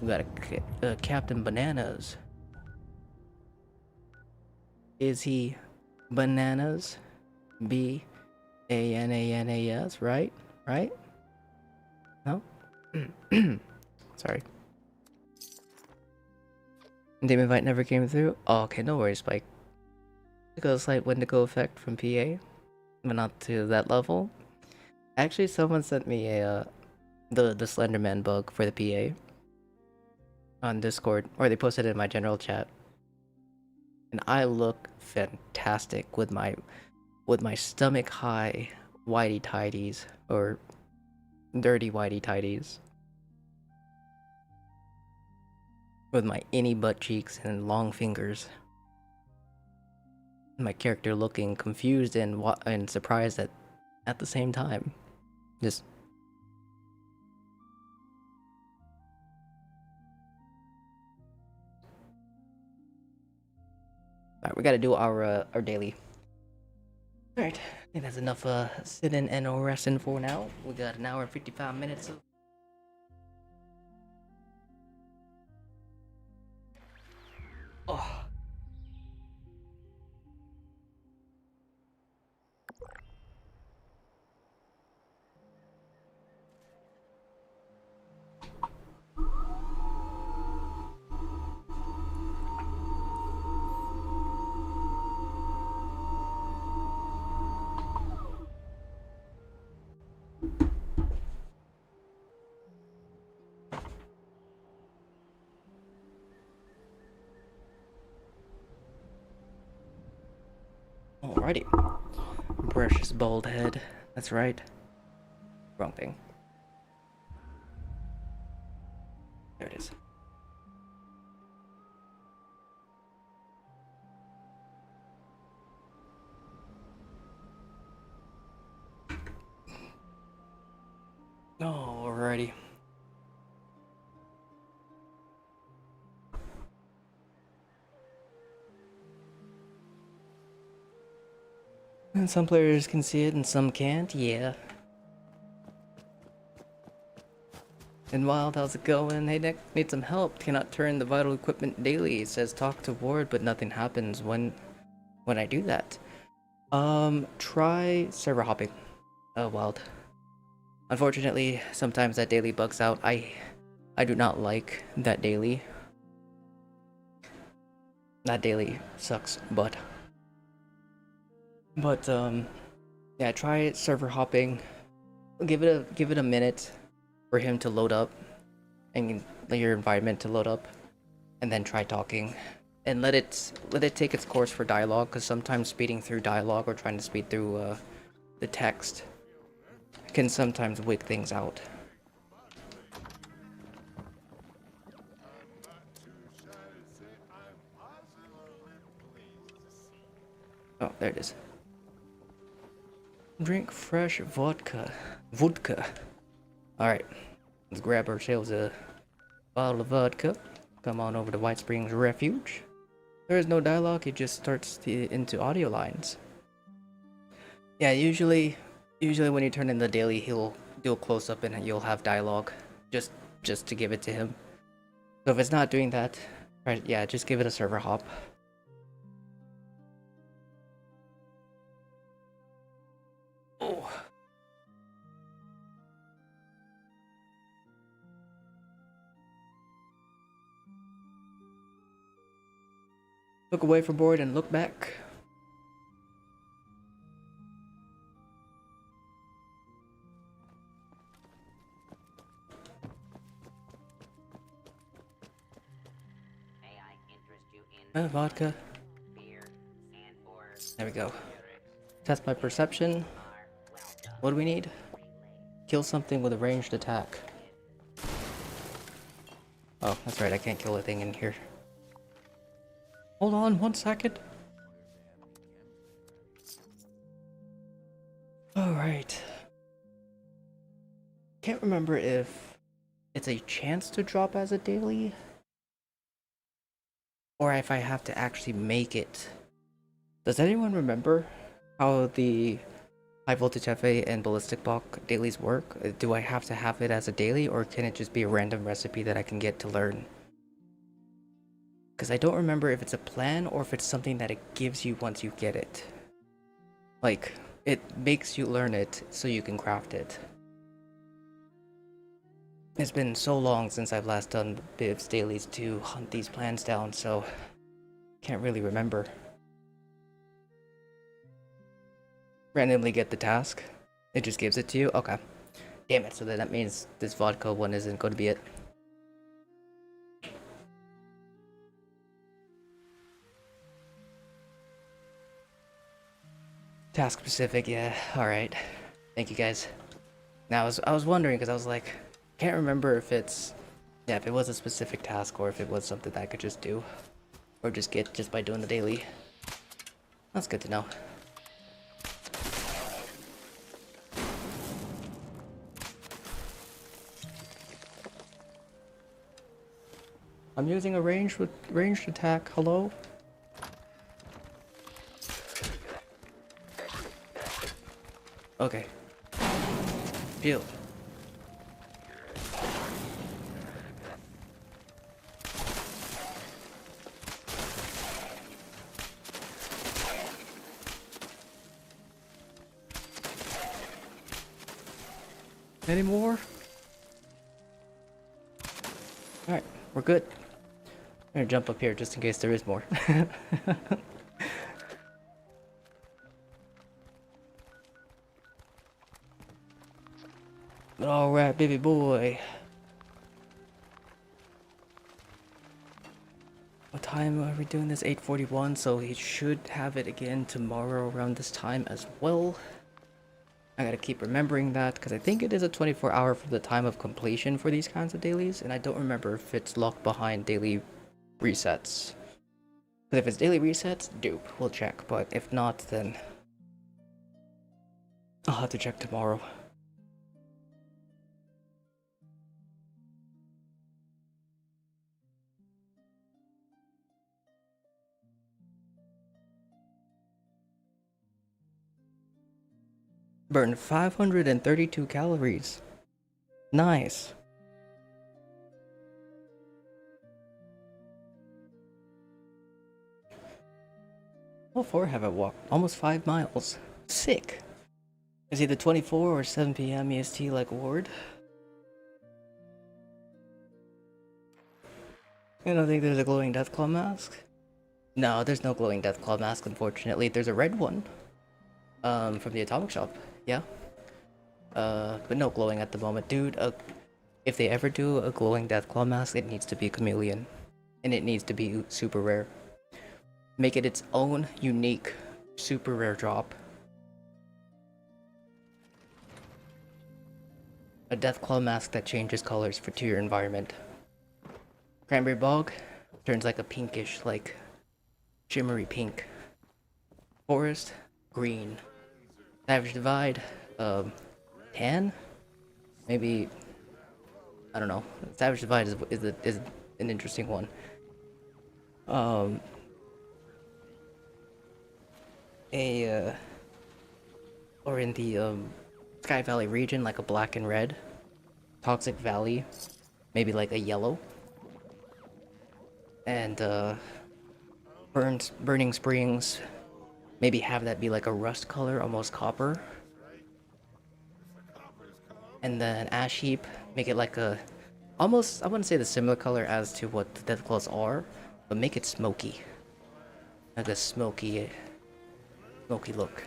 We got a Captain Bananas. Is he bananas? B-A-N-A-N-A-S, right? Right? No? Sorry. Team invite never came through? Oh, okay, no worries, Spike. It got a slight Wendigo effect from PA, but not to that level. Actually, someone sent me a the Slenderman bug for the PA on Discord, or they posted it in my general chat. And I look fantastic with my stomach high whitey tidies or dirty whitey tidies. With my innie butt cheeks and long fingers. My character looking confused and surprised at the same time. Just alright, we gotta do our daily. Alright, I think that's enough sitting and resting for now. We got an hour and 55 minutes of oh. Alrighty. Precious bald head. That's right. Wrong thing. There it is. Alrighty. And some players can see it and some can't, yeah. And Wild, how's it going? Hey Nick, need some help. Cannot turn the vital equipment daily. It says talk to Ward, but nothing happens when I do that. Try server hopping. Oh, Wild. Unfortunately, sometimes that daily bugs out. I do not like that daily. That daily sucks, but yeah, try server hopping. Give it a minute for him to load up and your environment to load up, and then try talking. and let it take its course for dialogue, because sometimes speeding through dialogue or trying to speed through the text can sometimes wig things out. Oh, there it is. Drink fresh vodka. Vodka. Alright. Let's grab ourselves a bottle of vodka. Come on over to White Springs Refuge. There is no dialogue, it just starts into audio lines. Yeah, usually when you turn in the daily, he'll do a close-up and you'll have dialogue. Just to give it to him. So if it's not doing that, right, yeah, just give it a server hop. Oh. Look away from board and look back. May I interest you in Vodka. beer and or There we go. Test my perception. What do we need? Kill something with a ranged attack. Oh, that's right, I can't kill a thing in here. Hold on 1 second. Alright. Can't remember if it's a chance to drop as a daily, or if I have to actually make it. Does anyone remember how the high voltage FA and ballistic block dailies work? Do I have to have it as a daily, or can it just be a random recipe that I can get to learn? Because I don't remember if it's a plan or if it's something that it gives you once you get it. Like, it makes you learn it so you can craft it. It's been so long since I've last done Biv's dailies to hunt these plans down, so can't really remember. Randomly get the task. It just gives it to you? Okay. Damn it, so then that means this vodka one isn't going to be it. Task specific, yeah. Alright. Thank you guys. Now I was wondering, because I was like, can't remember if it's, yeah, if it was a specific task or if it was something that I could just do. Or just get just by doing the daily. That's good to know. I'm using a ranged attack. Hello? Okay. Shield. Any more? Alright, we're good. I'm gonna jump up here just in case there is more. Alright, baby boy. What time are we doing this? 8:41, so he should have it again tomorrow around this time as well. I gotta keep remembering that, because I think it is a 24-hour from the time of completion for these kinds of dailies, and I don't remember if it's locked behind daily resets. But if it's daily resets, dupe, we'll check, but if not, then I'll have to check tomorrow. Burn 532 calories. Nice. How far have I walked? Almost 5 miles. Sick. It's either 24 or 7 p.m. EST like Ward. I don't think there's a glowing Deathclaw mask. No, there's no glowing Deathclaw mask, unfortunately. There's a red one. From the atomic shop. Yeah. But no glowing at the moment. Dude, if they ever do a glowing Deathclaw mask, it needs to be chameleon. And it needs to be super rare. Make it its own unique, super rare drop. A Deathclaw mask that changes colors to your environment. Cranberry Bog turns like a pinkish, like shimmery pink. Forest, green. Savage Divide, tan? Maybe, I don't know. Savage Divide is an interesting one. Or in the Sky Valley region, like a black and red. Toxic Valley, maybe like a yellow. And Burning Springs, maybe have that be like a rust color, almost copper. And then Ash Heap, make it like a almost, I wouldn't say the similar color as to what the Deathclaws are, but make it smoky. Like a smoky look.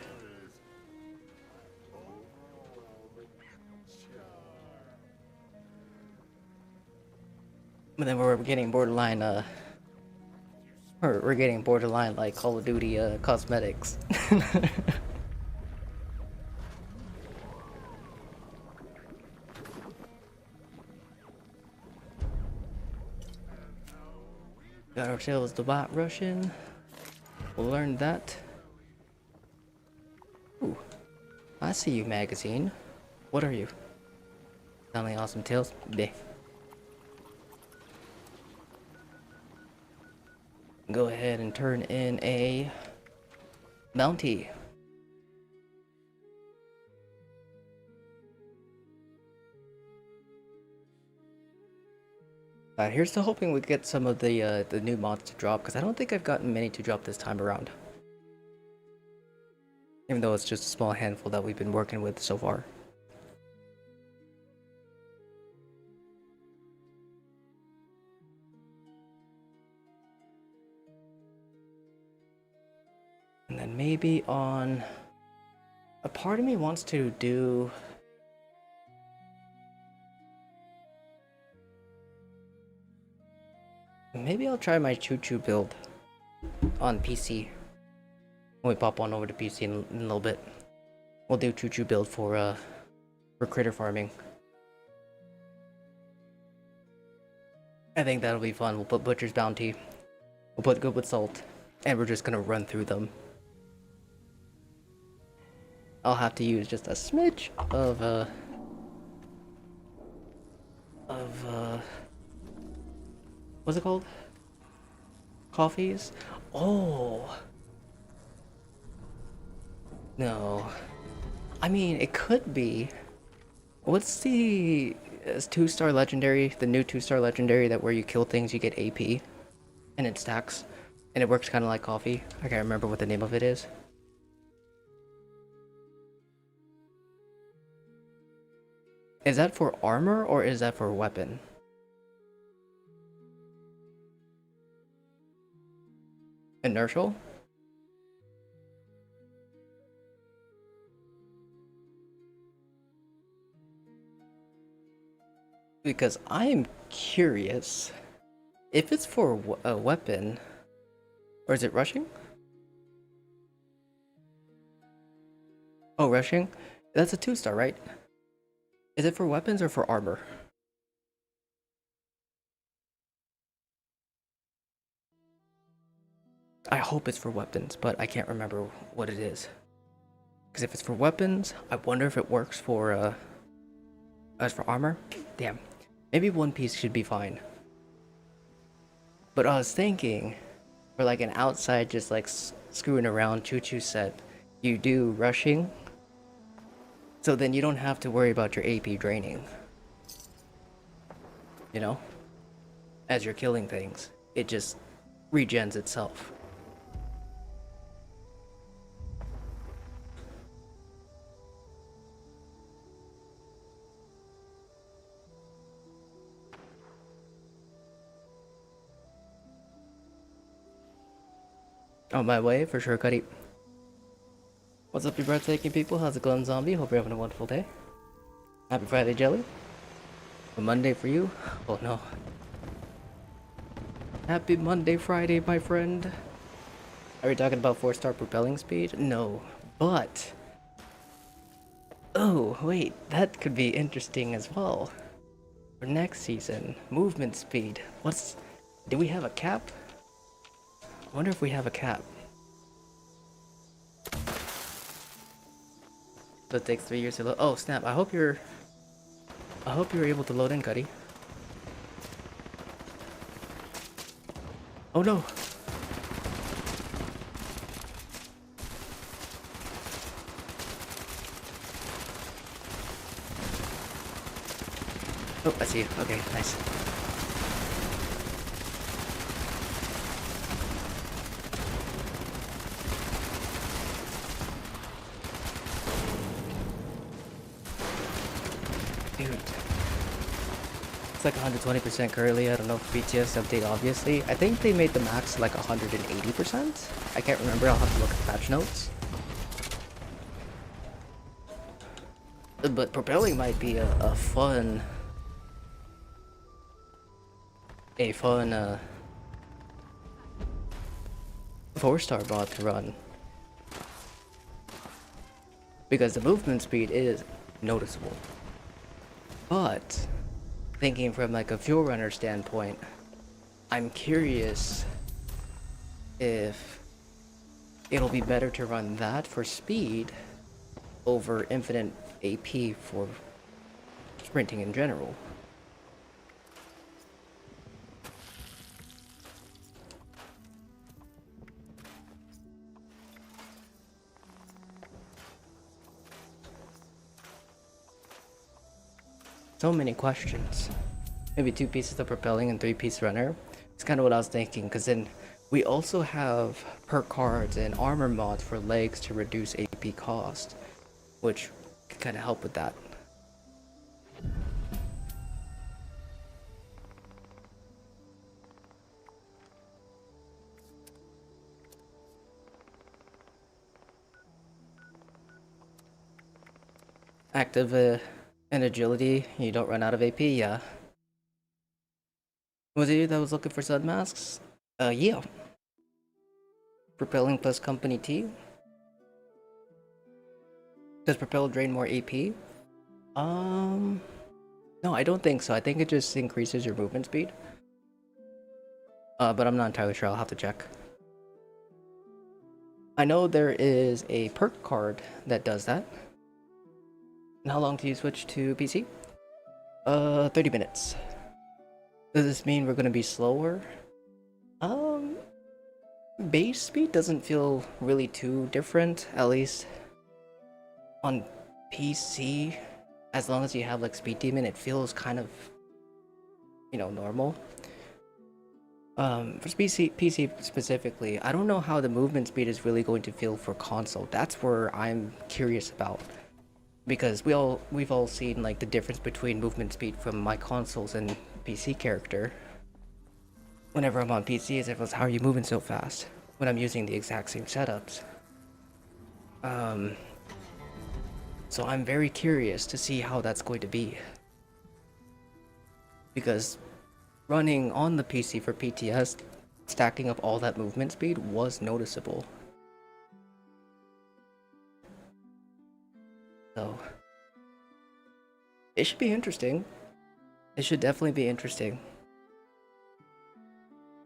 But then we're getting borderline, we're getting borderline like Call of Duty cosmetics. Got ourselves the bot Russian. We'll learn that. Ooh, I see you, magazine. What are you? Telling awesome tales? Bleh. Go ahead and turn in a bounty. Here's to hoping we get some of the new mods to drop, because I don't think I've gotten many to drop this time around. Even though it's just a small handful that we've been working with so far. And then maybe on... A part of me wants to do... Maybe I'll try my choo-choo build on PC. When we pop on over to PC in a little bit. We'll do choo-choo build for critter farming. I think that'll be fun. We'll put Butcher's Bounty. We'll put Good with Salt. And we're just gonna run through them. I'll have to use just a smidge of what's it called? Coffees? Oh. No. I mean, it could be. What's the 2-star legendary? The new 2-star legendary that where you kill things, you get AP. And it stacks. And it works kind of like coffee. I can't remember what the name of it is. Is that for armor or is that for weapon? Inertial? Because I am curious if it's for a weapon, or is it rushing? Oh, rushing? That's a 2-star, right? Is it for weapons or for armor? I hope it's for weapons, but I can't remember what it is. Because if it's for weapons, I wonder if it works for, as for armor? Damn. Maybe one piece should be fine. But I was thinking, for like an outside, just like screwing around choo-choo set, you do rushing. So then you don't have to worry about your AP draining. You know? As you're killing things. It just regens itself. On my way, for sure, Cuddy. What's up, you breathtaking people? How's it going, zombie? Hope you're having a wonderful day. Happy Friday, Jelly. A Monday for you? Oh no. Happy Monday, Friday, my friend. Are we talking about 4-star propelling speed? No, but... Oh, wait, that could be interesting as well. For next season, movement speed. Do we have a cap? I wonder if we have a cap. So it takes 3 years to load. Oh snap! I hope you're able to load in, Cuddy. Oh no! Oh, I see you. Okay, nice. Dude. It's like 120% currently. I don't know if BTS update, obviously. I think they made the max like 180%. I can't remember. I'll have to look at the patch notes. But propelling might be a fun... A fun, 4-star mod to run. Because the movement speed is noticeable. But, thinking from like a fuel runner standpoint, I'm curious if it'll be better to run that for speed over infinite AP for sprinting in general. So many questions. Maybe 2 pieces of propelling and 3-piece runner. It's kind of what I was thinking, because then we also have perk cards and armor mods for legs to reduce AP cost, which could kind of help with that. Active and agility, you don't run out of AP, yeah. Was it you that was looking for sun masks? Yeah. Propelling plus company T? Does propel drain more AP? No, I don't think so. I think it just increases your movement speed. But I'm not entirely sure. I'll have to check. I know there is a perk card that does that. And how long do you switch to PC? 30 minutes. Does this mean we're gonna be slower? Base speed doesn't feel really too different, at least on PC. As long as you have like speed demon, it feels kind of, you know, normal. For PC specifically, I don't know how the movement speed is really going to feel for console. That's where I'm curious about. Because we've all seen like the difference between movement speed from my consoles and PC character. Whenever I'm on PC, it's like, how are you moving so fast? When I'm using the exact same setups. So I'm very curious to see how that's going to be. Because running on the PC for PTS, stacking up all that movement speed was noticeable. So, it should be interesting. It should definitely be interesting.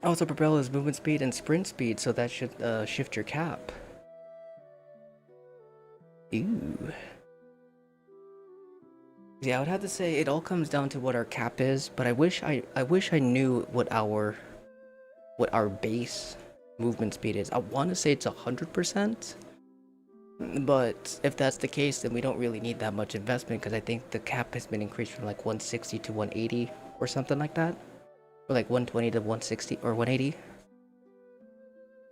Also, propel is movement speed and sprint speed, so that should shift your cap. Ooh. Yeah, I would have to say it all comes down to what our cap is, but I wish I knew what our base movement speed is. I want to say it's 100%. But if that's the case, then we don't really need that much investment, because I think the cap has been increased from like 160 to 180 or something like that. Or like 120 to 160 or 180.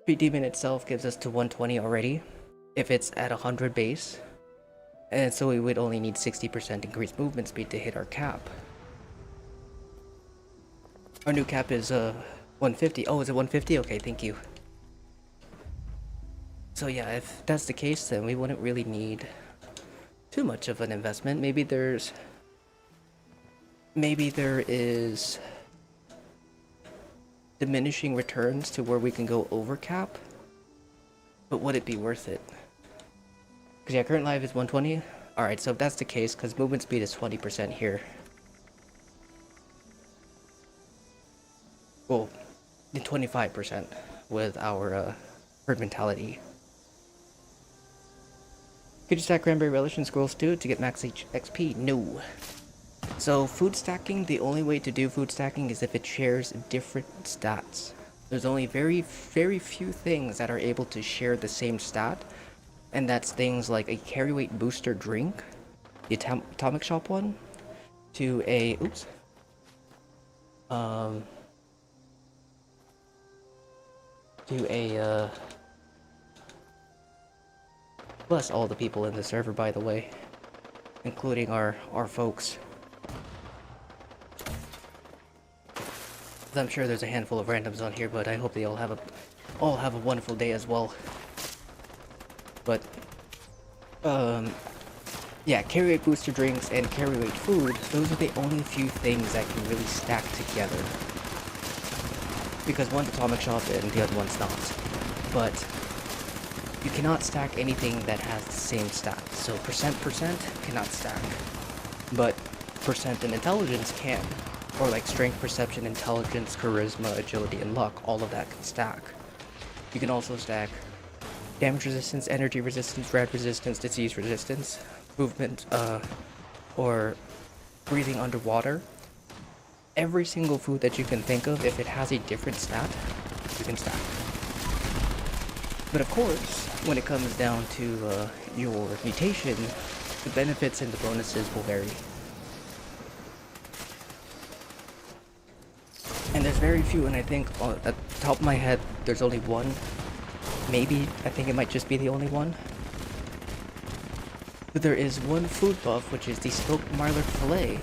Speed demon itself gives us to 120 already, if it's at 100 base. And so we would only need 60% increased movement speed to hit our cap. Our new cap is 150. Oh, is it 150? Okay, thank you. So yeah, if that's the case, then we wouldn't really need too much of an investment. Maybe there is diminishing returns to where we can go over cap. But would it be worth it? Because yeah, current life is 120. Alright, so if that's the case, because movement speed is 20% here. Well, 25% with our herd mentality. Could you stack cranberry relish and squirrel stew to get max XP? No. So food stacking, the only way to do food stacking is if it shares different stats. There's only very few things that are able to share the same stat, and that's things like a carry weight booster drink, the atomic shop one, to a bless all the people in the server, by the way, including our folks. I'm sure there's a handful of randoms on here, but I hope they all have a wonderful day as well. But yeah, carry weight booster drinks and carry weight food, those are the only few things that can really stack together. Because one's atomic shop and the other one's not. But you cannot stack anything that has the same stat. So percent cannot stack. But percent and intelligence can. Or like strength, perception, intelligence, charisma, agility, and luck, all of that can stack. You can also stack damage resistance, energy resistance, rad resistance, disease resistance, movement, or breathing underwater. Every single food that you can think of, if it has a different stat, you can stack. But of course, when it comes down to your mutation, the benefits and the bonuses will vary. And there's very few, and I think at the top of my head, there's only one. Maybe, I think it might just be the only one. But there is one food buff, which is the smoked marlar fillet,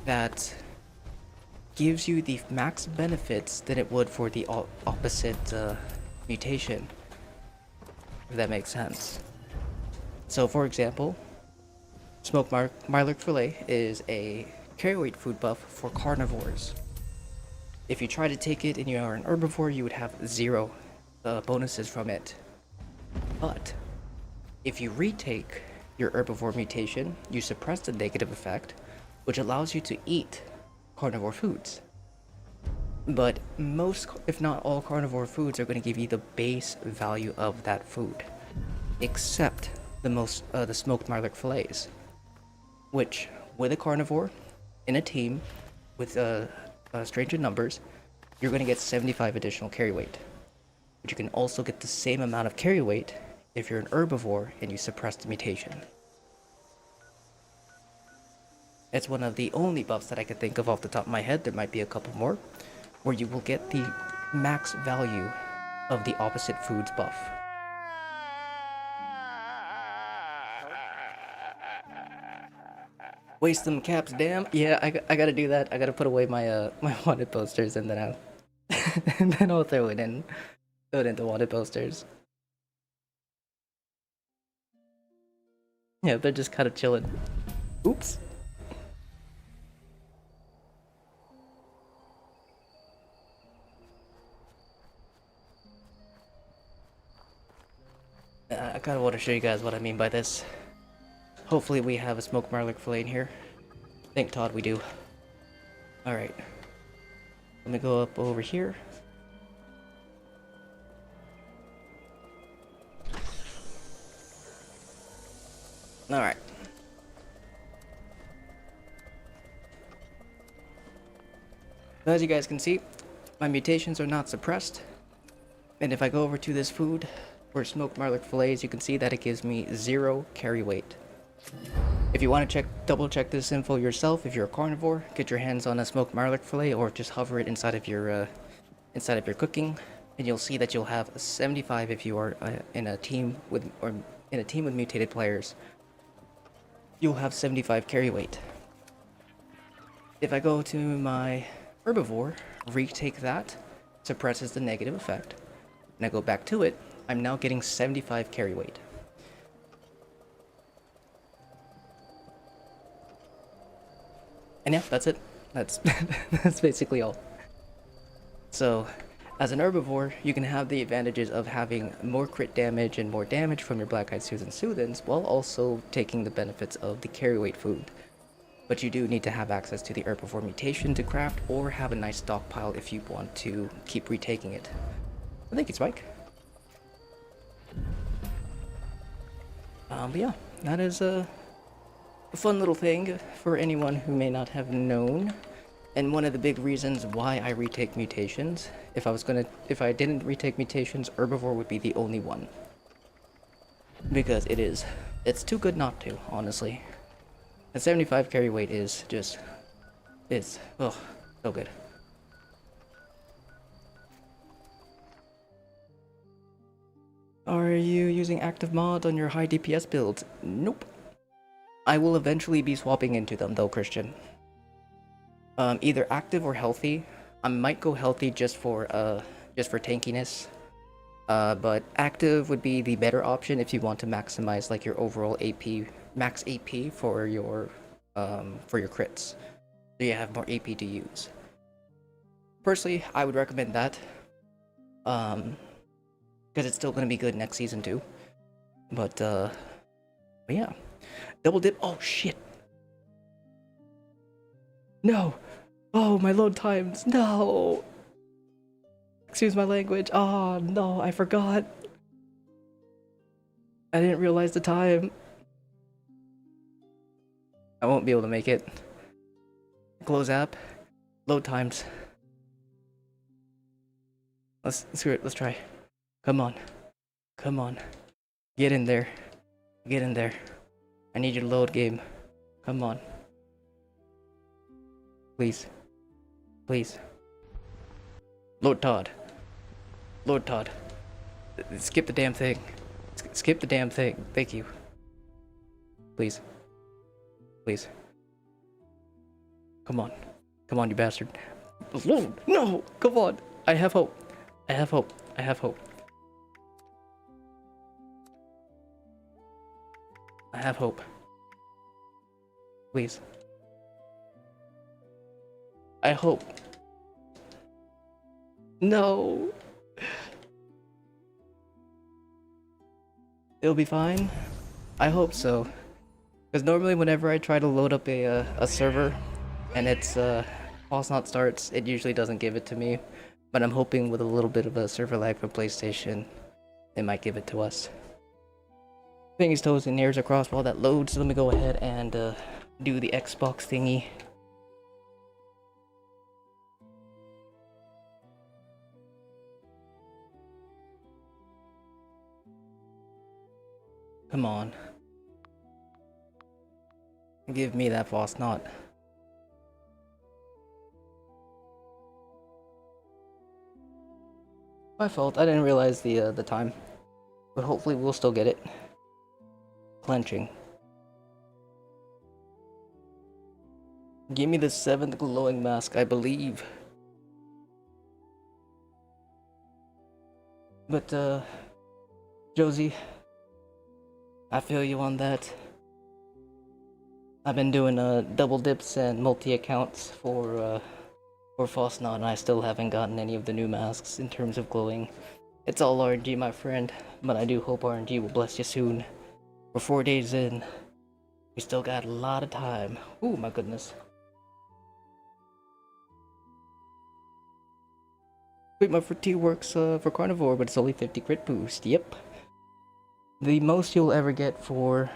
that gives you the max benefits that it would for the opposite mutation. If that makes sense. So for example, smoked marlar fillet is a carry weight food buff for carnivores. If you try to take it and you are an herbivore, you would have 0 bonuses from it. But if you retake your herbivore mutation, you suppress the negative effect, which allows you to eat carnivore foods. But most, if not all, carnivore foods are going to give you the base value of that food, except the smoked marlar fillets, which with a carnivore in a team with strange in numbers, you're going to get 75 additional carry weight. But you can also get the same amount of carry weight if you're an herbivore and you suppress the mutation. It's one of the only buffs that I can think of off the top of my head. There might be a couple more, where you will get the max value of the opposite foods buff. Waste them caps, damn. Yeah, I gotta do that. I gotta put away my my wanted posters, and then I'll throw it into wanted posters. Yeah, they're just kind of chilling. Oops. I kind of want to show you guys what I mean by this. Hopefully we have a smoked marlar fillet in here. Thank Todd we do. Alright. Let me go up over here. Alright. As you guys can see, my mutations are not suppressed. And if I go over to this food, for smoked marlar fillets, you can see that it gives me 0 carry weight. If you want to double check this info yourself, if you're a carnivore, get your hands on a smoked marlar fillet, or just hover it inside of your cooking, and you'll see that you'll have 75 if you are in a team with mutated players. You'll have 75 carry weight. If I go to my herbivore, retake that, suppresses the negative effect, and I go back to it, I'm now getting 75 carry weight. And yeah, that's it. That's that's basically all. So As an herbivore, you can have the advantages of having more crit damage and more damage from your black-eyed and Soothins, while also taking the benefits of the carry weight food. But you do need to have access to the herbivore mutation to craft, or have a nice stockpile if you want to keep retaking it. Thank you, Spike. But yeah, that is a fun little thing for anyone who may not have known. And one of the big reasons why I retake mutations, if I didn't retake mutations, herbivore would be the only one. Because it's too good not to, honestly. And 75 carry weight is just, oh, so good. Are you using active mod on your high DPS builds? Nope. I will eventually be swapping into them though, Christian. Either active or healthy. I might go healthy just for tankiness. But active would be the better option if you want to maximize like your overall AP, max AP for your crits. So you have more AP to use. Personally, I would recommend that. Because it's still gonna be good next season too. But yeah. Double dip. Oh shit. No. Oh, my load times. No. Excuse my language. Oh no, I forgot. I didn't realize the time. I won't be able to make it. Close app. Load times. Let's screw it. Let's try. Come on. Come on. Get in there. Get in there. I need you to load game. Come on. Please. Please. Lord Todd. Lord Todd. Skip the damn thing. Skip the damn thing. Thank you. Please. Please. Come on. Come on, you bastard. Load! No! Come on! I have hope. I have hope. I have hope. I have hope. Please. I hope. No. It'll be fine. I hope so. Because normally whenever I try to load up a server and it's Fasnacht starts, it usually doesn't give it to me. But I'm hoping with a little bit of a server lag for PlayStation, they might give it to us. Fingers, toes, and ears across while that loads. So let me go ahead and do the Xbox thingy. Come on. Give me that Fasnacht. My fault, I didn't realize the time. But hopefully we'll still get it. Clenching. Give me the 7th glowing mask, I believe. But Josie, I feel you on that. I've been doing double dips and multi accounts for Fasnacht, and I still haven't gotten any of the new masks in terms of glowing. It's all RNG, my friend, but I do hope RNG will bless you soon. We're 4 days in. We still got a lot of time. Ooh, my goodness. Wait, my fatigue works for carnivore, but it's only 50 crit boost. Yep. The most you'll ever get for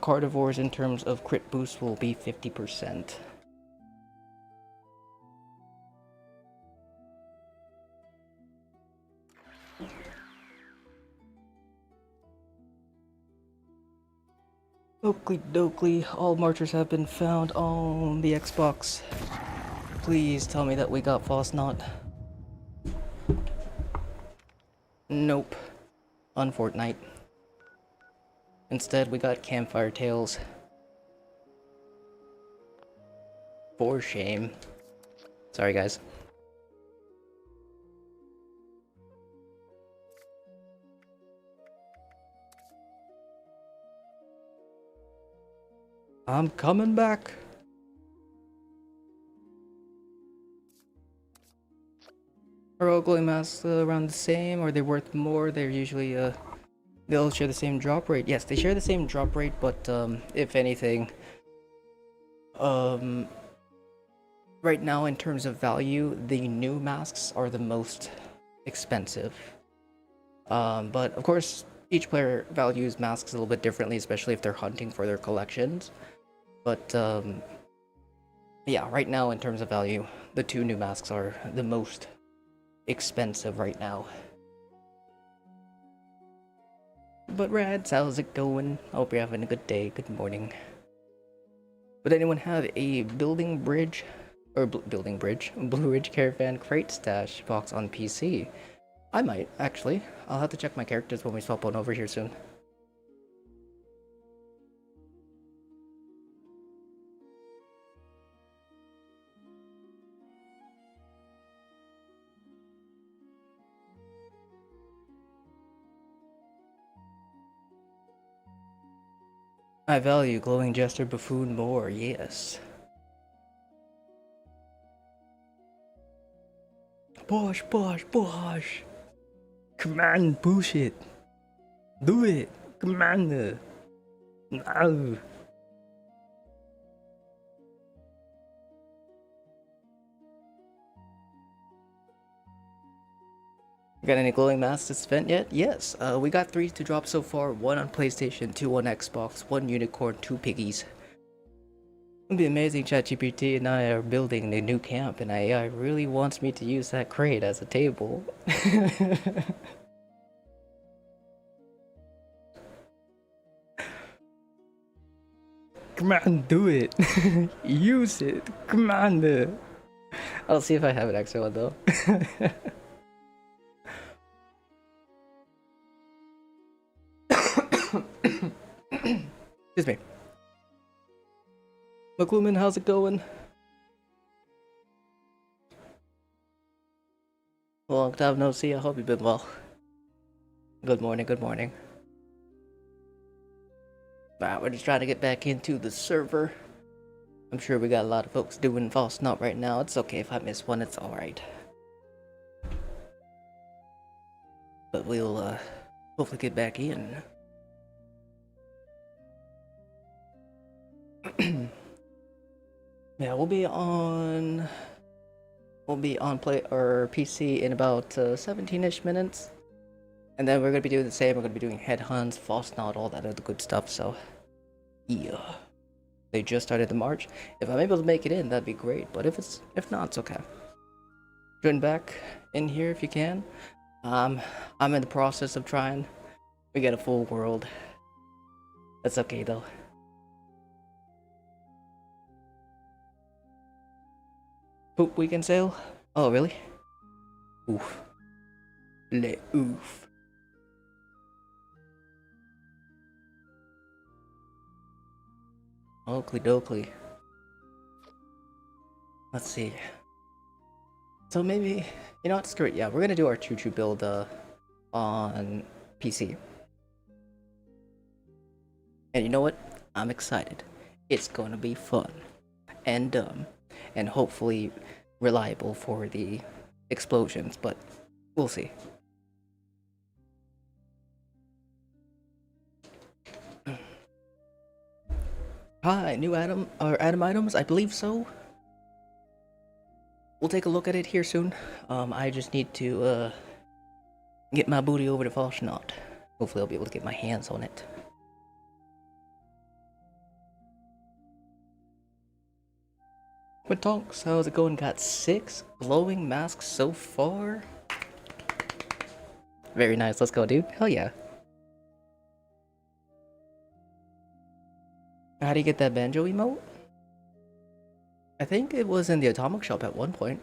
carnivores in terms of crit boost will be 50%. Oakley dokley, all marchers have been found on the Xbox. Please tell me that we got Fasnacht. Nope. On Fortnite. Instead, we got Campfire Tales. For shame. Sorry, guys. I'm coming back. Are all glowing masks around the same? Are they worth more? They're usually they'll share the same drop rate. Yes, they share the same drop rate, but if anything, um, right now in terms of value, the new masks are the most expensive. But of course, each player values masks a little bit differently, especially if they're hunting for their collections. But yeah, right now in terms of value, the two new masks are the most expensive right now. But Rads, how's it going? I hope you're having a good day, good morning. Would anyone have a building bridge, or building bridge, Blue Ridge Caravan crate stash box on PC? I might, actually. I'll have to check my characters when we swap on over here soon. I value Glowing Jester Buffoon more, yes. Bosh, bosh, bosh! Come on, push it! Do it! Come on! No! Got any glowing masks to spend yet? Yes, we got 3 to drop so far. 1 on PlayStation, 2 on Xbox, 1 unicorn, 2 piggies. It'll be amazing. ChatGPT and I are building a new camp, and AI really wants me to use that crate as a table. Come on, do it. Use it. Come on. I'll see if I have an extra one though. Excuse me. McLuman, how's it going? Long time no see. I hope you've been well. Good morning, good morning. Alright, we're just trying to get back into the server. I'm sure we got a lot of folks doing Fasnacht right now. It's okay if I miss one, it's alright. But we'll hopefully get back in. Yeah, we'll be on play or PC in about 17-ish minutes. And then we're gonna be doing the same. We're gonna be doing headhunts, Fasnacht, all that other good stuff. So, yeah, they just started the march. If I'm able to make it in, that'd be great. But if not, it's okay. Join back in here if you can. I'm in the process of trying. We get a full world. That's okay though. Poop weekend sale? Oh really? Oof. Oof. Oakley dokley. Let's see. So maybe, you know what, screw it, yeah, we're gonna do our choo-choo build on PC. And you know what? I'm excited. It's gonna be fun. And dumb. And hopefully reliable for the explosions, but we'll see. Hi, new Adam items? I believe so. We'll take a look at it here soon. I just need to get my booty over to Fasnacht. Hopefully I'll be able to get my hands on it. But Tonks, how's it going? Got 6 glowing masks so far. Very nice, let's go, dude. Hell yeah. How do you get that banjo emote? I think it was in the Atomic Shop at one point.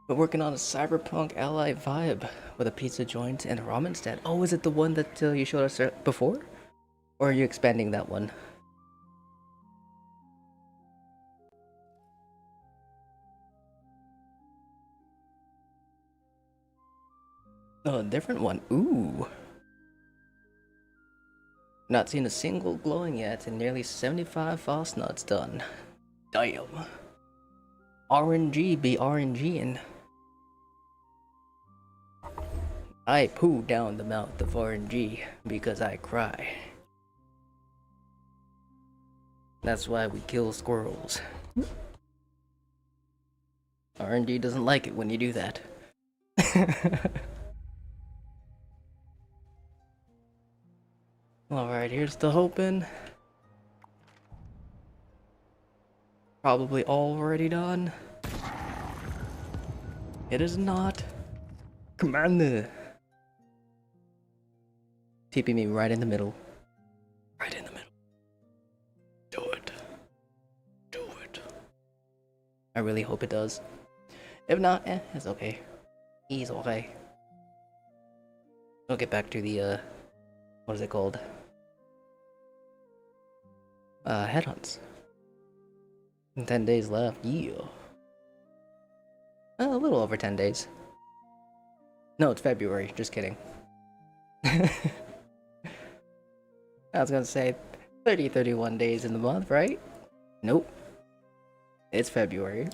We're working on a cyberpunk ally vibe with a pizza joint and a ramen stand. Oh, is it the one that you showed us before? Or are you expanding that one? Oh, a different one. Ooh. Not seen a single glowing yet, and nearly 75 Fasnachts done. Damn. RNG be RNGing. I poo down the mouth of RNG because I cry. That's why we kill squirrels. RNG doesn't like it when you do that. Alright, here's the hoping. Probably already done. It is not. Come on. TP me right in the middle. Right in the middle. Do it. Do it. I really hope it does. If not, it's okay. He's okay. We'll get back to the, what is it called? Headhunts. 10 days left, yeah. A little over 10 days. No, it's February, just kidding. I was gonna say 31 days in the month, right? Nope. It's February.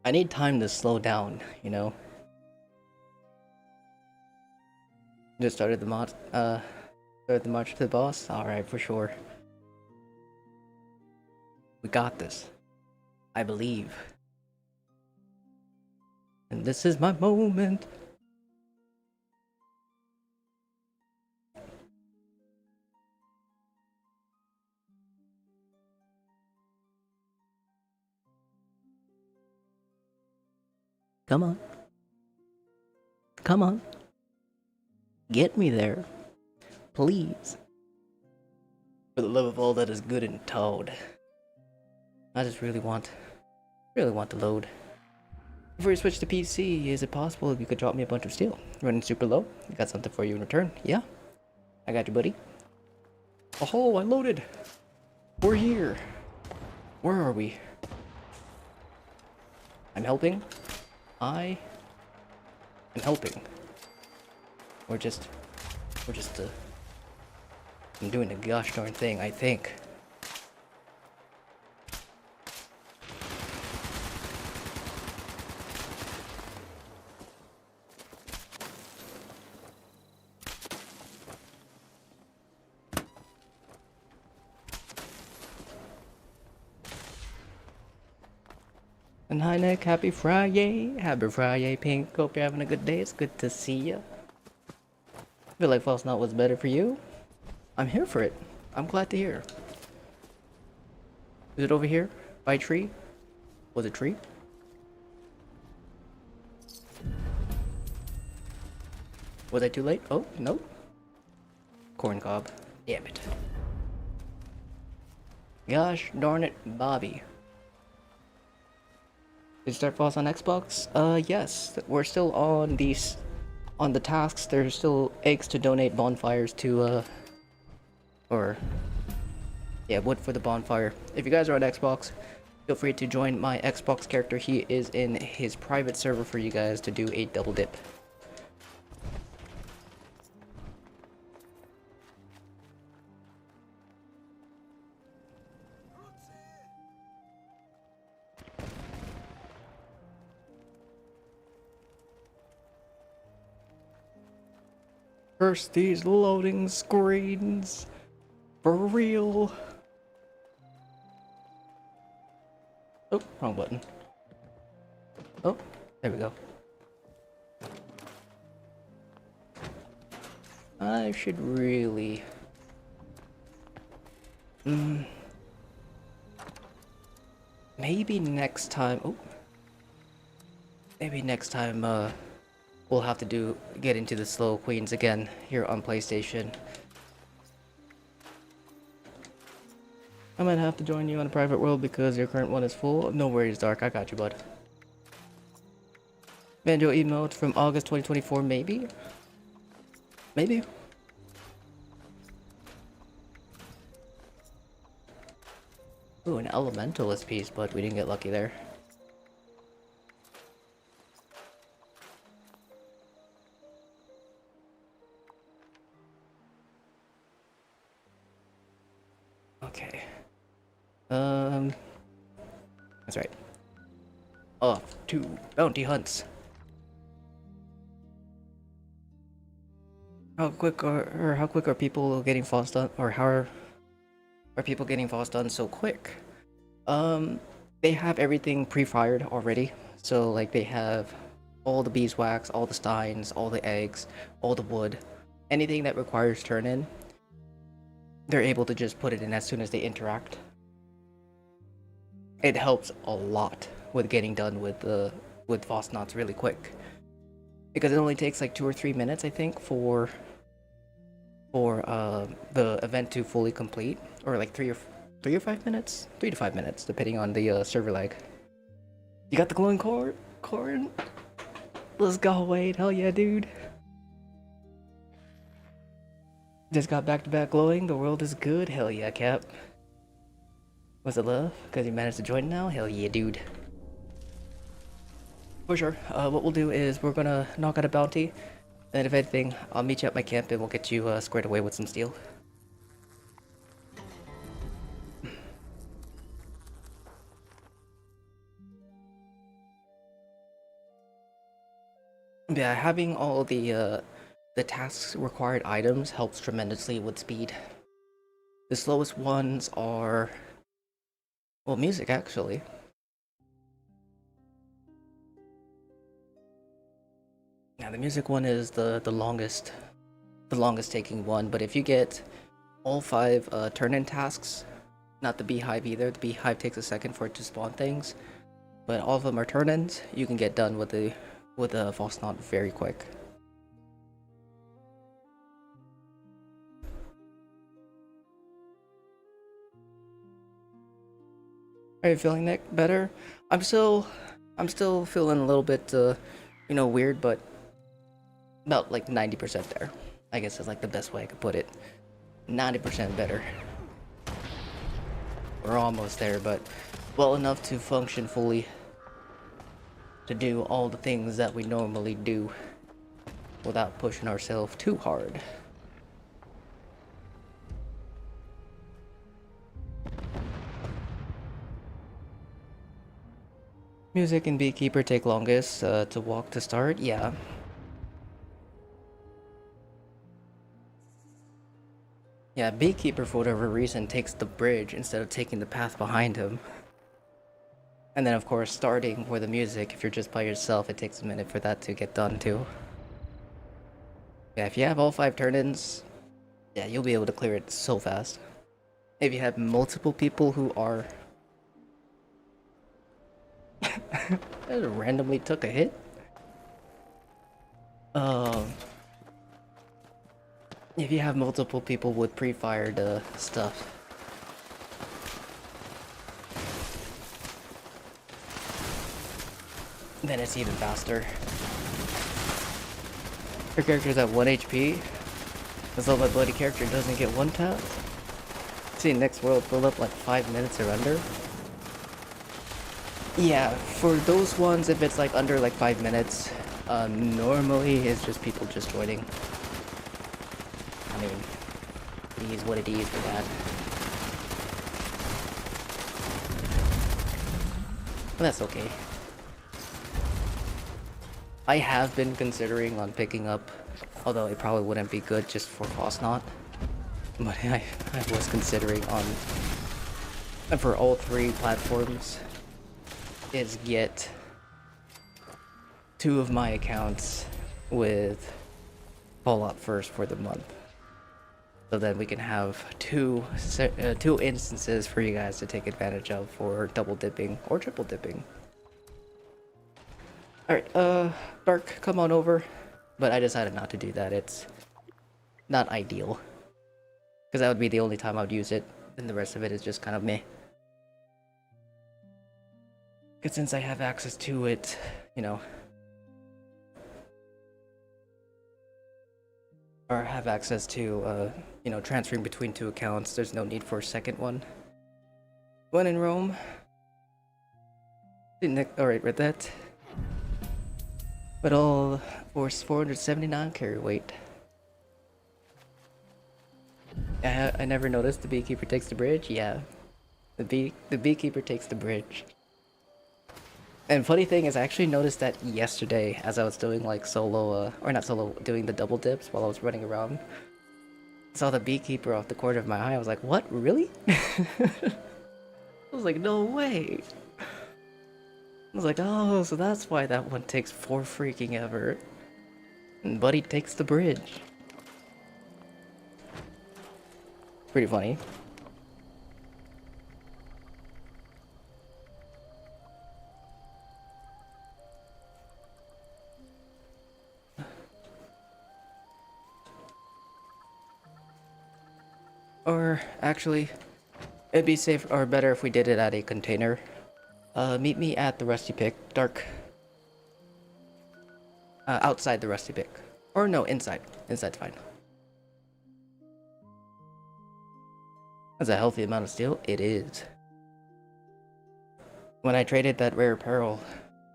I need time to slow down, you know? Just started the march to the boss? Alright, for sure. We got this. I believe. And this is my moment. Come on. Come on. Get me there. Please. For the love of all that is good and toad. I just really want to load. Before you switch to PC, is it possible if you could drop me a bunch of steel? Running super low. I got something for you in return. Yeah? I got you, buddy. Oh, I loaded. We're here. Where are we? I'm helping. I am helping. We're just I'm doing the gosh darn thing, I think. And hi Nick, happy Friday. Happy Friday, Pink. Hope you're having a good day. It's good to see you. Feel like Fasnacht was better for you? I'm here for it. I'm glad to hear. Is it over here? By tree? Was it tree? Was I too late? Oh, no. Corn cob. Damn it. Gosh darn it, Bobby. Did you start Falls on Xbox? Yes. We're still on these, on the tasks. There's still eggs to donate bonfires to, wood for the bonfire. If you guys are on Xbox, feel free to join my Xbox character. He is in his private server for you guys to do a double dip. First, these loading screens. For real. Oh, wrong button. Oh, there we go. I should really... Maybe next time... Oh. Maybe next time, we'll have to get into the slow queens again here on PlayStation. I might have to join you on a private world because your current one is full. No worries, Dark. I got you, bud. Banjo emote from August 2024, maybe? Maybe? Ooh, an elementalist piece, but we didn't get lucky there. That's right. Off to bounty hunts. How quick are people getting FODs done, or how are people getting FODs done so quick? They have everything pre-fired already, so like they have all the beeswax, all the steins, all the eggs, all the wood, anything that requires turn-in. They're able to just put it in as soon as they interact. It helps a lot with getting done with Fasnachts really quick, because it only takes like 2 or 3 minutes, I think, for the event to fully complete, or like 3 or 5 minutes, 3 to 5 minutes, depending on the server lag. You got the glowing corn? Let's go, Wade. Hell yeah, dude. Just got back-to-back glowing. The world is good. Hell yeah, Cap. Was it love? Because you managed to join now? Hell yeah, dude. For sure. What we'll do is we're gonna knock out a bounty, and if anything, I'll meet you at my camp and we'll get you squared away with some steel. Yeah, having all the tasks required items helps tremendously with speed. The slowest ones are, well, music actually. Yeah, the music one is the longest taking one, but if you get all 5 turn-in tasks, not the beehive either, the beehive takes a second for it to spawn things, but all of them are turn-ins, you can get done with the Fasnacht very quick. Are you feeling, Nick, better? I'm still feeling a little bit weird, but about like 90% there. I guess is like the best way I could put it. 90% better. We're almost there, but well enough to function fully, to do all the things that we normally do without pushing ourselves too hard. Music and Beekeeper take longest to walk to start, yeah. Yeah, Beekeeper, for whatever reason, takes the bridge instead of taking the path behind him. And then, of course, starting with the music, if you're just by yourself, it takes a minute for that to get done, too. Yeah, if you have all 5 turn-ins, yeah, you'll be able to clear it so fast. If you have multiple people who are... I randomly took a hit? If you have multiple people with pre-fired stuff, then it's even faster. Your character's at 1 HP, as though my bloody character doesn't get 1 tap. See, next world fill up like 5 minutes or under. Yeah, for those ones, if it's like under like 5 minutes, normally it's just people just joining. I mean, it is what it is for that. But that's okay. I have been considering on picking up, although it probably wouldn't be good just for Fasnacht, but I was considering on, for all 3 platforms, is get 2 of my accounts with Fallout first for the month. So then we can have two instances for you guys to take advantage of for double dipping or triple dipping. Alright, Dark, come on over. But I decided not to do that. It's not ideal. Because that would be the only time I would use it, and the rest of it is just kind of meh. Because since I have access to it, you know, or have access to, you know, transferring between 2 accounts, there's no need for a second one. When in Rome. Alright, read that. But all force 479 carry weight. I never noticed the Beekeeper takes the bridge, yeah. The beekeeper takes the bridge. And funny thing is, I actually noticed that yesterday as I was doing like solo, or not solo, doing the double dips while I was running around. Saw the beekeeper off the corner of my eye. I was like, what? Really? I was like, no way. I was like, oh, so that's why that one takes 4 freaking ever. And Buddy takes the bridge. Pretty funny. Or actually, it'd be safe or better if we did it at a container. Meet me at the Rusty Pick, Dark. Outside the Rusty Pick. Or no, inside. Inside's fine. That's a healthy amount of steel. It is. When I traded that rare pearl,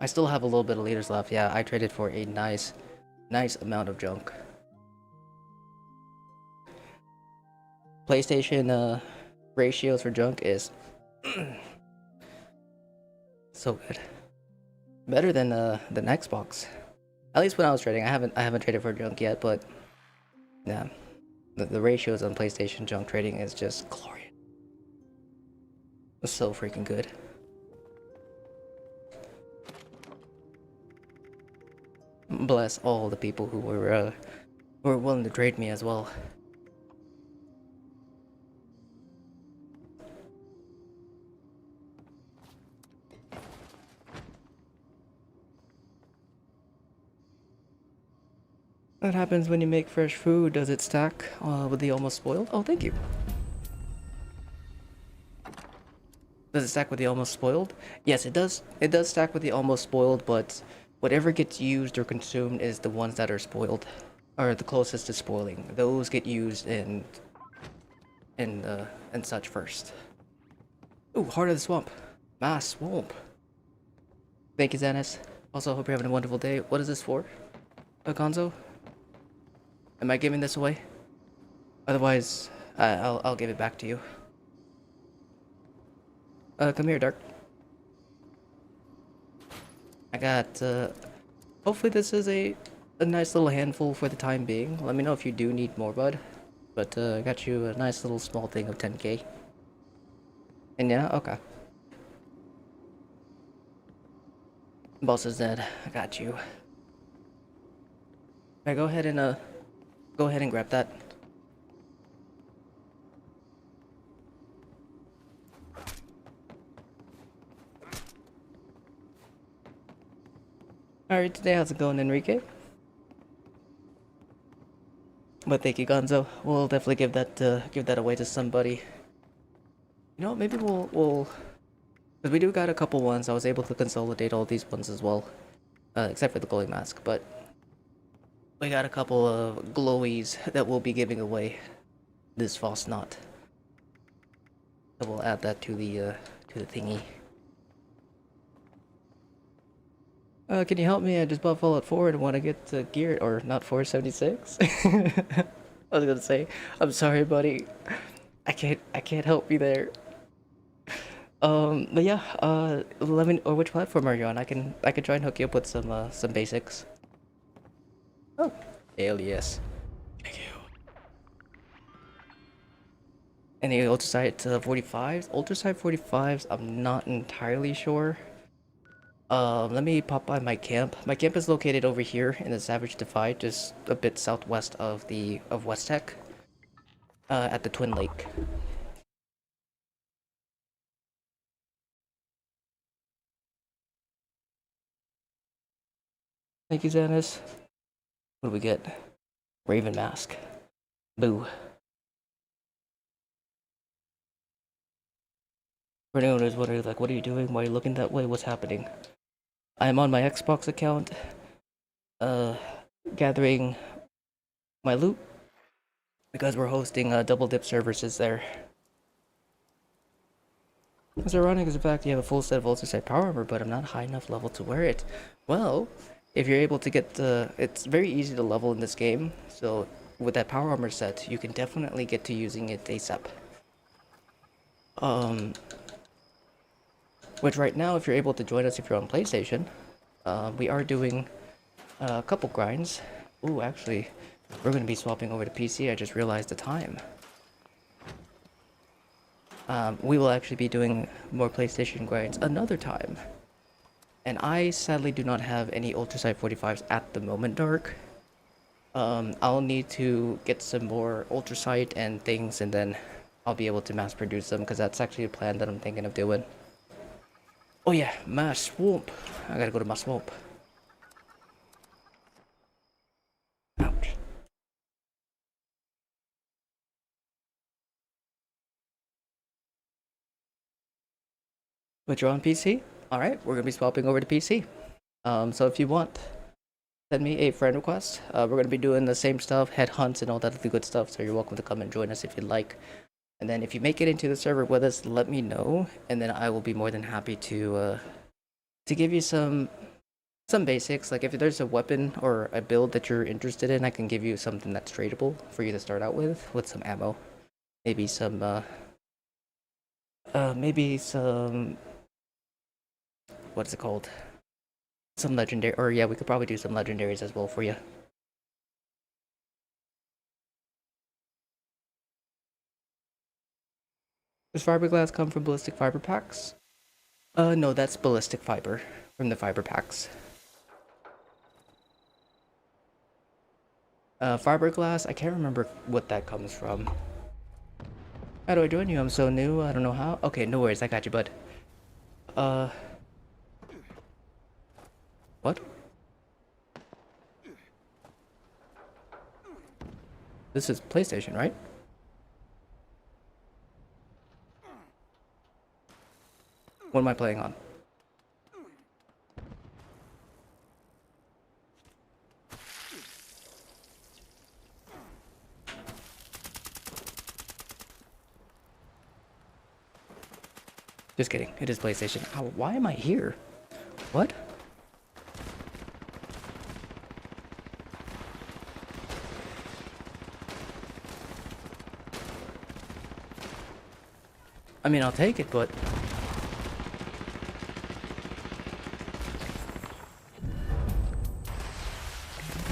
I still have a little bit of liters left. Yeah, I traded for a nice amount of junk. PlayStation ratios for junk is so good, better than Xbox. At least when I was trading, I haven't traded for junk yet, but yeah, the ratios on PlayStation junk trading is just glorious. It's so freaking good. Bless all the people who were willing to trade me as well. What happens when you make fresh food? Does it stack with the almost spoiled? Oh, thank you. Does it stack with the almost spoiled? Yes, it does. It does stack with the almost spoiled, but whatever gets used or consumed is the ones that are spoiled, or the closest to spoiling. Those get used and such first. Ooh, Heart of the Swamp. Mass Swamp. Thank you, Xanis. Also, hope you're having a wonderful day. What is this for? Gonzo? Am I giving this away? Otherwise, I'll give it back to you. Come here, Dark. I got, hopefully this is a nice little handful for the time being. Let me know if you do need more, bud. But, I got you a nice little small thing of 10k. And yeah, okay. Boss is dead. I got you. Alright, go ahead and grab that. Alright, today how's it going, Enrique? But thank you, Gonzo. We'll definitely give that away to somebody. You know, maybe we'll because we do got a couple ones. I was able to consolidate all these ones as well, except for the glowing mask. But we got a couple of glowies that we'll be giving away this Fasnacht. So we'll add that to the thingy. Can you help me? I just bought Fallout 4 and want to get gear, or not 476. I was gonna say, I'm sorry, buddy. I can't help you there. But yeah, let me. Or which platform are you on? I can try and hook you up with some basics. Oh, hell yes. Thank you. Any ultrasite 45s? Ultrasite 45s, I'm not entirely sure. Let me pop by my camp. My camp is located over here in the Savage Divide, just a bit southwest of West Tech. At the Twin Lake. Thank you, Xanis. What do we get? Raven Mask. Boo. For anyone who's wondering, like, what are you doing? Why are you looking that way? What's happening? I'm on my Xbox account, gathering my loot, because we're hosting double dip services there. What's ironic is the fact you have a full set of ultrasite power armor, but I'm not high enough level to wear it. Well, if you're able to get it's very easy to level in this game, so with that power armor set, you can definitely get to using it ASAP. Which right now, if you're able to join us if you're on PlayStation, we are doing a couple grinds. Ooh, actually, we're going to be swapping over to PC. I just realized the time. We will actually be doing more PlayStation grinds another time. And I sadly do not have any Ultrasight 45s at the moment, Dark. I'll need to get some more Ultrasight and things, and then I'll be able to mass produce them, because that's actually a plan that I'm thinking of doing. Oh yeah, my swamp. I gotta go to my swamp. Ouch. But you're on PC? Alright, we're gonna be swapping over to PC. So if you want, send me a friend request. We're gonna be doing the same stuff, head hunts and all that other good stuff, so you're welcome to come and join us if you'd like. And then if you make it into the server with us, let me know, and then I will be more than happy to give you some basics. Like if there's a weapon or a build that you're interested in, I can give you something that's tradable for you to start out with some ammo. Maybe some what's it called? Some legendary, or yeah, we could probably do some legendaries as well for you. Does fiberglass come from ballistic fiber packs? No, that's ballistic fiber from the fiber packs. Fiberglass, I can't remember what that comes from. How do I join you? I'm so new, I don't know how. Okay, no worries, I got you, bud. What? This is PlayStation, right? What am I playing on? Just kidding, it is PlayStation. Ow, why am I here? What? I mean, I'll take it, but...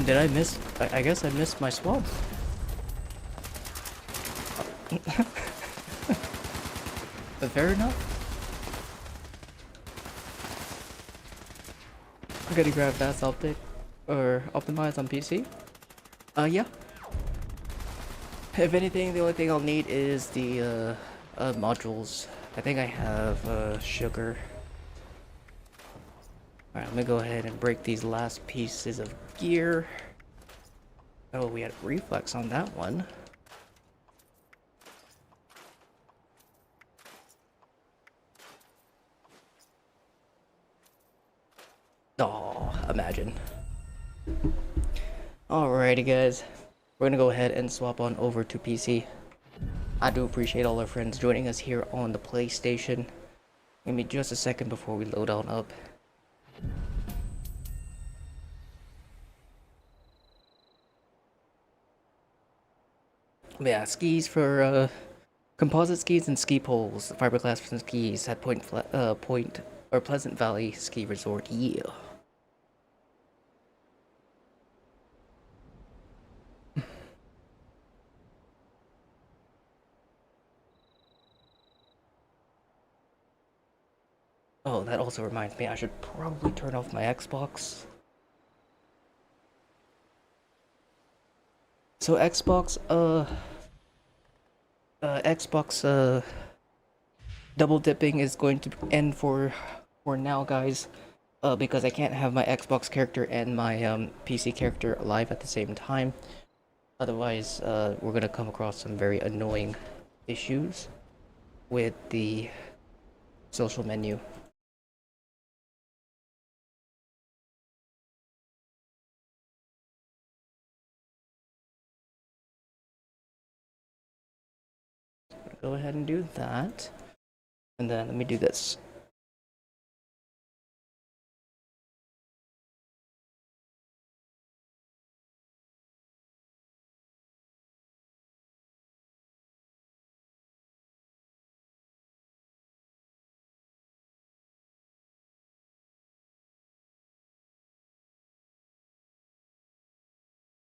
Did I miss... I guess I missed my swamp. But fair enough. I'm gonna grab that optic or optimize on PC. Yeah. If anything, the only thing I'll need is the modules. I think I have sugar. Alright, let me go ahead and break these last pieces of gear. Oh, we had reflex on that one. Oh, imagine. Alrighty, guys. We're gonna go ahead and swap on over to PC. I do appreciate all our friends joining us here on the PlayStation. Give me just a second before we load on up. But yeah, skis for composite skis and ski poles, fiberglass for skis at Point or Pleasant Valley Ski Resort. Yeah. Oh, that also reminds me, I should probably turn off my Xbox. So Xbox, double dipping is going to end for now, guys. Because I can't have my Xbox character and my PC character live at the same time. Otherwise, we're gonna come across some very annoying issues with the social menu. Go ahead and do that. And then let me do this.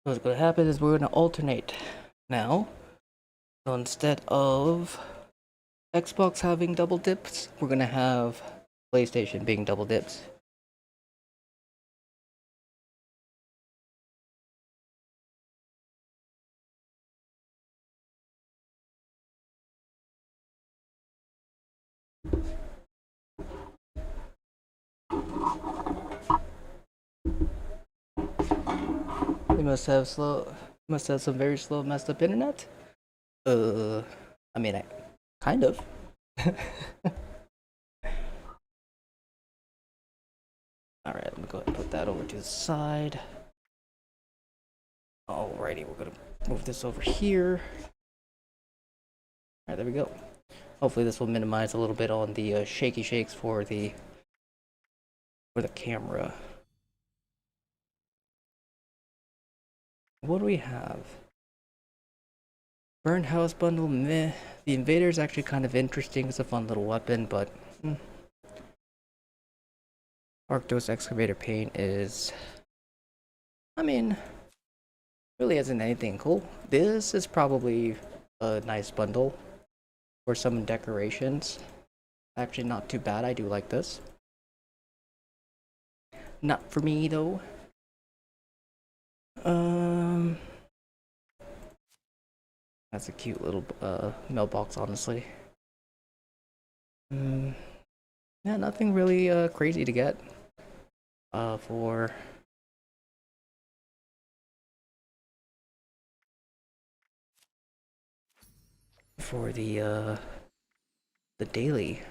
what's gonna happen is we're gonna alternate now. So instead of Xbox having double dips, we're gonna have PlayStation being double dips. They must have some very slow, messed up internet. I mean, kind of. Alright, let me go ahead and put that over to the side. Alrighty, we're gonna move this over here. Alright, there we go. Hopefully this will minimize a little bit on the shaky shakes for the camera. What do we have? Burned house bundle, meh. The invader is actually kind of interesting. It's a fun little weapon, but Arctos excavator paint is, I mean, really isn't anything cool. This is probably a nice bundle for some decorations. Actually, not too bad. I do like this. Not for me though. That's a cute little mailbox, honestly. Yeah, nothing really crazy to get for the daily.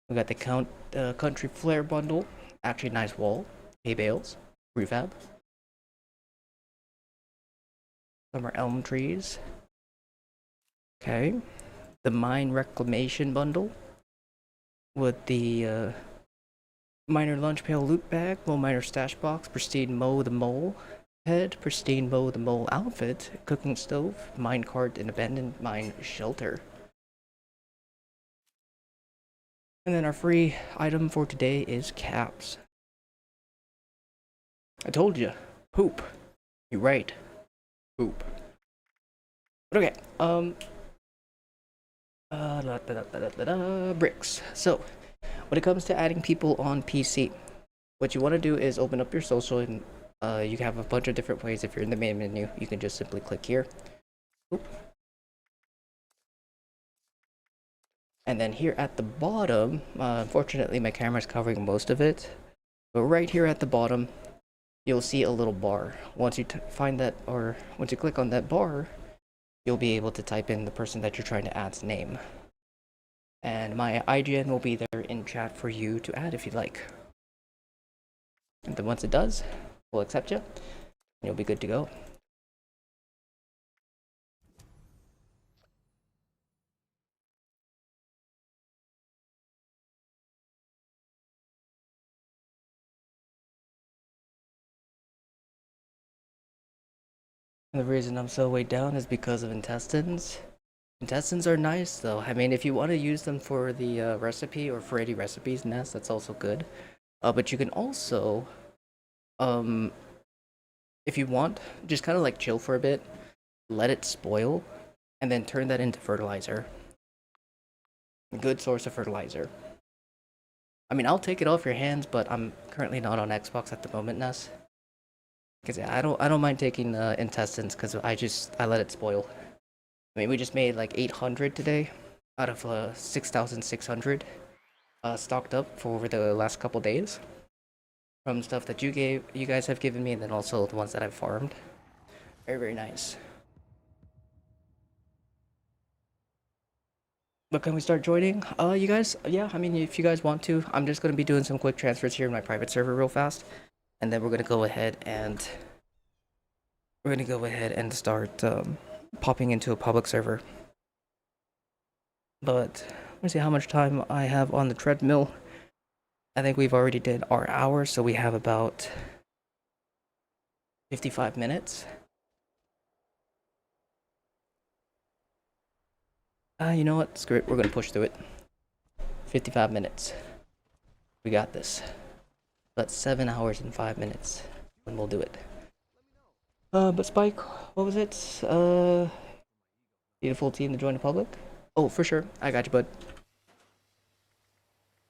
We got the country flare bundle. Actually, nice wall. Hay bales, prefab. Some are elm trees. Okay. The mine reclamation bundle with the miner lunch pail loot bag, low miner stash box, pristine mow the mole head, pristine mow the mole outfit, cooking stove, mine cart, and abandoned mine shelter. And then our free item for today is caps. I told you, poop. You're right. Poop. But okay, bricks. So, when it comes to adding people on PC, what you want to do is open up your social, and you have a bunch of different ways. If you're in the main menu, you can just simply click here. Oop. And then here at the bottom, unfortunately my camera's covering most of it, but right here at the bottom, you'll see a little bar. Once you find that, or once you click on that bar, you'll be able to type in the person that you're trying to add's name. And my IGN will be there in chat for you to add if you'd like. And then once it does, we'll accept you, and you'll be good to go. And the reason I'm so weighed down is because of intestines. Intestines are nice though. I mean, if you want to use them for the recipe or for any recipes nest, that's also good. But you can also, if you want, just kind of like chill for a bit, let it spoil, and then turn that into fertilizer. A good source of fertilizer. I mean, I'll take it off your hands, but I'm currently not on Xbox at the moment, Ness. Because yeah, I don't mind taking intestines because I let it spoil. I mean, we just made like 800 today out of 6,600 stocked up for the last couple days from stuff that you guys have given me, and then also the ones that I've farmed. Very, very nice. But can we start joining? You guys, yeah, I mean, if you guys want to, I'm just going to be doing some quick transfers here in my private server real fast. And then we're going to go ahead and start popping into a public server. But let me see how much time I have on the treadmill. I think we've already did our hour, so we have about 55 minutes. You know what? Screw it. We're going to push through it. 55 minutes. We got this. That's 7 hours and 5 minutes, and we'll do it. But Spike, what was it? Need a full team to join the public? Oh, for sure. I got you, bud.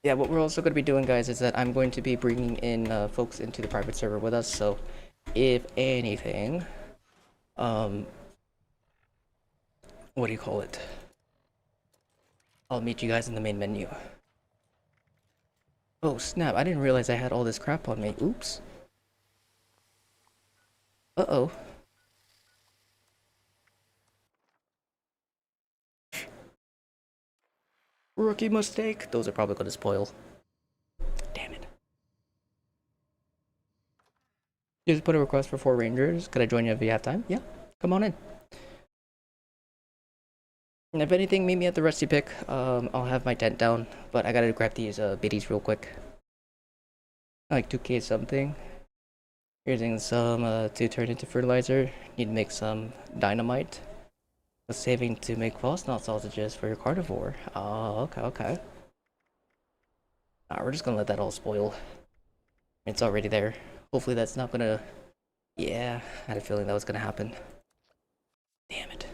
Yeah, what we're also going to be doing, guys, is that I'm going to be bringing in folks into the private server with us. So, if anything, what do you call it? I'll meet you guys in the main menu. Oh, snap. I didn't realize I had all this crap on me. Oops. Uh-oh. Rookie mistake. Those are probably going to spoil. Damn it. You just put a request for 4 rangers. Could I join you if you have time? Yeah. Come on in. And if anything, meet me at the Rusty Pick. I'll have my tent down, but I gotta grab these biddies real quick. Like 2k something. Using some to turn into fertilizer. Need to make some dynamite. Saving to make Fasnacht sausages for your carnivore. Oh, okay. We're just gonna let that all spoil. It's already there. Hopefully that's not gonna... Yeah, I had a feeling that was gonna happen. Damn it.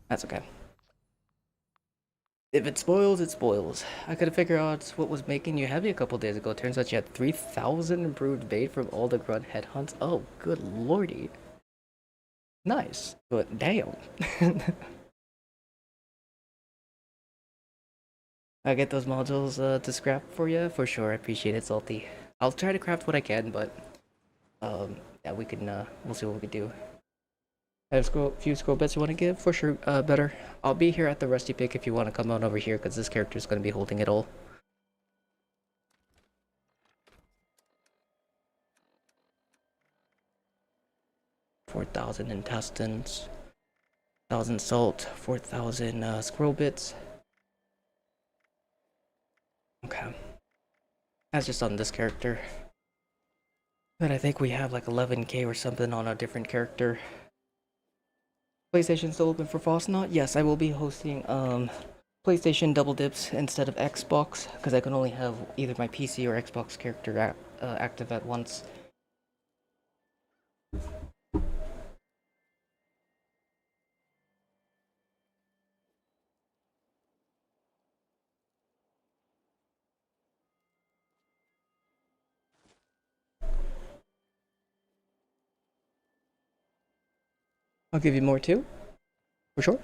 That's okay. If it spoils, it spoils. I could figure out what was making you heavy a couple days ago. Turns out you had 3,000 improved bait from all the grunt headhunts. Oh, good lordy. Nice. But damn. I'll get those modules to scrap for you for sure. I appreciate it, Salty. I'll try to craft what I can, but yeah, we can we'll see what we can do. I have a few scroll bits you want to give for sure. Better. I'll be here at the Rusty Pick if you want to come on over here because this character is going to be holding it all. $4,000 intestines, 1,000 salt, 4,000 scroll bits. Okay. That's just on this character. But I think we have like 11k or something on a different character. PlayStation still open for Fasnacht? Yes, I will be hosting PlayStation double dips instead of Xbox because I can only have either my PC or Xbox character active at once. I'll give you more too, for sure.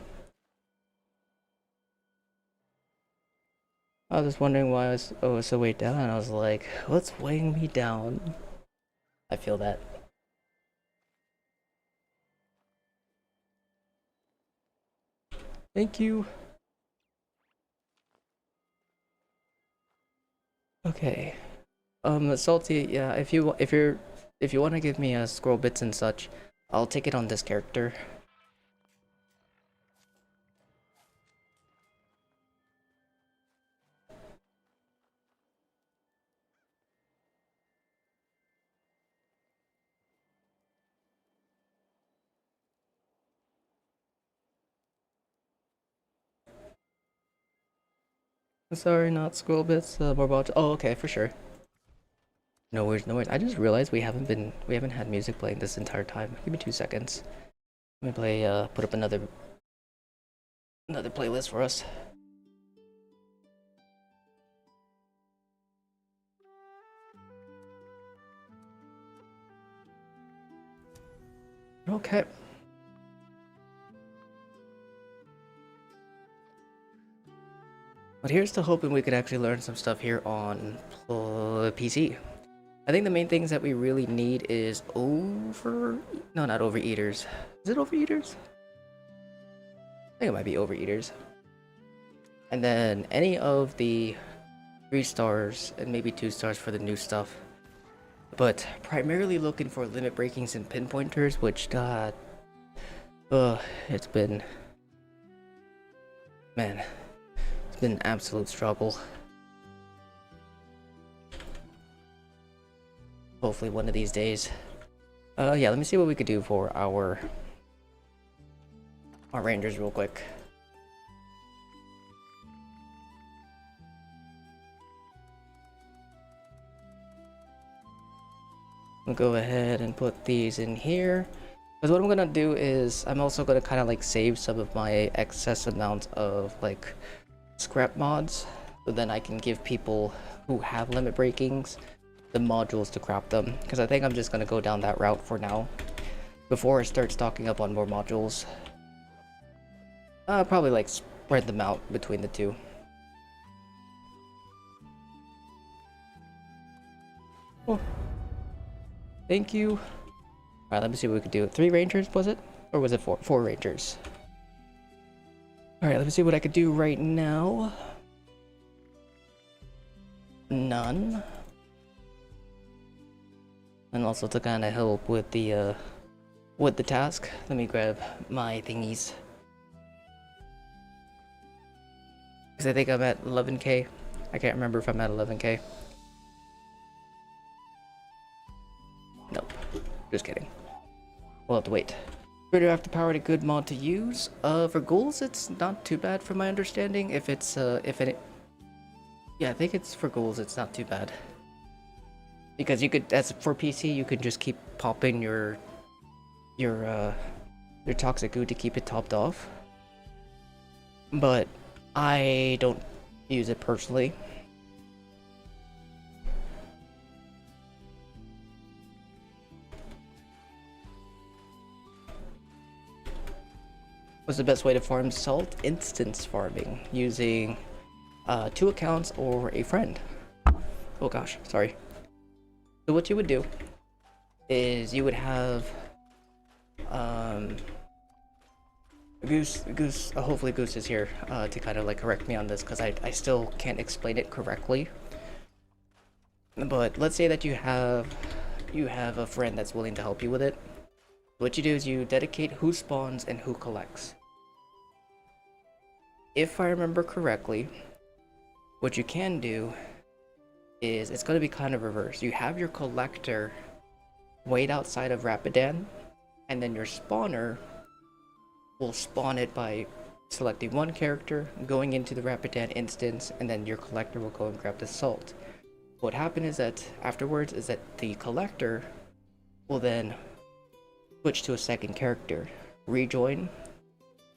I was just wondering why I was so weighed down, and I was like, what's weighing me down? I feel that. Thank you. Okay. Salty, yeah, if you want to give me scroll bits and such, I'll take it on this character. Sorry, not scroll bits. More about. Oh, okay, for sure. No worries, no worries. I just realized we haven't had music playing this entire time. Give me 2 seconds. Let me play. Put up another playlist for us. Okay. But here's to hoping we could actually learn some stuff here on PC. I think the main things that we really need is not overeaters. Is it overeaters? I think it might be overeaters. And then any of the 3 stars and maybe 2 stars for the new stuff. But primarily looking for limit breakings and pinpointers, which it's been, man, it's been an absolute struggle. Hopefully one of these days. Yeah, let me see what we could do for our rangers real quick. I'll go ahead and put these in here. Because what I'm gonna do is I'm also gonna kind of like save some of my excess amount of like scrap mods, so then I can give people who have limit breakings the modules to craft them. Because I think I'm just gonna go down that route for now before I start stocking up on more modules. Probably like spread them out between the two. Oh, thank you. Alright, let me see what we could do. 3 rangers, was it? Or was it 4? 4 rangers. Alright, let me see what I could do right now. None. And also to kind of help with the task, let me grab my thingies. Because I think I'm at 11k. I can't remember if I'm at 11k. Nope. Just kidding. We'll have to wait. Radioactive power, a good mod to use. For ghouls, it's not too bad from my understanding. If it's, yeah, I think it's for ghouls, it's not too bad. Because you could, as for PC, you could just keep popping your toxic goo to keep it topped off. But I don't use it personally. What's the best way to farm salt? Instance farming, using 2 accounts or a friend. Oh gosh, sorry. So what you would do is you would have Goose, hopefully Goose is here to kind of like correct me on this, because I still can't explain it correctly. But let's say that you have a friend that's willing to help you with it. What you do is you dedicate who spawns and who collects. If I remember correctly, what you can do is it's going to be kind of reversed. You have your collector wait outside of Rapidan, and then your spawner will spawn it by selecting one character, going into the Rapidan instance, and then your collector will go and grab the salt. What happened is that afterwards is that the collector will then switch to a second character, rejoin,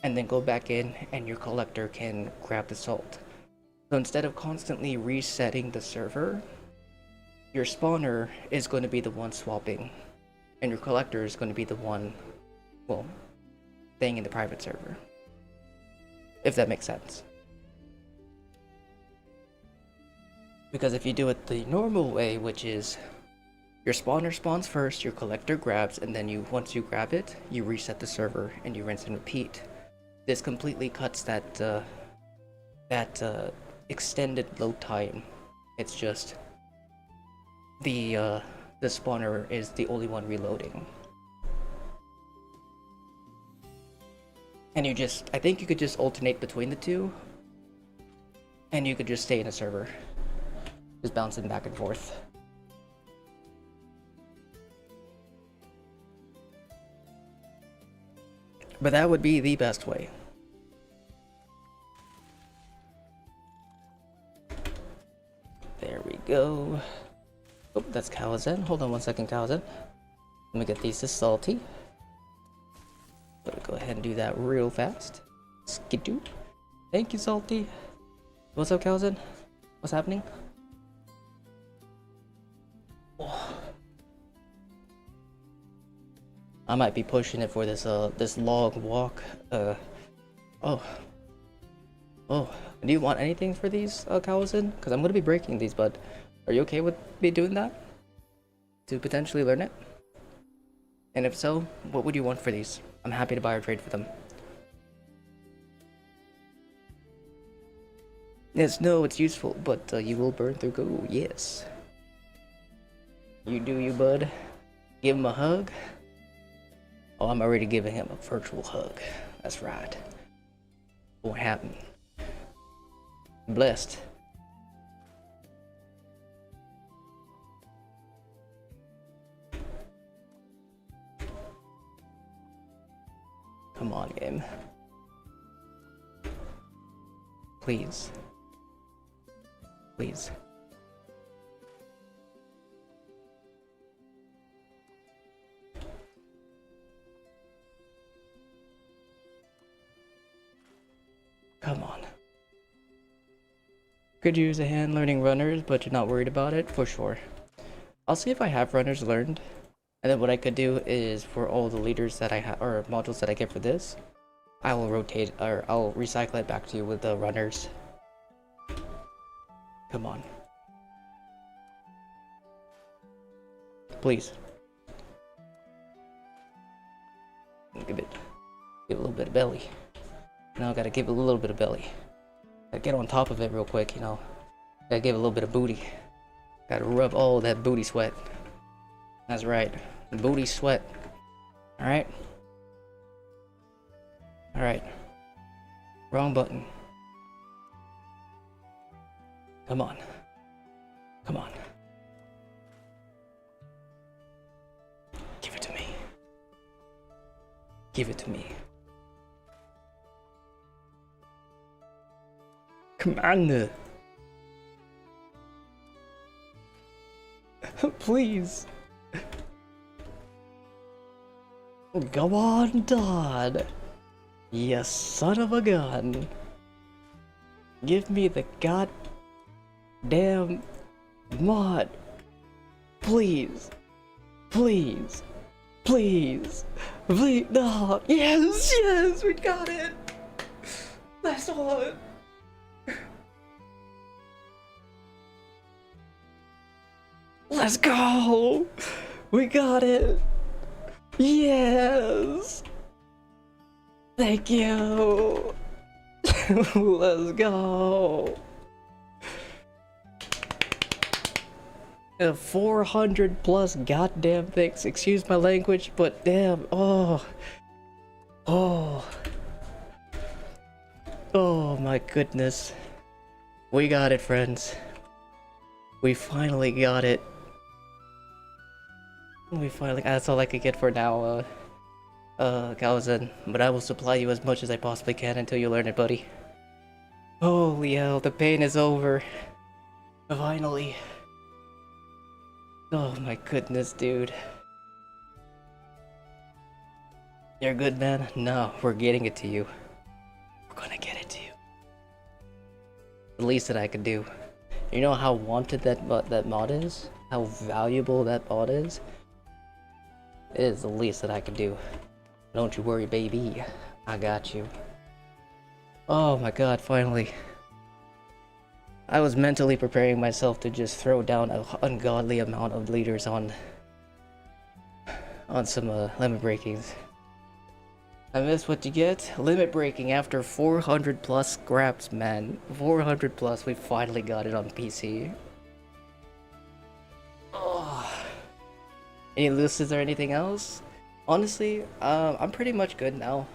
and then go back in, and your collector can grab the salt. So instead of constantly resetting the server, your spawner is going to be the one swapping, and your collector is going to be the one, well, staying in the private server. If that makes sense. Because if you do it the normal way, which is your spawner spawns first, your collector grabs, and then once you grab it, you reset the server and you rinse and repeat. This completely cuts that extended load time. It's just the spawner is the only one reloading. And I think you could just alternate between the two, and you could just stay in a server, just bouncing back and forth. But that would be the best way. There we go. Oh, that's Kawazen. Hold on one second, Kawazen. Let me get these to Salty. Let me go ahead and do that real fast. Skidoo. Thank you, Salty. What's up, Kawazen? What's happening? Oh. I might be pushing it for this this log walk. Oh. Do you want anything for these, Kawazen? Because I'm gonna be breaking these, but are you okay with me doing that? To potentially learn it? And if so, what would you want for these? I'm happy to buy or trade for them. Yes, no, it's useful, but you will burn through gold, yes. You do you, bud. Give him a hug. Oh, I'm already giving him a virtual hug. That's right. Won't happen. Blessed. Come on, game. Please. Please. Come on. Could use a hand learning runners, but you're not worried about it? For sure. I'll see if I have runners learned. And then what I could do is for all the leaders that I have, or modules that I get for this, I will rotate, or I'll recycle it back to you with the runners. Come on. Please. Give it a little bit of belly. Now I gotta give it a little bit of belly. Gotta get on top of it real quick, you know. Gotta give it a little bit of booty. Gotta rub all that booty sweat. That's right. Booty sweat. Alright? Alright. Wrong button. Come on. Come on. Give it to me. Give it to me. Come on. Please. Go on, Todd. You son of a gun. Give me the goddamn mod. Please. Please. Please. Please. No. Yes, yes, we got it. That's all. Let's go. We got it. Yes. Thank you. Let's go. 400 plus goddamn things. Excuse my language, but damn. Oh. Oh. Oh my goodness. We got it, friends. We finally got it. We finally. That's all I could get for now, Galazin. But I will supply you as much as I possibly can until you learn it, buddy. Holy hell, the pain is over. Finally. Oh my goodness, dude. You're good, man? No, we're getting it to you. We're gonna get it to you. The least that I could do. You know how wanted that mod is? How valuable that mod is? It is the least that I could do. Don't you worry, baby. I got you. Oh my god, finally. I was mentally preparing myself to just throw down an ungodly amount of liters on some limit breakings. I missed what you get. Limit breaking after 400 plus scraps, man. 400 plus, we finally got it on PC. Oh. Any loses or anything else? Honestly, I'm pretty much good now.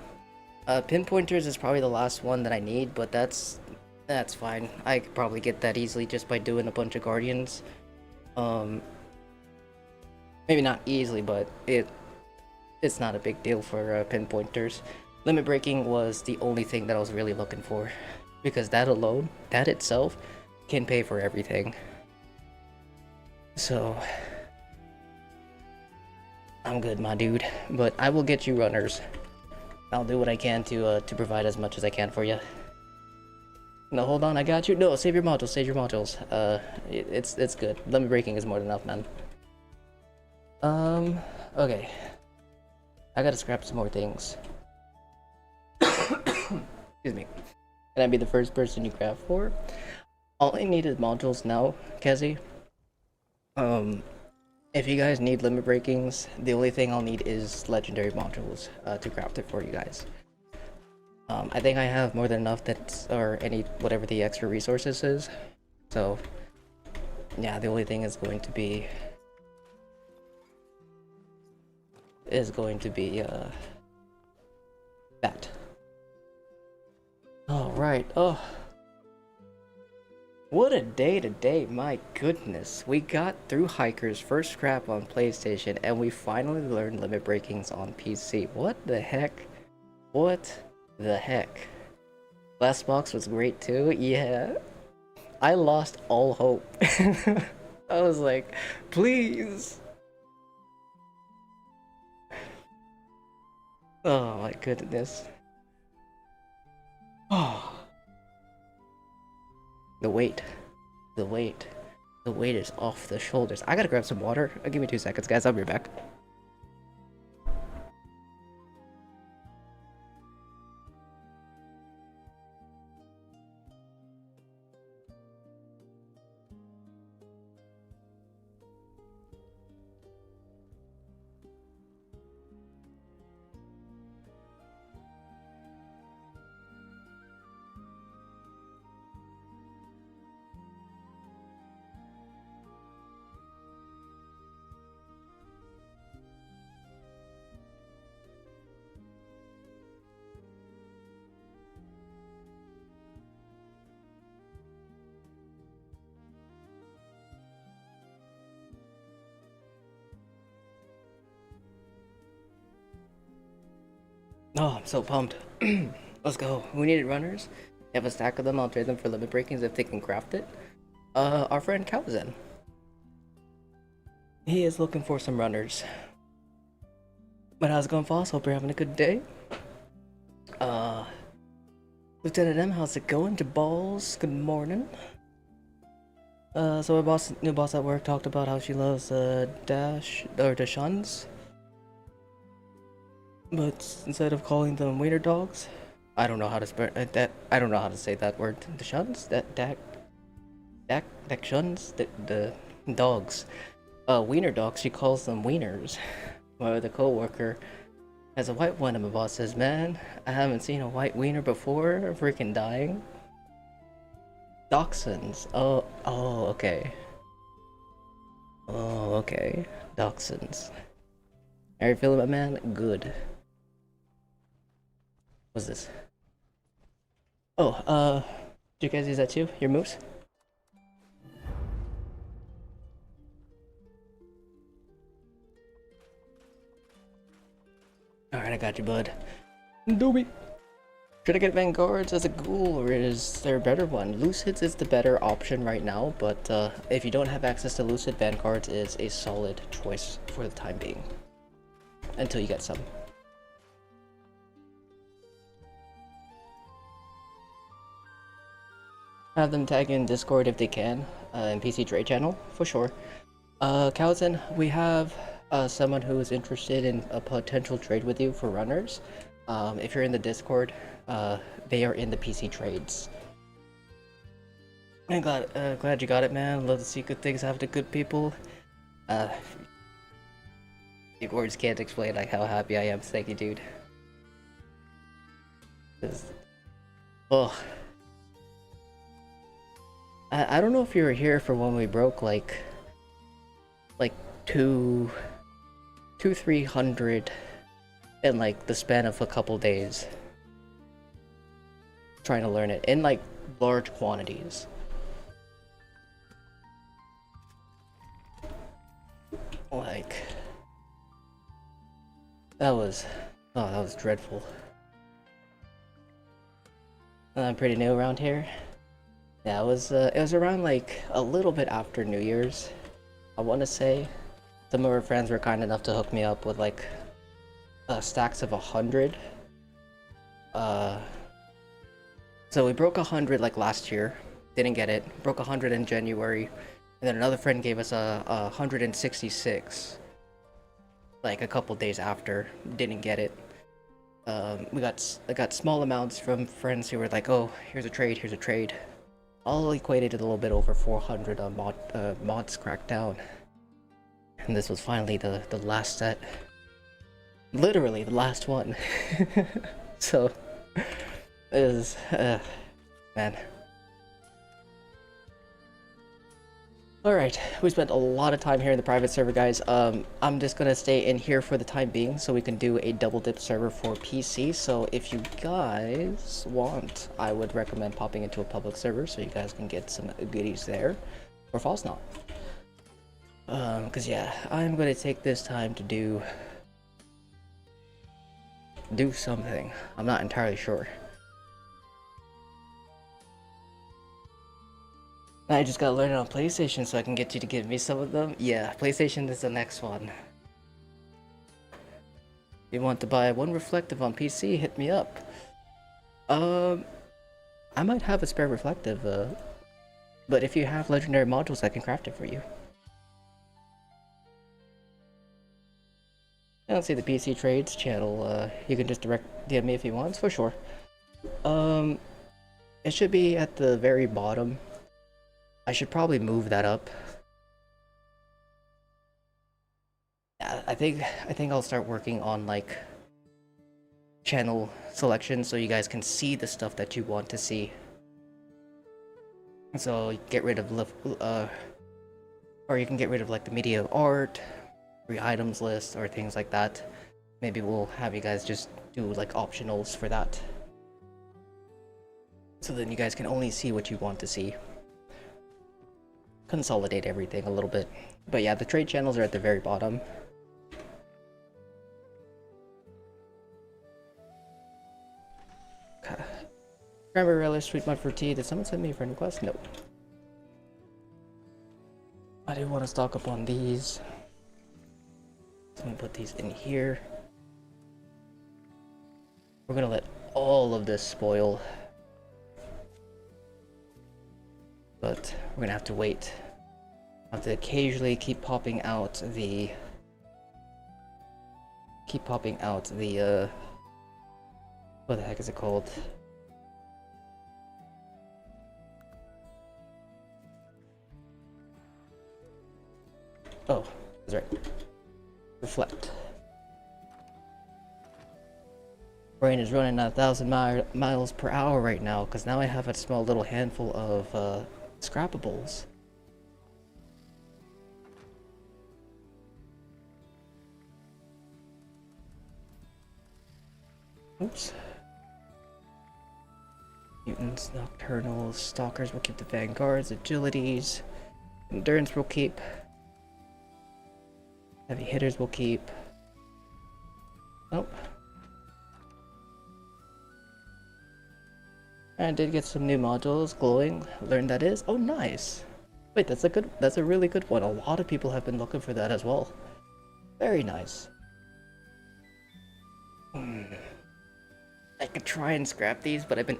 Pinpointers is probably the last one that I need, but that's fine. I could probably get that easily just by doing a bunch of guardians. Maybe not easily, but it's not a big deal for pinpointers. Limit breaking was the only thing that I was really looking for, because that alone, that itself, can pay for everything. So I'm good, my dude, but I will get you runners. I'll do what I can to provide as much as I can for you. No, hold on, I got you. No, save your modules, save your modules. It's good. Limit breaking is more than enough, man. Okay. I gotta scrap some more things. Excuse me. Can I be the first person you grab for? All I need is modules now, Kezi. If you guys need limit breakings, the only thing I'll need is legendary modules to craft it for you guys. I think I have more than enough or whatever the extra resources is. So, yeah, the only thing is going to be that. Alright, oh. What a day today, my goodness. We got through Hiker's first scrap on PlayStation and we finally learned limit breakings on PC. What the heck? What the heck? Last box was great too, yeah. I lost all hope. I was like, please. Oh my goodness. Oh, The weight. The weight. The weight is off the shoulders. I gotta grab some water. Give me 2 seconds, guys. I'll be right back. Oh, I'm so pumped. Let's go. We needed runners. We have a stack of them. I'll trade them for limit breakings if they can craft it. Our friend Calzen. He is looking for some runners. But how's it going, Foss? Hope you're having a good day. Lieutenant M, how's it going? Jabals, good morning. So our new boss at work talked about how she loves Dachshunds. But instead of calling them wiener dogs, I don't know how to spell that. I don't know how to say that word. Dachshunds, Dachshunds, the dogs. Wiener dogs. She calls them wieners. While the coworker has a white one, and my boss says, "Man, I haven't seen a white wiener before. I'm freaking dying." Dachshunds. Oh, okay. Oh, okay. Dachshunds. How you feeling, my man? Good. What's this? Oh, do you guys use that too? Your moves? Alright, I got you, bud. Doobie. Should I get Vanguards as a ghoul, or is there a better one? Lucids is the better option right now, but if you don't have access to Lucid, Vanguards is a solid choice for the time being. Until you get some. Have them tag in Discord if they can, in PC Trade channel, for sure. Calzen, we have someone who is interested in a potential trade with you for runners. If you're in the Discord, they are in the PC trades. I'm glad you got it, man. Love to see good things happen to good people. The words can't explain like how happy I am. Thank you, dude. Oh. I don't know if you were here for when we broke like 300 in like the span of a couple days. Trying to learn it in like large quantities. Like that was dreadful. I'm pretty new around here. Yeah, it was around like a little bit after New Year's, I want to say. Some of our friends were kind enough to hook me up with like stacks of 100. So we broke 100 like last year, didn't get it. Broke 100 in January, and then another friend gave us a 166 like a couple days after, didn't get it. I got small amounts from friends who were like, "Oh, here's a trade." All equated to a little bit over 400 on mods cracked down. And this was finally the last set. Literally the last one. So, it was, man. Alright, we spent a lot of time here in the private server, guys. I'm just gonna stay in here for the time being so we can do a double dip server for PC. So if you guys want, I would recommend popping into a public server so you guys can get some goodies there for Fasnacht. Cause yeah, I'm gonna take this time to do something. I'm not entirely sure. I just gotta learn it on PlayStation so I can get you to give me some of them. Yeah, PlayStation is the next one. If you want to buy one reflective on PC, hit me up. I might have a spare reflective, But if you have legendary modules, I can craft it for you. I don't see the PC Trades channel. You can just direct DM me if you want, for sure. It should be at the very bottom. I should probably move that up. Yeah, I think I'll start working on like channel selection so you guys can see the stuff that you want to see. So get rid of or you can get rid of like the media art, free items list, or things like that. Maybe we'll have you guys just do like optionals for that. So then you guys can only see what you want to see. Consolidate everything a little bit. But yeah, the trade channels are at the very bottom. Okay. Cranberry relish, sweet mud for tea. Did someone send me a friend request? No. I do want to stock up on these. So I'm gonna put these in here. We're gonna let all of this spoil. But we're gonna have to wait. I have to occasionally keep popping out the what the heck is it called? Oh, that's right. Reflect. Brain is running at 1,000 miles per hour right now because now I have a small little handful of scrappables. Oops. Mutants, nocturnals, stalkers will keep the vanguards, agilities, endurance will keep. Heavy hitters will keep. Nope. I did get some new modules, glowing. Learned that is. Oh, nice. Wait, that's a really good one. A lot of people have been looking for that as well. Very nice. I could try and scrap these, but I've been.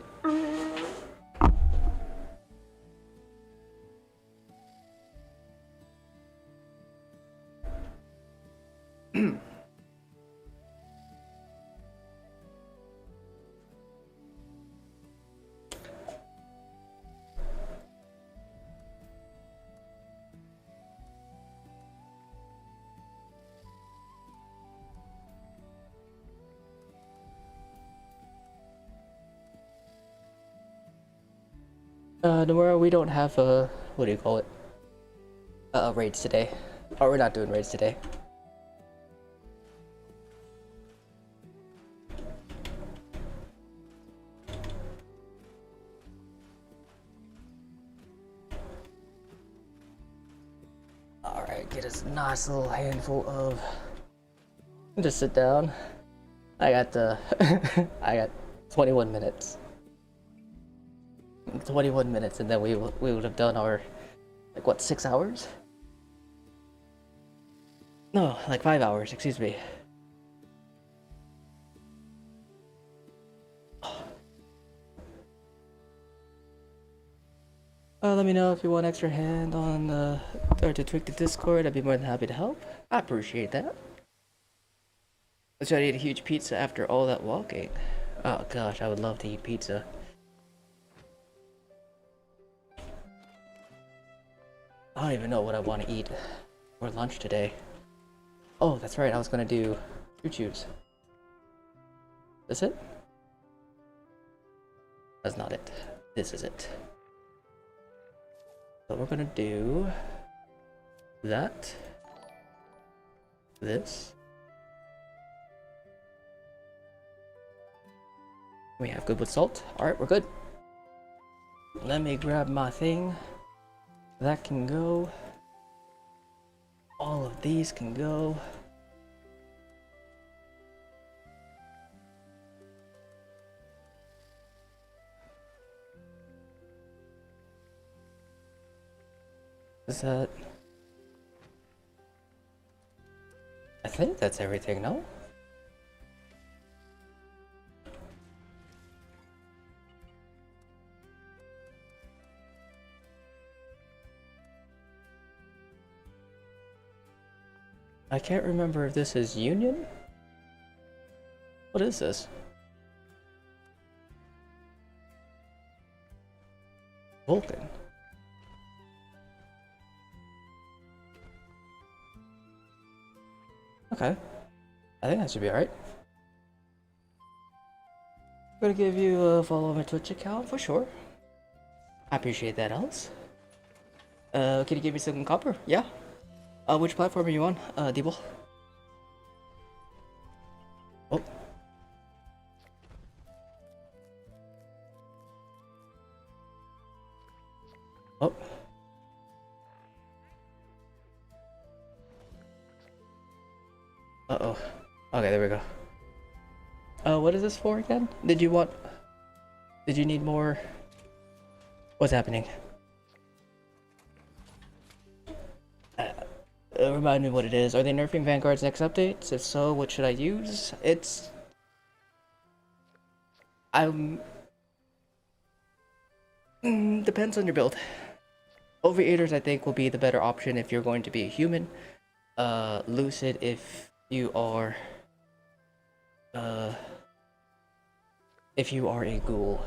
Tomorrow we don't have what do you call it? Raids today. Oh, we're not doing raids today. Alright, get us a nice little handful of... Just sit down. I got, I got 21 minutes. 21 minutes and then we would have done our, like what, 6 hours? No, like 5 hours, excuse me. Let me know if you want extra hand on or to tweak the Discord. I'd be more than happy to help. I appreciate that. Let's try to eat a huge pizza after all that walking. Oh gosh, I would love to eat pizza. I don't even know what I want to eat for lunch today. Oh, that's right, I was gonna do choo-choos. This it? That's not it. This is it. So we're gonna do that. This. We have good with salt. Alright, we're good. Let me grab my thing. That can go. All of these can go. Is that... I think that's everything, no? I can't remember if this is Union? What is this? Vulcan. Okay. I think that should be alright. I'm gonna give you a follow on my Twitch account for sure. I appreciate that, Alice. Can you give me some copper? Yeah. Which platform are you on, Deeble? Oh. Oh. Uh-oh. Okay, there we go. What is this for again? Did you need more? What's happening? Remind me what it is. Are they nerfing Vanguard's next updates? If so, what should I use? Depends on your build. Overeaters, I think, will be the better option if you're going to be a human. Lucid if you are a ghoul.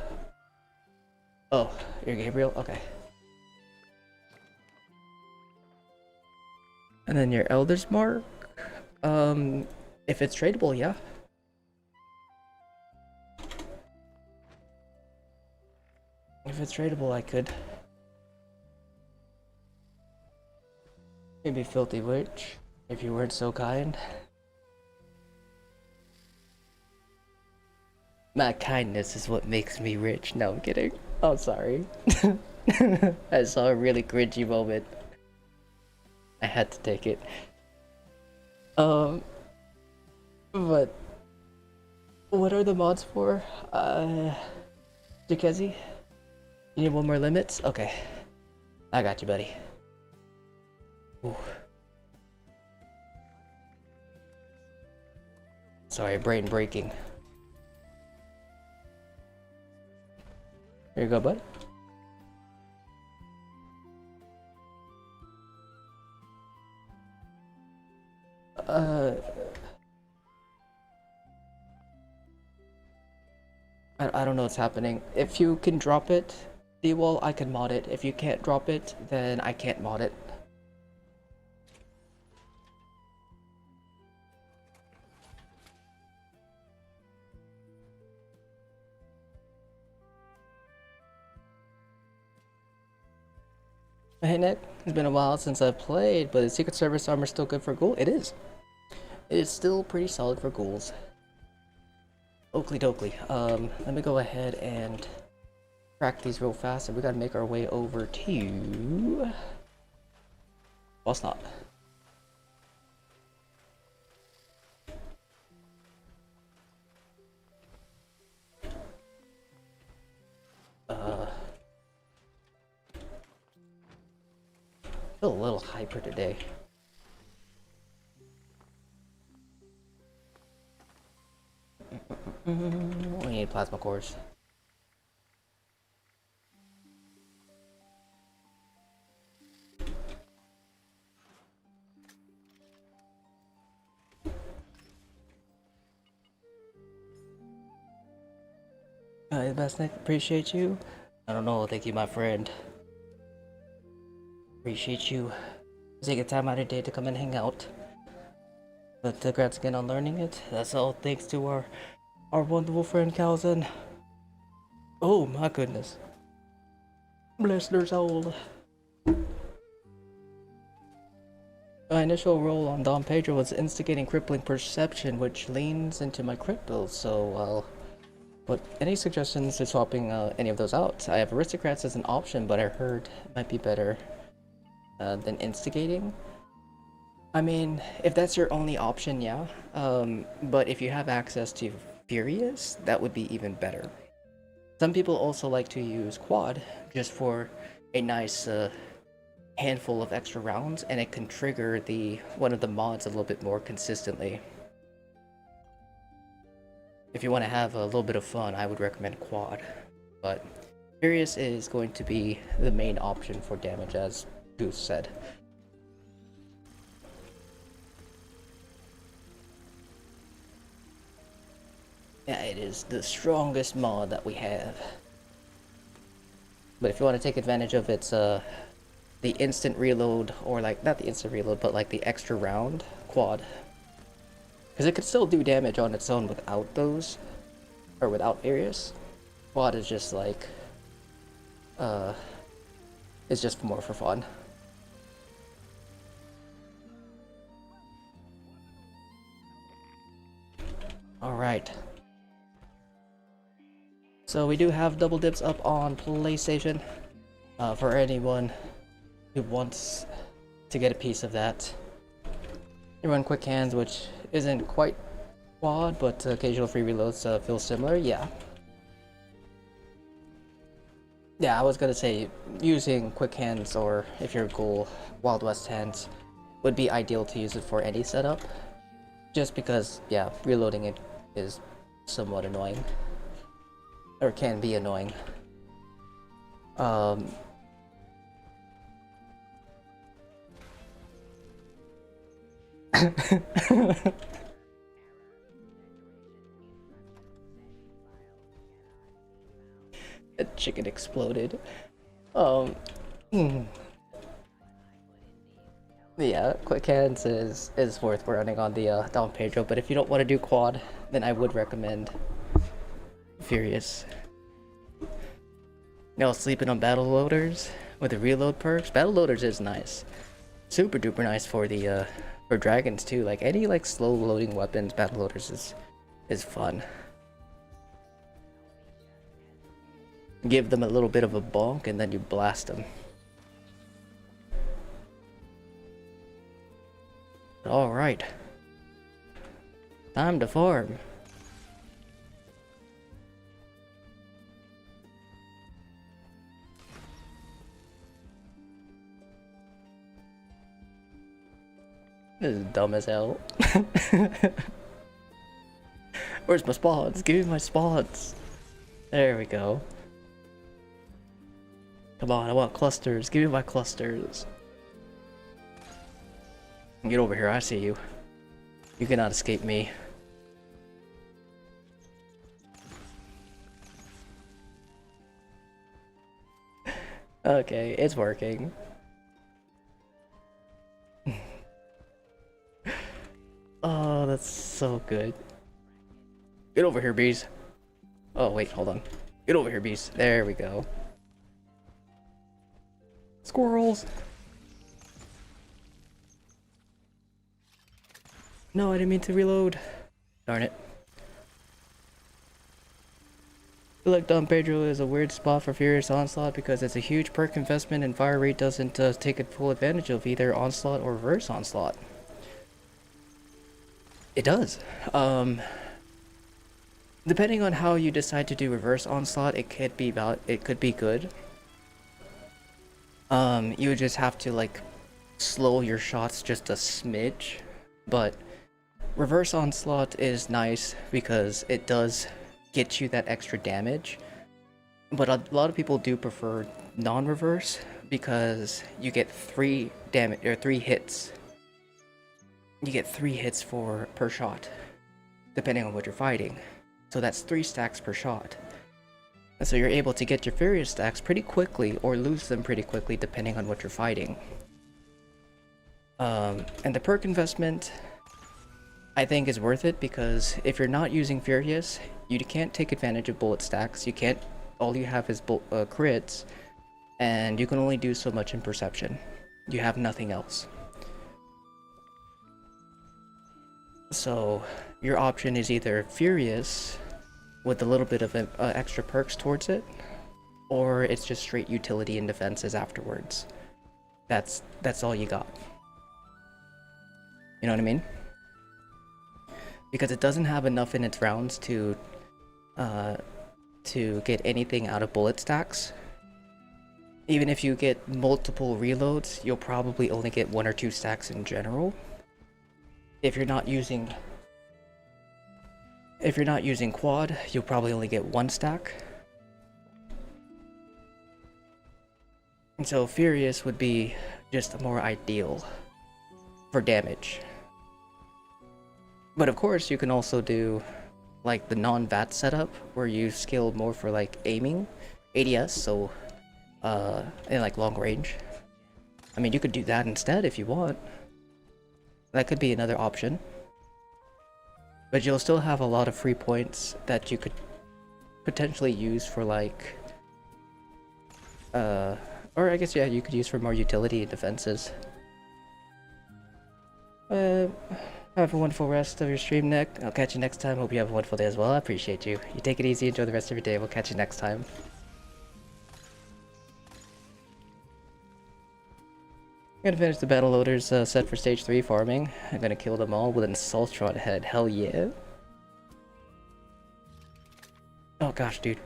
Oh, you're Gabriel? Okay. And then your Elder's Mark, if it's tradable, yeah. If it's tradable, I could. Maybe Filthy Witch, if you weren't so kind. My kindness is what makes me rich. No, I'm kidding. Oh, sorry. I saw a really cringy moment. I had to take it. But what are the mods for? Jackezzi? You need one more limits? Okay. I got you, buddy. Ooh. Sorry, brain breaking. Here you go, bud. I don't know what's happening. If you can drop it, D-Wall, I can mod it. If you can't drop it, then I can't mod it. Hey Nick, it's been a while since I've played, but is Secret Service armor still good for ghoul? It is. It is still pretty solid for ghouls. Oakley dokley. Let me go ahead and crack these real fast, and we gotta make our way over to Fasnacht. Feel a little hyper today. We need plasma cores. Hi, best Nick, appreciate you. I don't know, thank you, my friend. Appreciate you taking time out of your day to come and hang out. But congrats again on learning it. That's all thanks to our wonderful friend Calzin. Oh my goodness. Bless their soul. My initial role on Don Pedro was instigating crippling perception, which leans into my crit build, so well. But any suggestions to swapping any of those out? I have aristocrats as an option, but I heard it might be better than instigating. I mean, if that's your only option, yeah. But if you have access to Furious, that would be even better. Some people also like to use Quad just for a nice handful of extra rounds, and it can trigger one of the mods a little bit more consistently. If you want to have a little bit of fun, I would recommend Quad. But Furious is going to be the main option for damage, as Goose said. It is the strongest mod that we have. But if you want to take advantage of its the instant reload, or like not the instant reload, but like the extra round quad, because it could still do damage on its own without those, or without Furious. Quad is just like it's just more for fun. Alright. So we do have double dips up on PlayStation for anyone who wants to get a piece of that. You run quick hands, which isn't quite quad, but occasional free reloads feel similar. Yeah. Yeah, I was gonna say using quick hands, or if you're a ghoul, Wild West hands would be ideal to use it for any setup. Just because, yeah, reloading it is somewhat annoying. Or can be annoying. A chicken exploded. Yeah, quick hands is worth running on the Don Pedro, but if you don't want to do quad, then I would recommend Furious. No, sleeping on battle loaders with the reload perks. Battle loaders is nice, super duper nice for the for dragons too. Like any like slow loading weapons, battle loaders is fun. Give them a little bit of a bonk and then you blast them. All right, time to farm. This is dumb as hell. Where's my spawns? Give me my spawns. There we go. Come on, I want clusters. Give me my clusters. Get over here, I see you. You cannot escape me. Okay, it's working. Oh, that's so good. Get over here, bees. Oh, wait, hold on. Get over here, bees. There we go. Squirrels. No, I didn't mean to reload. Darn it. I feel like Don Pedro is a weird spot for Furious Onslaught because it's a huge perk investment and fire rate doesn't take full advantage of either Onslaught or Reverse Onslaught. It does. Depending on how you decide to do Reverse Onslaught, it could be good. You would just have to like slow your shots just a smidge, but Reverse Onslaught is nice because it does get you that extra damage. But a lot of people do prefer non-reverse because you get 3 damage or 3 hits. You get 3 hits per shot, depending on what you're fighting. So that's 3 stacks per shot. And so you're able to get your Furious stacks pretty quickly or lose them pretty quickly depending on what you're fighting. And the perk investment, I think, is worth it because if you're not using Furious, you can't take advantage of bullet stacks. You can't. All you have is crits, and you can only do so much in perception. You have nothing else. So your option is either Furious with a little bit of extra perks towards it, or it's just straight utility and defenses afterwards. That's all you got. You know what I mean? Because it doesn't have enough in its rounds to get anything out of bullet stacks. Even if you get multiple reloads, you'll probably only get 1 or 2 stacks in general. If you're not using quad, you'll probably only get 1 stack. And so Furious would be just more ideal for damage. But of course you can also do like the non-VAT setup where you scale more for like aiming, ADS, so in like long range. I mean, you could do that instead if you want. That could be another option. But you'll still have a lot of free points that you could potentially use for like or I guess yeah, you could use for more utility defenses. Have a wonderful rest of your stream, Nick. I'll catch you next time. Hope you have a wonderful day as well. I appreciate you. You take it easy, enjoy the rest of your day. We'll catch you next time. I'm gonna finish the battle loaders set for stage 3 farming. I'm gonna kill them all with an Assaultron head. Hell yeah. Oh gosh, dude.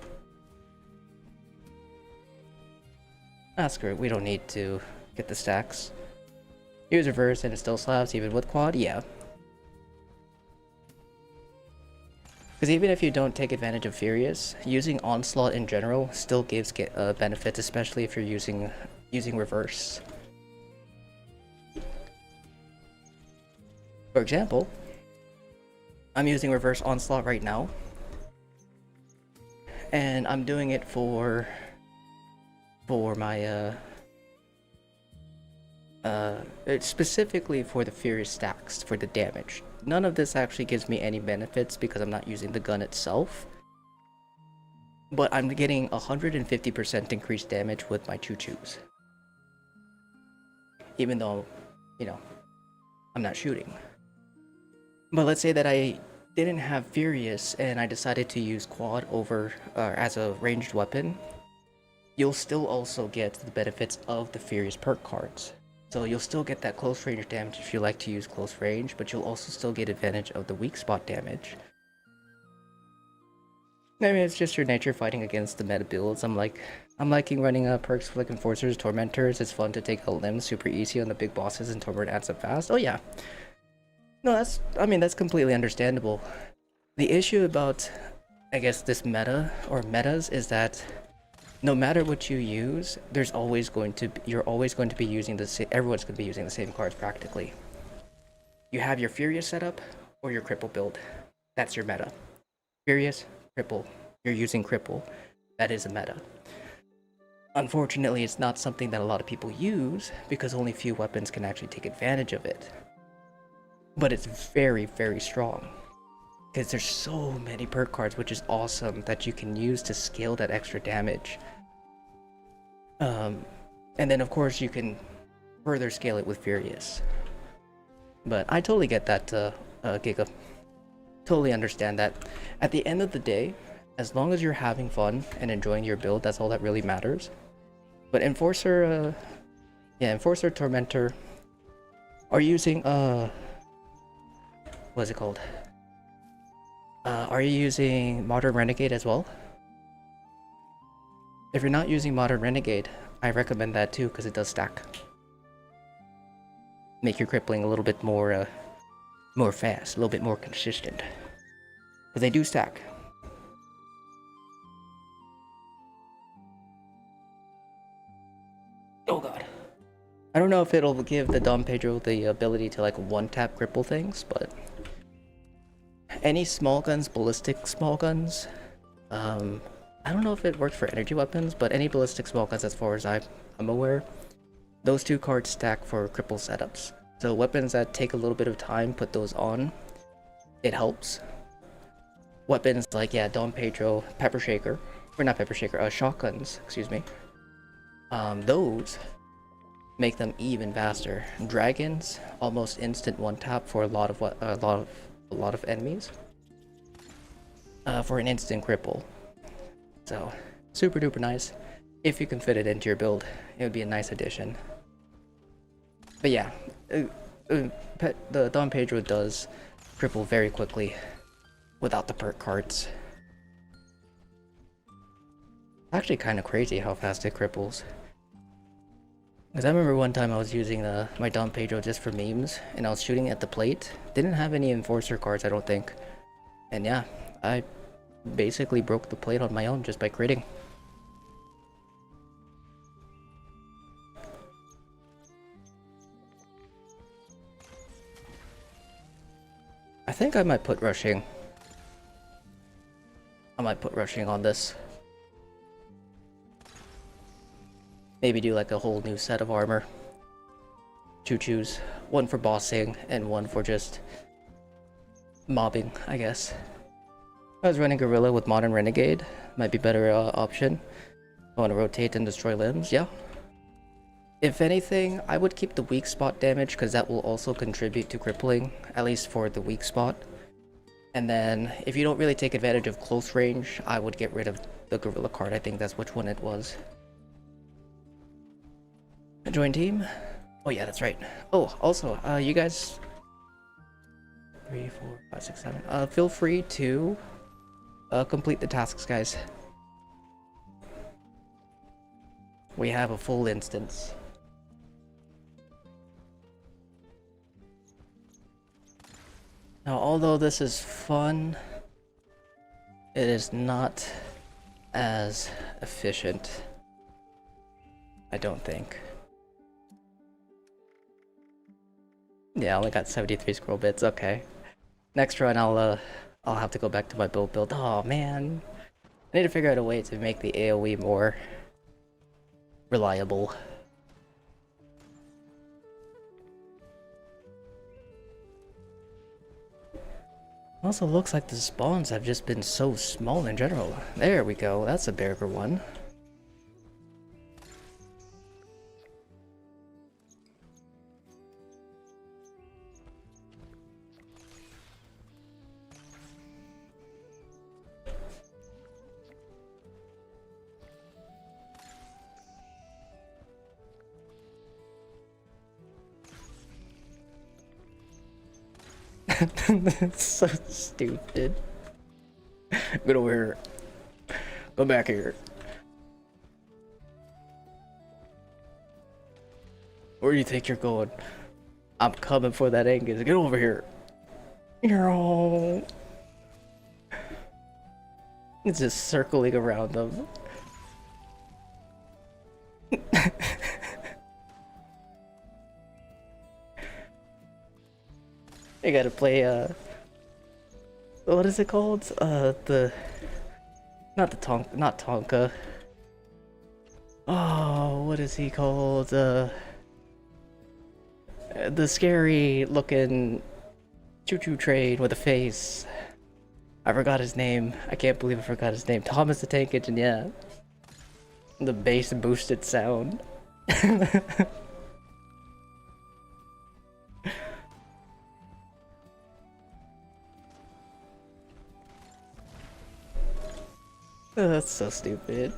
Ah, screw it. We don't need to get the stacks. Use reverse and it still slaps even with quad? Yeah. Because even if you don't take advantage of Furious, using Onslaught in general still gives benefits, especially if you're using reverse. For example, I'm using reverse Onslaught right now, and I'm doing it for my specifically for the Furious stacks, for the damage. None of this actually gives me any benefits because I'm not using the gun itself. But I'm getting 150% increased damage with my choo-choos. Even though, you know, I'm not shooting. But let's say that I didn't have Furious and I decided to use quad over as a ranged weapon. You'll still also get the benefits of the Furious perk cards. So you'll still get that close range damage if you like to use close range, but you'll also still get advantage of the weak spot damage. I mean, it's just your nature fighting against the meta builds. I'm liking running perks for like Enforcers, Tormentors. It's fun to take out limbs super easy on the big bosses and Torment adds up fast. Oh yeah. No, that's completely understandable. The issue about, I guess, this meta or metas is that no matter what you use, you're always going to be using everyone's going to be using the same cards practically. You have your Furious setup or your Cripple build. That's your meta. Furious, Cripple. You're using Cripple. That is a meta. Unfortunately, it's not something that a lot of people use because only few weapons can actually take advantage of it. But it's very, very strong. Because there's so many perk cards, which is awesome, that you can use to scale that extra damage. And then of course you can further scale it with Furious. But I totally get that, Giga. Totally understand that. At the end of the day, as long as you're having fun and enjoying your build, that's all that really matters. But Enforcer, Enforcer, Tormentor are using, what is it called? Are you using Modern Renegade as well? If you're not using Modern Renegade, I recommend that too because it does stack. Make your crippling a little bit more fast, a little bit more consistent. But they do stack. Oh god. I don't know if it'll give the Dom Pedro the ability to like one-tap cripple things, but any small guns, ballistic small guns, I don't know if it works for energy weapons, but any ballistic small guns as far as I'm aware, those two cards stack for cripple setups. So weapons that take a little bit of time, put those on, it helps. Weapons like, yeah, Dom Pedro, Pepper Shaker, or not Pepper Shaker, shotguns, excuse me. Those make them even faster. Dragons, almost instant one tap for a lot of enemies. For an instant cripple. So, super duper nice. If you can fit it into your build, it would be a nice addition. But yeah, the Dom Pedro does cripple very quickly without the perk cards. Actually kind of crazy how fast it cripples. Because I remember one time I was using my Dom Pedro just for memes, and I was shooting at the plate. Didn't have any Enforcer cards, I don't think. And yeah, I basically broke the plate on my own just by critting. I think I might put rushing. I might put rushing on this. Maybe do like a whole new set of armor. Choose one for bossing and one for just mobbing, I guess. I was running Gorilla with Modern Renegade. Might be better option. I want to rotate and destroy limbs, yeah. If anything, I would keep the weak spot damage because that will also contribute to crippling, at least for the weak spot. And then, if you don't really take advantage of close range, I would get rid of the Gorilla card. I think that's which one it was. Join team? Oh yeah, that's right. Oh, also, you guys... 3, 4, 5, 6, 7. Feel free to complete the tasks, guys. We have a full instance. Now, although this is fun, it is not as efficient. I don't think. Yeah, I only got 73 scroll bits. Okay. Next run, I'll have to go back to my build. Oh man, I need to figure out a way to make the AOE more reliable. Also looks like the spawns have just been so small in general. There we go. That's a bigger one. That's so stupid. Get over here. Go back here. Where do you think you're going? I'm coming for that Angus. Get over here. It's just circling around them. I gotta play, what is it called? Not Tonka. Oh, what is he called? The scary looking choo-choo train with a face. I forgot his name. I can't believe I forgot his name. Thomas the Tank Engine, yeah. The bass boosted sound. Oh, that's so stupid.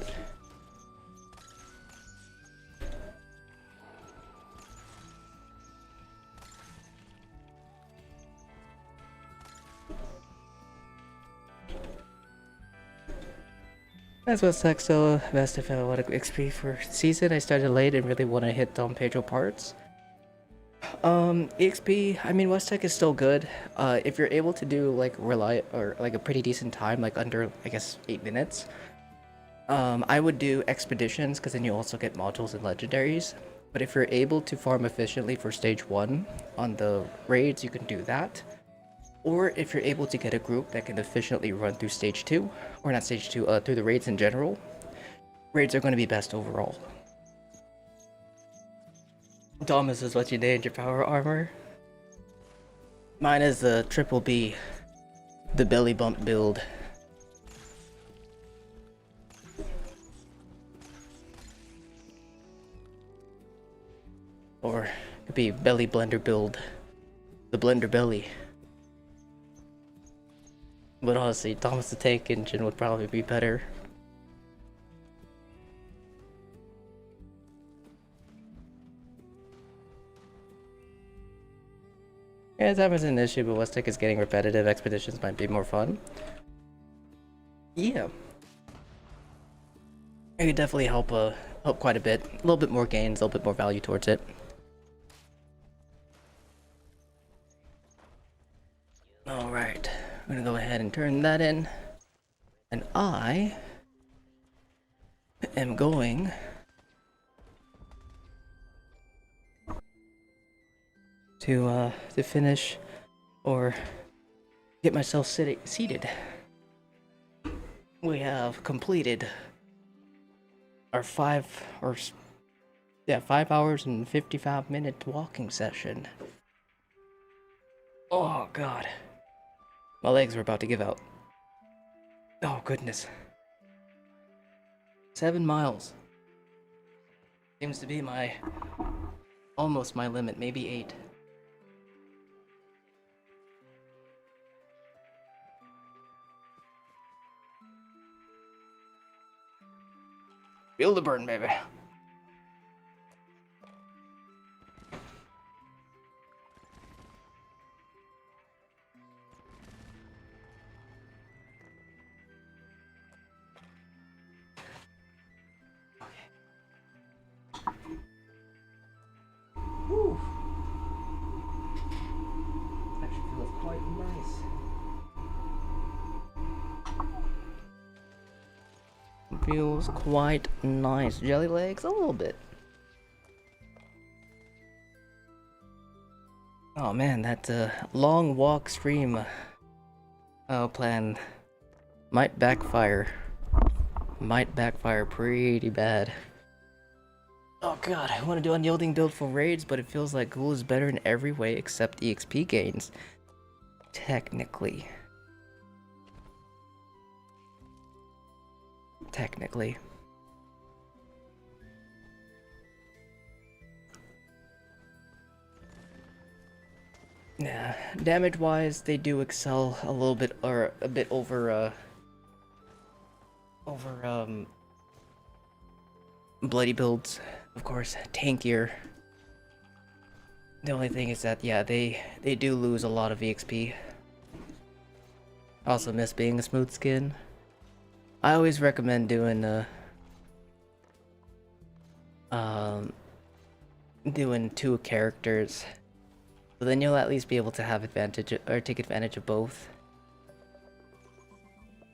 That's what sucks though. Best if I want XP for season. I started late and really want to hit Don Pedro parts. EXP, I mean, West Tech is still good. If you're able to do like a pretty decent time, like under, I guess, 8 minutes, I would do expeditions because then you also get modules and legendaries. But if you're able to farm efficiently for stage 1 on the raids, you can do that. Or if you're able to get a group that can efficiently run through stage 2, or not stage 2, through the raids in general, raids are going to be best overall. Thomas is what you named your power armor. Mine is the triple B, the belly bump build. Or it could be belly blender build, the blender belly. But honestly, Thomas the Tank Engine would probably be better. Yeah, time is an issue, but West Tech is getting repetitive. Expeditions might be more fun. Yeah. It could definitely help quite a bit. A little bit more gains, a little bit more value towards it. Alright, I'm gonna go ahead and turn that in. And I am going to finish or get myself seated. we have completed our 5 hours and 55-minute walking session. Oh god. My legs are about to give out. Oh goodness. 7 miles. Seems to be almost my limit, maybe 8. Feel the burn, baby. Woo. Actually feels quite nice. Feels quite nice. Jelly legs, a little bit. Oh man, that long walk stream plan might backfire. Might backfire pretty bad. Oh god, I want to do unyielding build for raids, but it feels like Ghoul is better in every way except EXP gains. Technically. Yeah, damage-wise, they do excel a little bit, or a bit over bloody builds. Of course, tankier. The only thing is that, yeah, they do lose a lot of EXP. Also miss being a smooth skin. I always recommend doing doing 2 characters. So then you'll at least be able to have advantage, or take advantage of both.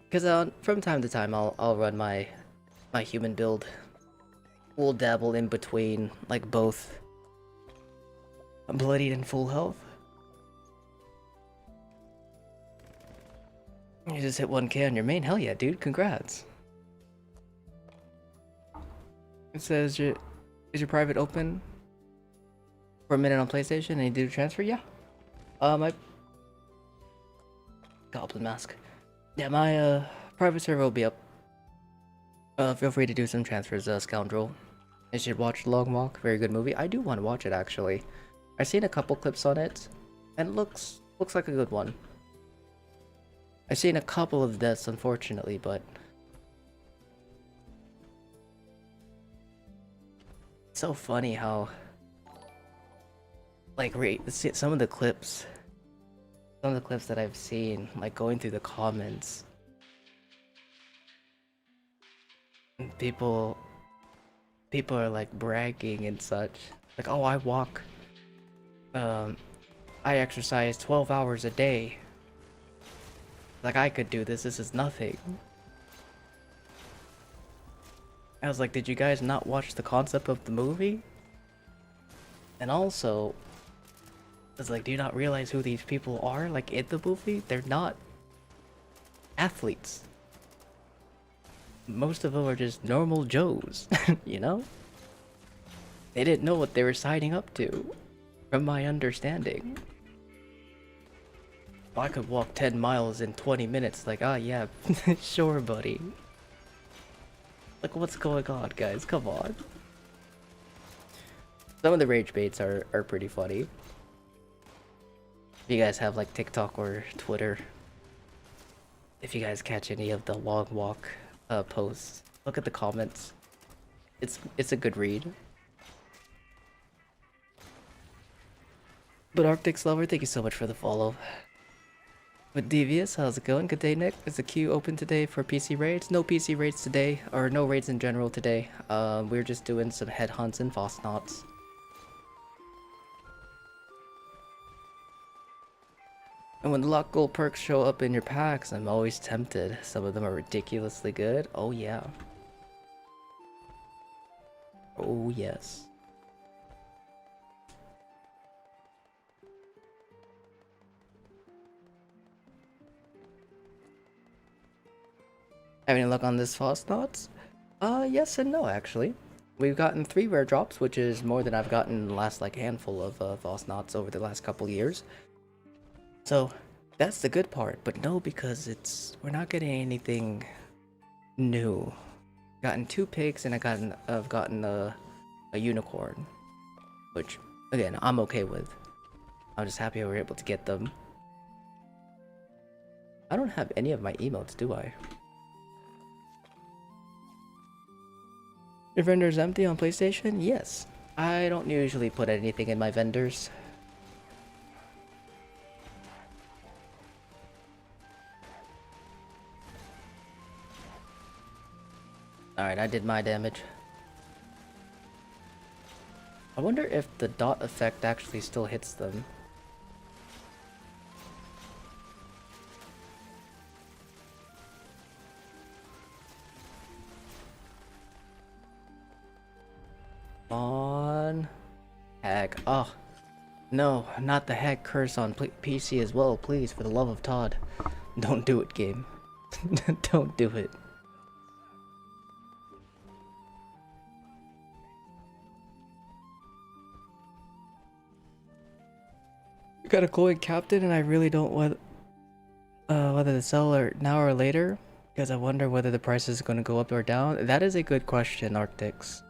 Because from time to time I'll run my human build. We'll dabble in between, like, both bloodied and full health. You just hit 1k on your main? Hell yeah, dude, congrats. It says, is your private open for a minute on PlayStation and you do the transfer? Yeah. My Goblin Mask. Yeah, my private server will be up. Feel free to do some transfers, Scoundrel. You should watch The Long Walk, very good movie. I do want to watch it, actually. I've seen a couple clips on it, and it looks like a good one. I've seen a couple of deaths, unfortunately, but it's so funny how, like, some of the clips that I've seen, like, going through the comments, people are like bragging and such, like, oh, I exercise 12 hours a day. Like, I could do this is nothing. I was like, did you guys not watch the concept of the movie? And also, I was like, do you not realize who these people are, like, in the movie? They're not athletes. Most of them are just normal Joes, you know? They didn't know what they were signing up to, from my understanding. I could walk 10 miles in 20 minutes, like, ah, yeah, sure, buddy. Like, what's going on, guys? Come on. Some of the rage baits are pretty funny. If you guys have, like, TikTok or Twitter, if you guys catch any of the Long Walk posts, look at the comments. It's a good read. But Arctic's Lover, thank you so much for the follow. With Devious, how's it going? Good day, Nick. Is the queue open today for PC raids? No PC raids today, or no raids in general today. We're just doing some headhunts and Fasnachts. And when the lock gold perks show up in your packs, I'm always tempted. Some of them are ridiculously good. Oh yeah. Oh yes. Having a look on this Fasnacht? Yes and no, actually. We've gotten 3 rare drops, which is more than I've gotten in the last, like, handful of Fasnachts over the last couple years. So, that's the good part, but no, because we're not getting anything new. Gotten 2 pigs, and I've gotten a unicorn. Which, again, I'm okay with. I'm just happy we were able to get them. I don't have any of my emotes, do I? Your vendor's empty on PlayStation? Yes. I don't usually put anything in my vendors. Alright, I did my damage. I wonder if the dot effect actually still hits them. On hag. Oh no, not the hag curse on PC as well, please, for the love of Todd. Don't do it, game. Don't do it. You got a glowing captain, and I really don't want whether to sell or now or later, because I wonder whether the price is going to go up or down. That is a good question, Arctics.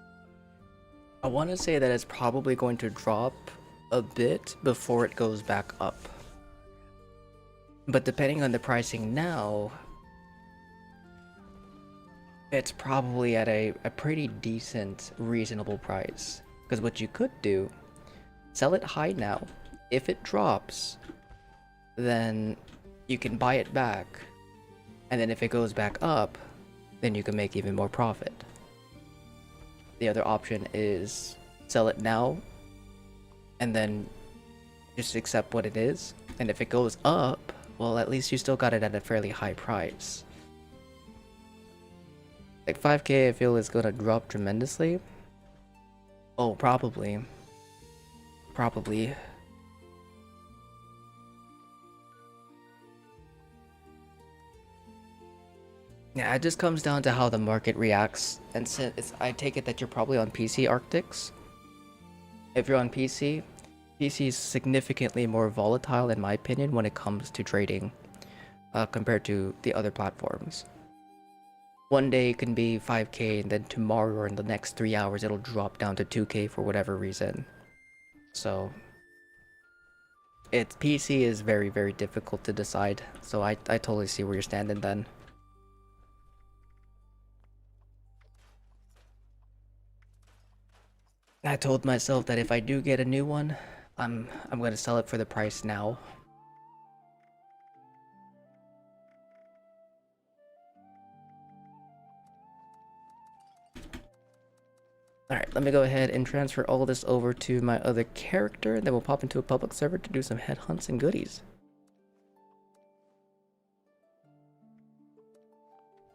I want to say that it's probably going to drop a bit before it goes back up. But depending on the pricing now, it's probably at a pretty decent, reasonable price. Because what you could do, sell it high now. If it drops, then you can buy it back. And then if it goes back up, then you can make even more profit. The other option is sell it now and then just accept what it is. And if it goes up, well, at least you still got it at a fairly high price. Like 5k I feel is gonna drop tremendously. Oh, probably. Probably. Yeah, it just comes down to how the market reacts, and since I take it that you're probably on PC, Arctics. If you're on PC, PC is significantly more volatile in my opinion when it comes to trading, compared to the other platforms. One day it can be 5k, and then tomorrow or in the next 3 hours it'll drop down to 2k for whatever reason. So, PC is very, very difficult to decide, so I totally see where you're standing then. I told myself that if I do get a new one, I'm gonna sell it for the price now. Alright, let me go ahead and transfer all this over to my other character, and then we'll pop into a public server to do some headhunts and goodies.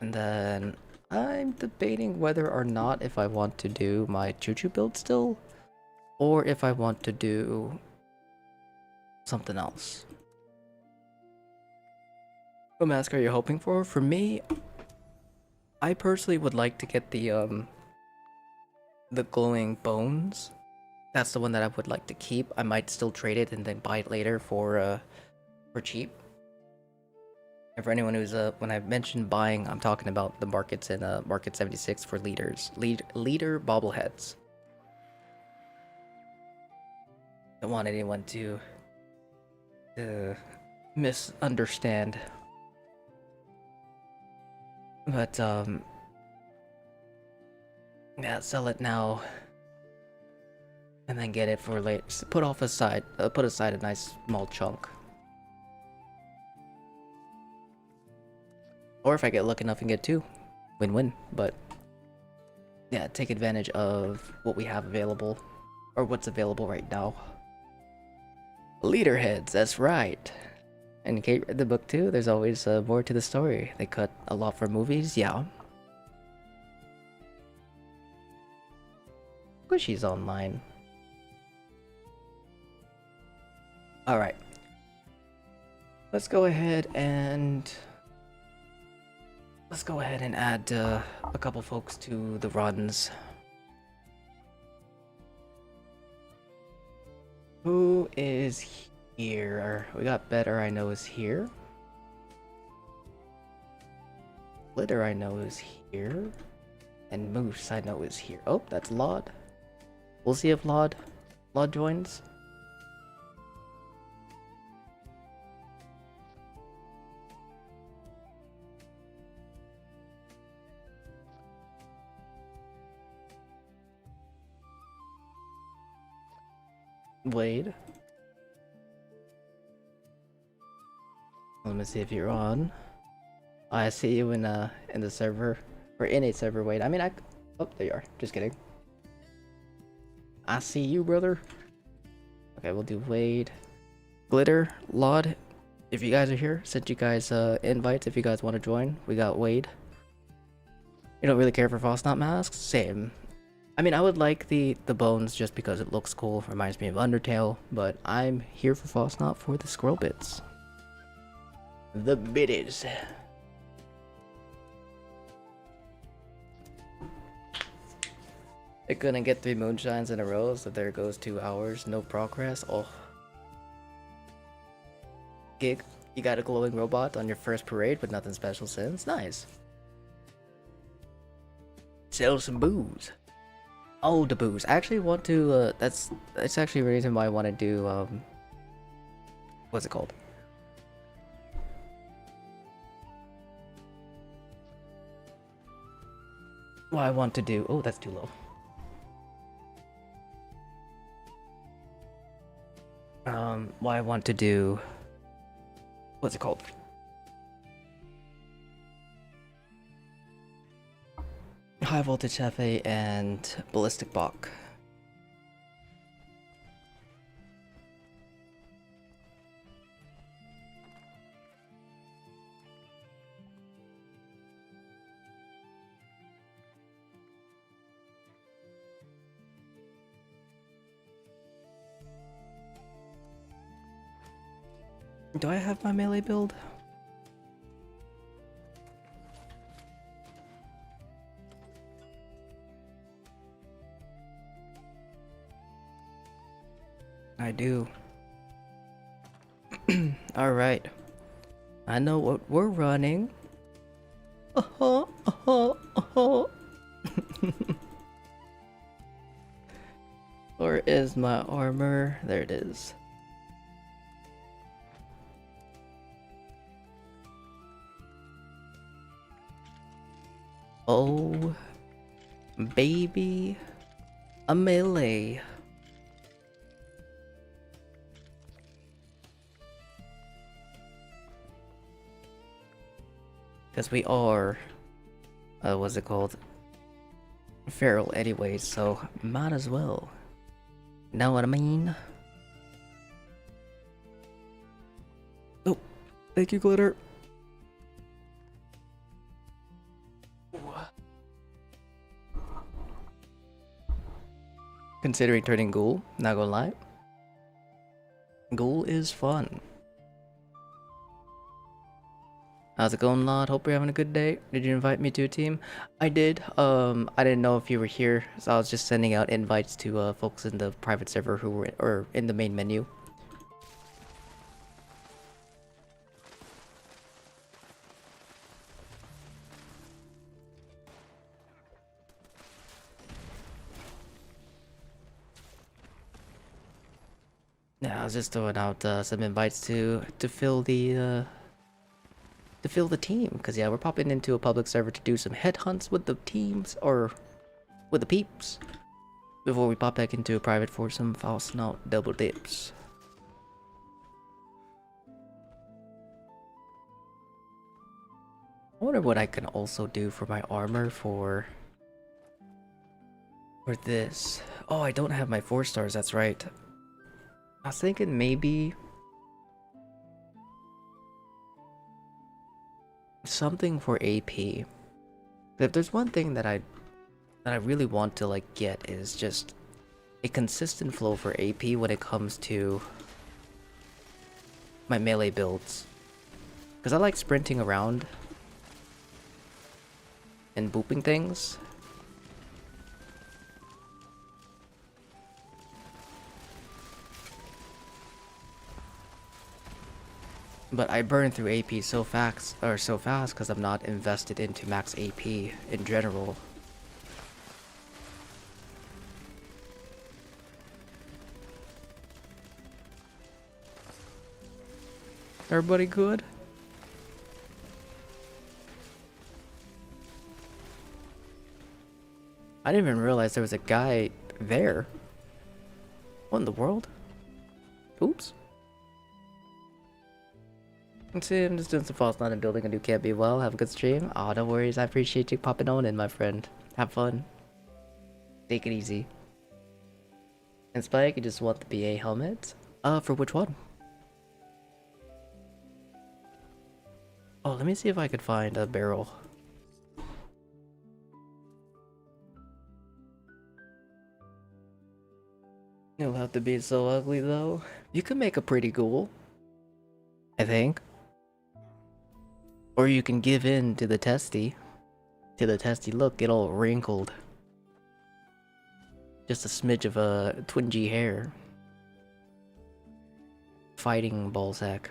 And then I'm debating whether or not if I want to do my choo-choo build still, or if I want to do something else. What mask are you hoping for? For me, I personally would like to get the glowing bones. That's the one that I would like to keep. I might still trade it and then buy it later for cheap. And for anyone who's when I mentioned buying, I'm talking about the markets in Market 76 for leader bobbleheads. Don't want anyone to misunderstand. But yeah, sell it now, and then get it for later. Put aside a nice small chunk. Or if I get lucky enough and get 2, win-win. But yeah, take advantage of what we have available, or what's available right now. Leaderheads, that's right. And Kate read the book too. There's always more to the story. They cut a lot for movies, yeah. Squishy's online. Alright. Let's go ahead and Let's go ahead and add a couple folks to the runs. Who is here? We got Better, I know, is here. Glitter, I know, is here. And Moose, I know, is here. Oh, that's Laud. We'll see if Laud joins. Wade. Let me see if you're on. I see you in the server, or in a server. Wait, I mean, oh, there you are. Just kidding. I see you, brother. Okay, we'll do Wade, Glitter, Laud. If you guys are here, send you guys invites if you guys want to join. We got Wade. You don't really care for Fasnacht masks? Same. I mean, I would like the bones just because it looks cool. Reminds me of Undertale, but I'm here for Fasnacht for the squirrel bits. The biddies. They're gonna get 3 moonshines in a row, so there goes 2 hours, no progress. Oh. Gig, you got a glowing robot on your first parade, but nothing special since. Nice. Sell some booze. Oh, the booze. I actually want to, that's actually the reason why I want to do, what's it called? Why I want to do, oh, that's too low. Why I want to do, what's it called? High voltage Hefe and ballistic Bach. Do I have my melee build? I do. Alright. I know what we're running. Where is my armor? There it is. Oh, baby, a melee. Because we are, what's it called? Feral anyways, so might as well. Know what I mean? Oh, thank you, Glitter. Considering turning ghoul, not gonna lie. Ghoul is fun. How's it going, Lod? Hope you're having a good day. Did you invite me to a team? I did. I didn't know if you were here, so I was just sending out invites to folks in the private server who were or in the main menu. Yeah, I was just throwing out some invites to fill the team, because yeah, we're popping into a public server to do some headhunts with the teams or with the peeps before we pop back into a private for some Fasnacht double dips. I wonder what I can also do for my armor for this. Oh, I don't have my 4 stars, that's right. I was thinking maybe something for AP. If there's one thing that I really want to like get is just a consistent flow for AP when it comes to my melee builds. Because I like sprinting around. and booping things. But I burn through AP so fast because I'm not invested into max AP in general. Everybody good? I didn't even realize there was a guy there. What in the world? Oops. Let's see, I'm just doing some Fasnacht and building a new camp. Be well, have a good stream. Aw, no worries, I appreciate you popping on in, my friend. Have fun. Take it easy. And Spike, you just want the BA helmet? For which one? Oh, let me see if I could find a barrel. You'll have to be so ugly though. You can make a pretty ghoul, I think. Or you can give in to the testy. Look, get all wrinkled. Just a smidge of a twingy hair. Fighting ballsack.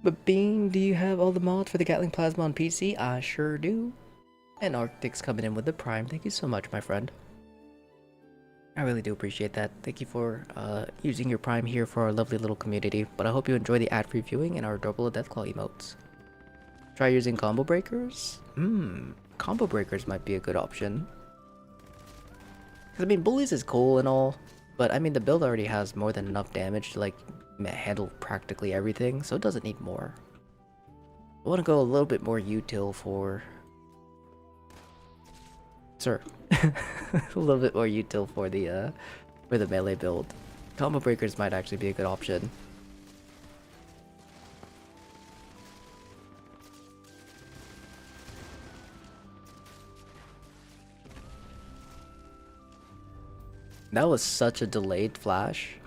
But Bean, do you have all the mods for the Gatling Plasma on PC? I sure do. And Arctic's coming in with the Prime. Thank you so much, my friend. I really do appreciate that. Thank you for using your Prime here for our lovely little community. But I hope you enjoy the ad-free viewing and our adorable Deathclaw emotes. Try using combo breakers? Combo breakers might be a good option. Because, I mean, bullies is cool and all. But, I mean, the build already has more than enough damage to, like, handle practically everything. So it doesn't need more. I want to go a little bit more util for... Sir. A little bit more util for the melee build. Combo breakers might actually be a good option. That was such a delayed flash.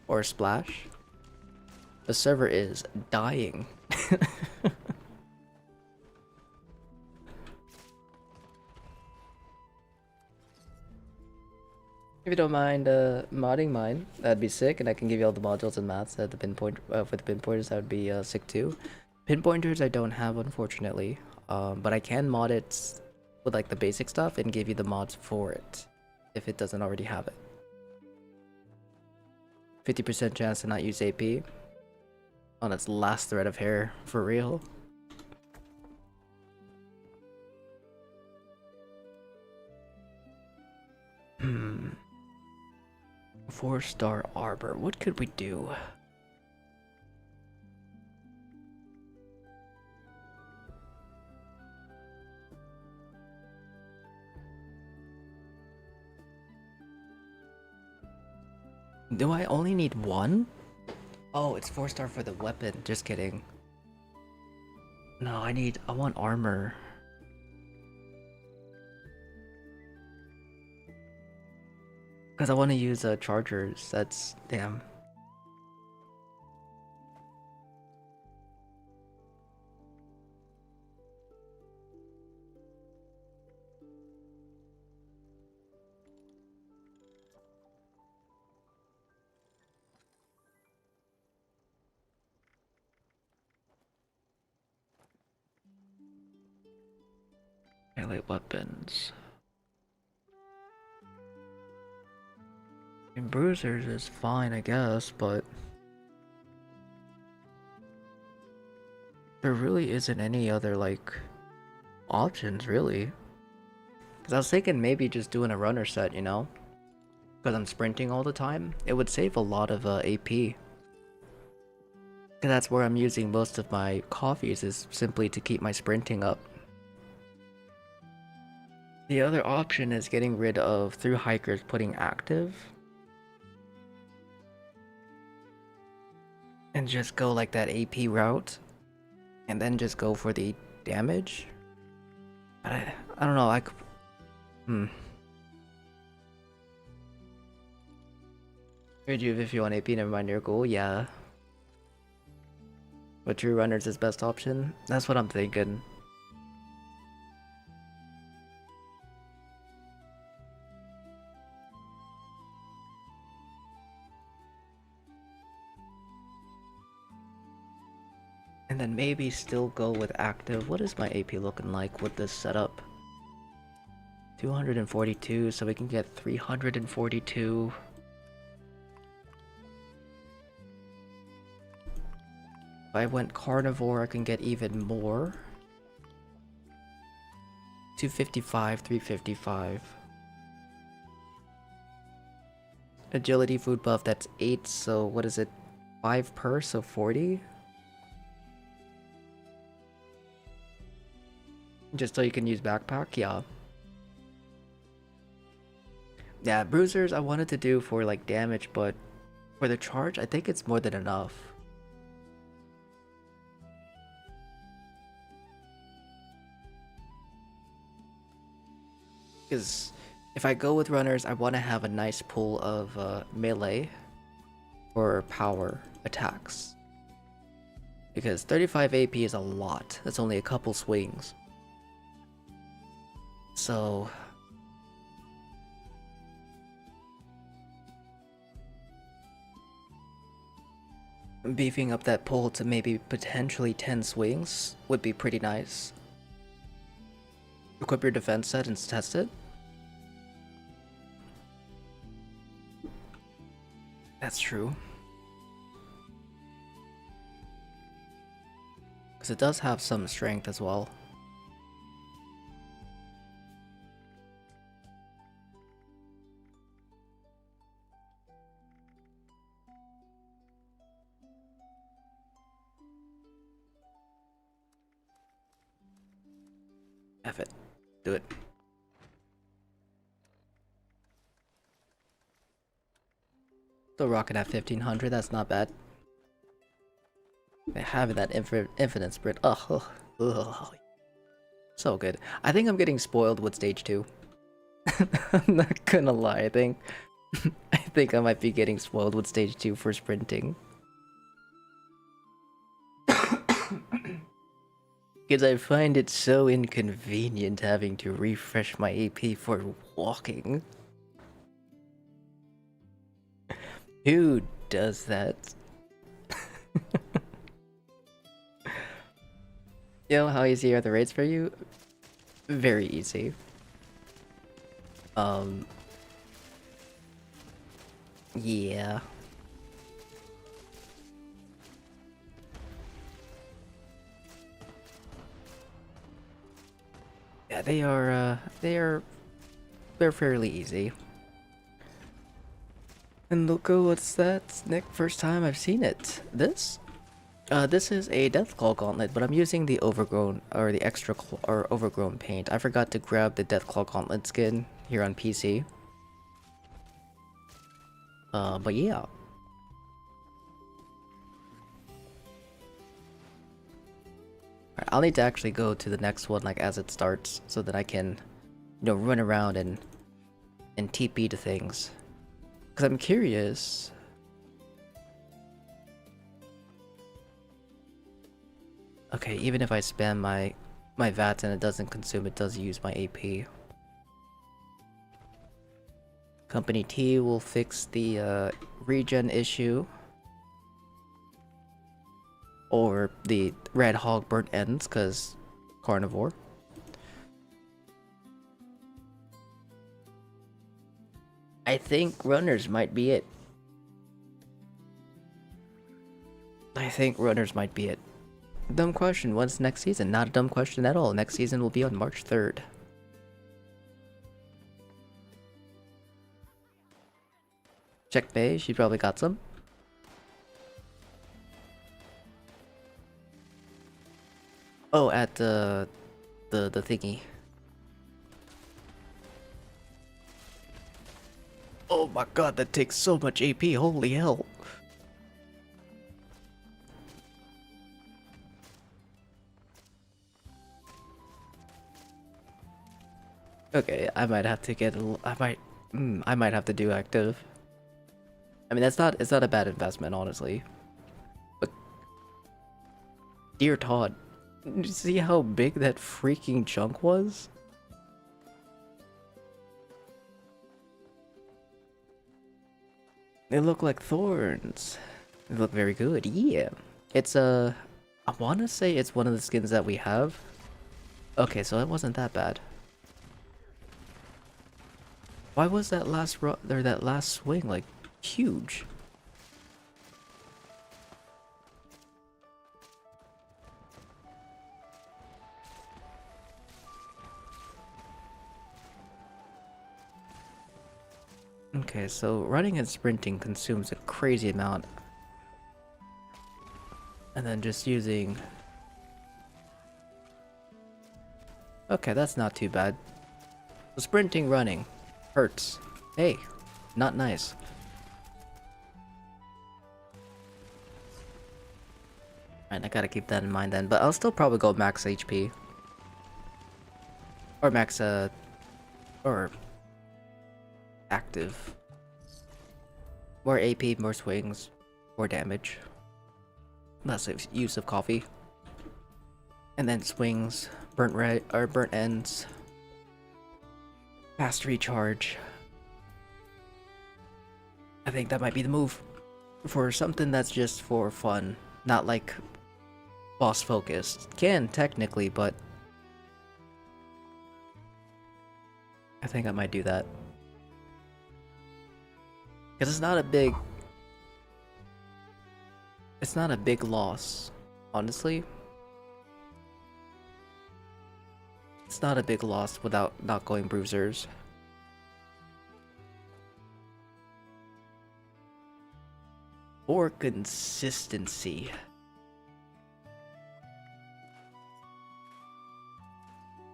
Or splash. The server is dying. If you don't mind modding mine, that'd be sick, and I can give you all the modules and maths at the pinpoint for the pinpointers. That would be sick too. Pinpointers I don't have, unfortunately, but I can mod it with like the basic stuff and give you the mods for it if it doesn't already have it. 50% chance to not use AP on its last thread of hair, for real. Hmm. 4-star arbor. What could we do? Do I only need one? Oh, it's 4-star for the weapon. Just kidding. No, I want armor. Because I want to use chargers. That's... damn. Melee weapons. And bruisers is fine, I guess, but there really isn't any other like options, really. Because I was thinking maybe just doing a runner set, you know, because I'm sprinting all the time. It would save a lot of AP. Because that's where I'm using most of my coffees, is simply to keep my sprinting up. The other option is getting rid of through hikers, putting active. And just go like that AP route. And then just go for the damage. I don't know, Rejuve if you want AP, never mind your goal, yeah. But true runners is best option? That's what I'm thinking. And then maybe still go with active. What is my AP looking like with this setup? 242, so we can get 342. If I went carnivore, I can get even more. 255, 355. Agility food buff, that's 8, so what is it? 5 per, so 40? Just so you can use backpack, yeah. Yeah, bruisers I wanted to do for like damage, but for the charge, I think it's more than enough. Because if I go with runners, I want to have a nice pool of melee or power attacks. Because 35 AP is a lot. That's only a couple swings. So beefing up that pool to maybe potentially 10 swings would be pretty nice. Equip your defense set and test it. That's true. Because it does have some strength as well. F it. Do it. Still rocking at 1500, that's not bad. Having that infinite sprint, ugh. So good. I think I'm getting spoiled with stage 2. I'm not gonna lie, I think I might be getting spoiled with stage 2 for sprinting. Because I find it so inconvenient having to refresh my AP for walking. Who does that? Yo, how easy are the raids for you? Very easy. Yeah. Yeah, they're fairly easy. And loco, what's that? Nick, first time I've seen it. This? This is a Deathclaw Gauntlet, but I'm using the Overgrown, or the extra, or Overgrown paint. I forgot to grab the Deathclaw Gauntlet skin here on PC. But yeah. Alright, I'll need to actually go to the next one, like, as it starts, so that I can, you know, run around and TP to things. Because I'm curious. Okay, even if I spam my VATS and it doesn't consume, it does use my AP. Company T will fix the regen issue. Or the Red Hog burnt ends, because carnivore. I think runners might be it. Dumb question, when's next season? Not a dumb question at all. Next season will be on March 3rd. Check Bay, she probably got some. Oh, at the thingy. Oh my god, that takes so much AP, holy hell. Okay, I might have to get I might have to do active. I mean, it's not a bad investment, honestly. But dear Todd, did you see how big that freaking chunk was? They look like thorns. They look very good. Yeah. It's I want to say it's one of the skins that we have. Okay, so it wasn't that bad. Why was that last that last swing like huge? Okay, so running and sprinting consumes a crazy amount. And then just using... Okay, that's not too bad. So sprinting, running hurts. Hey, not nice. Alright, I gotta keep that in mind then, but I'll still probably go max HP. Or max, or active. More AP, more swings, more damage. Less use of coffee. And then swings, burnt ends. Fast recharge. I think that might be the move. For something that's just for fun. Not like boss focused. Can technically, but I think I might do that. Because it's not a big loss, honestly. It's not a big loss without not going bruisers. Or consistency.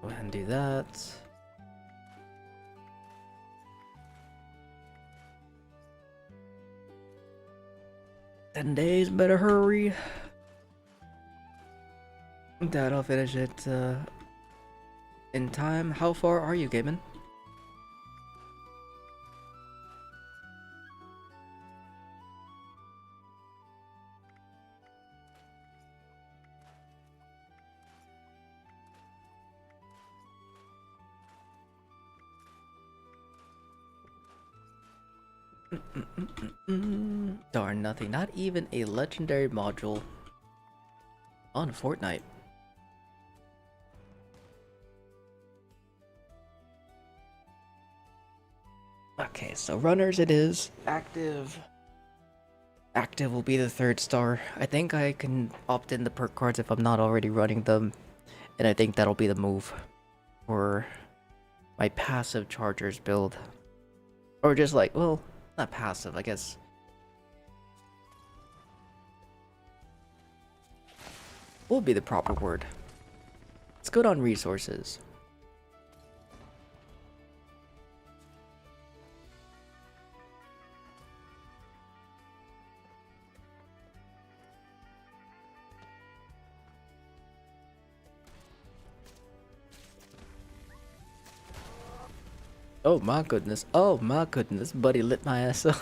Go ahead and do that. "10 days, better hurry." Dad, I'll finish it in time. How far are you, Gaiman? Darn, nothing. Not even a legendary module on Fortnite. Okay, so runners it is. Active will be the 3rd star. I think I can opt in the perk cards if I'm not already running them. And I think that'll be the move for my passive chargers build. Or just like, well, not passive, I guess. What would be the proper word? It's good on resources. Oh my goodness. Oh my goodness. Buddy lit my ass up.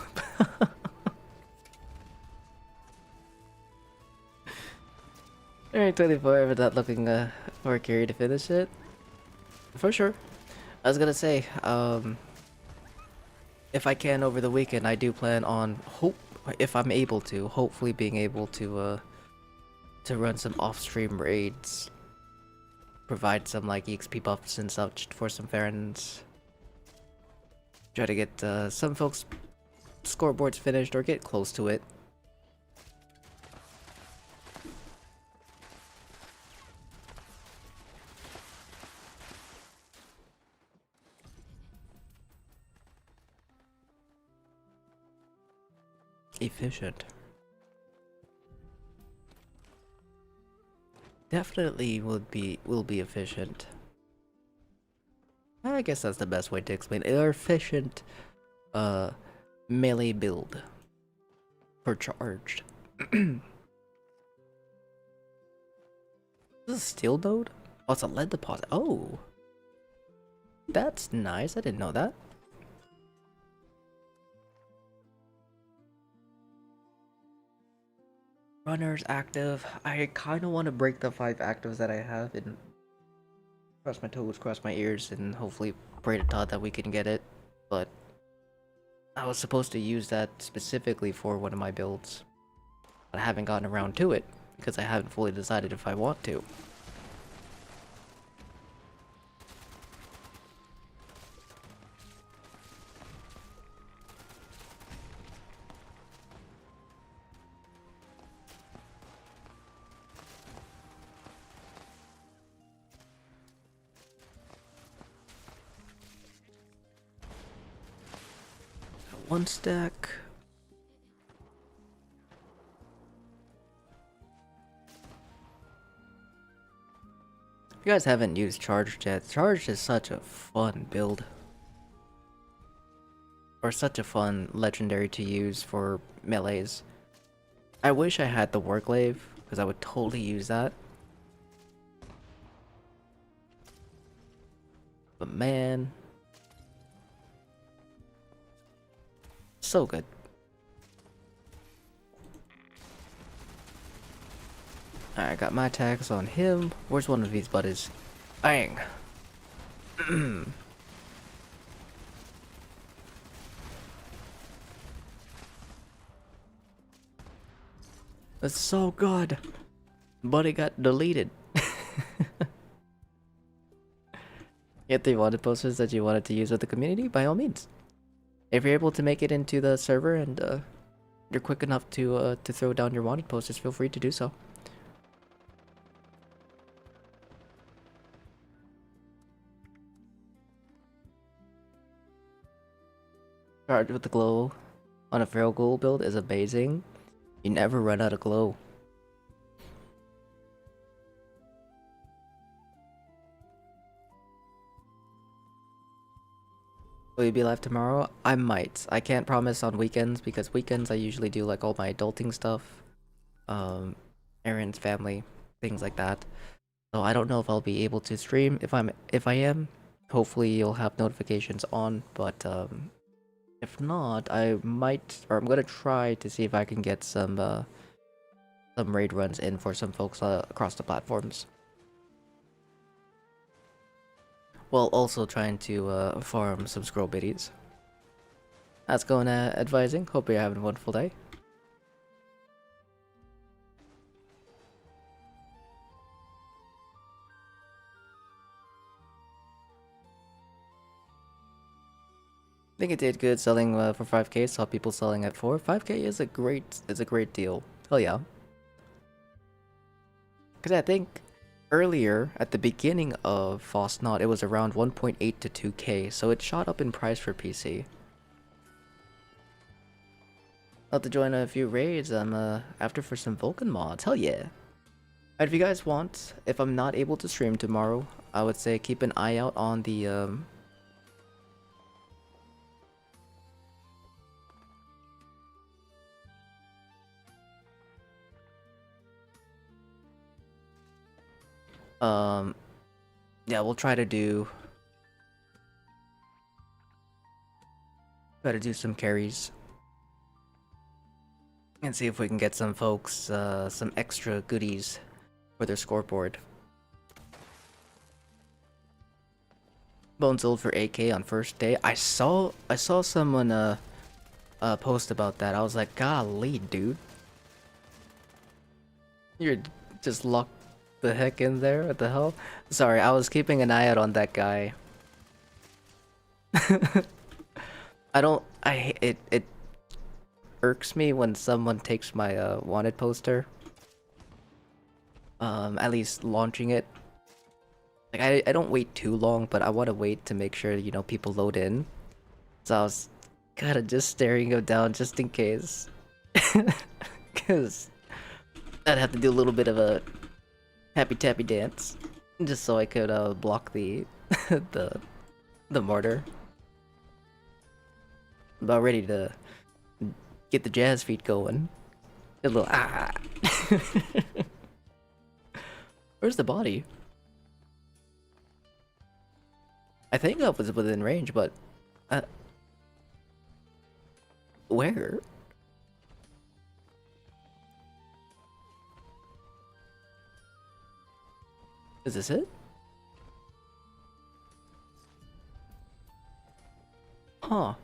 Alright, 24, but not looking for a carry to finish it. For sure. I was gonna say, if I can over the weekend, I do plan on, if I'm able to, hopefully being able to run some off-stream raids. Provide some like EXP buffs and such for some friends. Try to get some folks' scoreboards finished or get close to it. Efficient. Definitely will be efficient. I guess that's the best way to explain it. Efficient melee build for charged. This is a steel node? Oh, it's a lead deposit. Oh, that's nice. I didn't know that. Runners active. I kind of want to break the 5 actives that I have and cross my toes, cross my ears, and hopefully pray to God that we can get it. But I was supposed to use that specifically for one of my builds, but I haven't gotten around to it because I haven't fully decided if I want to. One stack. If you guys haven't used Charged yet, Charged is such a fun build. Or such a fun legendary to use for melees. I wish I had the Warglaive, because I would totally use that. But man, so good. Alright, I got my attacks on him. Where's one of these buddies? Bang! That's so good. Buddy got deleted. Get the wanted posters that you wanted to use with the community, by all means. If you're able to make it into the server and you're quick enough to throw down your wanted posters, feel free to do so. Charged with the glow on a feral ghoul build is amazing. You never run out of glow. Will you be live tomorrow? I might. I can't promise on weekends because weekends I usually do like all my adulting stuff. Errands, family, things like that. So I don't know if I'll be able to stream. If I am, hopefully you'll have notifications on, but if not, I might, or I'm gonna try to see if I can get some raid runs in for some folks across the platforms. While also trying to farm some scroll biddies. How's it going, advising? Hope you're having a wonderful day. I think it did good selling for 5k. Saw people selling at 4. 5k is a great deal. Hell yeah. Cause I think earlier at the beginning of Fasnacht it was around 1.8 to 2k, so it shot up in price for PC. I'll have to join a few raids. I'm after for some Vulcan mods. Hell yeah. If you guys want, if I'm not able to stream tomorrow, I would say keep an eye out on the yeah, we'll try to do some carries and see if we can get some folks some extra goodies for their scoreboard. Bones sold for 8k on first day. I saw someone post about that. I was like, golly, dude, you're just locked the heck in there. What the hell? Sorry, I was keeping an eye out on that guy. It irks me when someone takes my wanted poster. At least launching it. Like I don't wait too long, but I want to wait to make sure, you know, people load in. So I was kind of just staring him down just in case. Cause I'd have to do a little bit of a happy tappy dance just so I could block the the mortar. About ready to get the jazz feet going. A little ah. Where's the body? I think that was within range, but where? Is this it? Huh.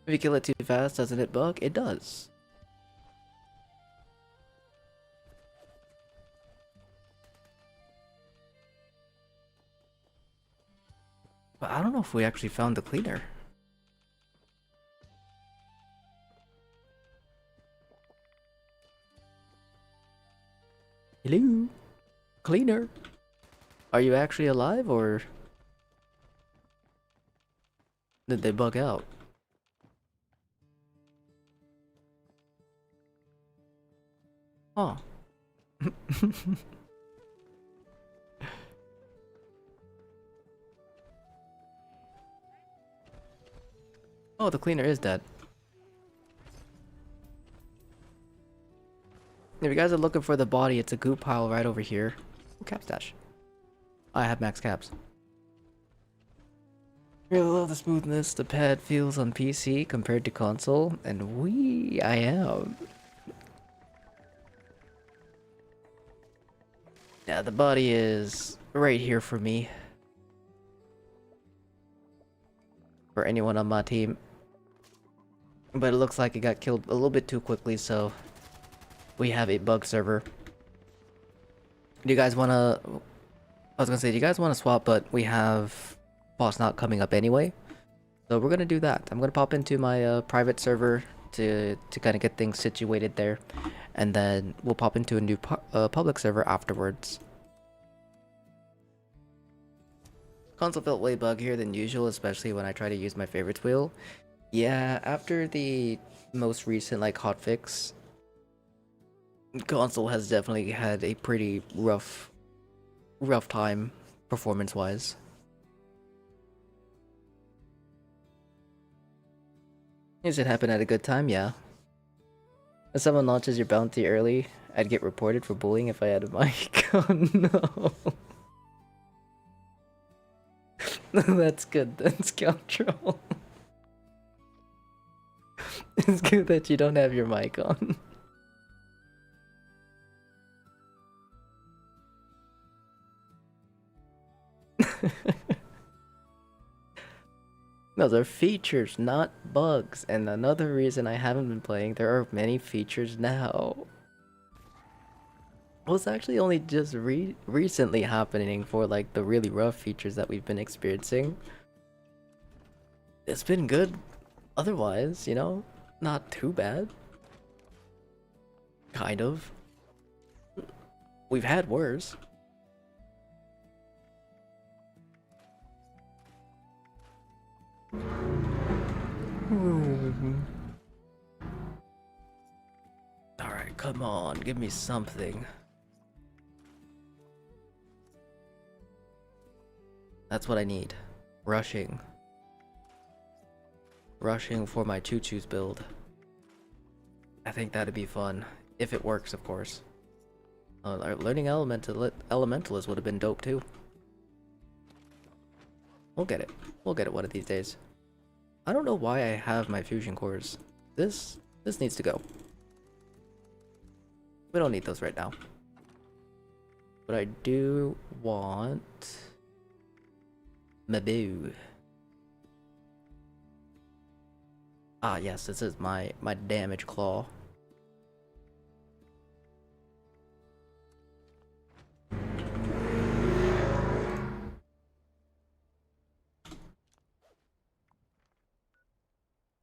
If you kill it too fast, doesn't it bug? It does. But I don't know if we actually found the cleaner. Hello? Cleaner? Are you actually alive, or did they bug out? Huh. Oh, the cleaner is dead. If you guys are looking for the body, it's a goop pile right over here. Oh, cap stash. I have max caps. Really love the smoothness the pad feels on PC compared to console, and I am. Yeah, the body is right here for me. For anyone on my team. But it looks like it got killed a little bit too quickly, so we have a bug server. Do you guys wanna... I was gonna say, do you guys wanna swap, but we have Fasnacht coming up anyway. So we're gonna do that. I'm gonna pop into my private server to kind of get things situated there. And then we'll pop into a new public server afterwards. Console felt way buggier than usual, especially when I try to use my favorites wheel. Yeah, after the most recent like hotfix, console has definitely had a pretty rough time performance-wise. Does it happen at a good time? Yeah. If someone launches your bounty early, I'd get reported for bullying if I had a mic. Oh no. That's good then, Scoundrel. It's good that you don't have your mic on. No, they're features, not bugs. And another reason I haven't been playing, there are many features now. Well, it's actually only just recently happening for like the really rough features that we've been experiencing. It's been good otherwise, you know? Not too bad. Kind of. We've had worse. Alright, come on, give me something. That's what I need. Rushing. Rushing for my choo-choos build. I think that'd be fun. If it works, of course. Learning Elementalist would have been dope too. We'll get it. We'll get it one of these days. I don't know why I have my fusion cores. This needs to go. We don't need those right now. But I do want Mabu. Ah yes, this is my damage claw.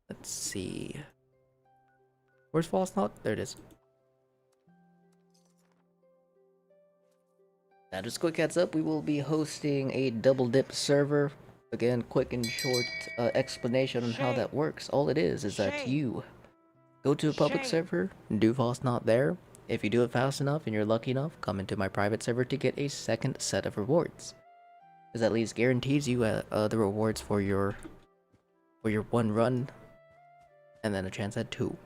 Let's see. Where's Fasnacht? There it is. Now, just quick heads up, we will be hosting a double dip server. Again, quick and short explanation on how that works. All it is that you go to a public server, do Fasnacht there. If you do it fast enough and you're lucky enough, come into my private server to get a second set of rewards. This at least guarantees you the rewards for your one run, and then a chance at 2.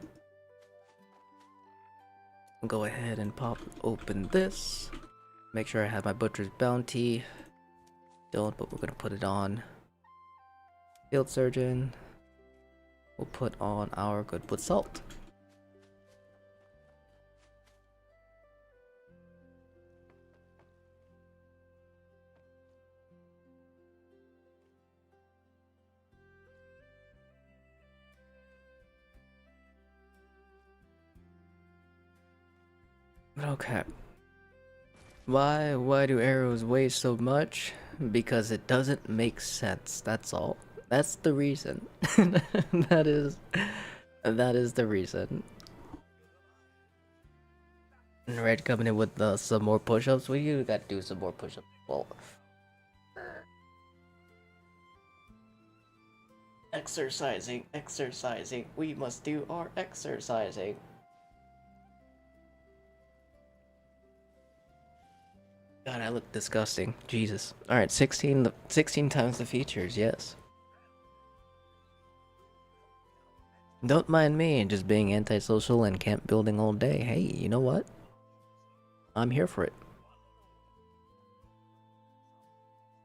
Go ahead and pop open this. Make sure I have my butcher's bounty. Don't, but we're gonna put it on. Field surgeon. We'll put on our good with salt. Okay. Why do arrows weigh so much? Because it doesn't make sense. That's all. That's the reason. that is the reason. And Red coming in with some more push-ups. We gotta do some more push-ups. Well, exercising. We must do our exercising. God, I look disgusting. Jesus. Alright, 16 times the features, yes. Don't mind me just being antisocial and camp building all day. Hey, you know what? I'm here for it.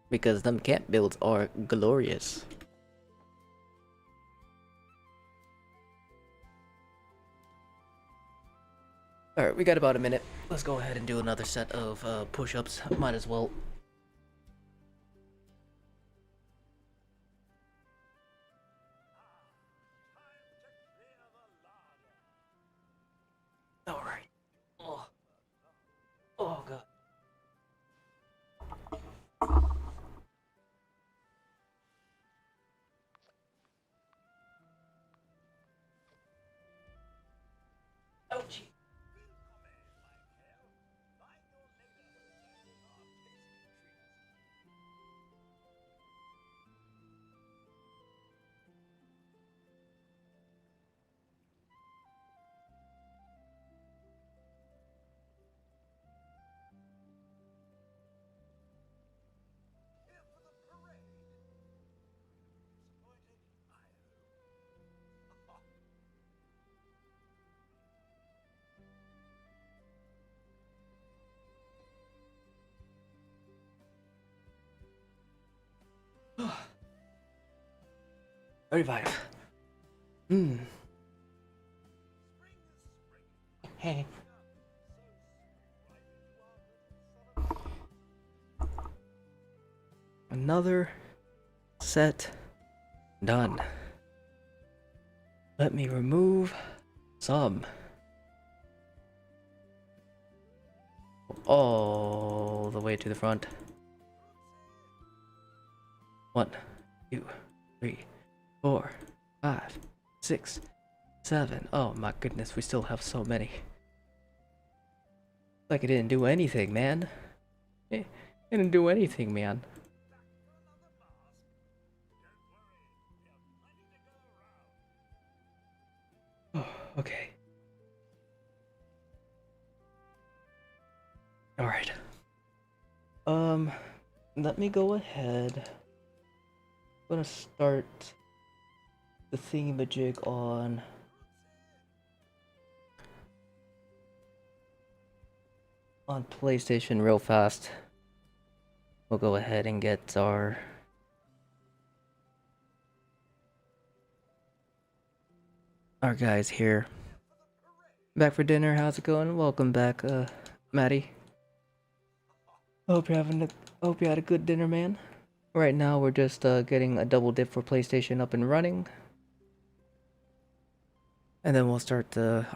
Because them camp builds are glorious. Alright, we got about a minute. Let's go ahead and do another set of push-ups. Might as well. Alright. Oh. Oh god. Ouchie. Oh. 35. Hey. Another set done. Let me remove some. All the way to the front. 1, 2, 3, 4, 5, 6, 7. Oh my goodness, we still have so many. Like it didn't do anything, man. It didn't do anything, man. Oh, okay. Alright. Let me go ahead. I'm gonna start the thingamajig on PlayStation real fast. We'll go ahead and get our guys here. Back for dinner. How's it going? Welcome back, Maddie. Hope you had a good dinner, man. Right now we're just getting a double dip for PlayStation up and running. And then we'll start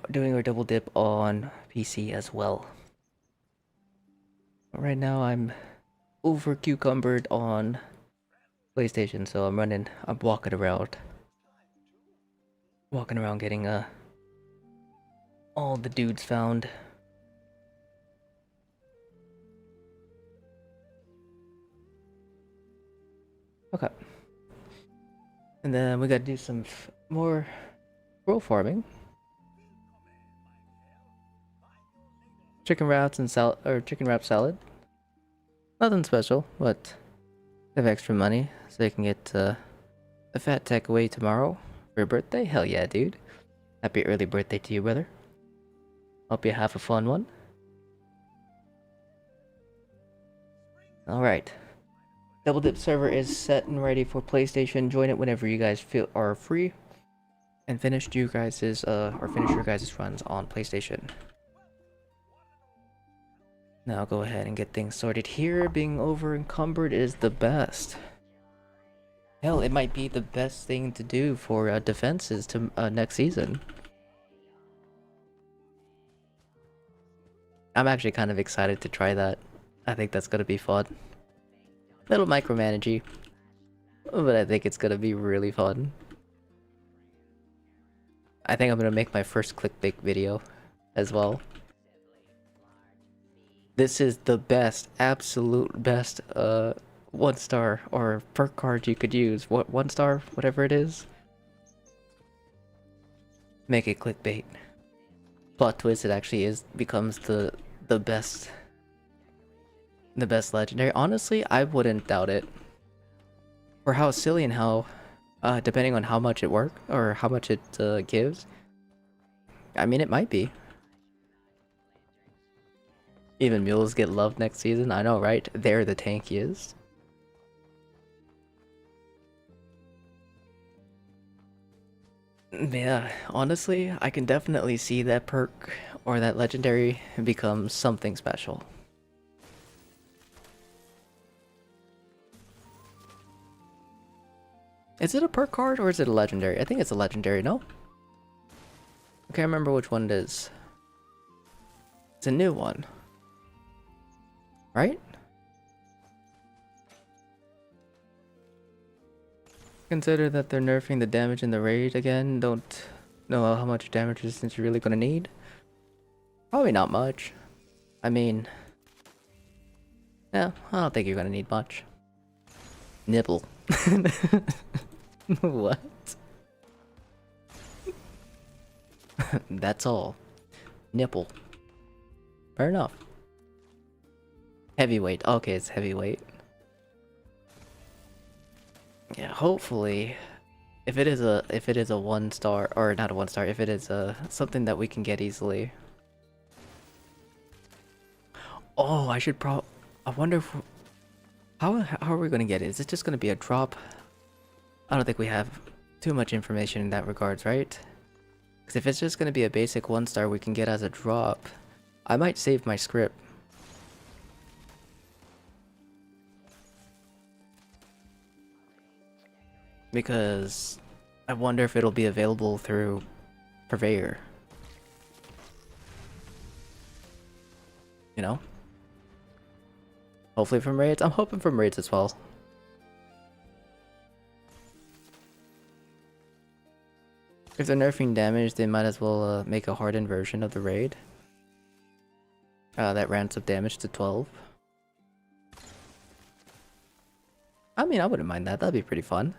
doing our double dip on PC as well. Right now I'm over cucumbered on PlayStation, so I'm walking around. Walking around getting all the dudes found. Okay. And then we gotta do some more squirrel farming. Chicken wraps and chicken wrap salad. Nothing special, but have extra money so they can get a fat takeaway tomorrow for your birthday. Hell yeah, dude! Happy early birthday to you, brother. Hope you have a fun one. All right. Double Dip server is set and ready for PlayStation. Join it whenever you guys are free, and finish your guys' runs on PlayStation. Now go ahead and get things sorted here. Being over encumbered is the best. Hell, it might be the best thing to do for defenses to next season. I'm actually kind of excited to try that. I think that's gonna be fun. Little micromanagey, but I think it's gonna be really fun. I think I'm gonna make my first clickbait video as well. This is the best, absolute best, 1-star or perk card you could use. What 1-star, whatever it is. Make it clickbait. Plot twist, it actually becomes the best legendary. Honestly, I wouldn't doubt it. For how silly and how depending on how much it works or how much it gives. I mean, it might be. Even mules get loved next season. I know, right? They're the tankiest. Yeah, honestly, I can definitely see that perk or that legendary become something special. Is it a perk card or is it a legendary? I think it's a legendary, no? I can't remember which one it is. It's a new one. Right? Consider that they're nerfing the damage in the raid again. Don't know how much damage resistance you're really gonna need. Probably not much. I mean... yeah, I don't think you're gonna need much. Nibble. What? That's all. Nipple. Fair enough. Heavyweight. Okay, it's heavyweight. Yeah, hopefully, if it is a 1-star or not a 1-star, if it is something that we can get easily. Oh, I should I wonder if how are we gonna get it? Is it just gonna be a drop? I don't think we have too much information in that regards, right? Because if it's just gonna be a basic 1-star we can get as a drop, I might save my script. Because I wonder if it'll be available through Purveyor. You know? Hopefully from raids. I'm hoping from raids as well. If they're nerfing damage, they might as well make a hardened version of the raid. That ramps up damage to 12. I mean, I wouldn't mind that. That'd be pretty fun.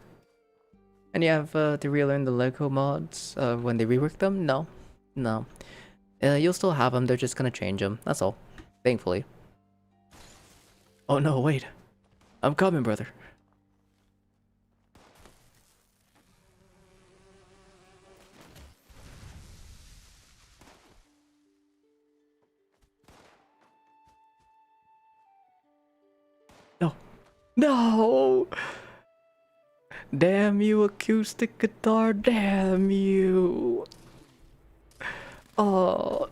And you have to relearn the Lego mods when they rework them? No. No. You'll still have them, they're just gonna change them. That's all. Thankfully. Oh no, wait. I'm coming, brother. No. No! Damn you, acoustic guitar, damn you! Oh.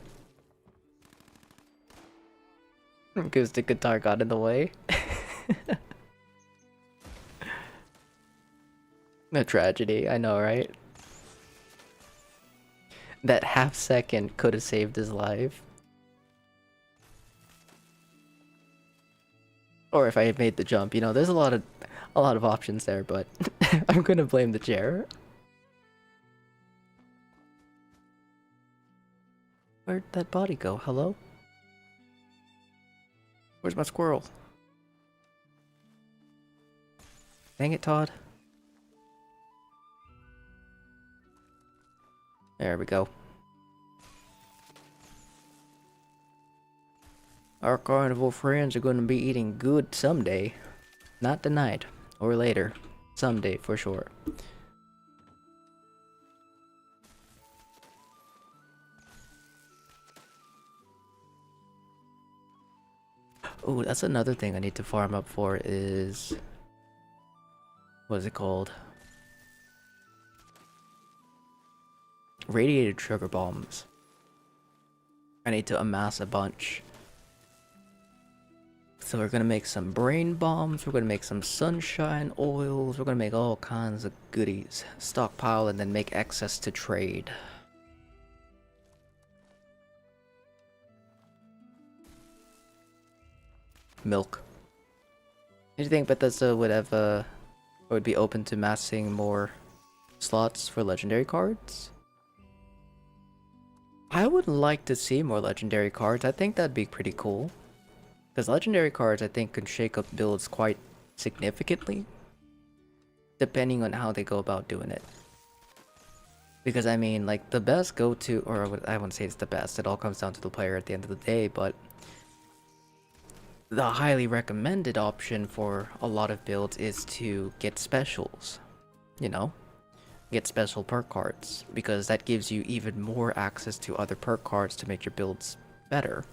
Acoustic guitar got in the way. A tragedy, I know, right? That half second could have saved his life. Or if I had made the jump, you know, there's a lot of options there, but I'm gonna blame the chair. Where'd that body go? Hello? Where's my squirrel? Dang it, Todd. There we go. Our carnival friends are going to be eating good someday. Not tonight, or later. Someday, for sure. Oh, that's another thing I need to farm up for is... what is it called? Radiated sugar bombs. I need to amass a bunch. So we're gonna make some brain bombs, we're gonna make some sunshine oils, we're gonna make all kinds of goodies. Stockpile and then make excess to trade. Milk. Do you think Bethesda would have would be open to massing more slots for legendary cards? I would like to see more legendary cards. I think that'd be pretty cool. Because legendary cards, I think, can shake up builds quite significantly, depending on how they go about doing it. Because I mean, like, the best go-to, or I wouldn't say it's the best, it all comes down to the player at the end of the day, but the highly recommended option for a lot of builds is to get specials, you know? Get special perk cards, because that gives you even more access to other perk cards to make your builds better.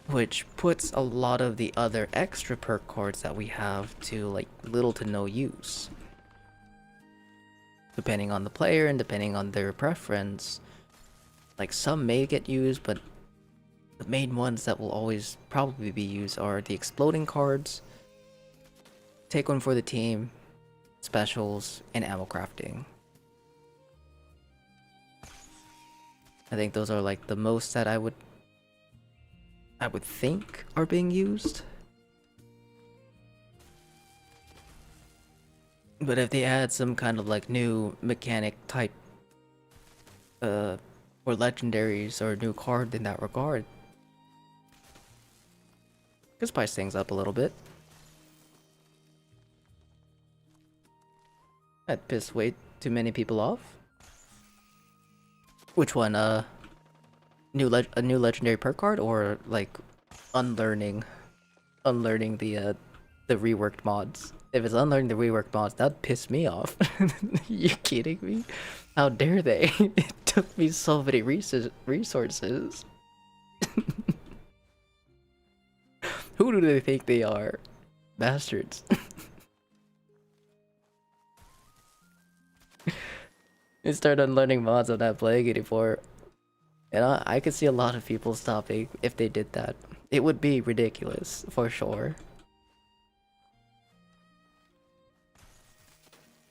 Which puts a lot of the other extra perk cards that we have to, like, little to no use. Depending on the player and depending on their preference, like, some may get used, but the main ones that will always probably be used are the exploding cards, take one for the team, specials, and ammo crafting. I think those are like the most that I would think are being used. But if they add some kind of like new mechanic type or legendaries or a new card in that regard, could spice things up a little bit. That pissed way too many people off. Which one? A new legendary perk card, or like unlearning the reworked mods? If it's unlearning the reworked mods, that'd piss me off. You kidding me? How dare they? It took me so many resources. Who do they think they are? Bastards. They start unlearning mods I'm not playing anymore. And I could see a lot of people stopping if they did that. It would be ridiculous, for sure.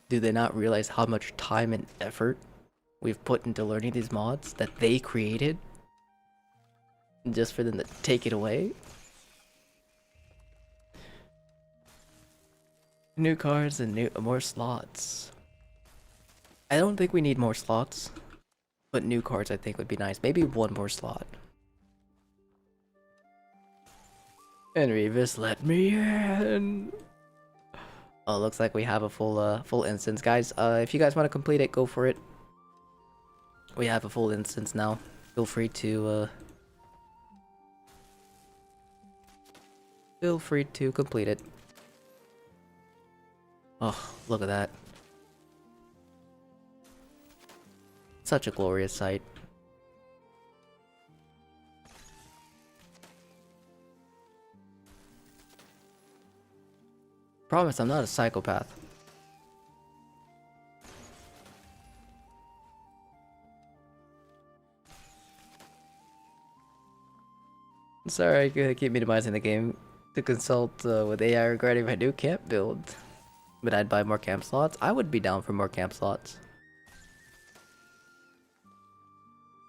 Do they not realize how much time and effort we've put into learning these mods that they created? Just for them to take it away? New cards and more slots. I don't think we need more slots, but new cards I think would be nice. Maybe one more slot. And Revis, let me in. Oh, looks like we have a full instance, guys. If you guys want to complete it, go for it. We have a full instance now. Feel free to complete it. Oh, look at that. Such a glorious sight. Promise, I'm not a psychopath. Sorry, I keep minimizing the game to consult with AI regarding my new camp build. But I'd buy more camp slots. I would be down for more camp slots.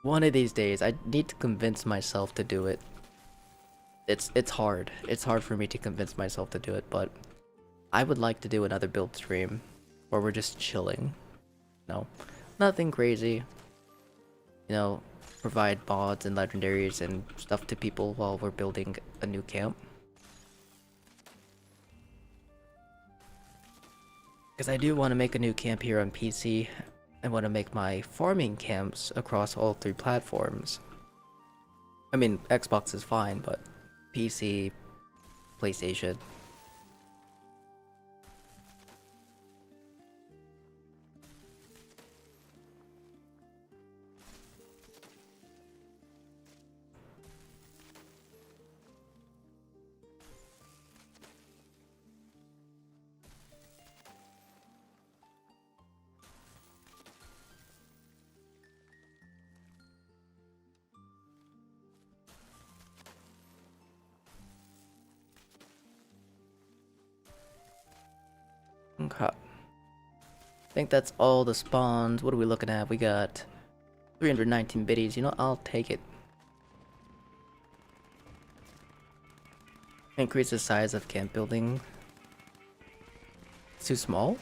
One of these days, I need to convince myself to do it. It's hard. It's hard for me to convince myself to do it, but I would like to do another build stream where we're just chilling. No, nothing crazy. You know, provide mods and legendaries and stuff to people while we're building a new camp. Because I do want to make a new camp here on PC. I want to make my farming camps across all 3 platforms. I mean, Xbox is fine, but PC, PlayStation. Okay. I think that's all the spawns. What are we looking at? We got 319 biddies. You know, I'll take it. Increase the size of camp building. It's too small?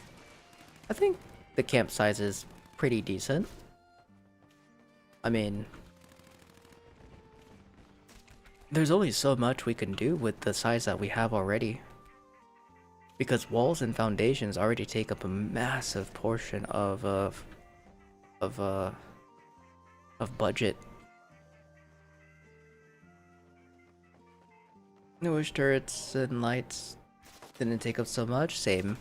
I think the camp size is pretty decent. I mean, there's only so much we can do with the size that we have already. Because walls and foundations already take up a massive portion of budget. Newish turrets and lights didn't take up so much. Same.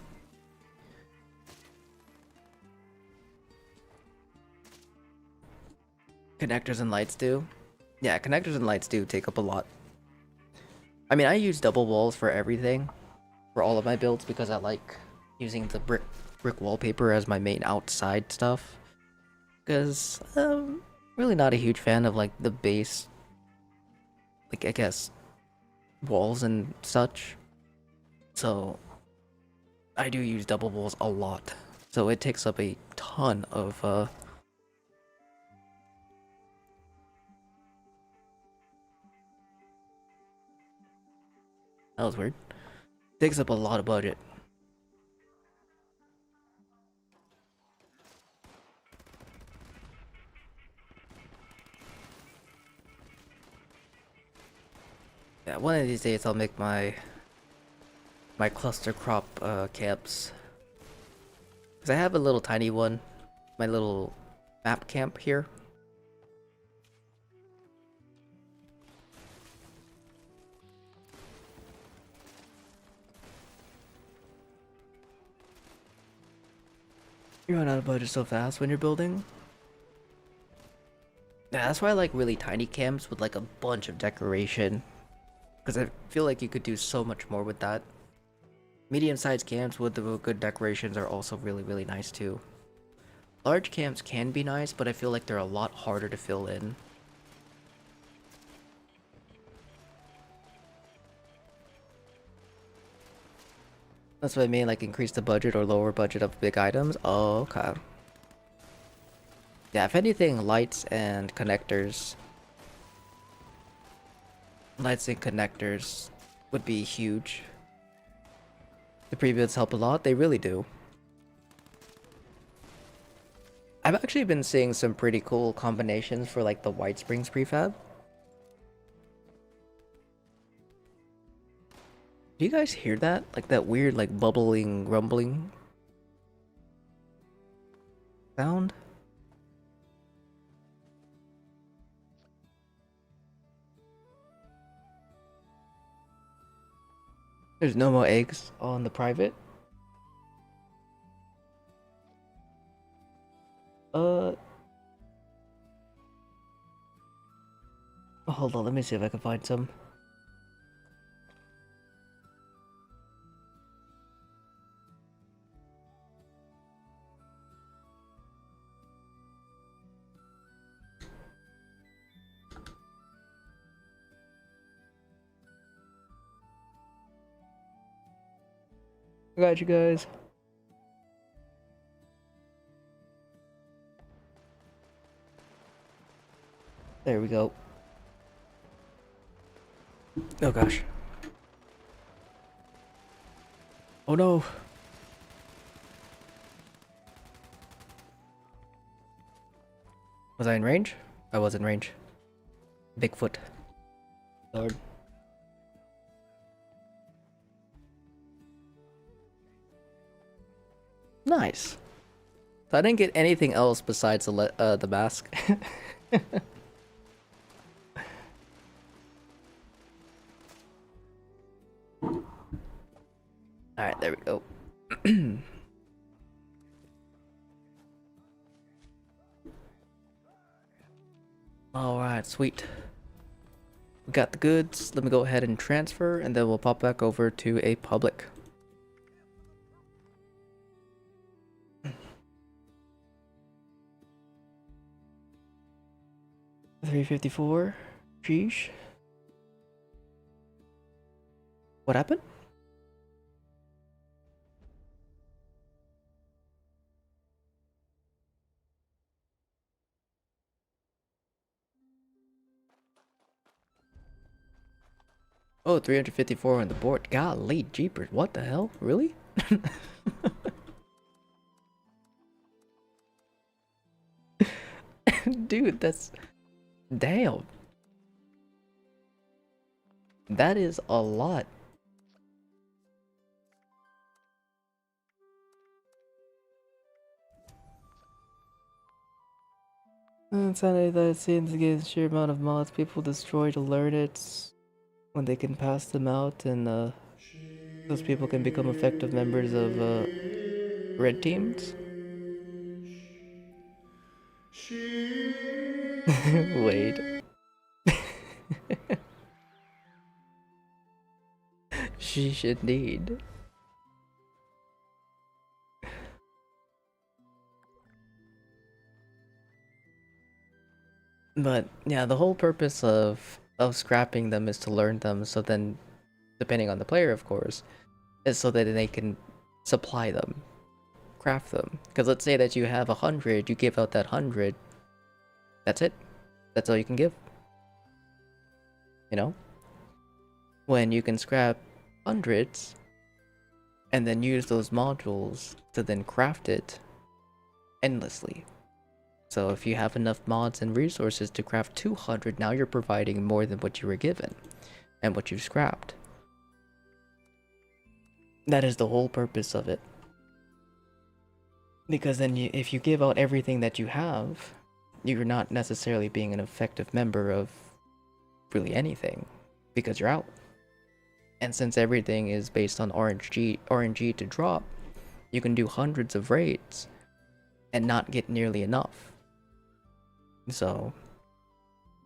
Connectors and lights do. Yeah, connectors and lights do take up a lot. I mean, I use double walls for everything, for all of my builds, because I like using the brick wallpaper as my main outside stuff. Because I'm really not a huge fan of like the base, like I guess, walls and such. So I do use double walls a lot. So it takes up a ton of that was weird. Takes up a lot of budget. Yeah, one of these days I'll make my cluster crop camps. Cause I have a little tiny one, my little map camp here. You run out of budget so fast when you're building. Yeah, that's why I like really tiny camps with like a bunch of decoration. Because I feel like you could do so much more with that. Medium-sized camps with the good decorations are also really nice too. Large camps can be nice, but I feel like they're a lot harder to fill in. That's what I mean, like increase the budget or lower budget of big items. Oh, okay. Yeah, if anything, lights and connectors. Lights and connectors would be huge. The pre-builds help a lot, they really do. I've actually been seeing some pretty cool combinations for like the White Springs prefab. Do you guys hear that? Like that weird like bubbling, rumbling sound? There's no more eggs on the private. Hold on, let me see if I can find some. I got you guys. There we go. Oh gosh. Oh no. Was I in range? I was in range. Bigfoot. Lord. Nice. So I didn't get anything else besides the mask. Alright, there we go. Alright, sweet. We got the goods. Let me go ahead and transfer, and then we'll pop back over to a public. $354. Sheesh. What happened? Oh, 354 on the board. Golly, jeepers. What the hell? Really? Dude, that's... Damn. That is a lot. It's funny that it seems to get the sheer amount of mods people destroy to learn it when they can pass them out, and those people can become effective members of red teams. Wait. Sheesh indeed. But yeah, the whole purpose of scrapping them is to learn them, so then depending on the player of course, is so that they can supply them, craft them. Because let's say that you have 100, you give out that 100, that's it. That's all you can give. You know? When you can scrap hundreds and then use those modules to then craft it endlessly. So if you have enough mods and resources to craft 200, now you're providing more than what you were given and what you've scrapped. That is the whole purpose of it. Because then if you give out everything that you have, you're not necessarily being an effective member of really anything because you're out. And since everything is based on RNG to drop, you can do hundreds of raids and not get nearly enough. So,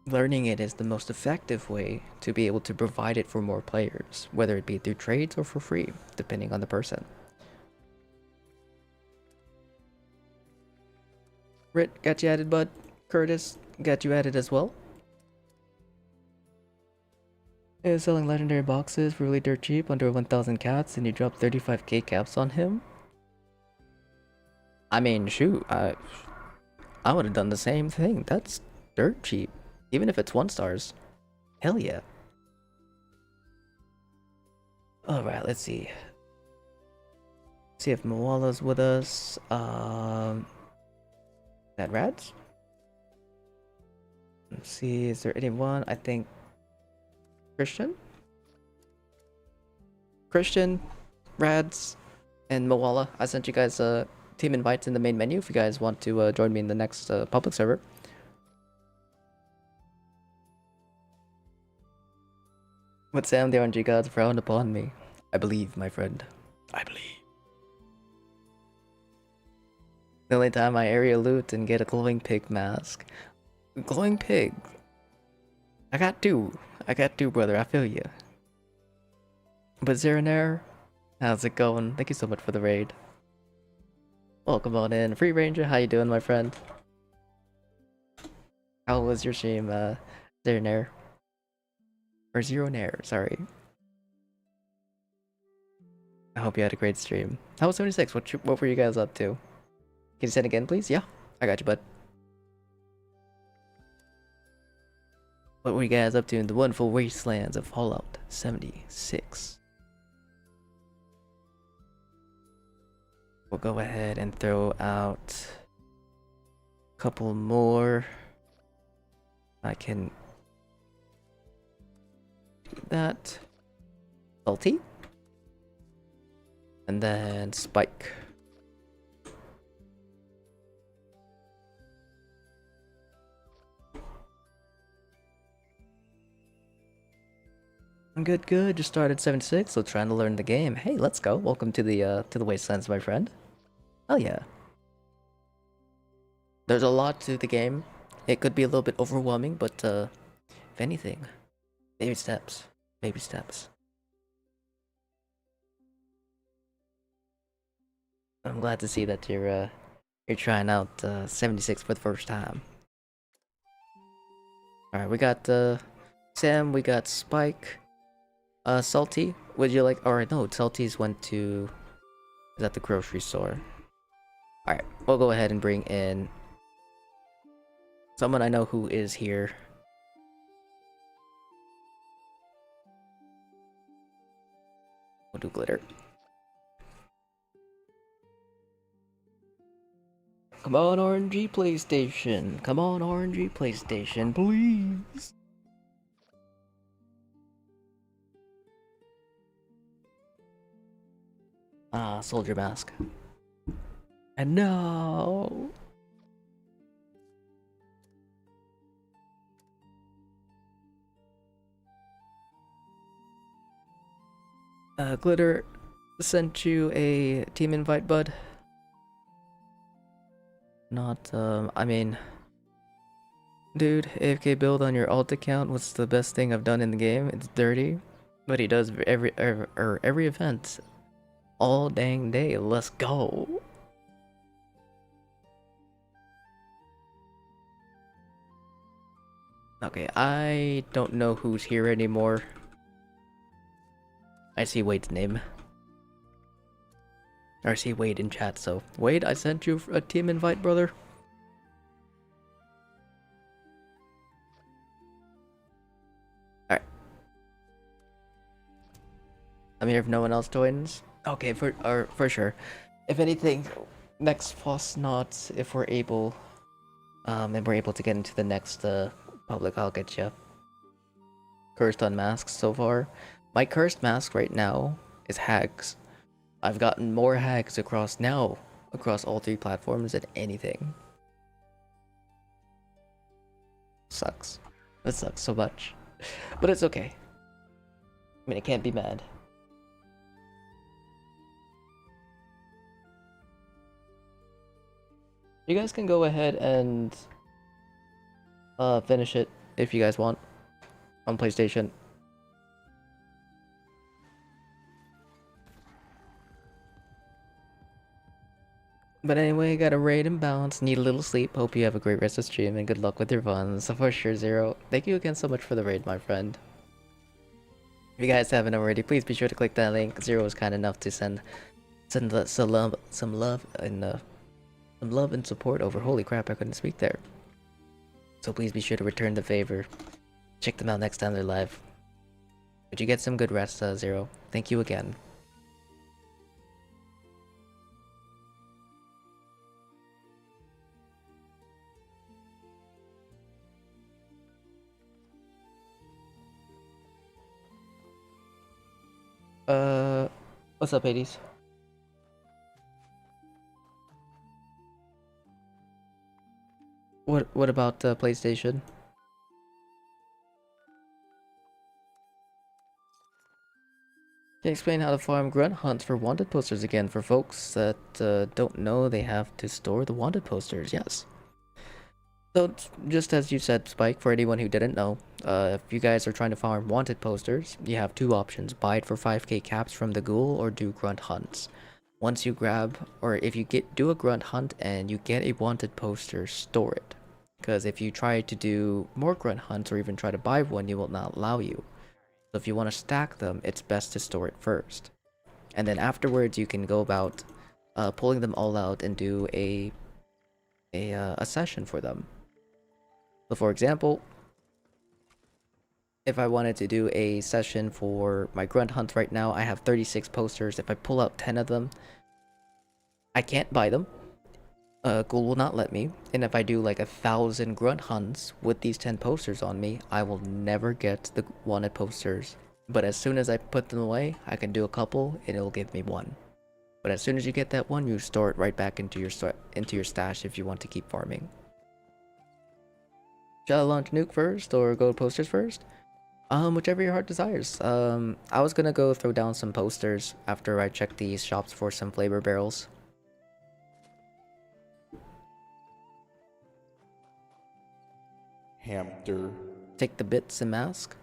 learning it is the most effective way to be able to provide it for more players, whether it be through trades or for free, depending on the person. Rit, got you added, bud. Curtis, got you added as well. Is selling legendary boxes for really dirt cheap, under 1,000 cats, and you drop 35k caps on him? I mean, shoot, I would have done the same thing. That's dirt cheap. Even if it's 1 stars. Hell yeah. Alright, let's see. See if Moala's with us. That Rads? Let's see, is there anyone? I think Christian? Christian, Rads, and Moala. I sent you guys team invites in the main menu if you guys want to join me in the next public server. But Sam, the RNG gods frowned upon me. I believe, my friend. I believe. The only time I area loot and get a glowing pig mask. Glowing pig? I got two, brother. I feel you. But Zeronair, how's it going? Thank you so much for the raid. Welcome on in. Free Ranger, how you doing, my friend? How was your stream, Zeronair? Or Zeronair, sorry. I hope you had a great stream. How was 76? What were you guys up to? Can you send again, please? Yeah, I got you, bud. What were you guys up to in the wonderful wastelands of Fallout 76? We'll go ahead and throw out a couple more. I can do that. Salty. And then Spike. Good. Just started 76, so trying to learn the game. Hey, let's go. Welcome to the Wastelands, my friend. Oh yeah. There's a lot to the game. It could be a little bit overwhelming, but if anything, baby steps. Baby steps. I'm glad to see that you're trying out 76 for the first time. All right, we got Sam, we got Spike. Salty, would you like... Or no, Salty's went to... Is at the grocery store. Alright, we'll go ahead and bring in... someone I know who is here. We'll do glitter. Come on, RNG PlayStation. Come on, RNG PlayStation, please. Ah, soldier mask. And no. Glitter sent you a team invite, bud. Not, I mean, dude, AFK build on your alt account was the best thing I've done in the game. It's dirty, but he does every event all dang day. Let's go. Okay, I don't know who's here anymore. I see Wade's name. Or I see Wade in chat, so Wade, I sent you a team invite, brother. Alright. I'm here if no one else joins. Okay, for sure. If anything, next Fasnacht, if we're able, and we're able to get into the next public, I'll get you. Cursed on masks so far. My cursed mask right now is hags. I've gotten more hags across all 3 platforms than anything. Sucks. That sucks so much. But it's okay. I mean, I can't be mad. You guys can go ahead and finish it if you guys want on PlayStation. But anyway, gotta raid and bounce, need a little sleep. Hope you have a great rest of stream and good luck with your runs. So for sure, Zero, thank you again so much for the raid, my friend. If you guys haven't already, please be sure to click that link. Zero was kind enough to send some love and support over. Holy crap, I couldn't speak there. So please be sure to return the favor. Check them out next time they're live. But you get some good rest, Zero. Thank you again. What's up, Hades? What about PlayStation? Can you explain how to farm grunt hunts for wanted posters again for folks that don't know they have to store the wanted posters? Yes. So just as you said, Spike, for anyone who didn't know, if you guys are trying to farm wanted posters, you have 2 options: buy it for 5k caps from the ghoul or do grunt hunts. Once you grab, or if you do a grunt hunt and you get a wanted poster, store it. Because if you try to do more grunt hunts or even try to buy one, it will not allow you. So if you want to stack them, it's best to store it first. And then afterwards, you can go about pulling them all out and do a session for them. So for example, if I wanted to do a session for my grunt hunt right now, I have 36 posters. If I pull out 10 of them, I can't buy them. Ghoul will not let me. And if I do like 1,000 grunt hunts with these 10 posters on me, I will never get the wanted posters. But as soon as I put them away, I can do a couple and it'll give me 1. But as soon as you get that 1, you store it right back into your stash if you want to keep farming. Shall I launch nuke first or go posters first? Whichever your heart desires. I was gonna go throw down some posters after I check these shops for some flavor barrels. Hamster. Take the bits and mask.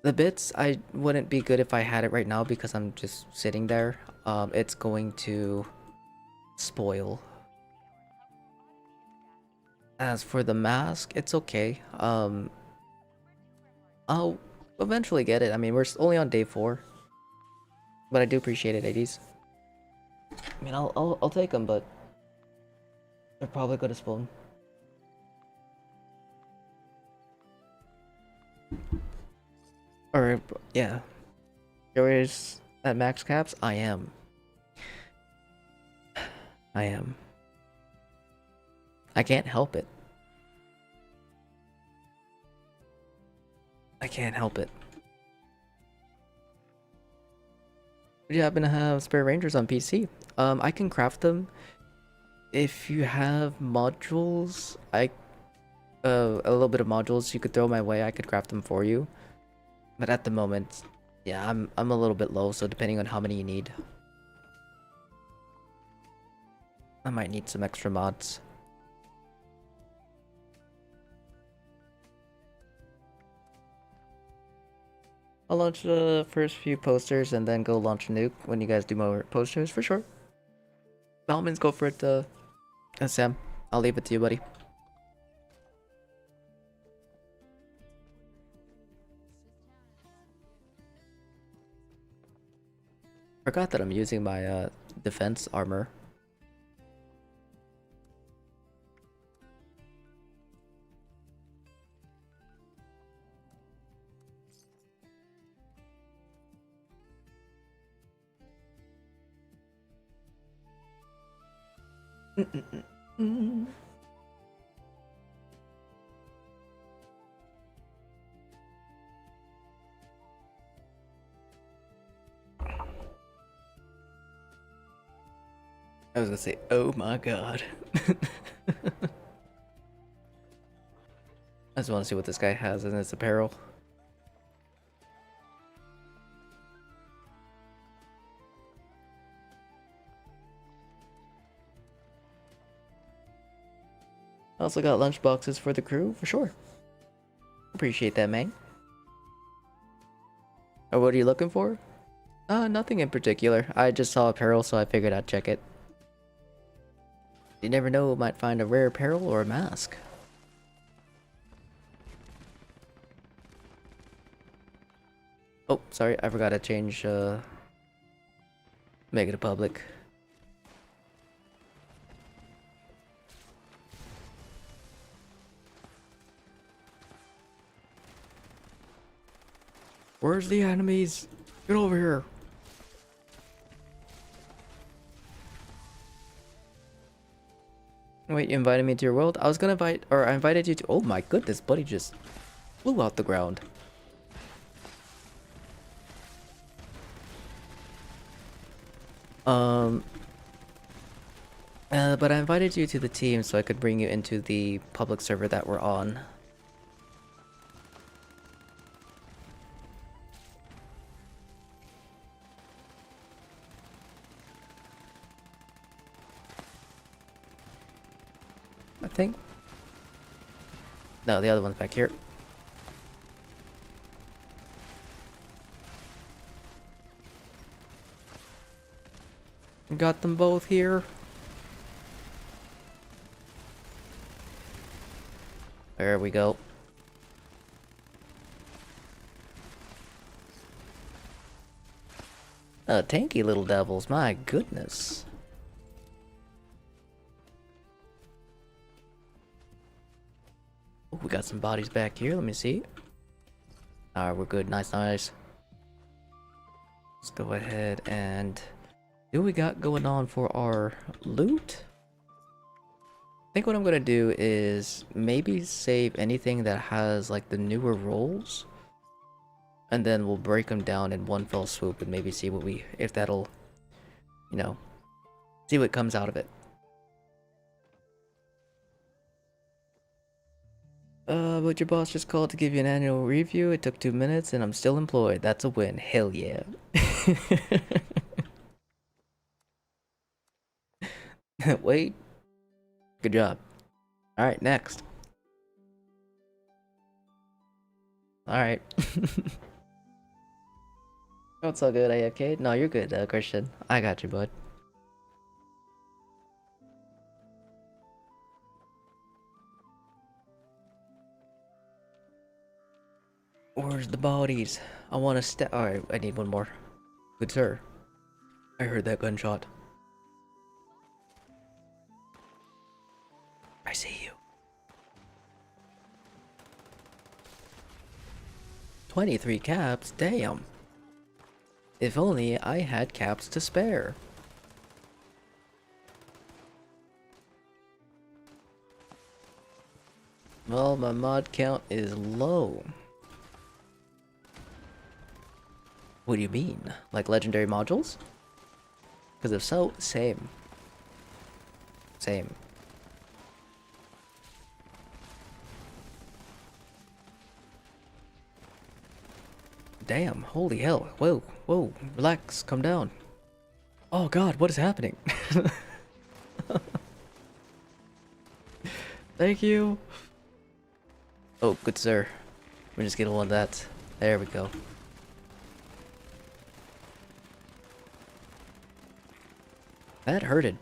The bits, I wouldn't be good if I had it right now because I'm just sitting there. It's going to spoil. As for the mask, it's okay. I'll eventually get it. I mean, we're only on day 4. But I do appreciate it, 80s. I mean, I'll take them, but they're probably gonna spawn. Or yeah, there is at max caps? I am. I am. I can't help it. I can't help it. Do you happen to have spare rangers on PC? I can craft them. If you have modules, a little bit of modules you could throw my way, I could craft them for you. But at the moment, yeah, I'm a little bit low, so depending on how many you need, I might need some extra mods. I'll launch the first few posters and then go launch a nuke when you guys do more posters, for sure. By all means, go for it, Sam. I'll leave it to you, buddy. Forgot that I'm using my defense armor. I was gonna say, oh my god. I just want to see what this guy has in his apparel. I also got lunch boxes for the crew, for sure. Appreciate that, man. Or what are you looking for? Nothing in particular. I just saw apparel, so I figured I'd check it. You never know, might find a rare apparel or a mask. Oh, sorry, I forgot to change, make it a public. Where's the enemies? Get over here. Wait, you invited me to your world? I was gonna invite, or I invited you to, oh my goodness, buddy just flew out the ground. But I invited you to the team so I could bring you into the public server that we're on. I think. No, the other one's back here. Got them both here. There we go. Tanky little devils, my goodness. Oh, we got some bodies back here, let me see. Alright, we're good, nice, nice. Let's go ahead and see what we got going on for our loot. I think what I'm gonna do is maybe save anything that has like the newer roles, and then we'll break them down in one fell swoop and maybe see what if that'll, you know, see what comes out of it. But your boss just called to give you an annual review. It took 2 minutes and I'm still employed. That's a win. Hell yeah. Wait. Good job. Alright, next. Alright. Oh, it's all good, AFK? No, you're good, Christian. I got you, bud. Where's the bodies? I want to Alright, I need one more. Good sir. I heard that gunshot. I see you. 23 caps? Damn. If only I had caps to spare. Well, my mod count is low. What do you mean? Like legendary modules? Because if so, same. Same. Damn, holy hell. Whoa, whoa, relax, calm down. Oh god, what is happening? Thank you. Oh, good sir. We're just getting one of that. There we go. That hurted.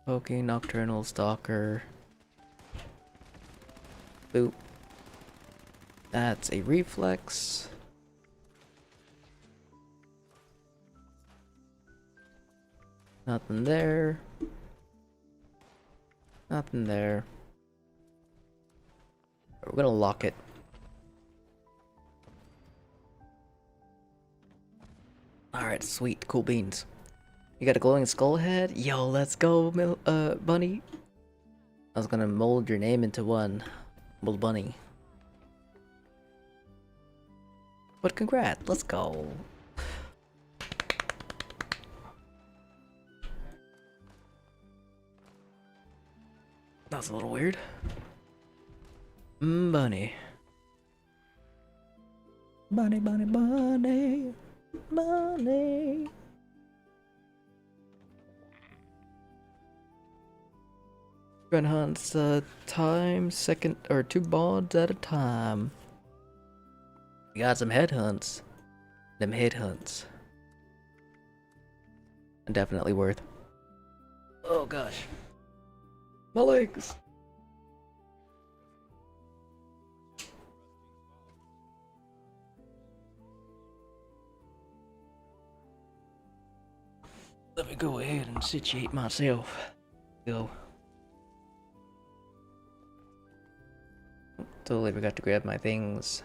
Okay, Nocturnal Stalker. Boop. That's a reflex. Nothing there. Nothing there. We're gonna lock it. Alright, sweet. Cool beans. You got a glowing skull head? Yo, let's go, bunny. I was gonna mold your name into one. Little bunny. But congrats, let's go. That was a little weird. Bunny. Bunny, bunny, bunny. Bunny. Run hunts, time, second, or 2 mods at a time. We got some head hunts. Them head hunts. Definitely worth. Oh gosh. My legs. Let me go ahead and situate myself. Go. Totally forgot to grab my things.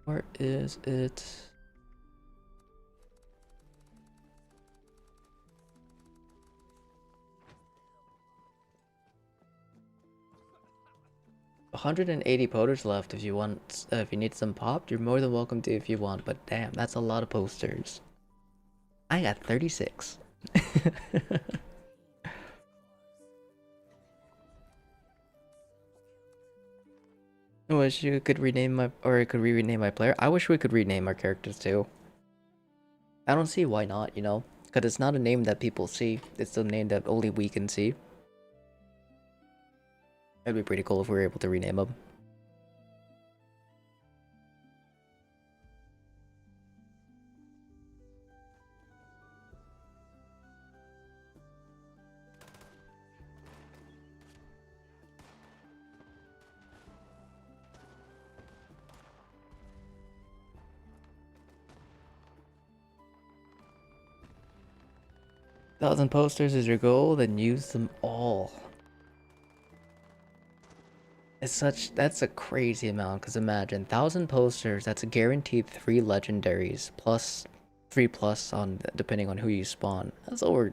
Where is it? $180 posters left. If you want, if you need some popped, you're more than welcome to if you want. But damn, that's a lot of posters. I got 36. I wish you could rename my, or could we rename my player? I wish we could rename our characters too. I don't see why not, you know? Because it's not a name that people see. It's a name that only we can see. It'd be pretty cool if we were able to rename them. Thousand posters is your goal, then use them all. That's a crazy amount, because imagine 1,000 posters, that's a guaranteed 3 legendaries, plus 3 plus on depending on who you spawn. That's over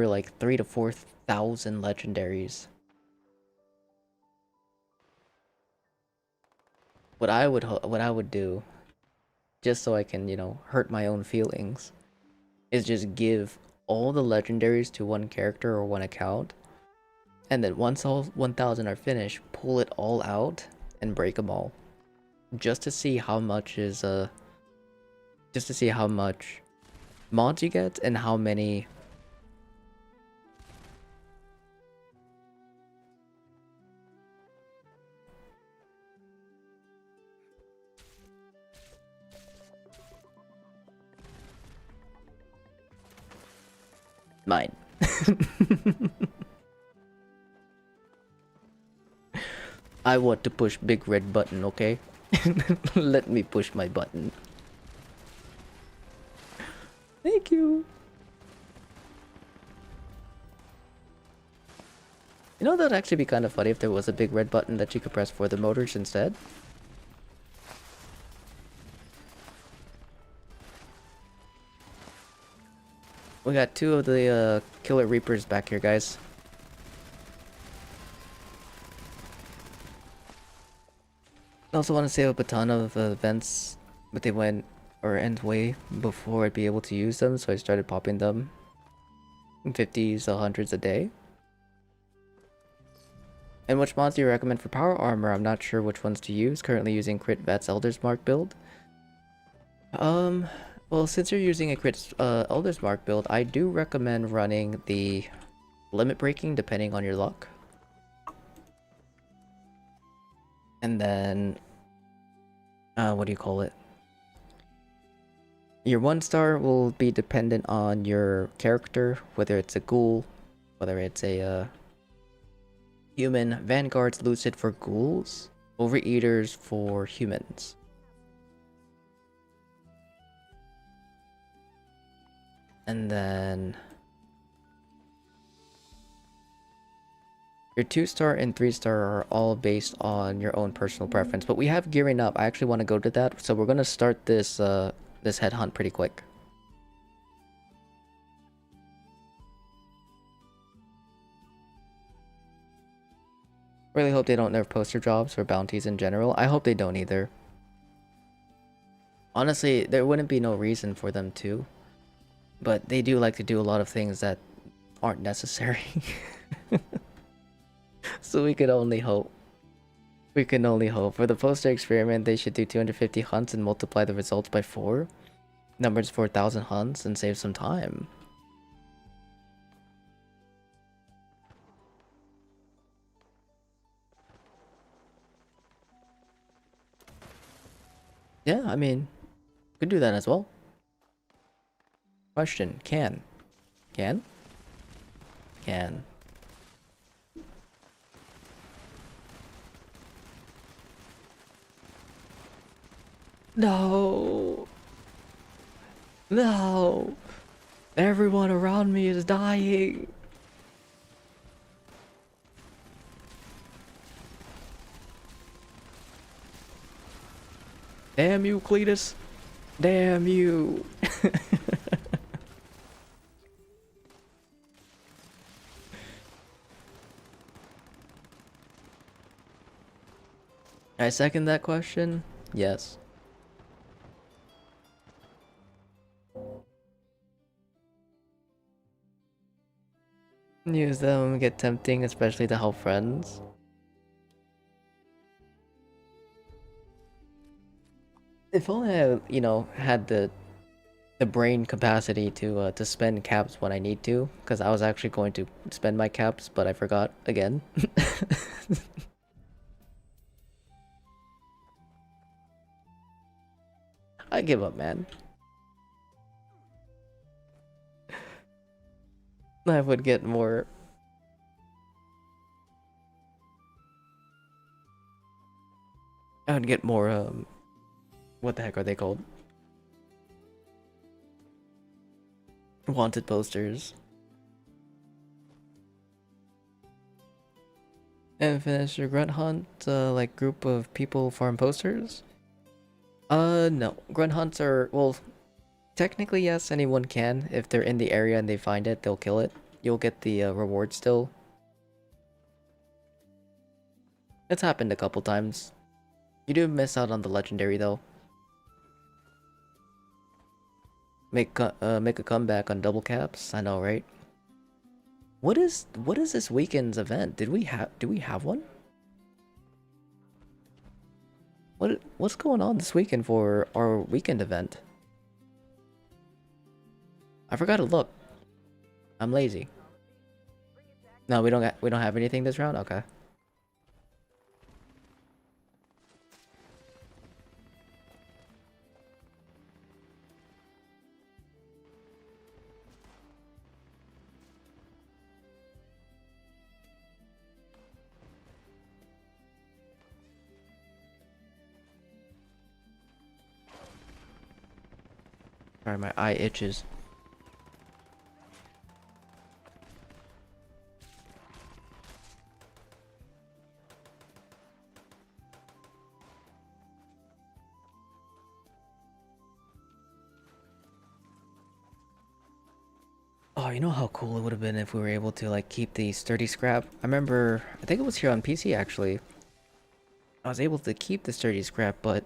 like 3 to 4,000 legendaries. What I would do, just so I can, you know, hurt my own feelings, is just give all the legendaries to one character or one account. And then once all 1,000 are finished, pull it all out and break them all. Just to see how much is, just to see how much mods you get and how many... Mine. I want to push big red button, okay? Let me push my button. Thank you. You know, that'd actually be kind of funny if there was a big red button that you could press for the motors instead. We got 2 of the Killer Reapers back here, guys. I also want to save up a ton of vents, but they went or end way before I'd be able to use them, so I started popping them in 50s or 100s a day. And which mods do you recommend for power armor? I'm not sure which ones to use. Currently using Crit Vats Elder's Mark build. Well, since you're using a Crit Elder's Mark build, I do recommend running the limit breaking depending on your luck. And then, what do you call it? Your 1-star will be dependent on your character, whether it's a ghoul, whether it's a human. Vanguard's Lucid for ghouls, Overeaters for humans. And then your 2-star and 3-star are all based on your own personal preference. But we have gearing up. I actually want to go to that, so we're gonna start this this headhunt pretty quick. Really hope they don't nerf poster jobs or bounties in general. I hope they don't either. Honestly, there wouldn't be no reason for them to. But they do like to do a lot of things that aren't necessary. So we can only hope. We can only hope. For the poster experiment, they should do 250 hunts and multiply the results by 4. Numbers 4,000 hunts and save some time. Yeah, I mean, could do that as well. Question, can? Can? Can. No! No! Everyone around me is dying! Damn you, Cletus! Damn you! I second that question. Yes. Use them, get tempting, especially to help friends. If only I, you know, had the brain capacity to spend caps when I need to, because I was actually going to spend my caps, but I forgot again. I give up, man. I would get more. I would get more, what the heck are they called? Wanted posters. And finish your grunt hunt, like group of people farm posters? No. Grunt hunts are, well, technically yes, anyone can. If they're in the area and they find it, they'll kill it. You'll get the reward still. It's happened a couple times. You do miss out on the legendary though. Make a comeback on double caps. I know, right? What is this weekend's event? Do we have one? What's going on this weekend for our weekend event? I forgot to look. I'm lazy. No, we don't have anything this round. Okay. Sorry, my eye itches. Oh, you know how cool it would have been if we were able to like keep the sturdy scrap? I remember, I think it was here on PC actually. I was able to keep the sturdy scrap, but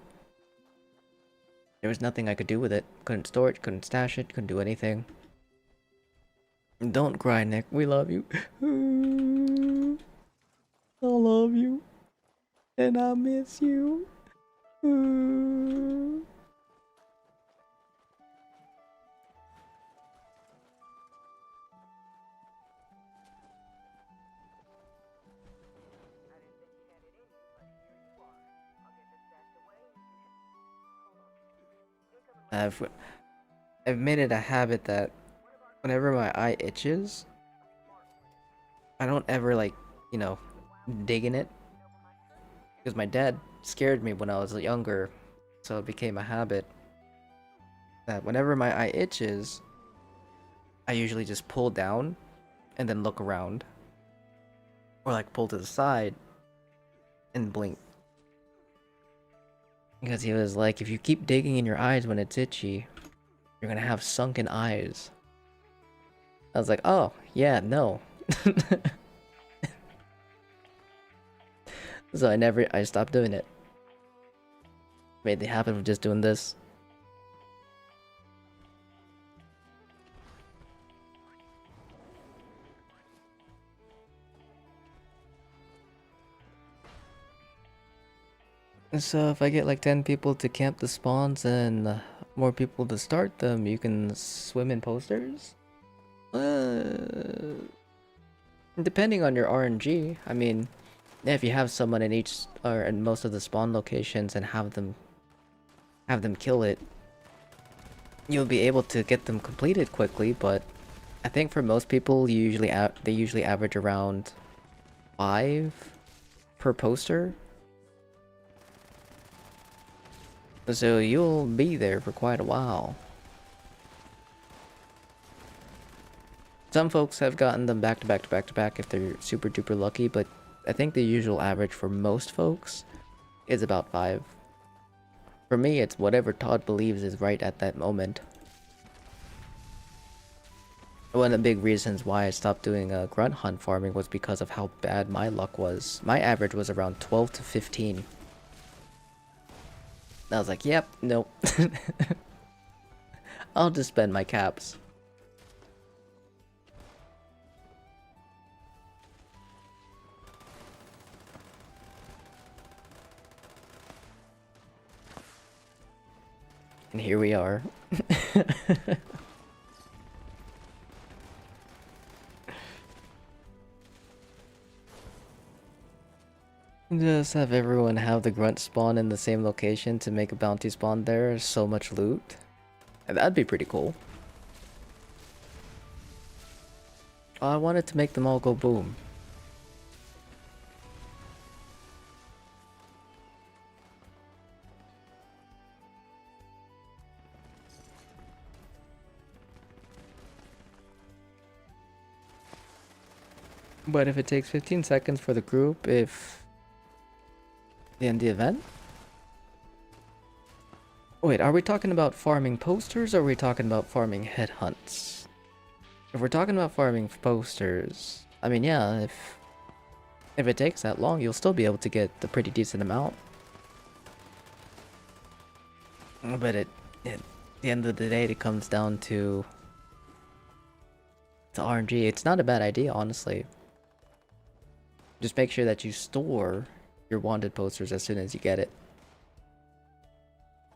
there was nothing I could do with it. Couldn't store it, couldn't stash it, couldn't do anything. Don't cry, Nick. We love you. I love you. And I miss you. I've made it a habit that whenever my eye itches, I don't ever like, you know, dig in it. Because my dad scared me when I was younger, so it became a habit that whenever my eye itches, I usually just pull down and then look around. Or like pull to the side and blink. Because he was like, if you keep digging in your eyes when it's itchy, you're gonna have sunken eyes. I was like, oh, yeah, no. So I stopped doing it. Made the habit of just doing this. So if I get like 10 people to camp the spawns and more people to start them, you can swim in posters? Depending on your RNG. I mean, if you have someone in each or in most of the spawn locations and have them kill it, you'll be able to get them completed quickly, but I think for most people they usually average around 5 per poster. So you'll be there for quite a while. Some folks have gotten them back to back to back to back if they're super duper lucky, but I think the usual average for most folks is about 5. For me, it's whatever Todd believes is right at that moment. One of the big reasons why I stopped doing grunt hunt farming was because of how bad my luck was. My average was around 12 to 15. I was like, yep, nope. I'll just spend my caps. And here we are. Just have everyone have the grunt spawn in the same location to make a bounty spawn there. So much loot. That'd be pretty cool. I wanted to make them all go boom. But if it takes 15 seconds for the group, if they end the event? Wait, are we talking about farming posters or are we talking about farming headhunts? If we're talking about farming posters, I mean, yeah, if it takes that long, you'll still be able to get a pretty decent amount. But at the end of the day, it comes down to RNG. It's not a bad idea, honestly. Just make sure that you store your wanted posters as soon as you get it.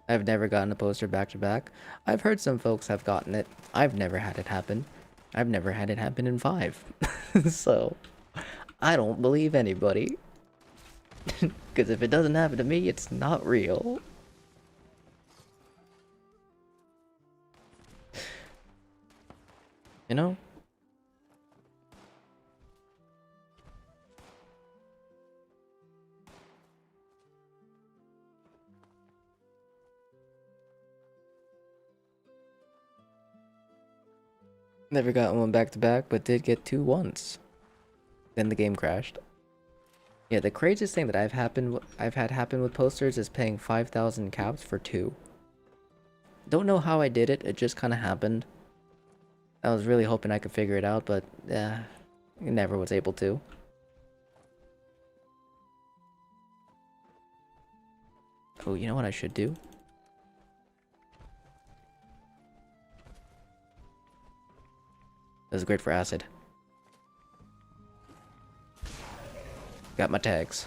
I've never gotten a poster back to back. I've heard some folks have gotten it. I've never had it happen. I've never had it happen in 5. So, I don't believe anybody. Because if it doesn't happen to me, it's not real. You know? Never got one back to back, but did get 2 once. Then the game crashed. Yeah, the craziest thing that I've had happen with posters is paying 5,000 caps for 2. Don't know how I did it. It just kind of happened. I was really hoping I could figure it out, but never was able to. Oh, you know what I should do? This is great for acid. Got my tags.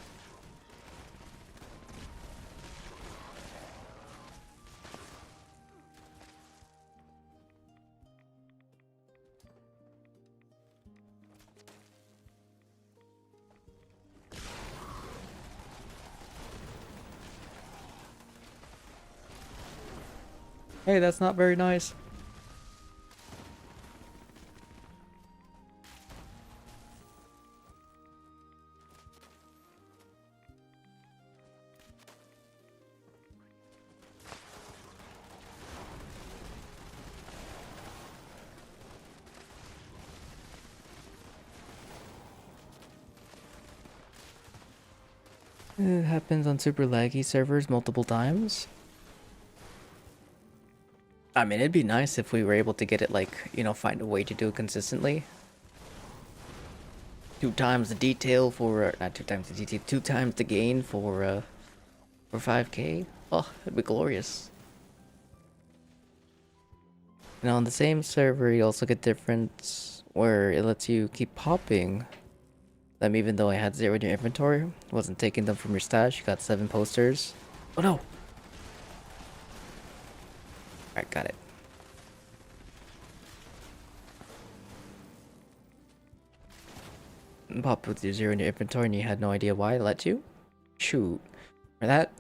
Hey, that's not very nice. It happens on super laggy servers multiple times. I mean, it'd be nice if we were able to get it, like, you know, find a way to do it consistently. 2 times the detail for, not 2 times the detail, 2 times the gain for 5k. Oh, it'd be glorious. And on the same server, you also get difference where it lets you keep popping them even though I had 0 in your inventory. Wasn't taking them from your stash. You got 7 posters. Oh no! Alright, got it. Pop with your 0 in your inventory and you had no idea why it let you? Shoot. For that,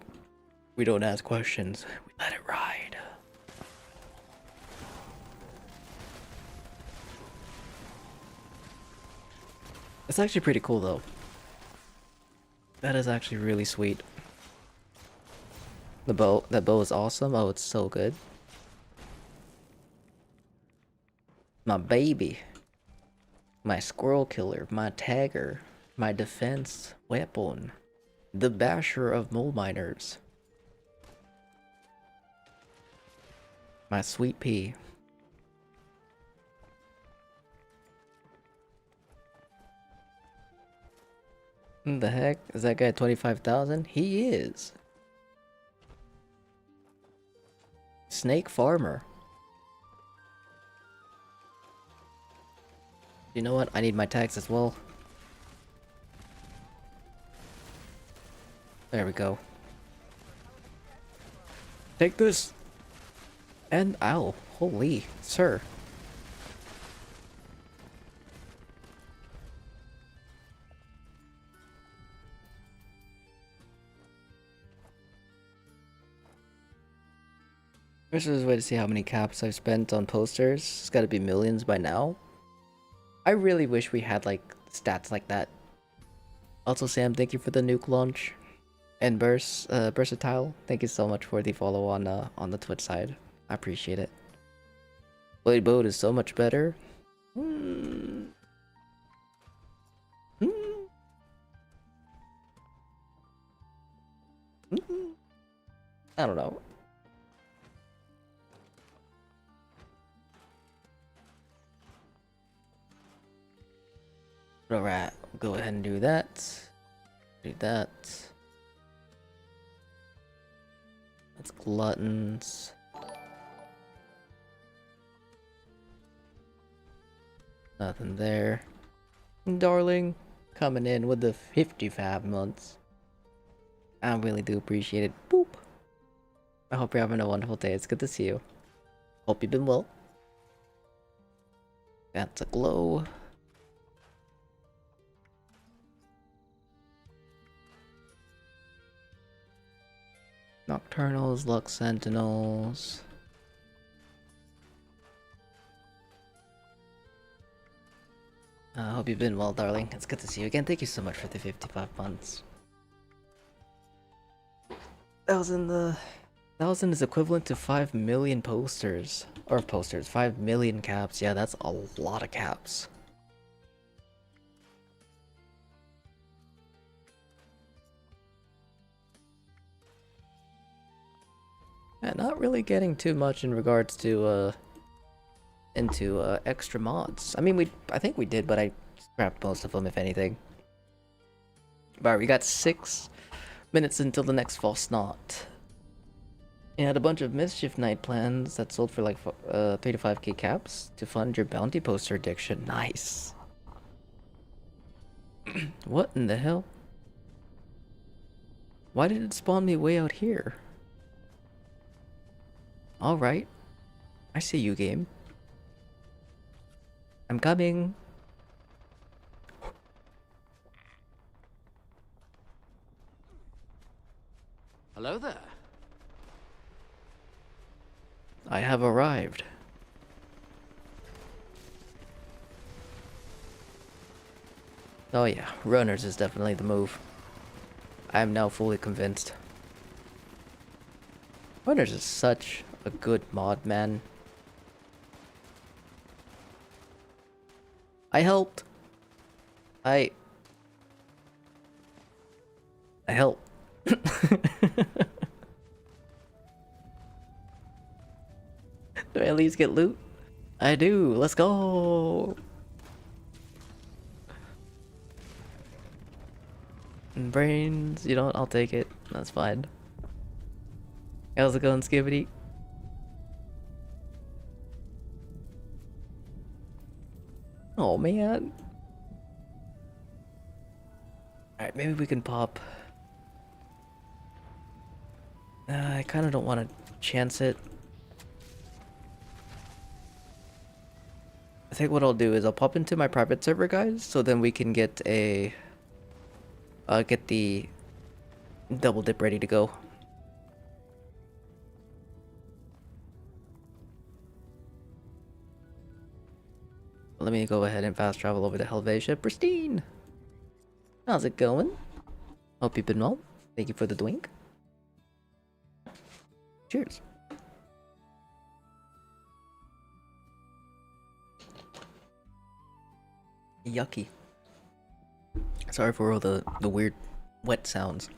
we don't ask questions. We let it ride. It's actually pretty cool though. That is actually really sweet. That bow is awesome. Oh, it's so good. My baby. My squirrel killer. My tagger. My defense weapon. The basher of mole miners. My sweet pea. The heck? Is that guy 25,000? He is. Snake farmer. You know what? I need my tags as well. There we go. Take this. And ow. Holy sir. This is a way to see how many caps I've spent on posters. It's gotta be millions by now. I really wish we had like stats like that. Also, Sam, thank you for the nuke launch. And Versatile, thank you so much for the follow on the Twitch side. I appreciate it. Blade Boat is so much better. I don't know. Alright, we'll go ahead and do that. Do that. That's gluttons. Nothing there. Darling, coming in with the 55 months. I really do appreciate it. Boop. I hope you're having a wonderful day. It's good to see you. Hope you've been well. That's a glow. Nocturnals, Lux Sentinels. I hope you've been well, darling. It's good to see you again. Thank you so much for the 55 months. That was in the 1,000 is equivalent to 5 million posters. Or posters, 5 million caps. Yeah, that's a lot of caps. Yeah, not really getting too much in regards to, into, extra mods. I mean, I think we did, but I scrapped most of them, if anything. Alright, we got 6 minutes until the next Fasnacht. You had a bunch of Mischief Night plans that sold for like 3 to 5k caps to fund your bounty poster addiction. Nice. What in the hell? Why did it spawn me way out here? Alright. I see you, game. I'm coming. Hello there. I have arrived. Oh yeah, runners is definitely the move. I am now fully convinced. Runners is such a good mod, man. I helped. I helped. Do I at least get loot? I do. Let's go. And brains, you know what? I'll take it. That's fine. How's it going, Skibbity? Oh man. Alright, maybe we can pop. I kind of don't want to chance it. I think what I'll do is I'll pop into my private server, guys, so then we can get a get the double dip ready to go. Let me go ahead and fast travel over to Helvetia. Pristine! How's it going? Hope you've been well. Thank you for the drink. Cheers. Yucky. Sorry for all the weird wet sounds.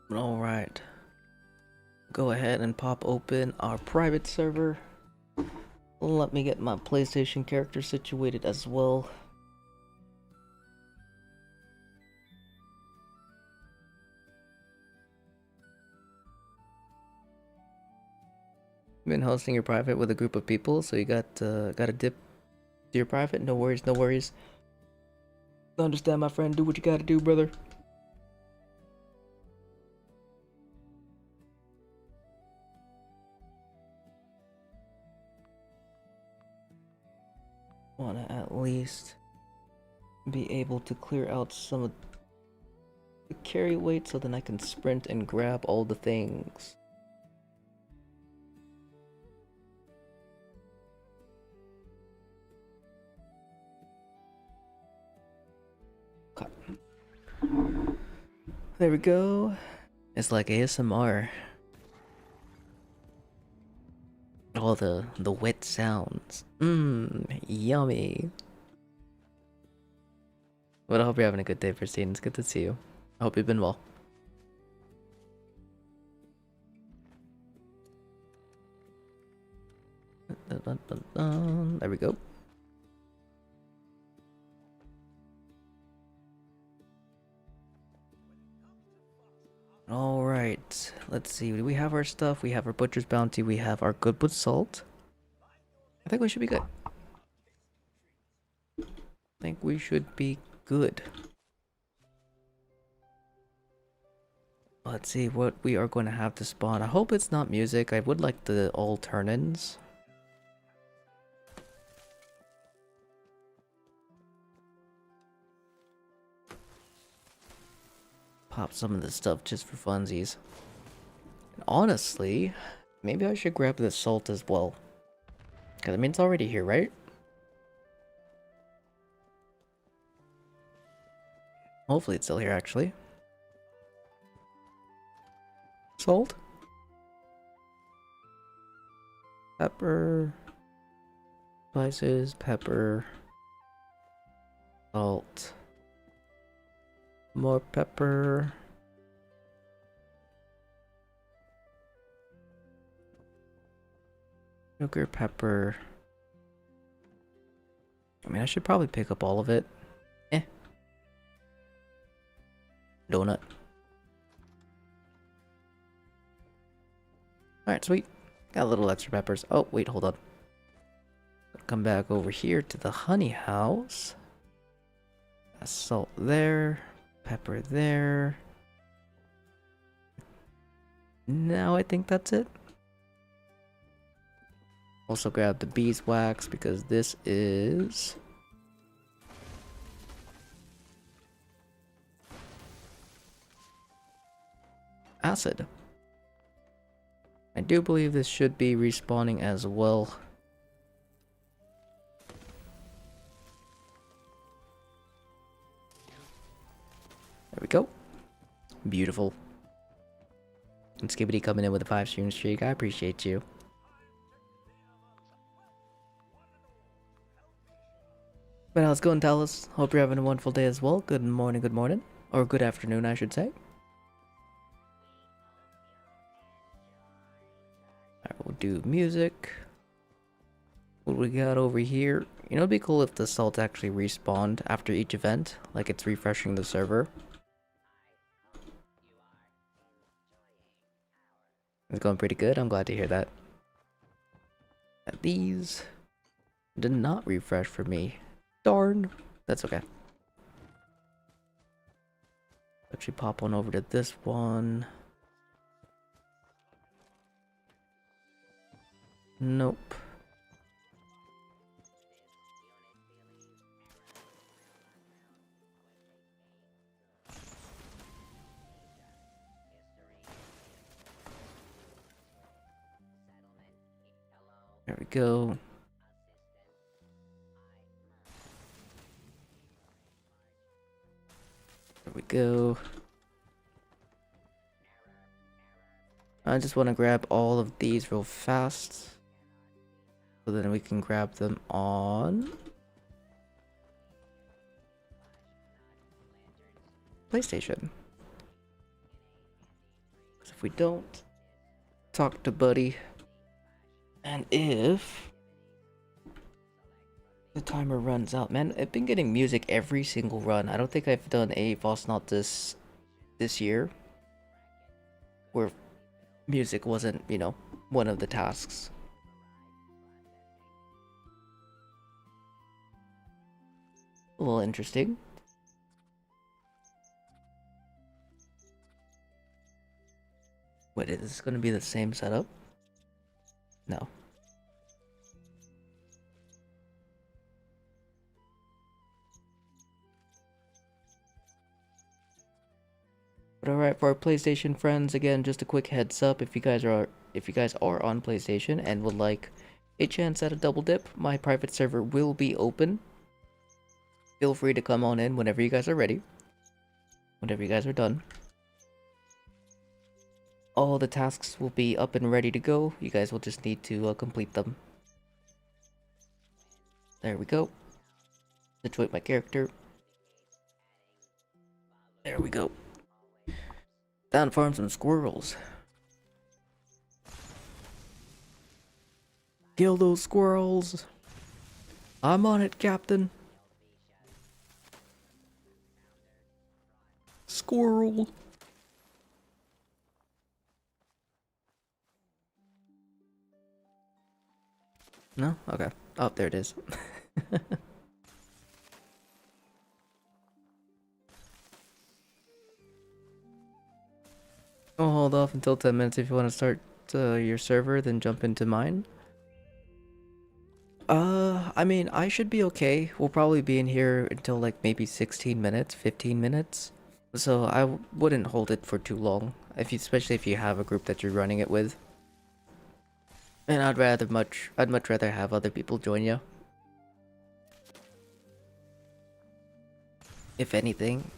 Alright. Go ahead and pop open our private server. Let me get my PlayStation character situated as well. Been hosting your private with a group of people, so you got a dip to your private. No worries, no worries. Understand, my friend. Do what you gotta do, brother. Wanna at least be able to clear out some of the carry weight so then I can sprint and grab all the things. Okay. There we go. It's like ASMR. All the wet sounds. Yummy. But I hope you're having a good day, Pristine. It's good to see you. I hope you've been well. There we go. Alright, let's see. We have our stuff, we have our butcher's bounty, we have our good with salt. I think we should be good. I think we should be good. Let's see what we are going to have to spawn. I hope it's not music. I would like the all turn-ins. Pop some of this stuff just for funsies. And honestly, maybe I should grab the salt as well. Because I mean, it's already here, right? Hopefully it's still here, actually. Salt. Pepper. Spices, pepper. Salt. More pepper. Sugar, pepper. I mean, I should probably pick up all of it. Eh. Donut. Alright, sweet. Got a little extra peppers. Oh, wait, hold on. Come back over here to the honey house. Salt there. Pepper there. Now I think that's it. Also grab the beeswax because this is... acid. I do believe this should be respawning as well. There we go. Beautiful. And Skibbity coming in with a 5-stream streak. I appreciate you. But how's it going, Talus? Hope you're having a wonderful day as well. Good morning, good morning. Or good afternoon, I should say. Alright, we'll do music. What we got over here? You know, it'd be cool if the salt actually respawned after each event. Like it's refreshing the server. It's going pretty good. I'm glad to hear that. And these did not refresh for me. Darn. That's okay. Actually pop on over to this one. Nope. There we go. There we go. I just want to grab all of these real fast. So then we can grab them on PlayStation. Because if we don't, talk to Buddy. And if the timer runs out, man, I've been getting music every single run. I don't think I've done a Fasnacht this year where music wasn't, you know, one of the tasks. A little interesting. Wait, is this gonna be the same setup? No. But alright, for our PlayStation friends, again, just a quick heads up, if you guys are on PlayStation and would like a chance at a double dip, my private server will be open. Feel free to come on in whenever you guys are ready. Whenever you guys are done. All the tasks will be up and ready to go. You guys will just need to complete them. There we go. Situate my character. There we go. Down to farm some squirrels. Kill those squirrels. I'm on it, Captain. Squirrel. No? Okay. Oh, there it is. I'll hold off until 10 minutes if you want to start your server, then jump into mine. I mean, I should be okay. We'll probably be in here until like maybe 16 minutes, 15 minutes. So I wouldn't hold it for too long, especially if you have a group that you're running it with. And I'd much rather have other people join you. If anything.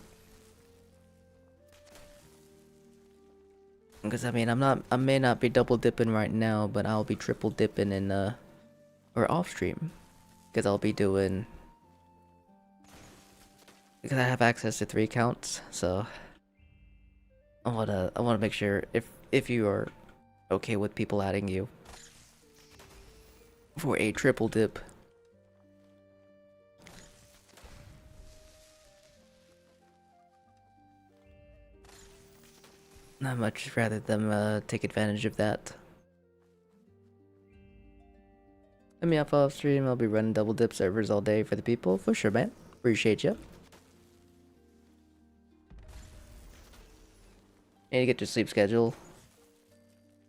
Because I mean, I may not be double dipping right now, but I'll be triple dipping in or off stream, because I'll be doing, because I have access to 3 accounts, so I wanna make sure if you are okay with people adding you for a triple dip. I'd much rather them take advantage of that. Hit me up off stream. I'll be running double dip servers all day for the people. For sure, man. Appreciate you. Need to get your sleep schedule.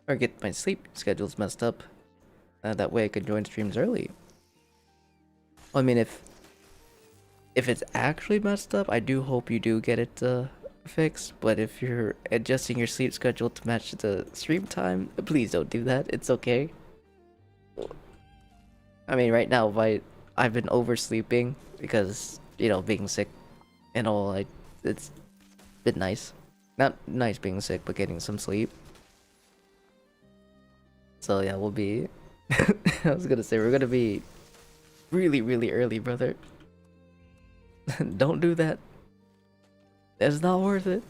Or get my sleep schedules messed up. That way I can join streams early. Well, I mean, if it's actually messed up, I do hope you do get it fixed. But if you're adjusting your sleep schedule to match the stream time, please don't do that. It's okay. I mean, right now, I've been oversleeping because, you know, being sick and all. It's been nice. Not nice being sick, but getting some sleep. So yeah, we'll be. I was gonna say we're gonna be really, really early, brother. Don't do that. It's not worth it.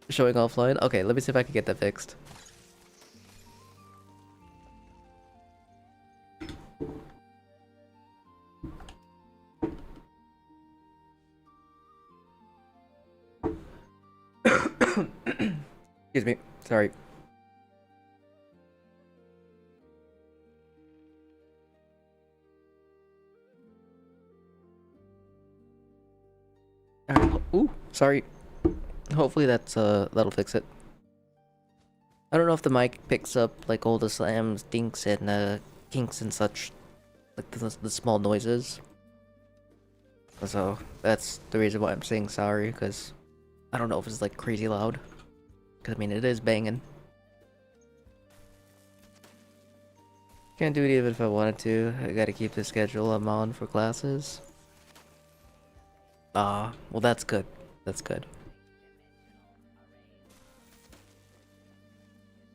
Showing offline? Okay, let me see if I can get that fixed. Excuse me. Sorry. Ooh, sorry. Hopefully that'll fix it. I don't know if the mic picks up like all the slams, dinks, and kinks and such, like the small noises. So that's the reason why I'm saying sorry, because I don't know if it's like crazy loud. Because I mean, it is banging. Can't do it even if I wanted to. I gotta keep the schedule I'm on for classes. Well that's good. That's good.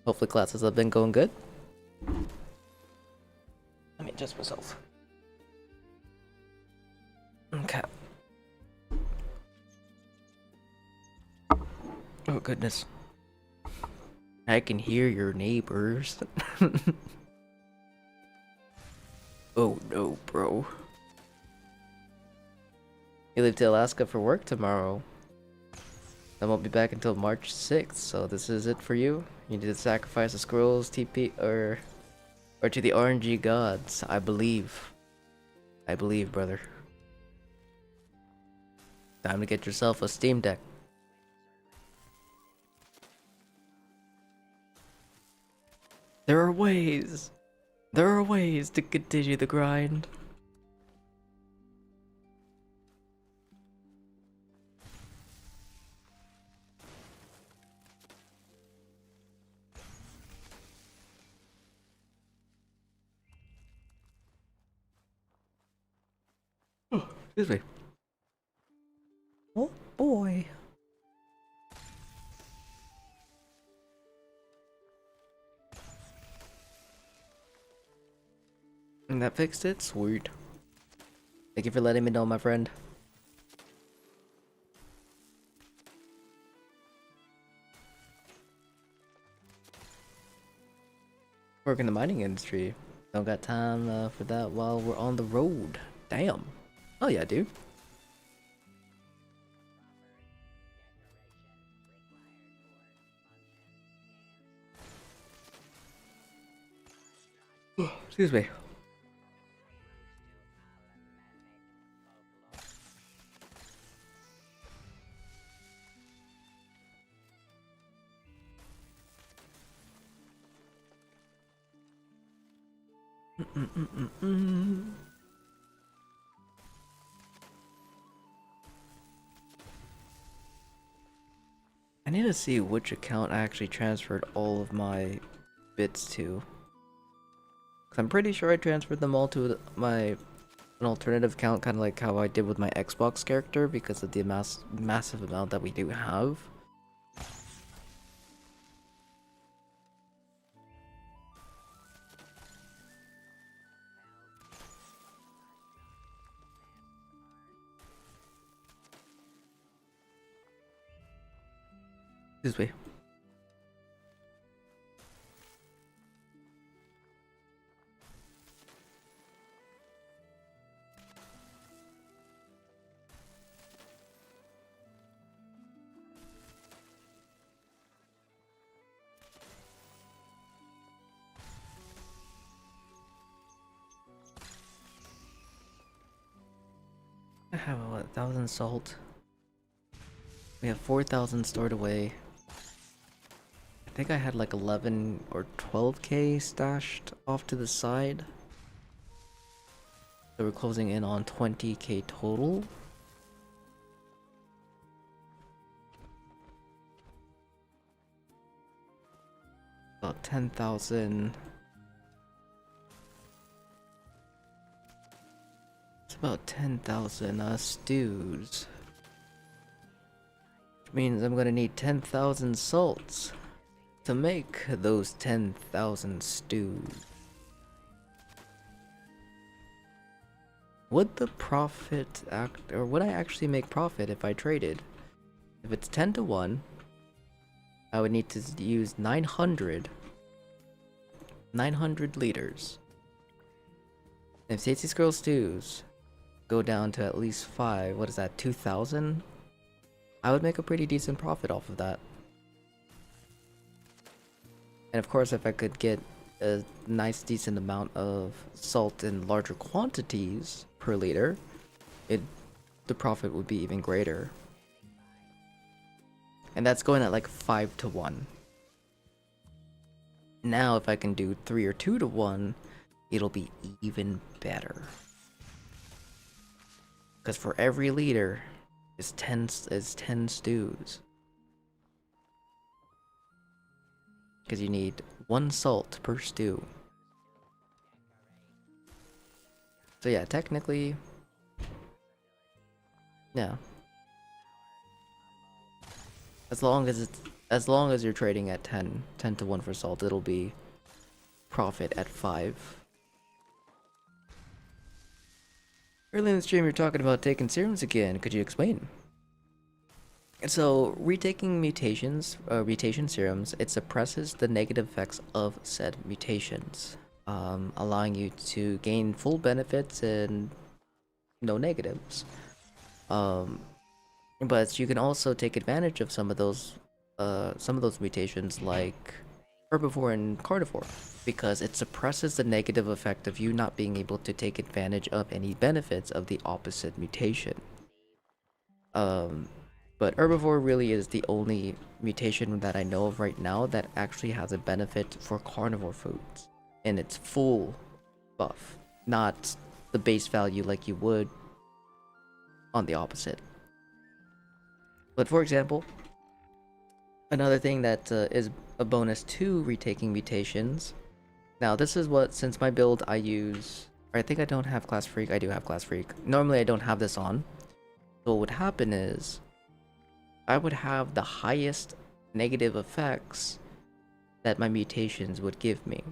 Hopefully classes have been going good. Let me adjust myself. Okay. Oh goodness. I can hear your neighbors. Oh no, bro. You leave to Alaska for work tomorrow. I won't be back until March 6th, so this is it for you. You need to sacrifice the scrolls, TP, or to the RNG gods. I believe. I believe, brother. Time to get yourself a Steam Deck. There are ways. There are ways to continue the grind. Oh, excuse me. Oh boy. And that fixed it? Sweet. Thank you for letting me know, my friend. Work in the mining industry. Don't got time for that while we're on the road. Damn. Oh yeah, dude. Excuse me. I need to see which account I actually transferred all of my bits to. 'Cause I'm pretty sure I transferred them all to my an alternative account, kind of like how I did with my Xbox character, because of the massive amount that we do have. This way. I have what, 1,000 salt. We have 4,000 stored away. I think I had like 11 or 12k stashed off to the side. So we're closing in on 20k total. About 10,000. It's about 10,000 stews. Which means I'm gonna need 10,000 salts to make those 10,000 stews. Would the profit or would I actually make profit if I traded? If it's 10 to 1, I would need to use 900 liters. If Tasty Squirrel stews go down to at least 5, what is that, 2,000? I would make a pretty decent profit off of that. And of course, if I could get a nice decent amount of salt in larger quantities per liter, the profit would be even greater. And that's going at like 5 to 1. Now if I can do 3 or 2 to 1, it'll be even better. Because for every liter is 10 stews. Because you need 1 salt per stew. So yeah, technically, yeah. As long as you're trading at 10 to 1 for salt, it'll be profit at 5. Early in the stream, you're talking about taking serums again. Could you explain? So, retaking mutation serums, it suppresses the negative effects of said mutations, allowing you to gain full benefits and no negatives. But you can also take advantage of some of those mutations, like herbivore and carnivore, because it suppresses the negative effect of you not being able to take advantage of any benefits of the opposite mutation. But herbivore really is the only mutation that I know of right now that actually has a benefit for carnivore foods in its full buff, not the base value like you would on the opposite. But for example, another thing that is a bonus to retaking mutations. Now this is what, since my build I use, or I think I don't have Class Freak, I do have Class Freak. Normally I don't have this on. So what would happen is, I would have the highest negative effects that my mutations would give me.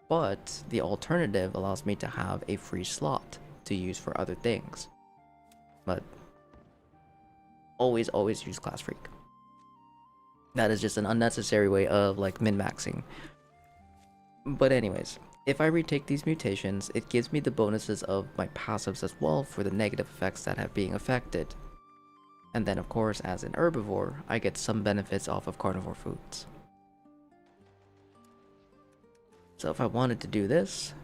But the alternative allows me to have a free slot to use for other things. But always use Class Freak. That is just an unnecessary way of like min-maxing. But anyways, if I retake these mutations, it gives me the bonuses of my passives as well for the negative effects that have being affected. And then of course, as an herbivore, I get some benefits off of carnivore foods. So if I wanted to do this,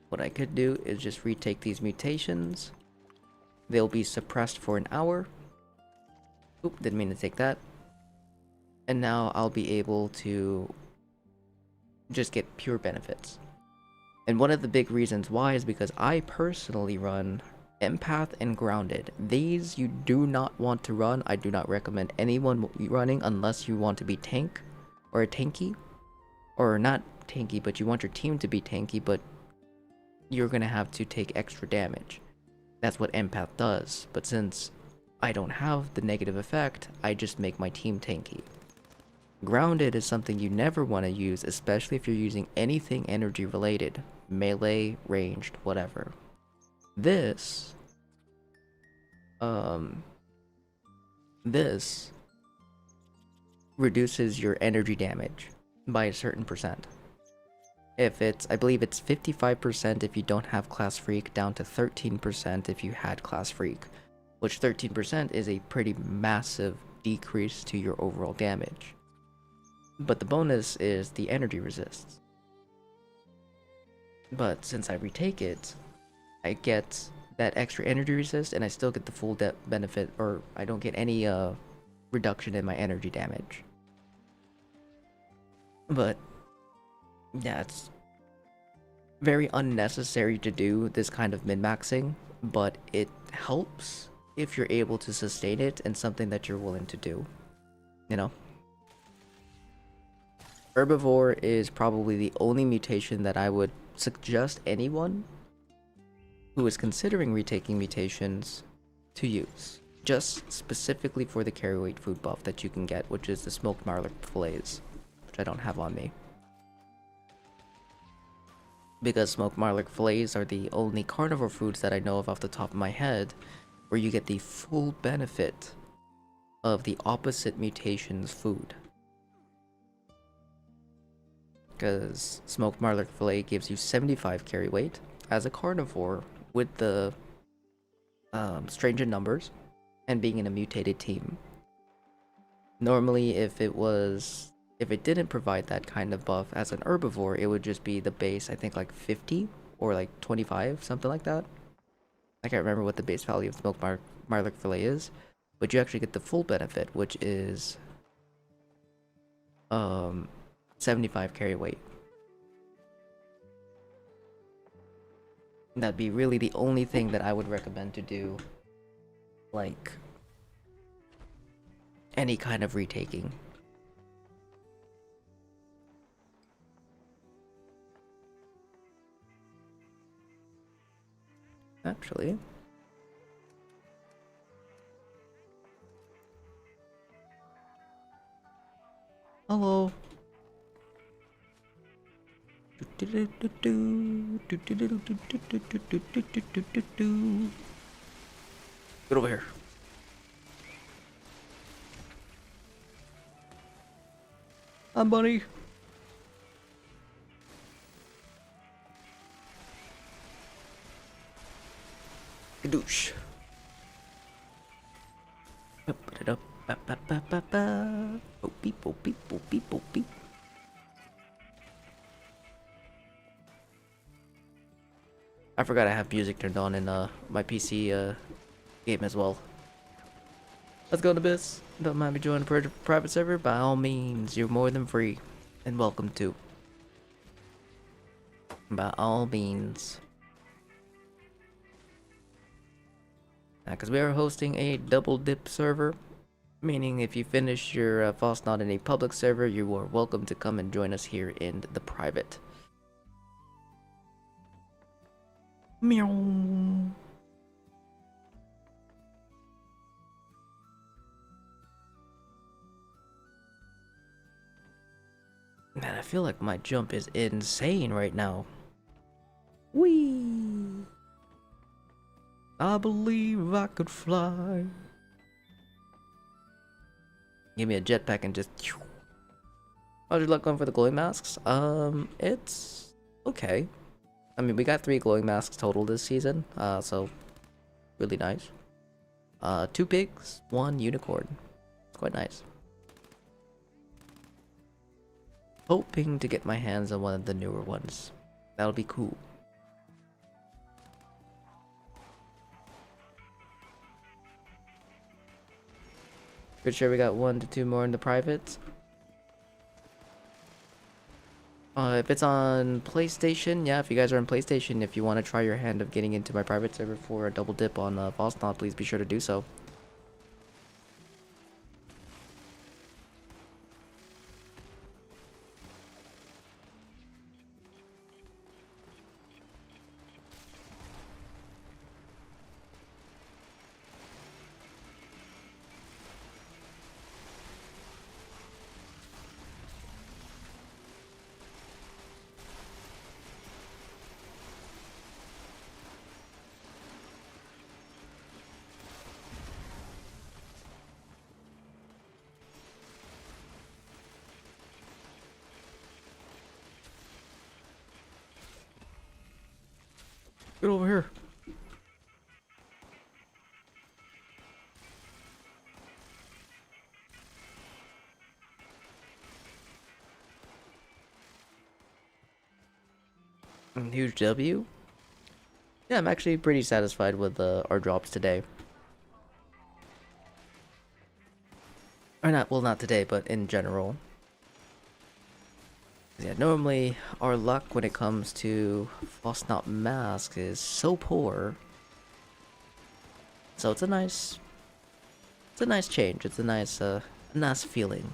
what I could do is just retake these mutations. They'll be suppressed for an hour. Oop, didn't mean to take that. And now I'll be able to just get pure benefits. And one of the big reasons why is because I personally run Empath and Grounded. These you do not want to run. I do not recommend anyone running unless you want to be tank or a tanky. Or not tanky, but you want your team to be tanky, but you're going to have to take extra damage. That's what empath does. But since I don't have the negative effect, I just make my team tanky. Grounded is something you never want to use, especially if you're using anything energy related. Melee, ranged, whatever. This reduces your energy damage by a certain percent. If it's, I believe it's 55% if you don't have Class Freak, down to 13% if you had Class Freak, which 13% is a pretty massive decrease to your overall damage. But the bonus is the energy resists. But since I retake it, I get that extra energy resist and I still get the full benefit, or I don't get any reduction in my energy damage. But yeah, it's very unnecessary to do this kind of min-maxing, but it helps if you're able to sustain it and something that you're willing to do, you know? Herbivore is probably the only mutation that I would suggest anyone who is considering retaking mutations to use, just specifically for the carry weight food buff that you can get, which is the smoked marlic fillets, which I don't have on me. Because smoked marlic fillets are the only carnivore foods that I know of off the top of my head where you get the full benefit of the opposite mutation's food. Because smoked marlic fillet gives you 75 carry weight as a carnivore with the strange in numbers and being in a mutated team. Normally, if it didn't provide that kind of buff as an herbivore, it would just be the base, I think like 50 or like 25, something like that. I can't remember what the base value of smoked marlic fillet is, but you actually get the full benefit, which is 75 carry weight. That'd be really the only thing that I would recommend to do, like, any kind of retaking. Actually, hello. Get over here. Hi, buddy. Gadoosh. Up it up. Boop beep boop beep boop beep boop beep. I forgot I have music turned on in my PC game as well. Let's go to Abyss. Don't mind me joining a private server? By all means, you're more than free and welcome to. By all means. Because we are hosting a double dip server, meaning if you finish your Fasnacht in a public server, you are welcome to come and join us here in the private. Meow. Man, I feel like my jump is insane right now. Whee! I believe I could fly. Give me a jetpack and just... How's your luck going for the glowing masks? It's okay. I mean, we got 3 glowing masks total this season, so really nice. 2 pigs, 1 unicorn. It's quite nice. Hoping to get my hands on one of the newer ones. That'll be cool. Pretty sure we got 1 to 2 more in the privates. If it's on PlayStation, yeah, if you guys are on PlayStation, if you want to try your hand of getting into my private server for a double dip on Fasnacht, please be sure to do so. Get over here. Huge W. Yeah, I'm actually pretty satisfied with our drops today. Or not, well, not today, but in general. Yeah, normally our luck when it comes to Fasnacht mask is so poor. So it's a nice change. It's a nice feeling.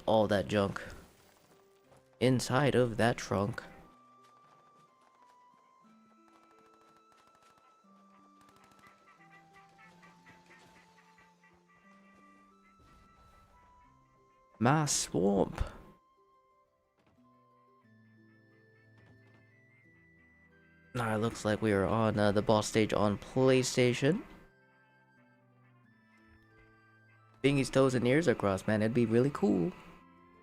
All that junk inside of that trunk. My swamp. Alright, looks like we are on the boss stage on PlayStation. Bingy's toes and ears are crossed, man. It'd be really cool.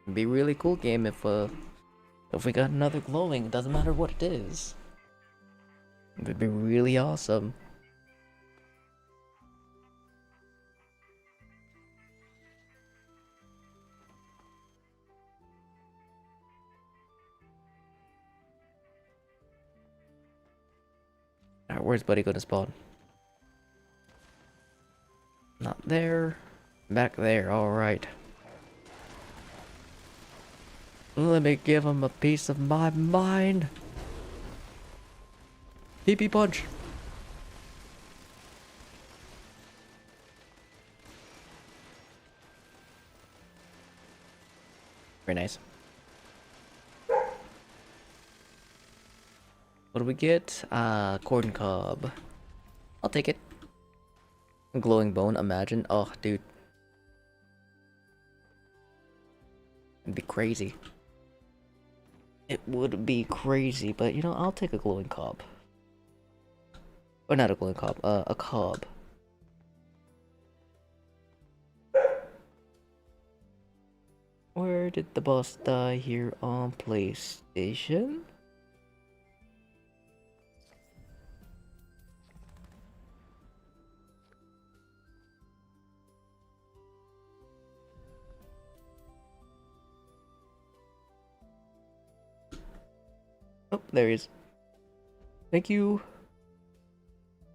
It'd be a really cool game if we got another glowing. It doesn't matter what it is. It'd be really awesome. Alright, where's Buddy gonna spawn? Not there. Back there, alright. Let me give him a piece of my mind. PP punch. Very nice. What do we get? Corn cob. I'll take it. Glowing bone, imagine. Oh, dude. It'd be crazy. It would be crazy, but you know, I'll take a glowing cob. Or not a glowing cob, a cob. Where did the boss die here on PlayStation? Oh, there he is. Thank you.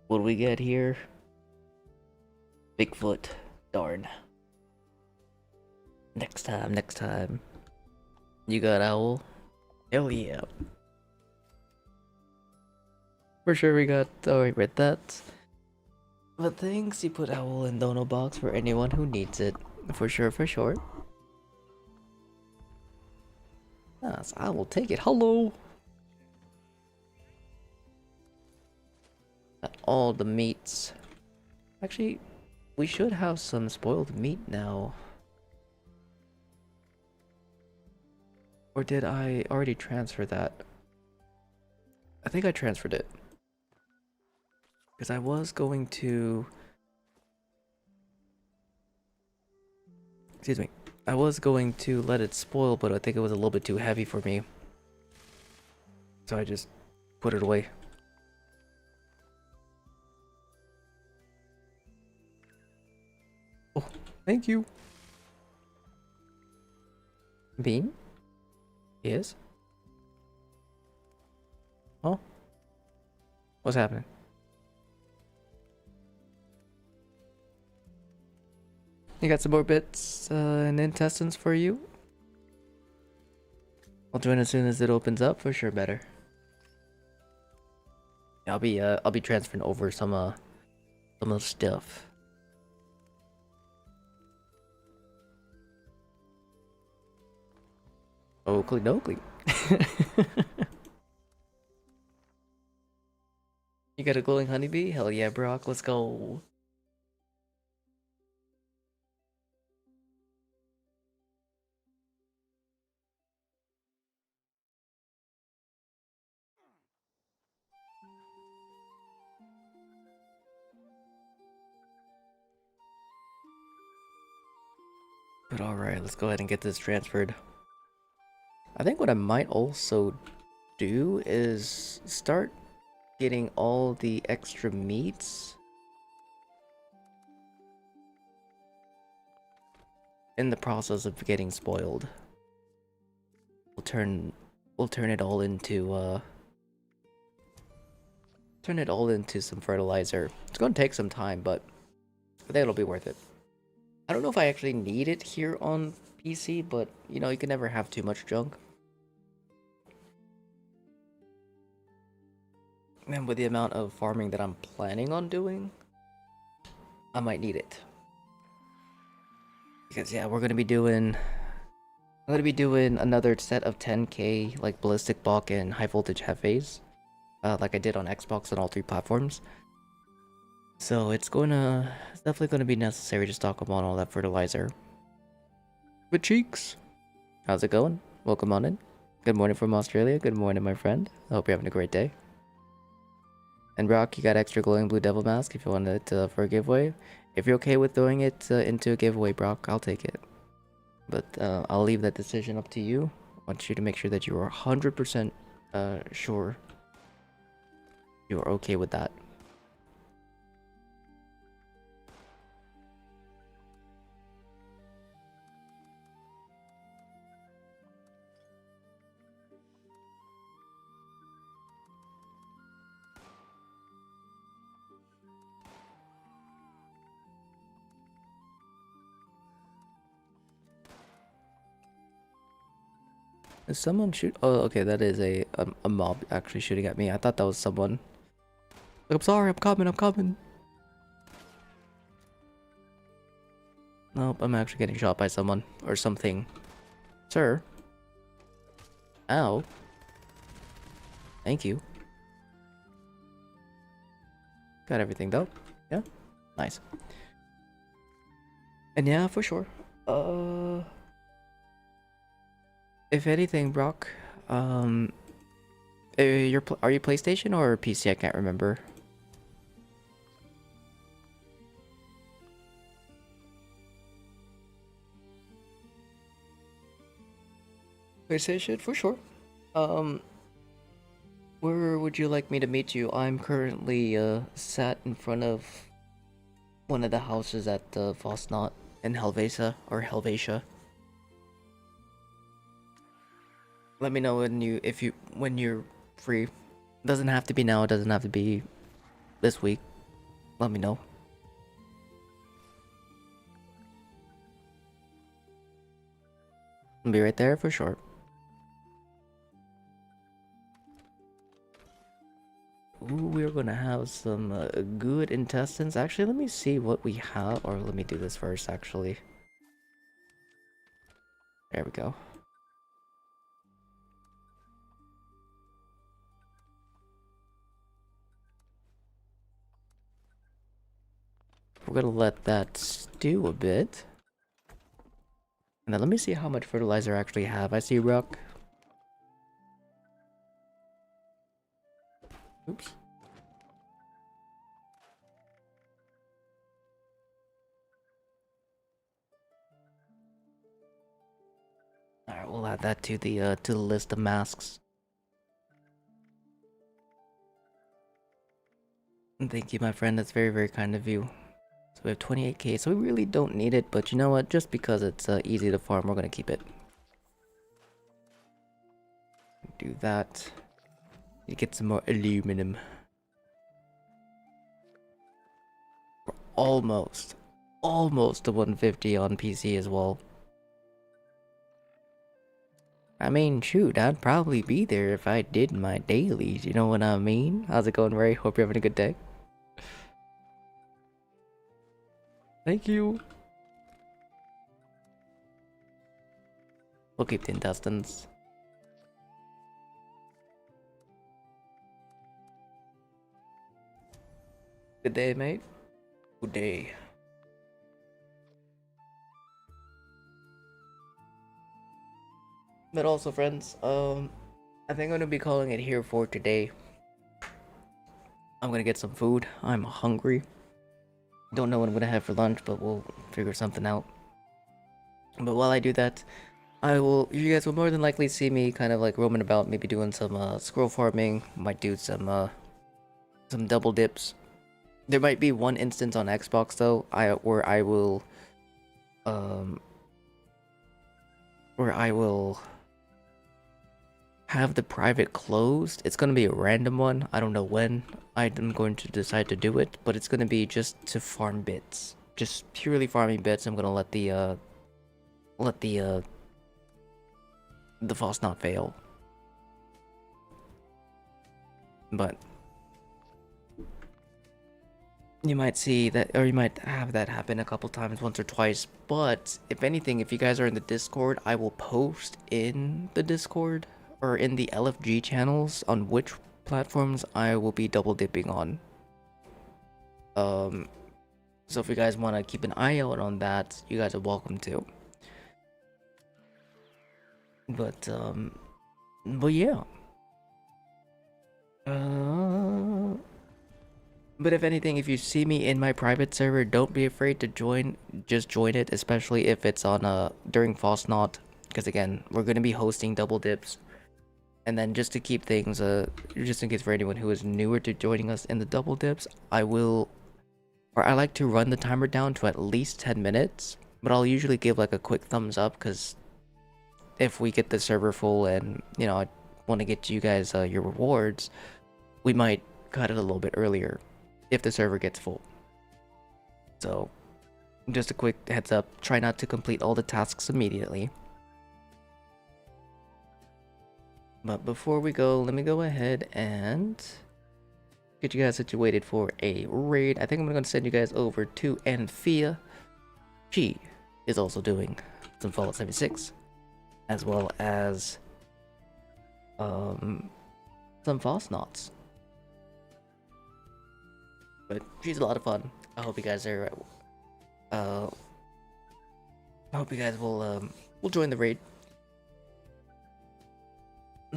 What do we get here? Bigfoot. Darn. Next time, next time. You got owl? Hell yeah. For sure we got... Oh, I read that. But thanks, you put owl in dono box for anyone who needs it. For sure, for sure. Yes, I will take it. Hello! All the meats. Actually, we should have some spoiled meat now. Or did I already transfer that? I think I transferred it. Because I was going to... Excuse me. I was going to let it spoil, but I think it was a little bit too heavy for me. So I just put it away. Oh, thank you. Bean? Yes? Oh? What's happening? You got some more bits and intestines for you? I'll join as soon as it opens up, for sure better. I'll be transferring over some of the stuff. Oakley dokley. You got a glowing honeybee? Hell yeah, Brock, let's go. But alright, let's go ahead and get this transferred. I think what I might also do is start getting all the extra meats in the process of getting spoiled. We'll turn it all into some fertilizer. It's gonna take some time, but I think it'll be worth it. I don't know if I actually need it here on PC, but you know, you can never have too much junk. And with the amount of farming that I'm planning on doing, I might need it. Because yeah, I'm gonna be doing another set of 10k like ballistic block and high voltage hefes, like I did on Xbox on all 3 platforms. So it's definitely gonna be necessary to stock up on all that fertilizer. But cheeks, how's it going? Welcome on in. Good morning from Australia. Good morning, my friend. I hope you're having a great day. And Brock, you got extra glowing blue devil mask if you want it for a giveaway. If you're okay with throwing it into a giveaway, Brock, I'll take it. But I'll leave that decision up to you. I want you to make sure that you are 100% sure you're okay with that. Is someone shoot? Oh, okay, that is a mob actually shooting at me. I thought that was someone. Like, I'm sorry, I'm coming. Nope, I'm actually getting shot by someone or something. Sir. Ow. Thank you. Got everything though. Yeah? Nice. And yeah, for sure. If anything, Brock, are you PlayStation or PC? I can't remember. PlayStation, for sure. Where would you like me to meet you? I'm currently sat in front of one of the houses at the Fasnacht in Helvetia. Let me know when you're free. Doesn't have to be now, it doesn't have to be this week. Let me know. I'll be right there for sure. Ooh, we're gonna have some good intestines. Actually, let me see what we have, or let me do this first, actually. There we go. We're gonna let that stew a bit. And then let me see how much fertilizer I actually have. I see rock. Oops. Alright, we'll add that to the list of masks. And thank you, my friend. That's very, very kind of you. So we have 28k, so we really don't need it, but you know what? Just because it's easy to farm, we're gonna keep it. Do that. You get some more aluminum. We're almost to 150 on PC as well. I mean, shoot, I'd probably be there if I did my dailies, you know what I mean? How's it going, Ray? Hope you're having a good day. Thank you. We'll keep the intestines. Good day, mate. Good day. But also, friends, I think I'm gonna be calling it here for today. I'm gonna get some food. I'm hungry. Don't know what I'm gonna have for lunch, but we'll figure something out. But while I do that, You guys will more than likely see me kind of like roaming about, maybe doing some squirrel farming. Might do some double dips. There might be one instance on Xbox though, um where I will have the private closed. It's gonna be a random one. I don't know when I'm going to decide to do it, but it's gonna be just to farm bits, just purely farming bits. I'm gonna let the Fasnacht fail, but you might see that, or you might have that happen a couple times, once or twice. But if anything, if you guys are in the Discord, I will post in the Discord or in the LFG channels on which platforms I will be double dipping on. So if you guys want to keep an eye out on that, you guys are welcome to. But yeah. But if anything, if you see me in my private server, don't be afraid to join. Just join it, especially if it's on during Fasnacht, because again, we're gonna be hosting double dips. And then just to keep things just in case for anyone who is newer to joining us in the double dips, I like to run the timer down to at least 10 minutes, but I'll usually give like a quick thumbs up, because if we get the server full and, you know, I want to get you guys your rewards, we might cut it a little bit earlier if the server gets full. So just a quick heads up, try not to complete all the tasks immediately. But before we go, let me go ahead and get you guys situated for a raid. I think I'm going to send you guys over to Anthea. She is also doing some Fallout 76, as well as some Fasnaughts. But she's a lot of fun. I hope you guys are I hope you guys will join the raid.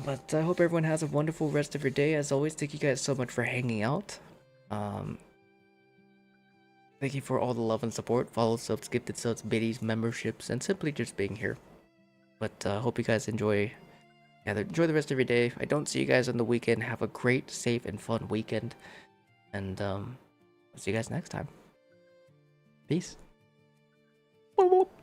But I hope everyone has a wonderful rest of your day. As always, thank you guys so much for hanging out. Thank you for all the love and support. Follow subs, gifted subs, biddies, memberships, and simply just being here. But hope you guys enjoy the rest of your day. I don't see you guys on the weekend. Have a great, safe, and fun weekend. And I'll see you guys next time. Peace. Whoop, whoop.